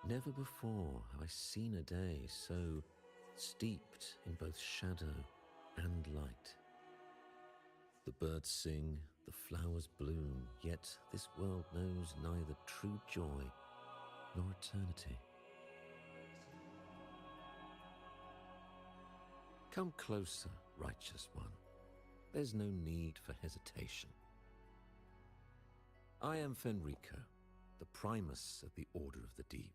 Never before have I seen a day so steeped in both shadow and light. The birds sing, the flowers bloom, yet this world knows neither true joy nor eternity. Come closer, righteous one. There's no need for hesitation. I am Fenrico, the Primus of the Order of the Deep.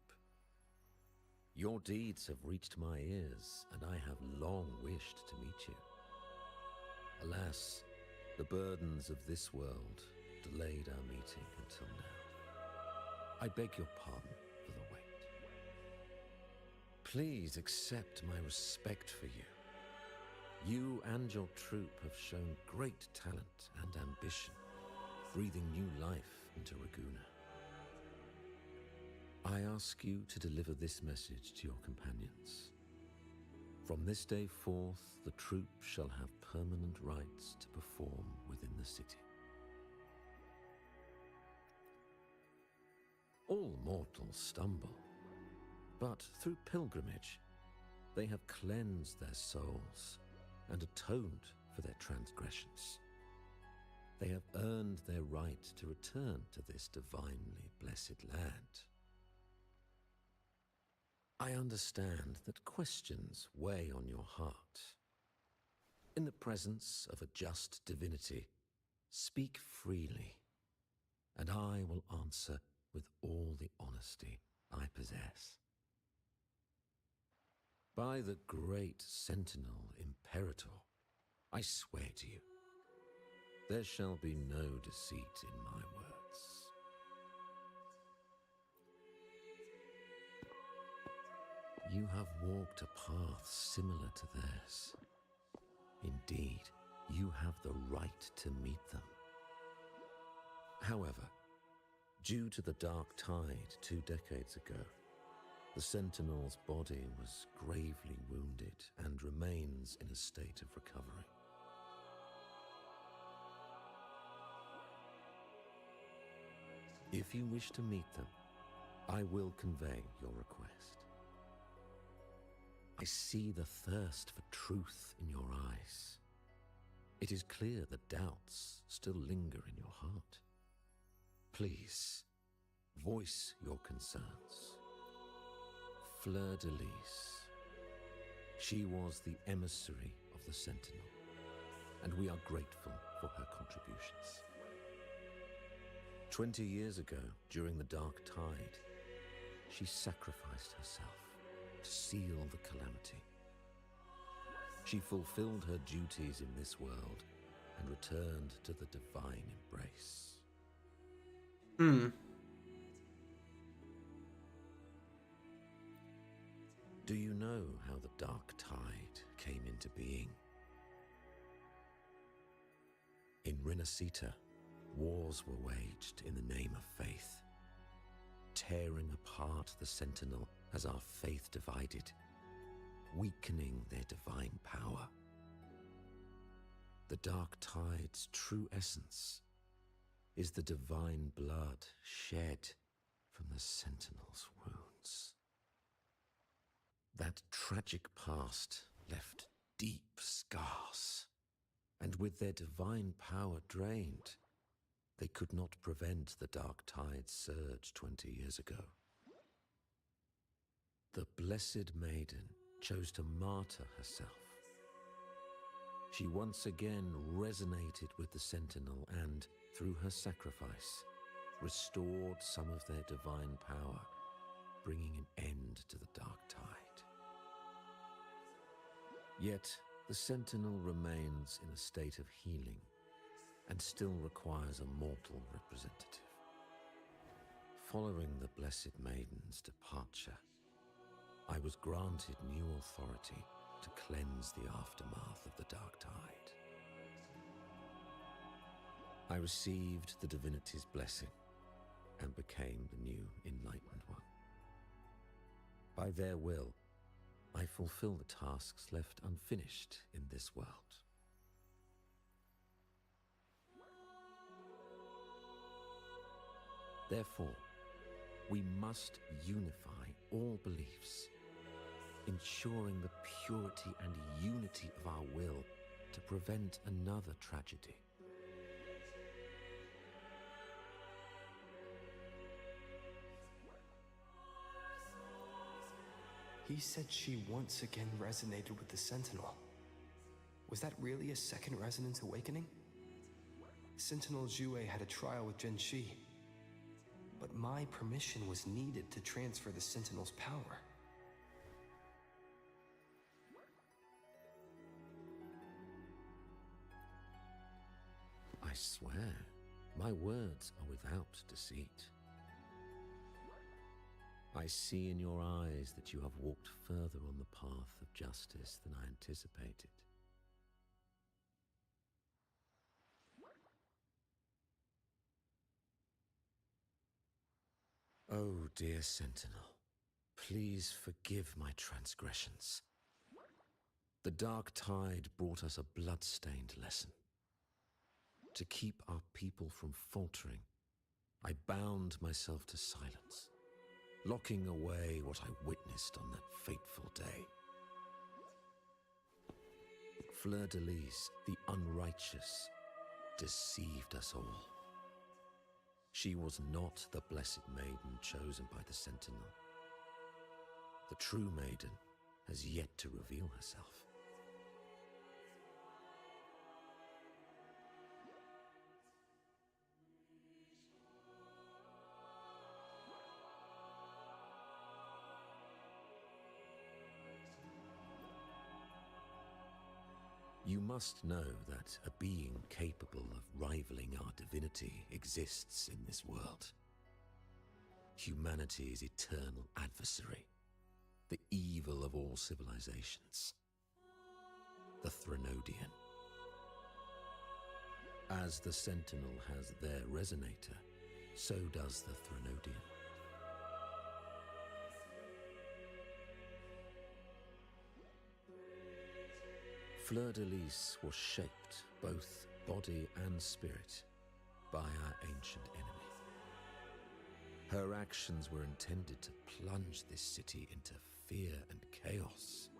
Your deeds have reached my ears, and I have long wished to meet you. Alas, the burdens of this world delayed our meeting until now. I beg your pardon for the wait. Please accept my respect for you. You and your troop have shown great talent and ambition, breathing new life into Raguna. I ask you to deliver this message to your companions. From this day forth, the troop shall have permanent rights to perform within the city. All mortals stumble, but through pilgrimage, they have cleansed their souls and atoned for their transgressions. They have earned their right to return to this divinely blessed land. I understand that questions weigh on your heart. In the presence of a just divinity, speak freely, and I will answer with all the honesty I possess. By the great Sentinel Imperator, I swear to you, there shall be no deceit in my words. You have walked a path similar to theirs. Indeed, you have the right to meet them. However, due to the Dark Tide 2 decades ago, the Sentinel's body was gravely wounded and remains in a state of recovery. If you wish to meet them, I will convey your request. I see the thirst for truth in your eyes. It is clear that doubts still linger in your heart. Please, voice your concerns. Fleur-de-Lis. She was the emissary of the Sentinel, and we are grateful for her contributions. 20 years ago, during the Dark Tide, she sacrificed herself to seal the calamity. She fulfilled her duties in this world and returned to the divine embrace. Do you know how the Dark Tide came into being? In Rinascita, wars were waged in the name of faith, tearing apart the Sentinel as our faith divided, weakening their divine power. The Dark Tide's true essence is the divine blood shed from the Sentinel's wounds. That tragic past left deep scars, and with their divine power drained, they could not prevent the Dark Tide's surge 20 years ago. The Blessed Maiden chose to martyr herself. She once again resonated with the Sentinel and, through her sacrifice, restored some of their divine power, bringing an end to the Dark Tide. Yet, the Sentinel remains in a state of healing and still requires a mortal representative. Following the Blessed Maiden's departure, I was granted new authority to cleanse the aftermath of the Dark Tide. I received the divinity's blessing and became the new Enlightened One. By their will, I fulfill the tasks left unfinished in this world. Therefore, we must unify all beliefs, ensuring the purity and unity of our will to prevent another tragedy. He said she once again resonated with the Sentinel. Was that really a second resonance awakening? Sentinel Jue had a trial with Genshi, but my permission was needed to transfer the Sentinel's power. I swear, my words are without deceit. I see in your eyes that you have walked further on the path of justice than I anticipated. Oh, dear Sentinel, please forgive my transgressions. The Dark Tide brought us a blood-stained lesson. To keep our people from faltering, I bound myself to silence, locking away what I witnessed on that fateful day. Fleur-de-Lis, the unrighteous, deceived us all. She was not the Blessed Maiden chosen by the Sentinel. The true Maiden has yet to reveal herself. You must know that a being capable of rivaling our divinity exists in this world. Humanity's eternal adversary, the evil of all civilizations, the Threnodian. As the Sentinel has their resonator, so does the Threnodian. Fleur-de-Lis was shaped, both body and spirit, by our ancient enemy. Her actions were intended to plunge this city into fear and chaos.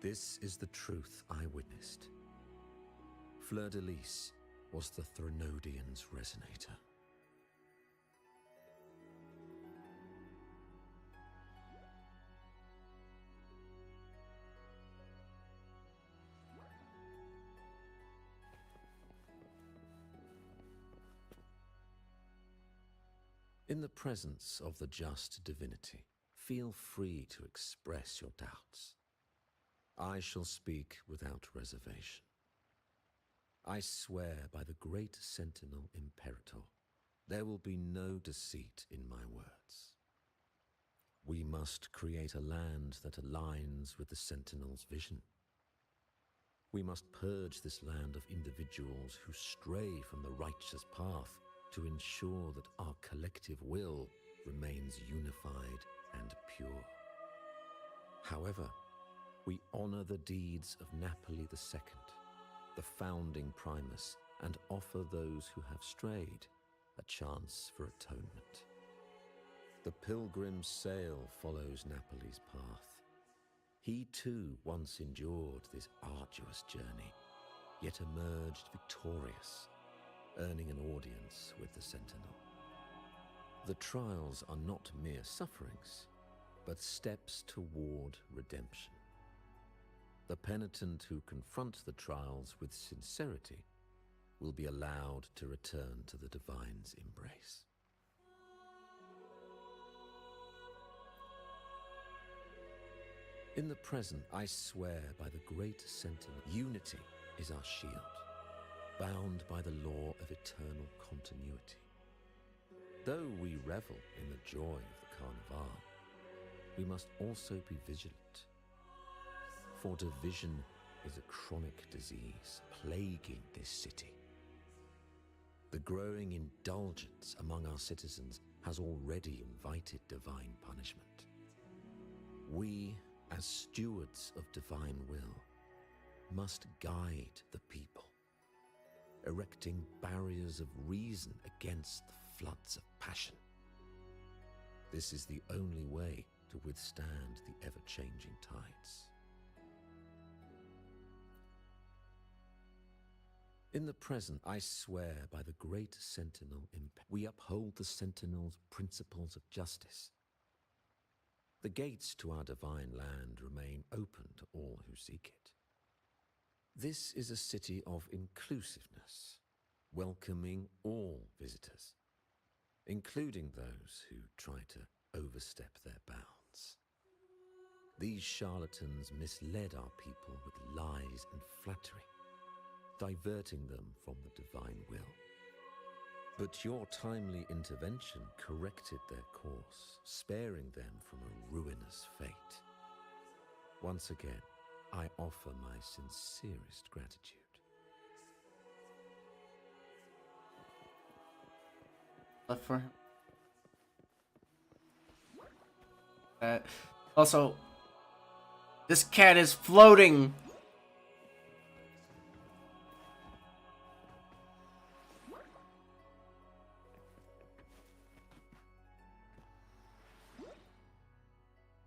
This is the truth I witnessed. Fleur-de-Lis was the Threnodian's resonator. In the presence of the just divinity, feel free to express your doubts. I shall speak without reservation. I swear by the great Sentinel Imperator, there will be no deceit in my words. We must create a land that aligns with the Sentinel's vision. We must purge this land of individuals who stray from the righteous path to ensure that our collective will remains unified and pure. However, We honor the deeds of Napoli II, the founding Primus, and offer those who have strayed a chance for atonement. The pilgrim's sail follows Napoli's path. He too once endured this arduous journey, yet emerged victorious, earning an audience with the Sentinel. The trials are not mere sufferings, but steps toward redemption. The penitent who confront the trials with sincerity will be allowed to return to the Divine's embrace. In the present, I swear by the great Sentinel, unity is our shield, bound by the law of eternal continuity. Though we revel in the joy of the Carnival, we must also be vigilant. For division is a chronic disease plaguing this city. The growing indulgence among our citizens has already invited divine punishment. We, as stewards of divine will, must guide the people, erecting barriers of reason against the floods of passion. This is the only way to withstand the ever-changing tides. In the present, I swear by the great Sentinel we uphold the Sentinel's principles of justice. The gates to our divine land remain open to all who seek it. This is a city of inclusiveness, welcoming all visitors, including those who try to overstep their bounds. These charlatans misled our people with lies and flattery, diverting them from the divine will. But your timely intervention corrected their course, sparing them from a ruinous fate. Once again, I offer my sincerest gratitude. Left for him. Also, this cat is floating.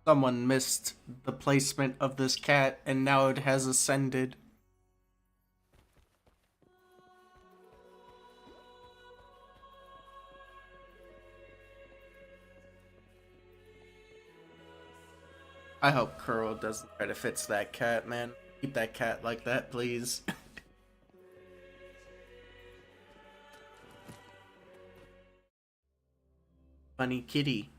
Someone missed the placement of this cat, and now it has ascended. I hope Kuro doesn't try to fix that cat, man. Keep that cat like that, please. Funny kitty.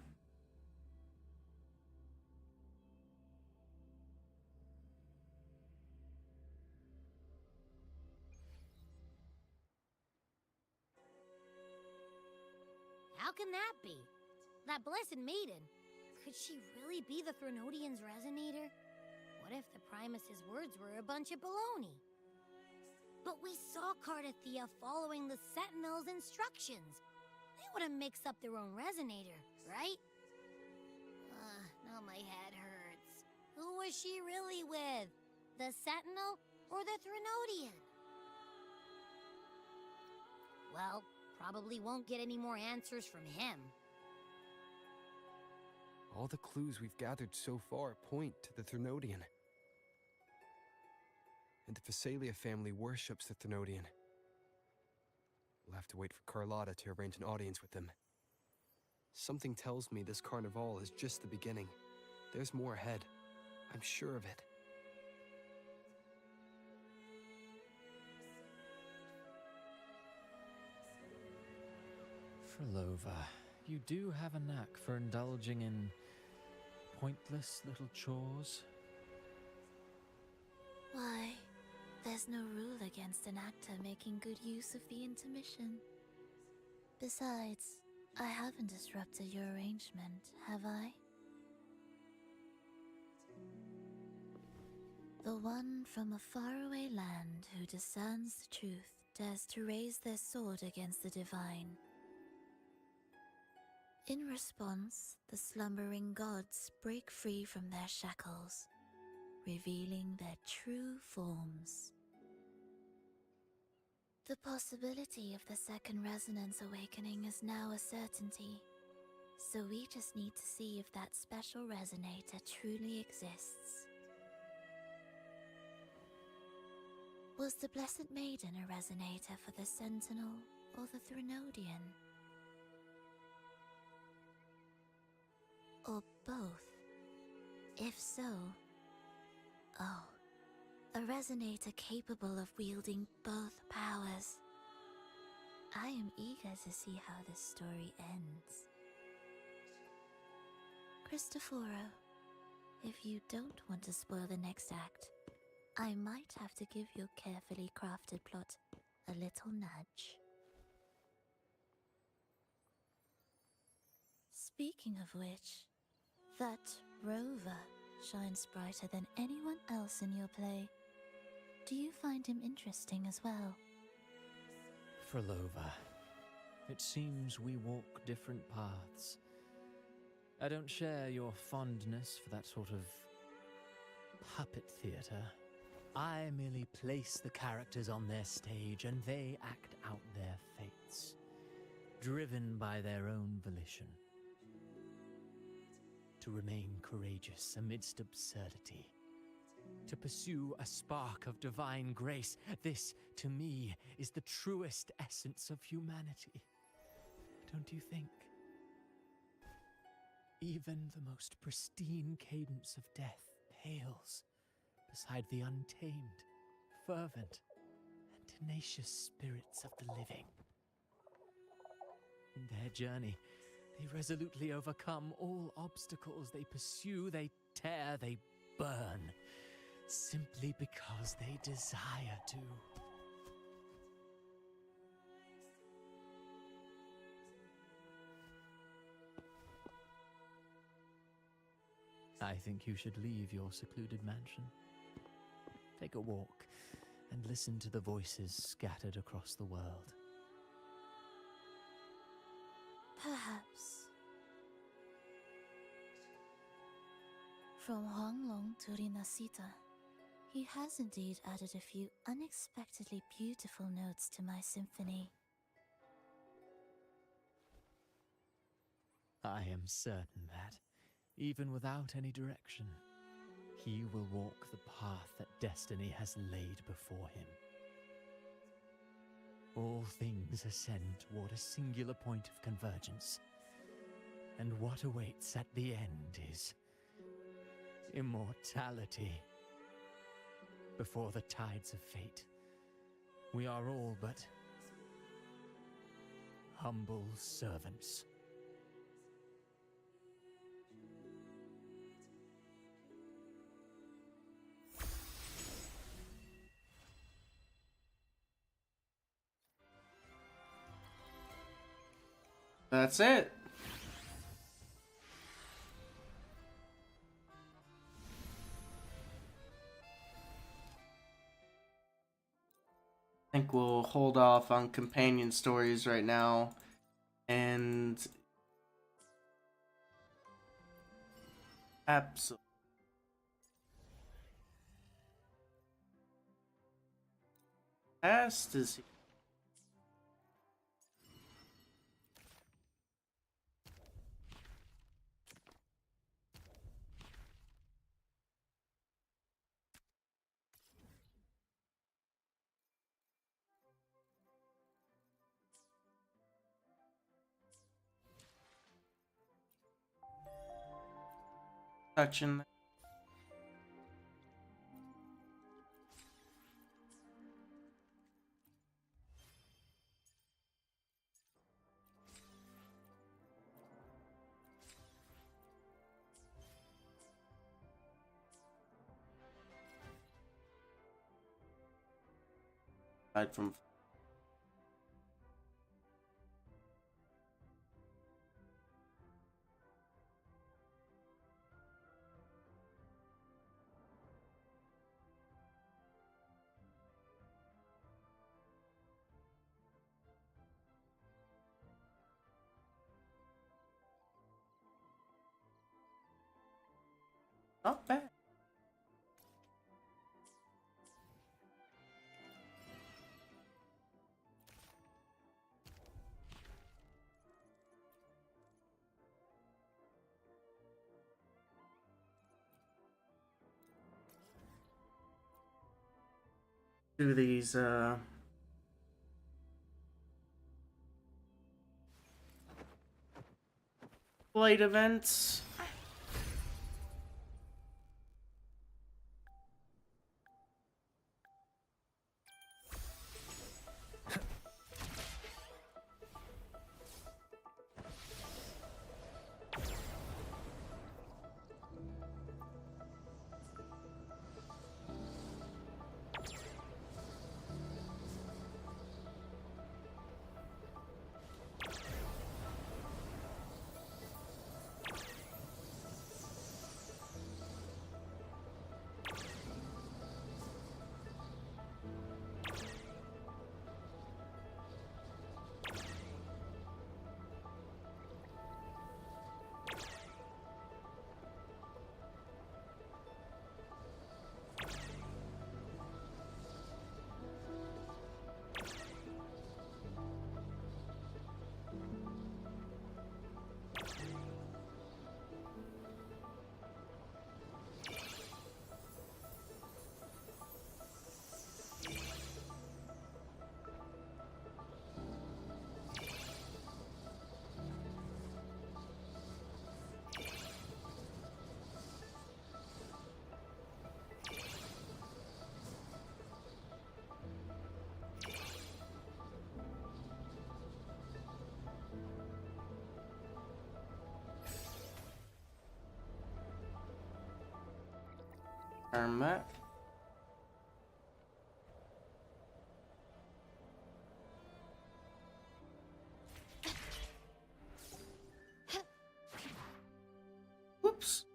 How can that be? That blessed maiden. Could she really be the Threnodian's resonator? What if the Primus's words were a bunch of baloney? But we saw Cardathea following the Sentinel's instructions. They wouldn't mix up their own resonator, right? Now my head hurts. Who was she really with? The Sentinel or the Threnodian? Well, probably won't get any more answers from him. All the clues we've gathered so far point to the Threnodian. And the Phasalia family worships the Threnodian. We'll have to wait for Carlotta to arrange an audience with them. Something tells me this carnival is just the beginning. There's more ahead. I'm sure of it. Frolova, you do have a knack for indulging in pointless little chores. Why, there's no rule against an actor making good use of the intermission. Besides, I haven't disrupted your arrangement, have I? The one from a faraway land who discerns the truth dares to raise their sword against the divine. In response, the slumbering gods break free from their shackles, revealing their true forms. The possibility of the second resonance awakening is now a certainty, so we just need to see if that special resonator truly exists. Was the Blessed Maiden a resonator for the Sentinel or the Threnodian? Or both? If so, oh, a resonator capable of wielding both powers. I am eager to see how this story ends. Cristoforo, if you don't want to spoil the next act, I might have to give your carefully crafted plot a little nudge. Speaking of which, that rover shines brighter than anyone else in your play. Do you find him interesting as well? Frolova, it seems we walk different paths. I don't share your fondness for that sort of puppet theatre. I merely place the characters on their stage and they act out their fates, driven by their own volition. To remain courageous amidst absurdity, to pursue a spark of divine grace, this, to me, is the truest essence of humanity. Don't you think? Even the most pristine cadence of death pales beside the untamed, fervent, and tenacious spirits of the living. In their journey, they resolutely overcome all obstacles. They pursue, they tear, they burn, simply because they desire to. I think you should leave your secluded mansion. Take a walk and listen to the voices scattered across the world. Perhaps. From Huanglong to Rinasita, he has indeed added a few unexpectedly beautiful notes to my symphony. I am certain that, even without any direction, he will walk the path that destiny has laid before him. All things ascend toward a singular point of convergence, and what awaits at the end is immortality. Before the tides of fate, we are all but humble servants. That's it. I think we'll hold off on companion stories right now and absolutely fast is touching. Aside from not bad. do these flight events. Confirm that. Whoops.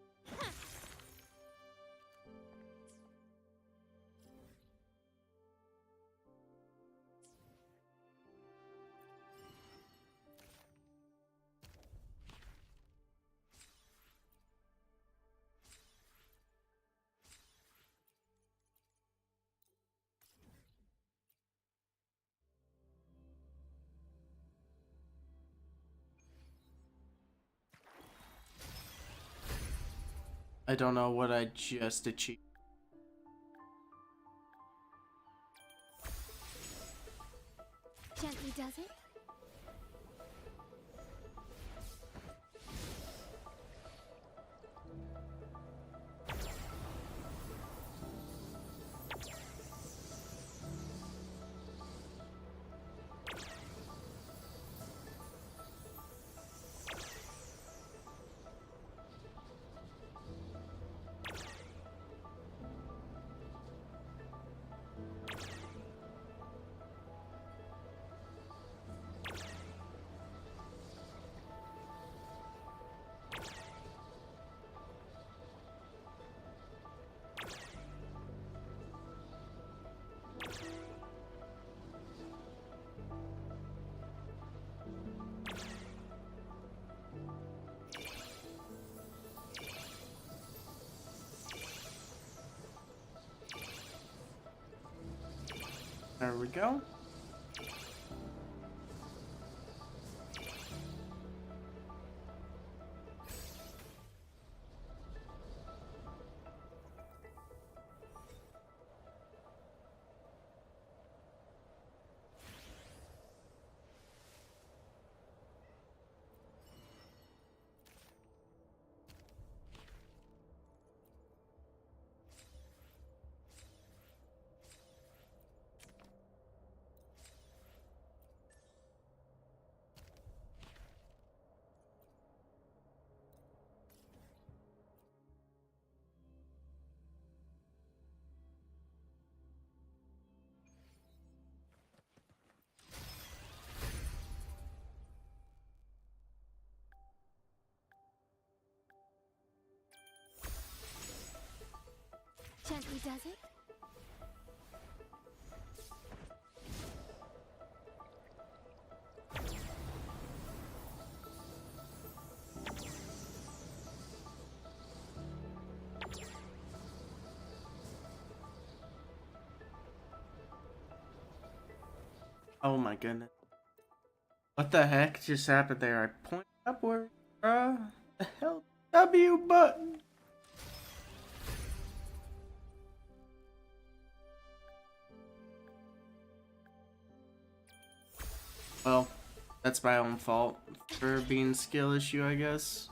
I don't know what I just achieved. Gently does it? There we go. Gently does it? Oh my goodness. What the heck just happened there? I pointed upward. The hell? W button. Well, that's my own fault for being skill issue, I guess.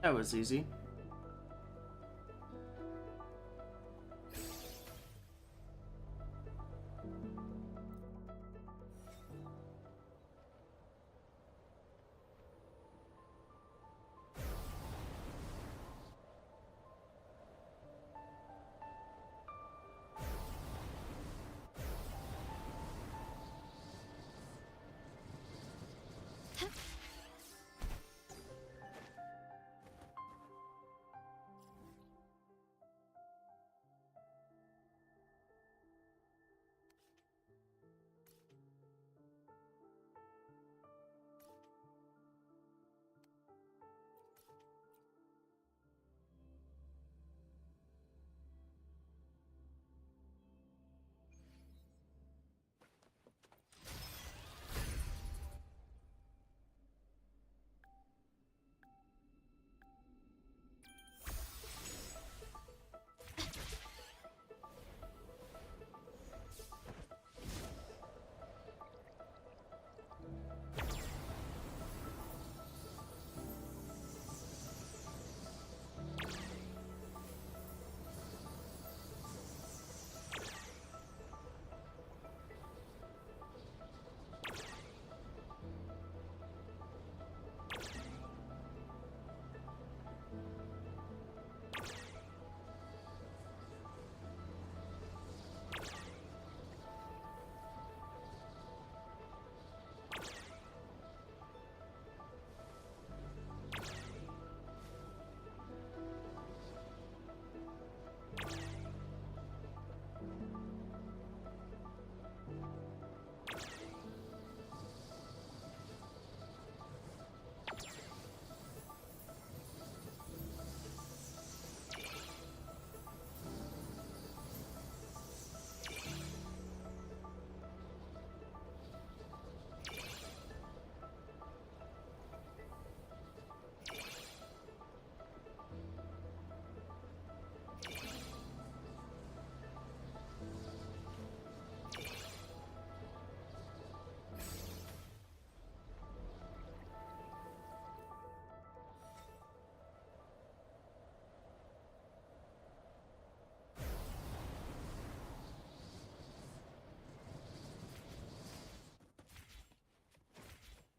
That was easy.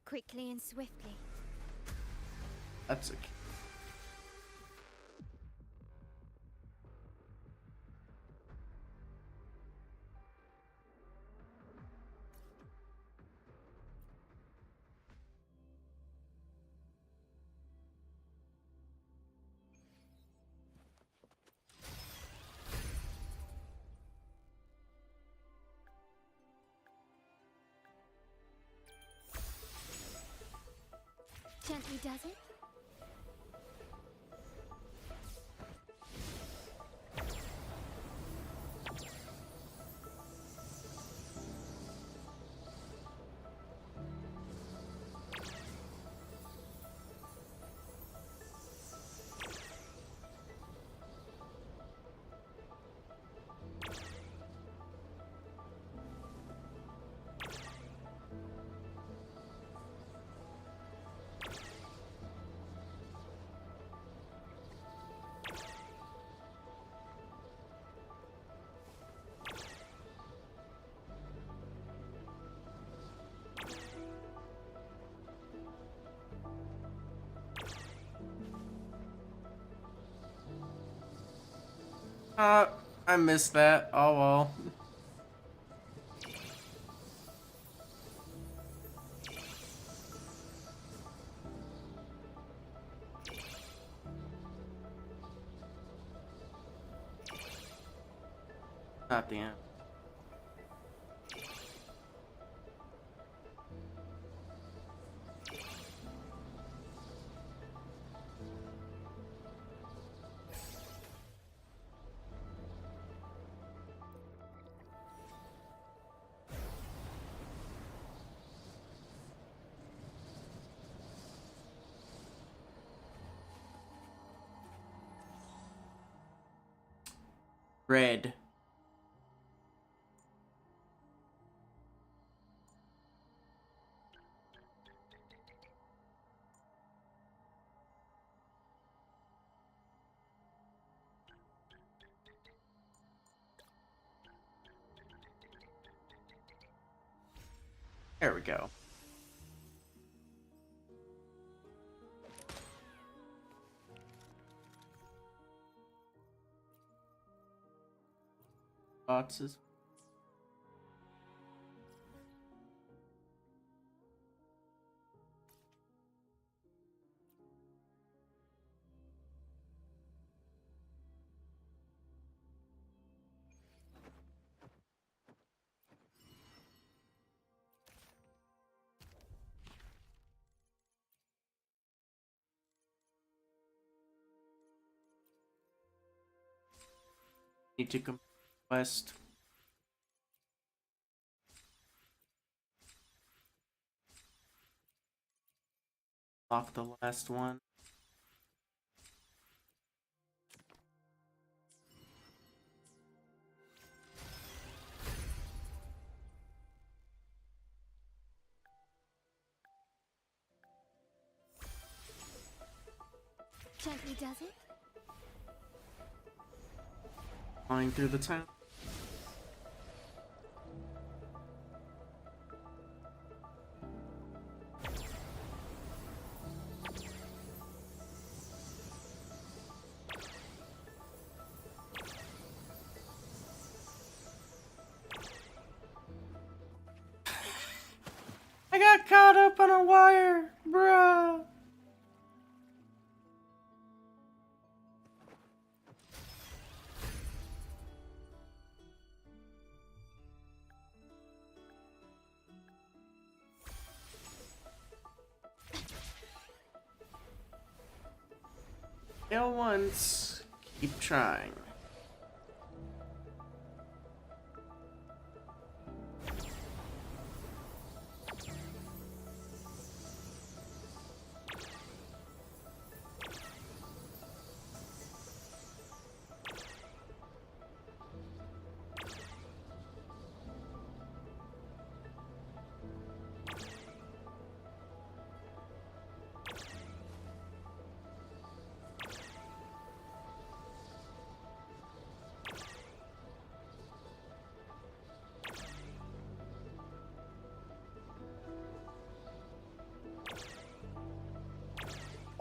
Quickly and swiftly. That's a... Gently does it? I missed that. Oh well. Not the end. Red. There we go. Boxes. Need to complete quest. Lock the last one. Gently does it? Flying through the town. I got caught up on a wire, bruh. Fail once, keep trying.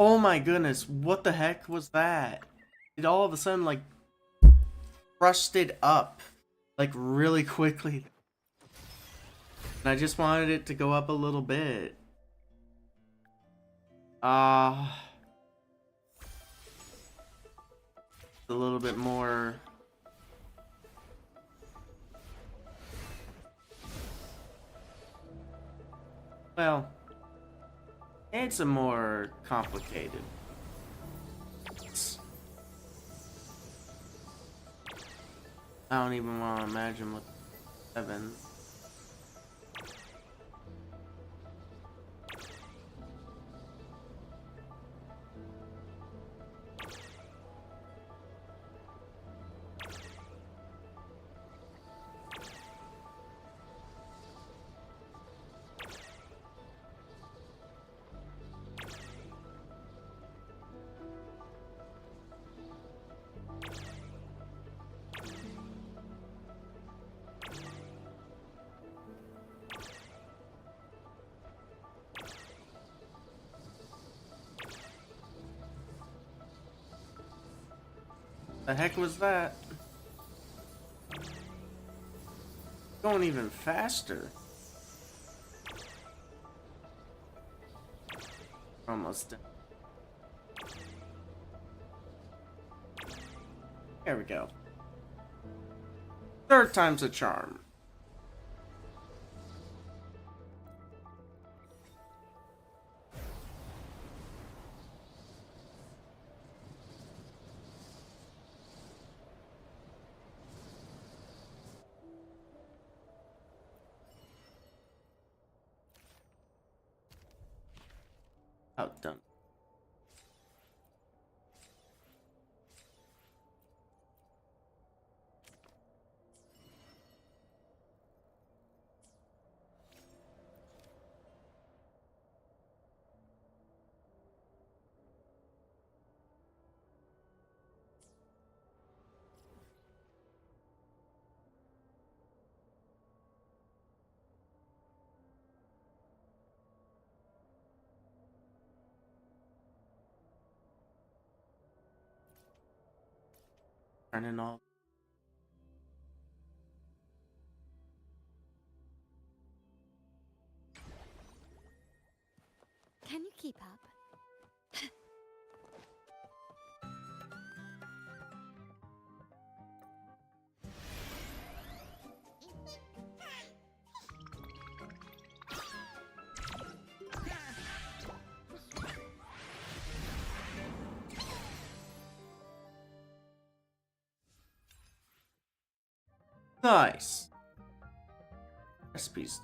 Oh my goodness, what the heck was that? It all of a sudden like rusted up like really quickly. And I just wanted it to go up a little bit. A little bit more. Well, it's a more complicated. I don't even want to imagine what 7. The heck was that? Going even faster. Almost done. There we go. Third time's a charm. Outdone. Turning all. Can you keep up? Nice. Recipes.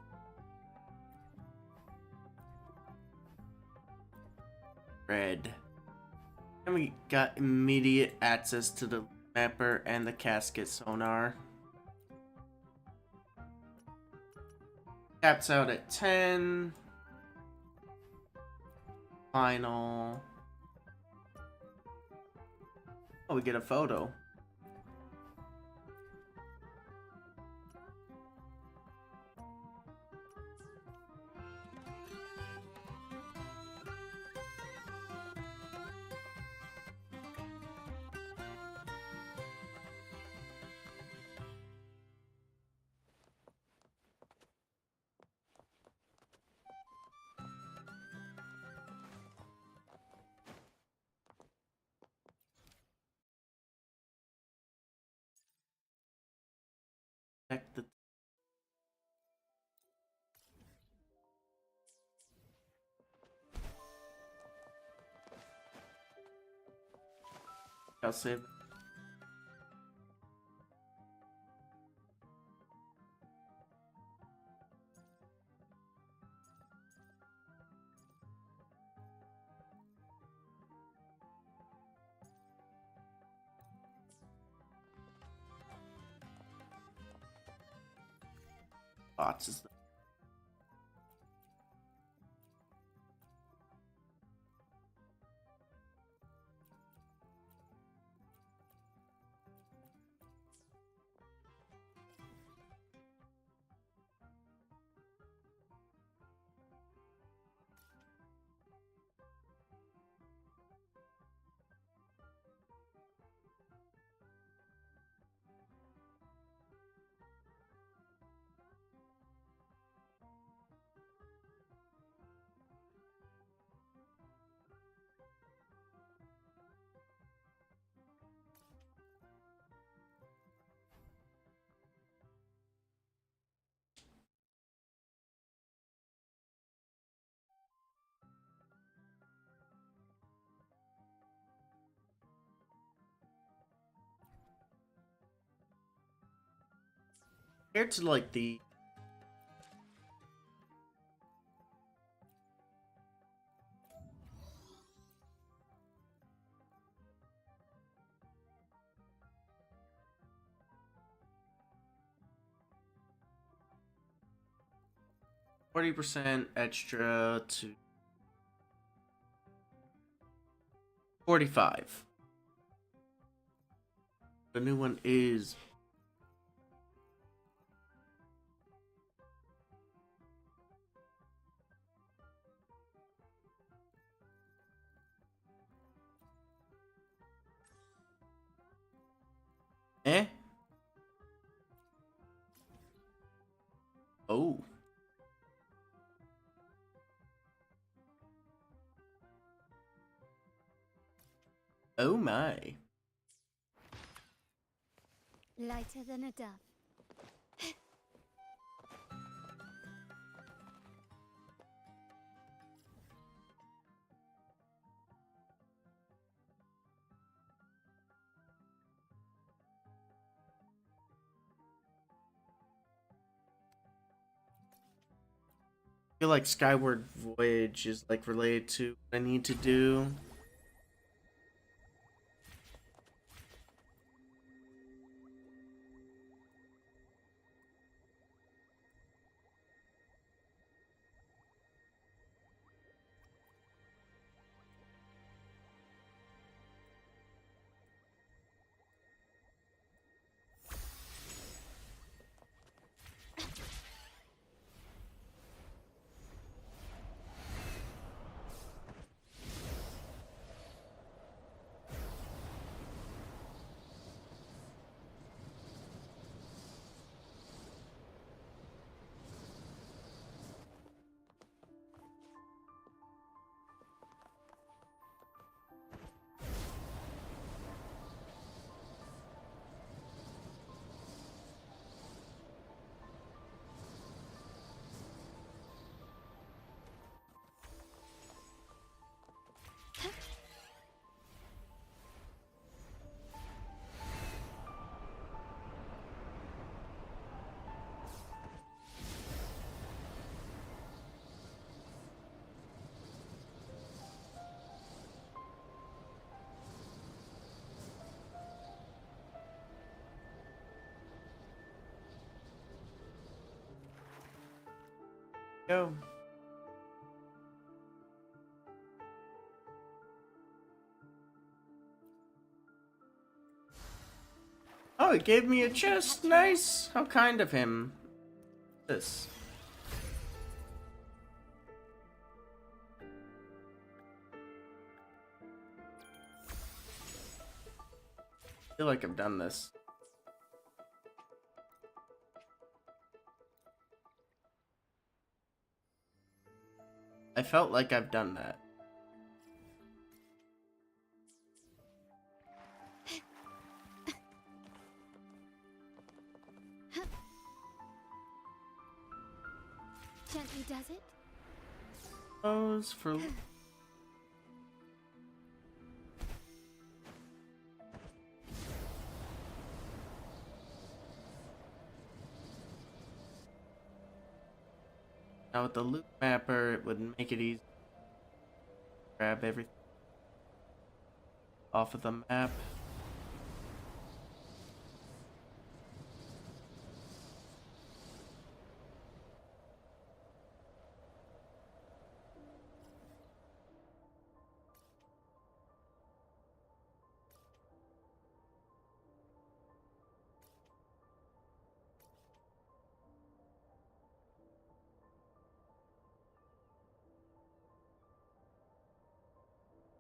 Red. And we got immediate access to the mapper and the casket sonar. Caps out at 10. Final. Oh, we get a photo. Check the I'll save. Bots is the compared to like the %, extra to 45. The new one is eh? Oh my. Lighter than a dove. I feel like Skyward Voyage is like related to what I need to do. Go. Oh, it gave me a chest. Nice. How kind of him. This. I feel like I've done this. I felt like I've done that. Gently does it. Pose for. Now with the loop mapper, it would make it easy. Grab everything off of the map.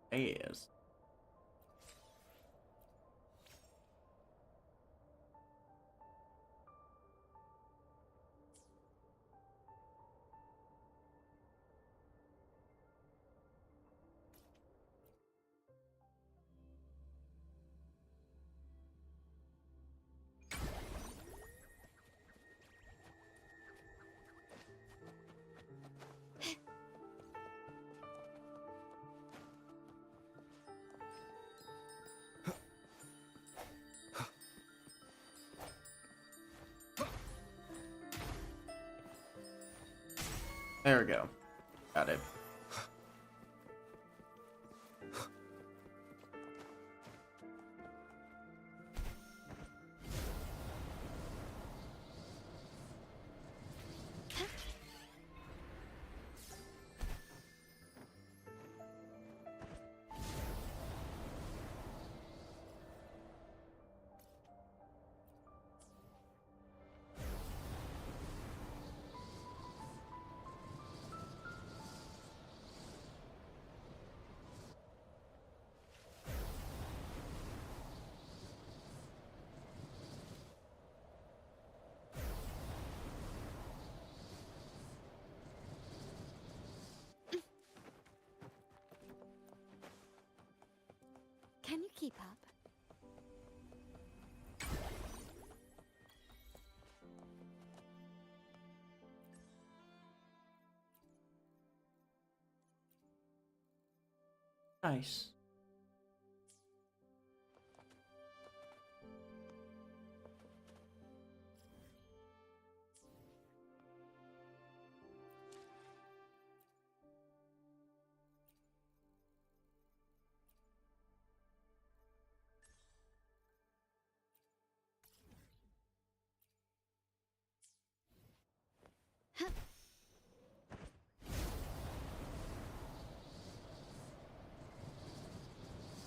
Yes. There we go. Got it. keep up. Nice.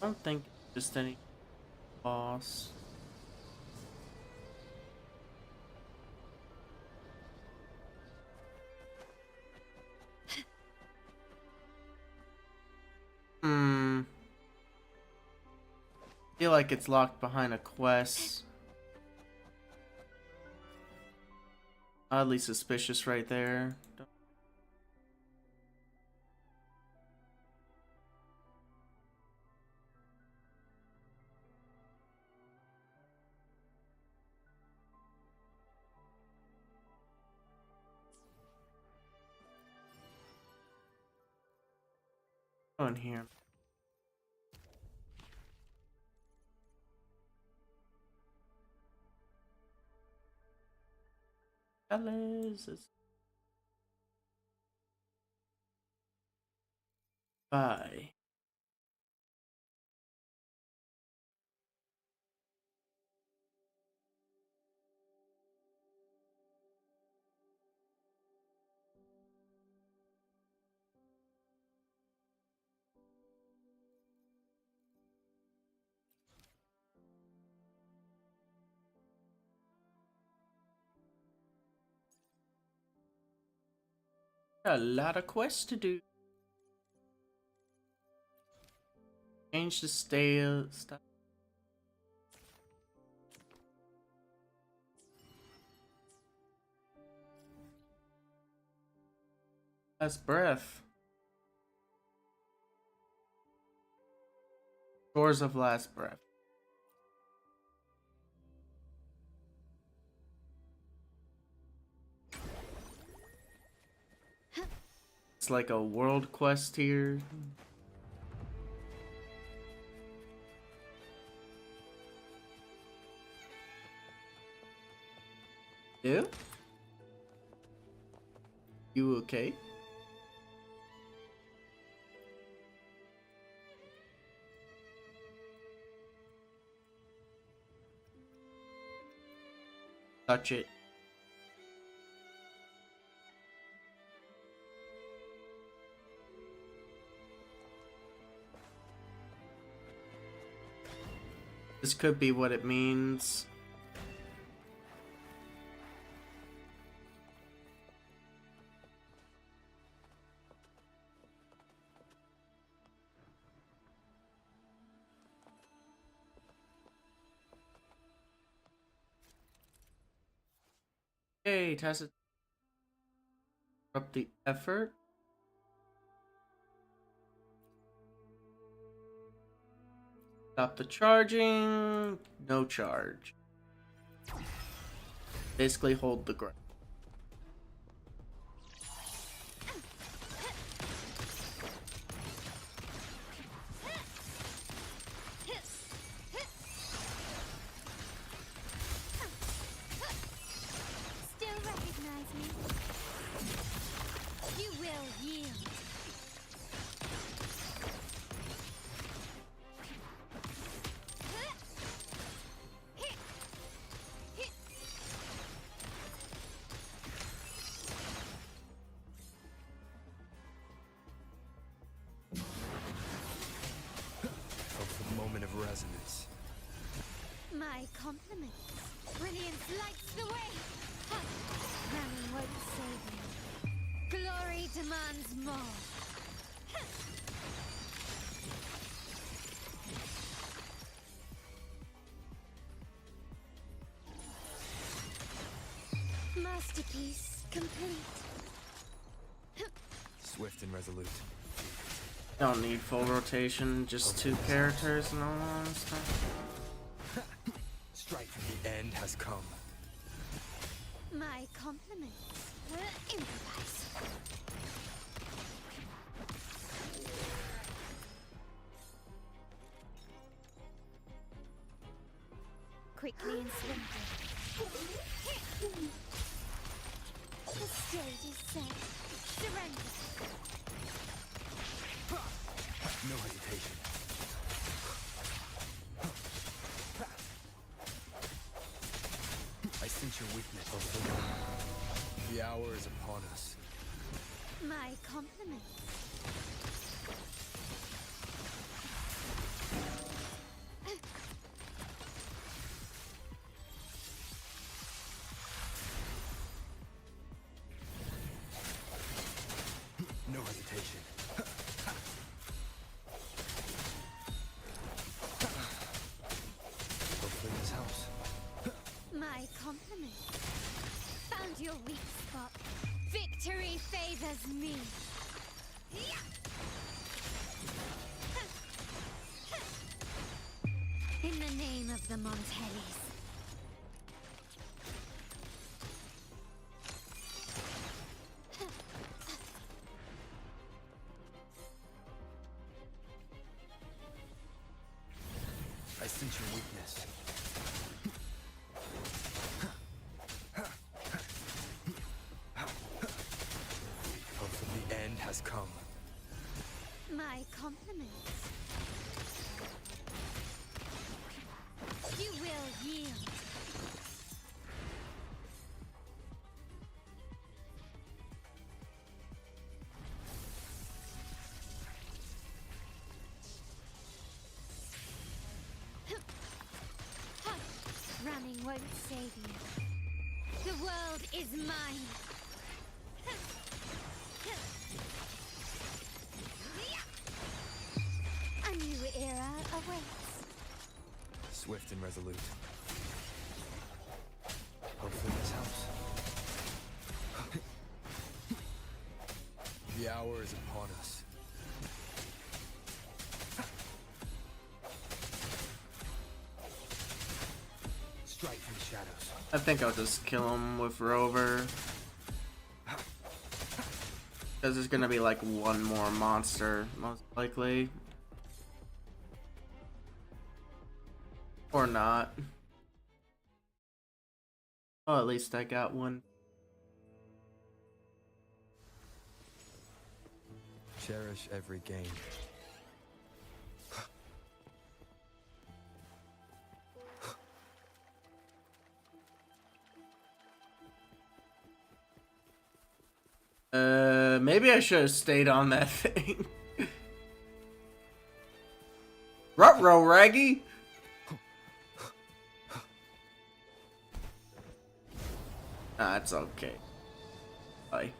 I don't think just any boss. Feel like it's locked behind a quest. Oddly suspicious right there. On here. Fellas, bye. A lot of quests to do. Change the stuff. Last breath. Shores of last breath. It's like a world quest here. Yeah? You okay? Touch it. This could be what it means. Hey, Tacit. Up the effort. Stop the charging. No charge. Basically hold the ground. Still recognize me? You will yield. Felt the moment of resonance. My compliments. Brilliance lights the way. Ha! Running won't save you. Glory demands more. Ha! Masterpiece complete. Swift and resolute. Don't need full rotation, just 2 characters and all that stuff. Strike from the end has come. My compliments. Improvise. Quickly and swiftly. The stage is set. Surrender. No hesitation. I sense your weakness, Ophelia. The hour is upon us. My compliments. No hesitation. Hopefully this helps. My compliments. Found your weak spot. Victory favors me. In the name of the Montellis. I sense your weakness. Hopefully the end has come. My compliments. You will yield. Running won't save you. The world is mine. A new era awaits. Swift and resolute. Hopefully this helps. The hour is upon us. Strike from the shadows. I think I'll just kill him with Rover. Because there's gonna be like one more monster, most likely. Or not. Oh, at least I got one. Cherish every gain. Maybe I should have stayed on that thing. Ruh-roh, Raggy! That's okay. Bye.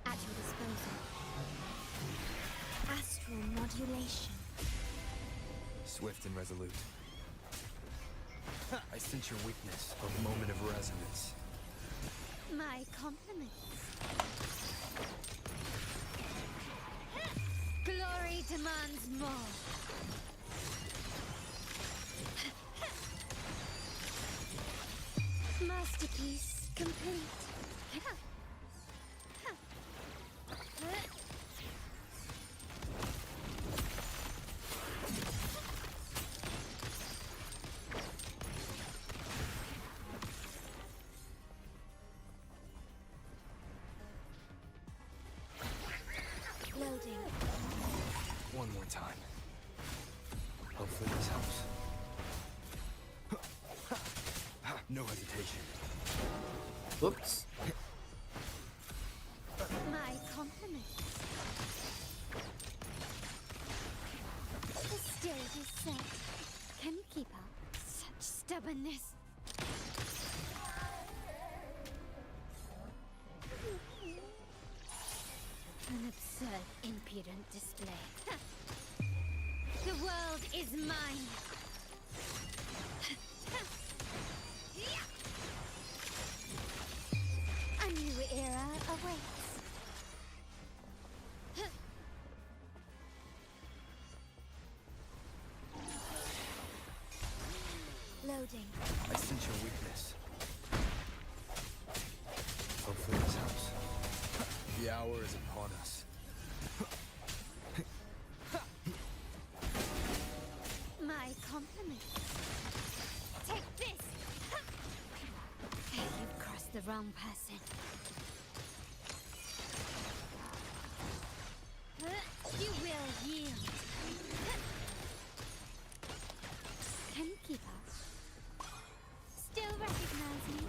At your disposal. Astral modulation. Swift and resolute. I sense your weakness, a moment of resonance. My compliments. Glory demands more. Masterpiece complete. Loading. One more time. Hopefully this helps. No hesitation. Whoops. My compliments. The stage is Stubbornness. An absurd, impudent display. The world is mine. A new era awaits. Loading. I sense your weakness. Hopefully this helps. The hour is upon us. My compliments. Take this. You've crossed the wrong person. You will yield. Can you keep up? Still recognize me?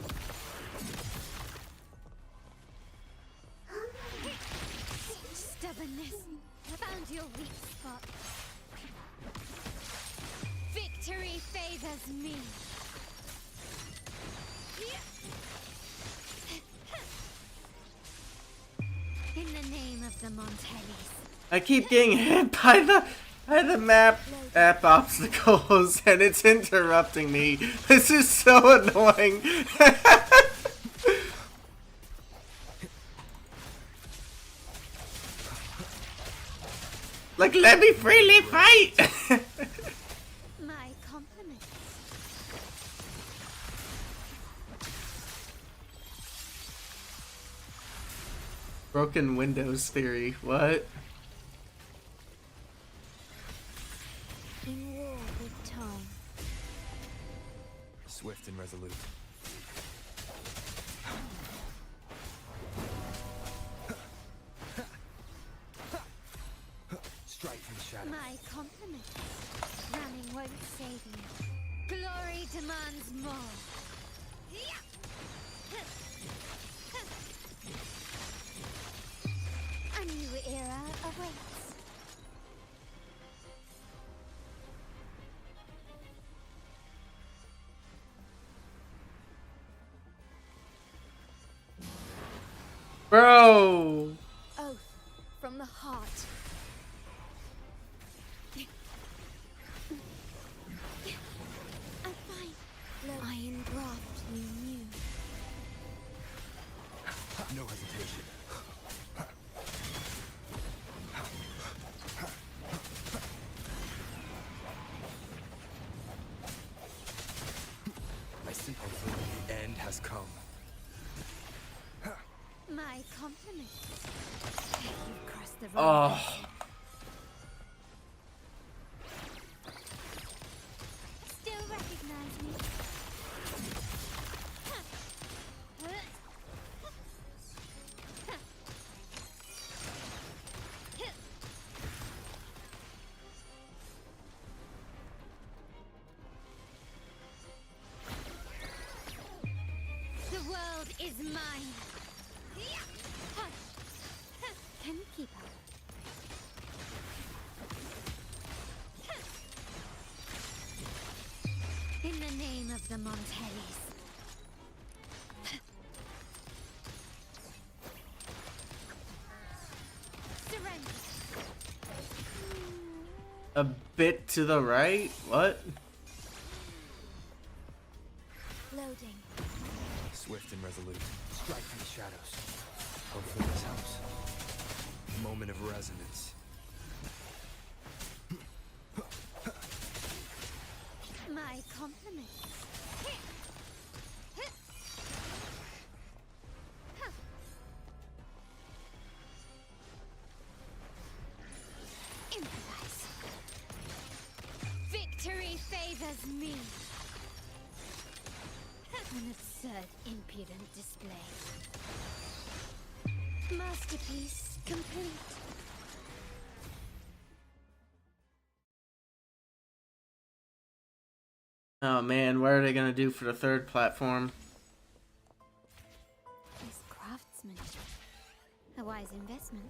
Stubbornness. Found your weak spot. Victory favors me. In the name of the Montellis. I keep getting hit by the map app obstacles and it's interrupting me. This is so annoying. Like, let me freely fight. My compliments. Broken Windows theory. What? In war with time. Swift and resolute. Strike from the shadows. My compliments. Running won't save you. Glory demands more. A new era awaits. Bro! Oath from the heart. I'm fine. I engraft you new. No hesitation. I see hopefully the end has come. My compliments. You've crossed the wrong person. Still recognize me? The world is mine. Can you keep up? In the name of the Montellis. Surrender. A bit to the right? What? Loading. Swift and resolute. Strike from the shadows. Hopefully this helps. Moment of resonance. My compliments. Improvise. Victory favors me. An absurd, impudent display. Masterpiece complete. Oh man, what are they gonna do for the third platform? This craftsmanship. A wise investment.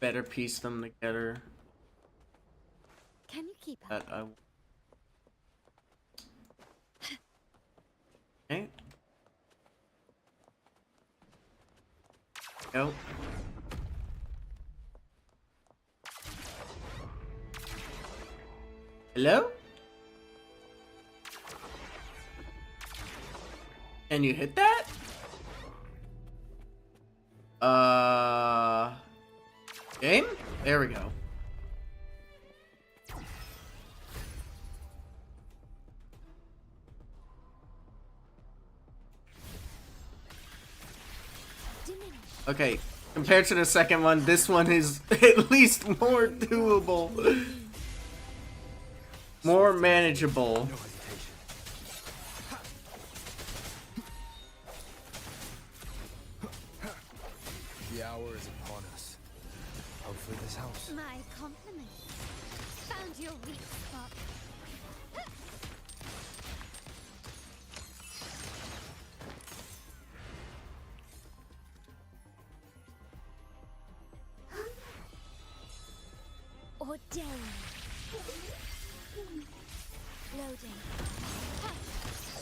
better piece them together. Can you keep up? Okay. Go. Hello? Can you hit that? Game? There we go. Okay, compared to the second one, this one is at least more doable. More manageable. The hour is upon us. Hopefully this helps. My compliment. Found your weak spot. Ordain. Loading.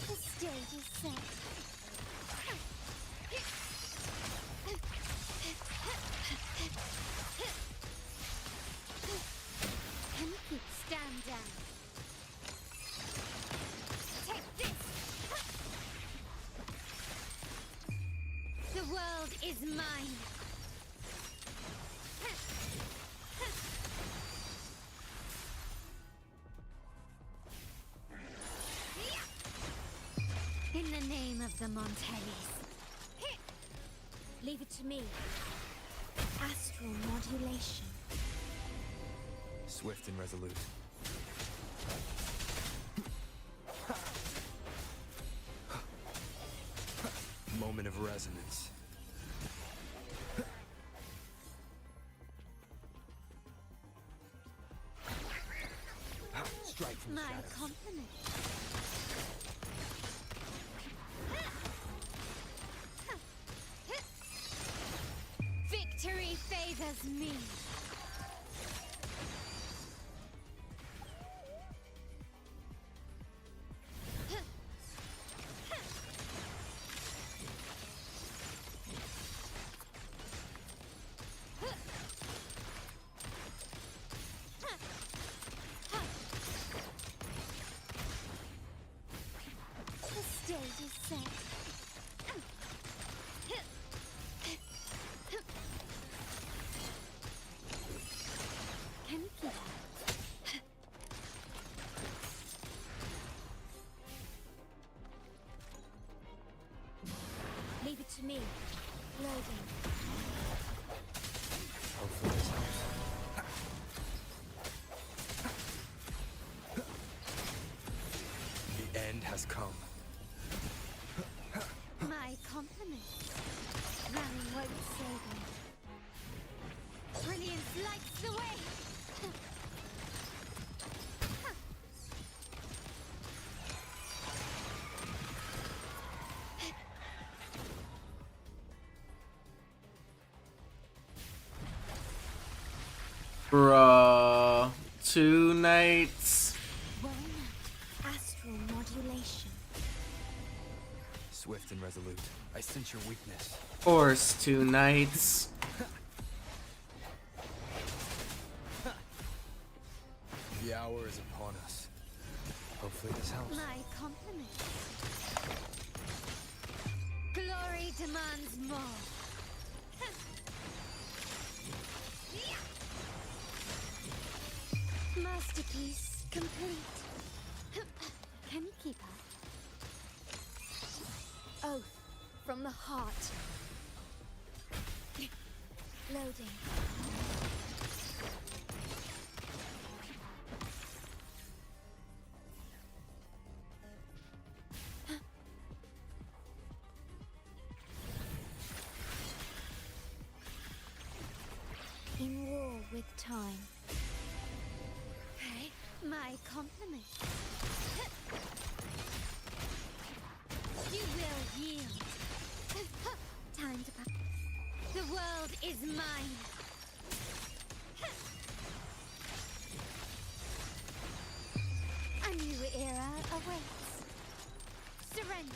The stage is set. Can you keep stand down? Take this. The world is mine. In the name of the Montellis. Leave it to me. Astral modulation. Swift and resolute. Moment of resonance. Strike from My shadows. compliment. Victory favors me. The stage is set. Can you keep up? Leave it to me. Loading. Hopefully this helps. The end has come. My compliment. Running won't save me. Brilliance lights the way. Bruh. 2 nights. Astral modulation. Swift and resolute. I sense your weakness. Of course, 2 nights. The hour is upon us. Hopefully this helps. My compliment. Glory demands more. Masterpiece complete. Can you keep up? Oath from the heart. Loading. In war with time. Hey, my compliment. You will yield. Time to pass. The world is mine. awaits. Surrender.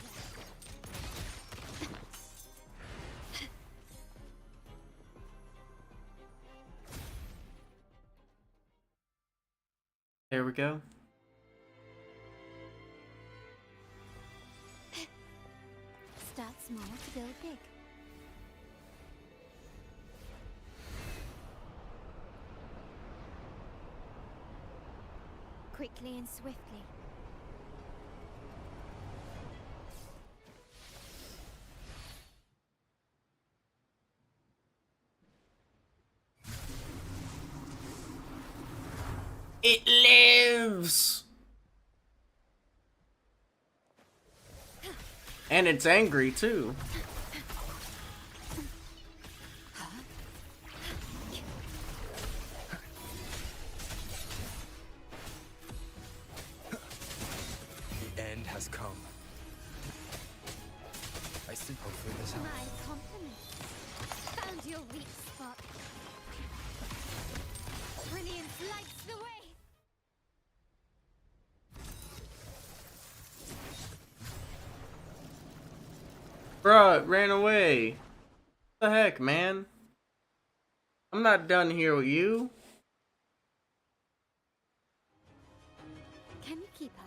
There we go. Start small to build big. Quickly and swiftly. It lives! And it's angry too. The end has come. I still hope for this house. My compliments. Found your weak spot. Brilliance lights the way. Bruh, it ran away. What the heck, man? I'm not done here with you. Can you keep up?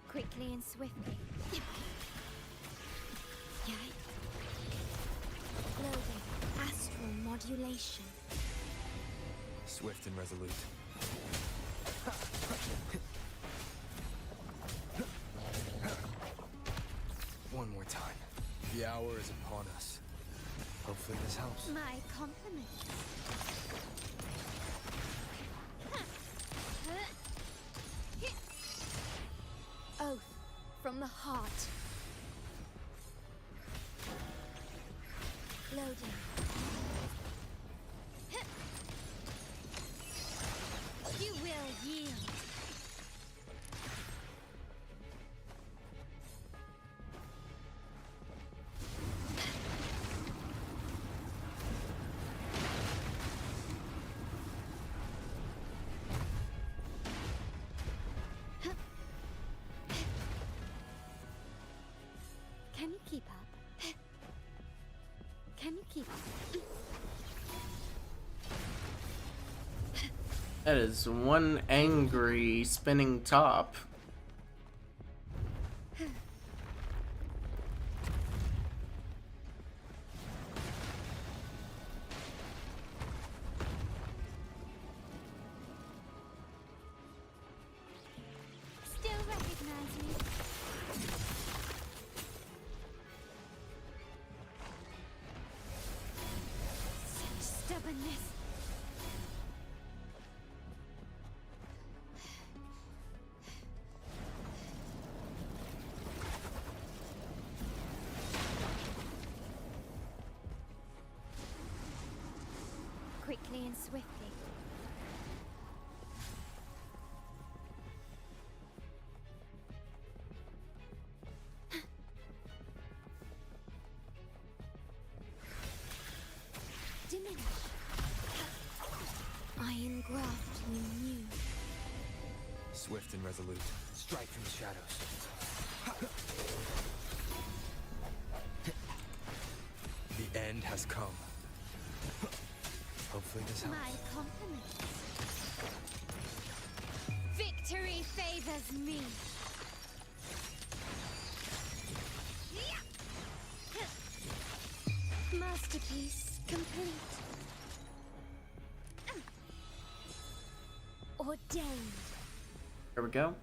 Quickly and swiftly. Loading. Astral modulation. Swift and resolute. One more time. The hour is upon us. Hopefully this helps. My compliments. Oath from the heart. Loading. You will yield. Can you keep up? Can you keep up? That is one angry spinning top. Still recognize me? Such stubbornness. Quickly and swiftly. Diminish. Iron graft you knew. Swift and resolute. Strike from the shadows. The end has come. Hopefully this helps. My compliments. Victory favors me. Masterpiece complete. Ordained. There we go.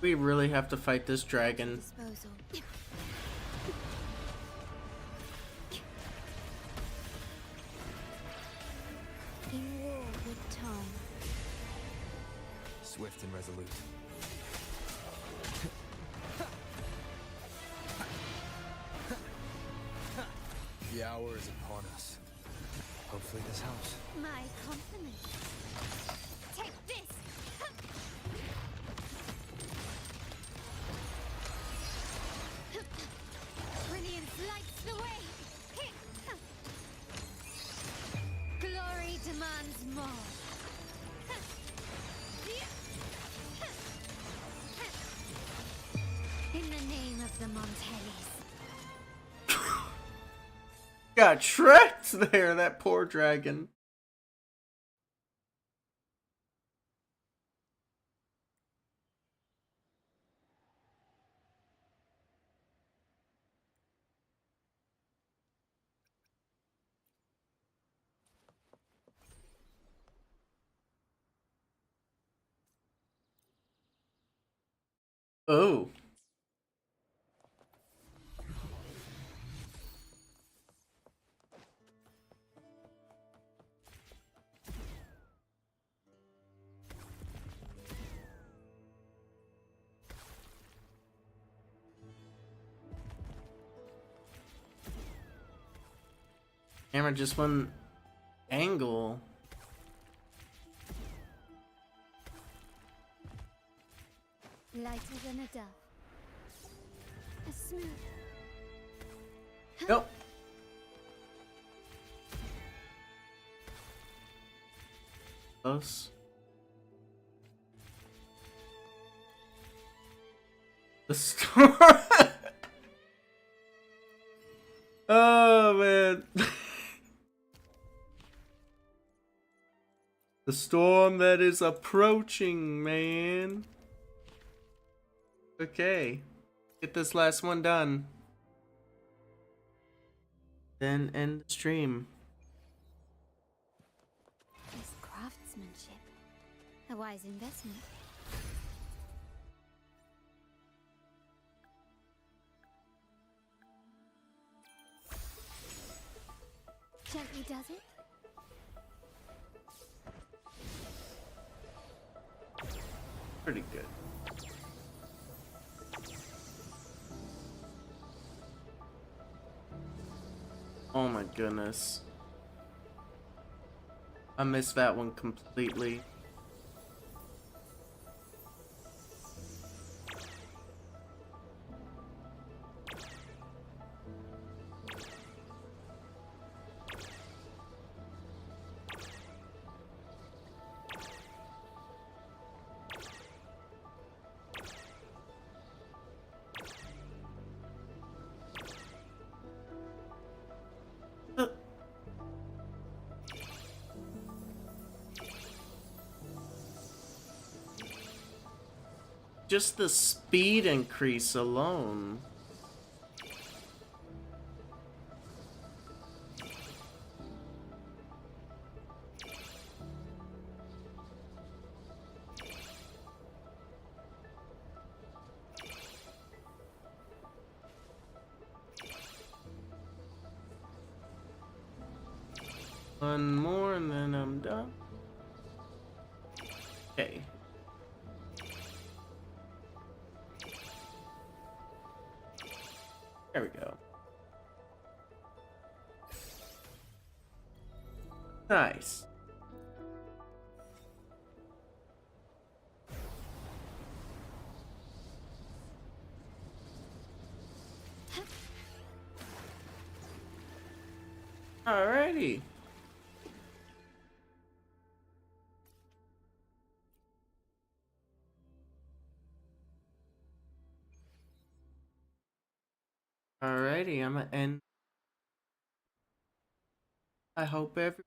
We really have to fight this dragon. Disposal. In war with time. Swift and resolute. The hour is upon us. Hopefully this helps. My compliments. Take this! Brilliance lights the way! Glory demands more. In the name of the Montellis. Got trapped there, that poor dragon. Oh. Camera just one angle. Lighter than a dove. A smooth. Nope. Close. The storm. Oh man. The storm that is approaching, man. Okay. Get this last one done. Then end the stream. This craftsmanship. A wise investment. Gently does it? Pretty good. Oh my goodness. I missed that one completely. Just the speed increase alone. One more and then I'm done. Okay. There we go. Nice. Alrighty. Alrighty, I'm gonna end. I hope every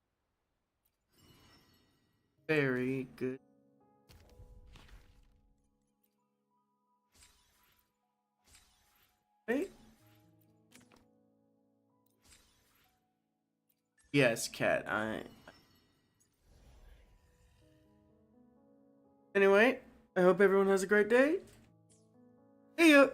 very good. Wait. Yes, cat. Anyway, I hope everyone has a great day. See ya.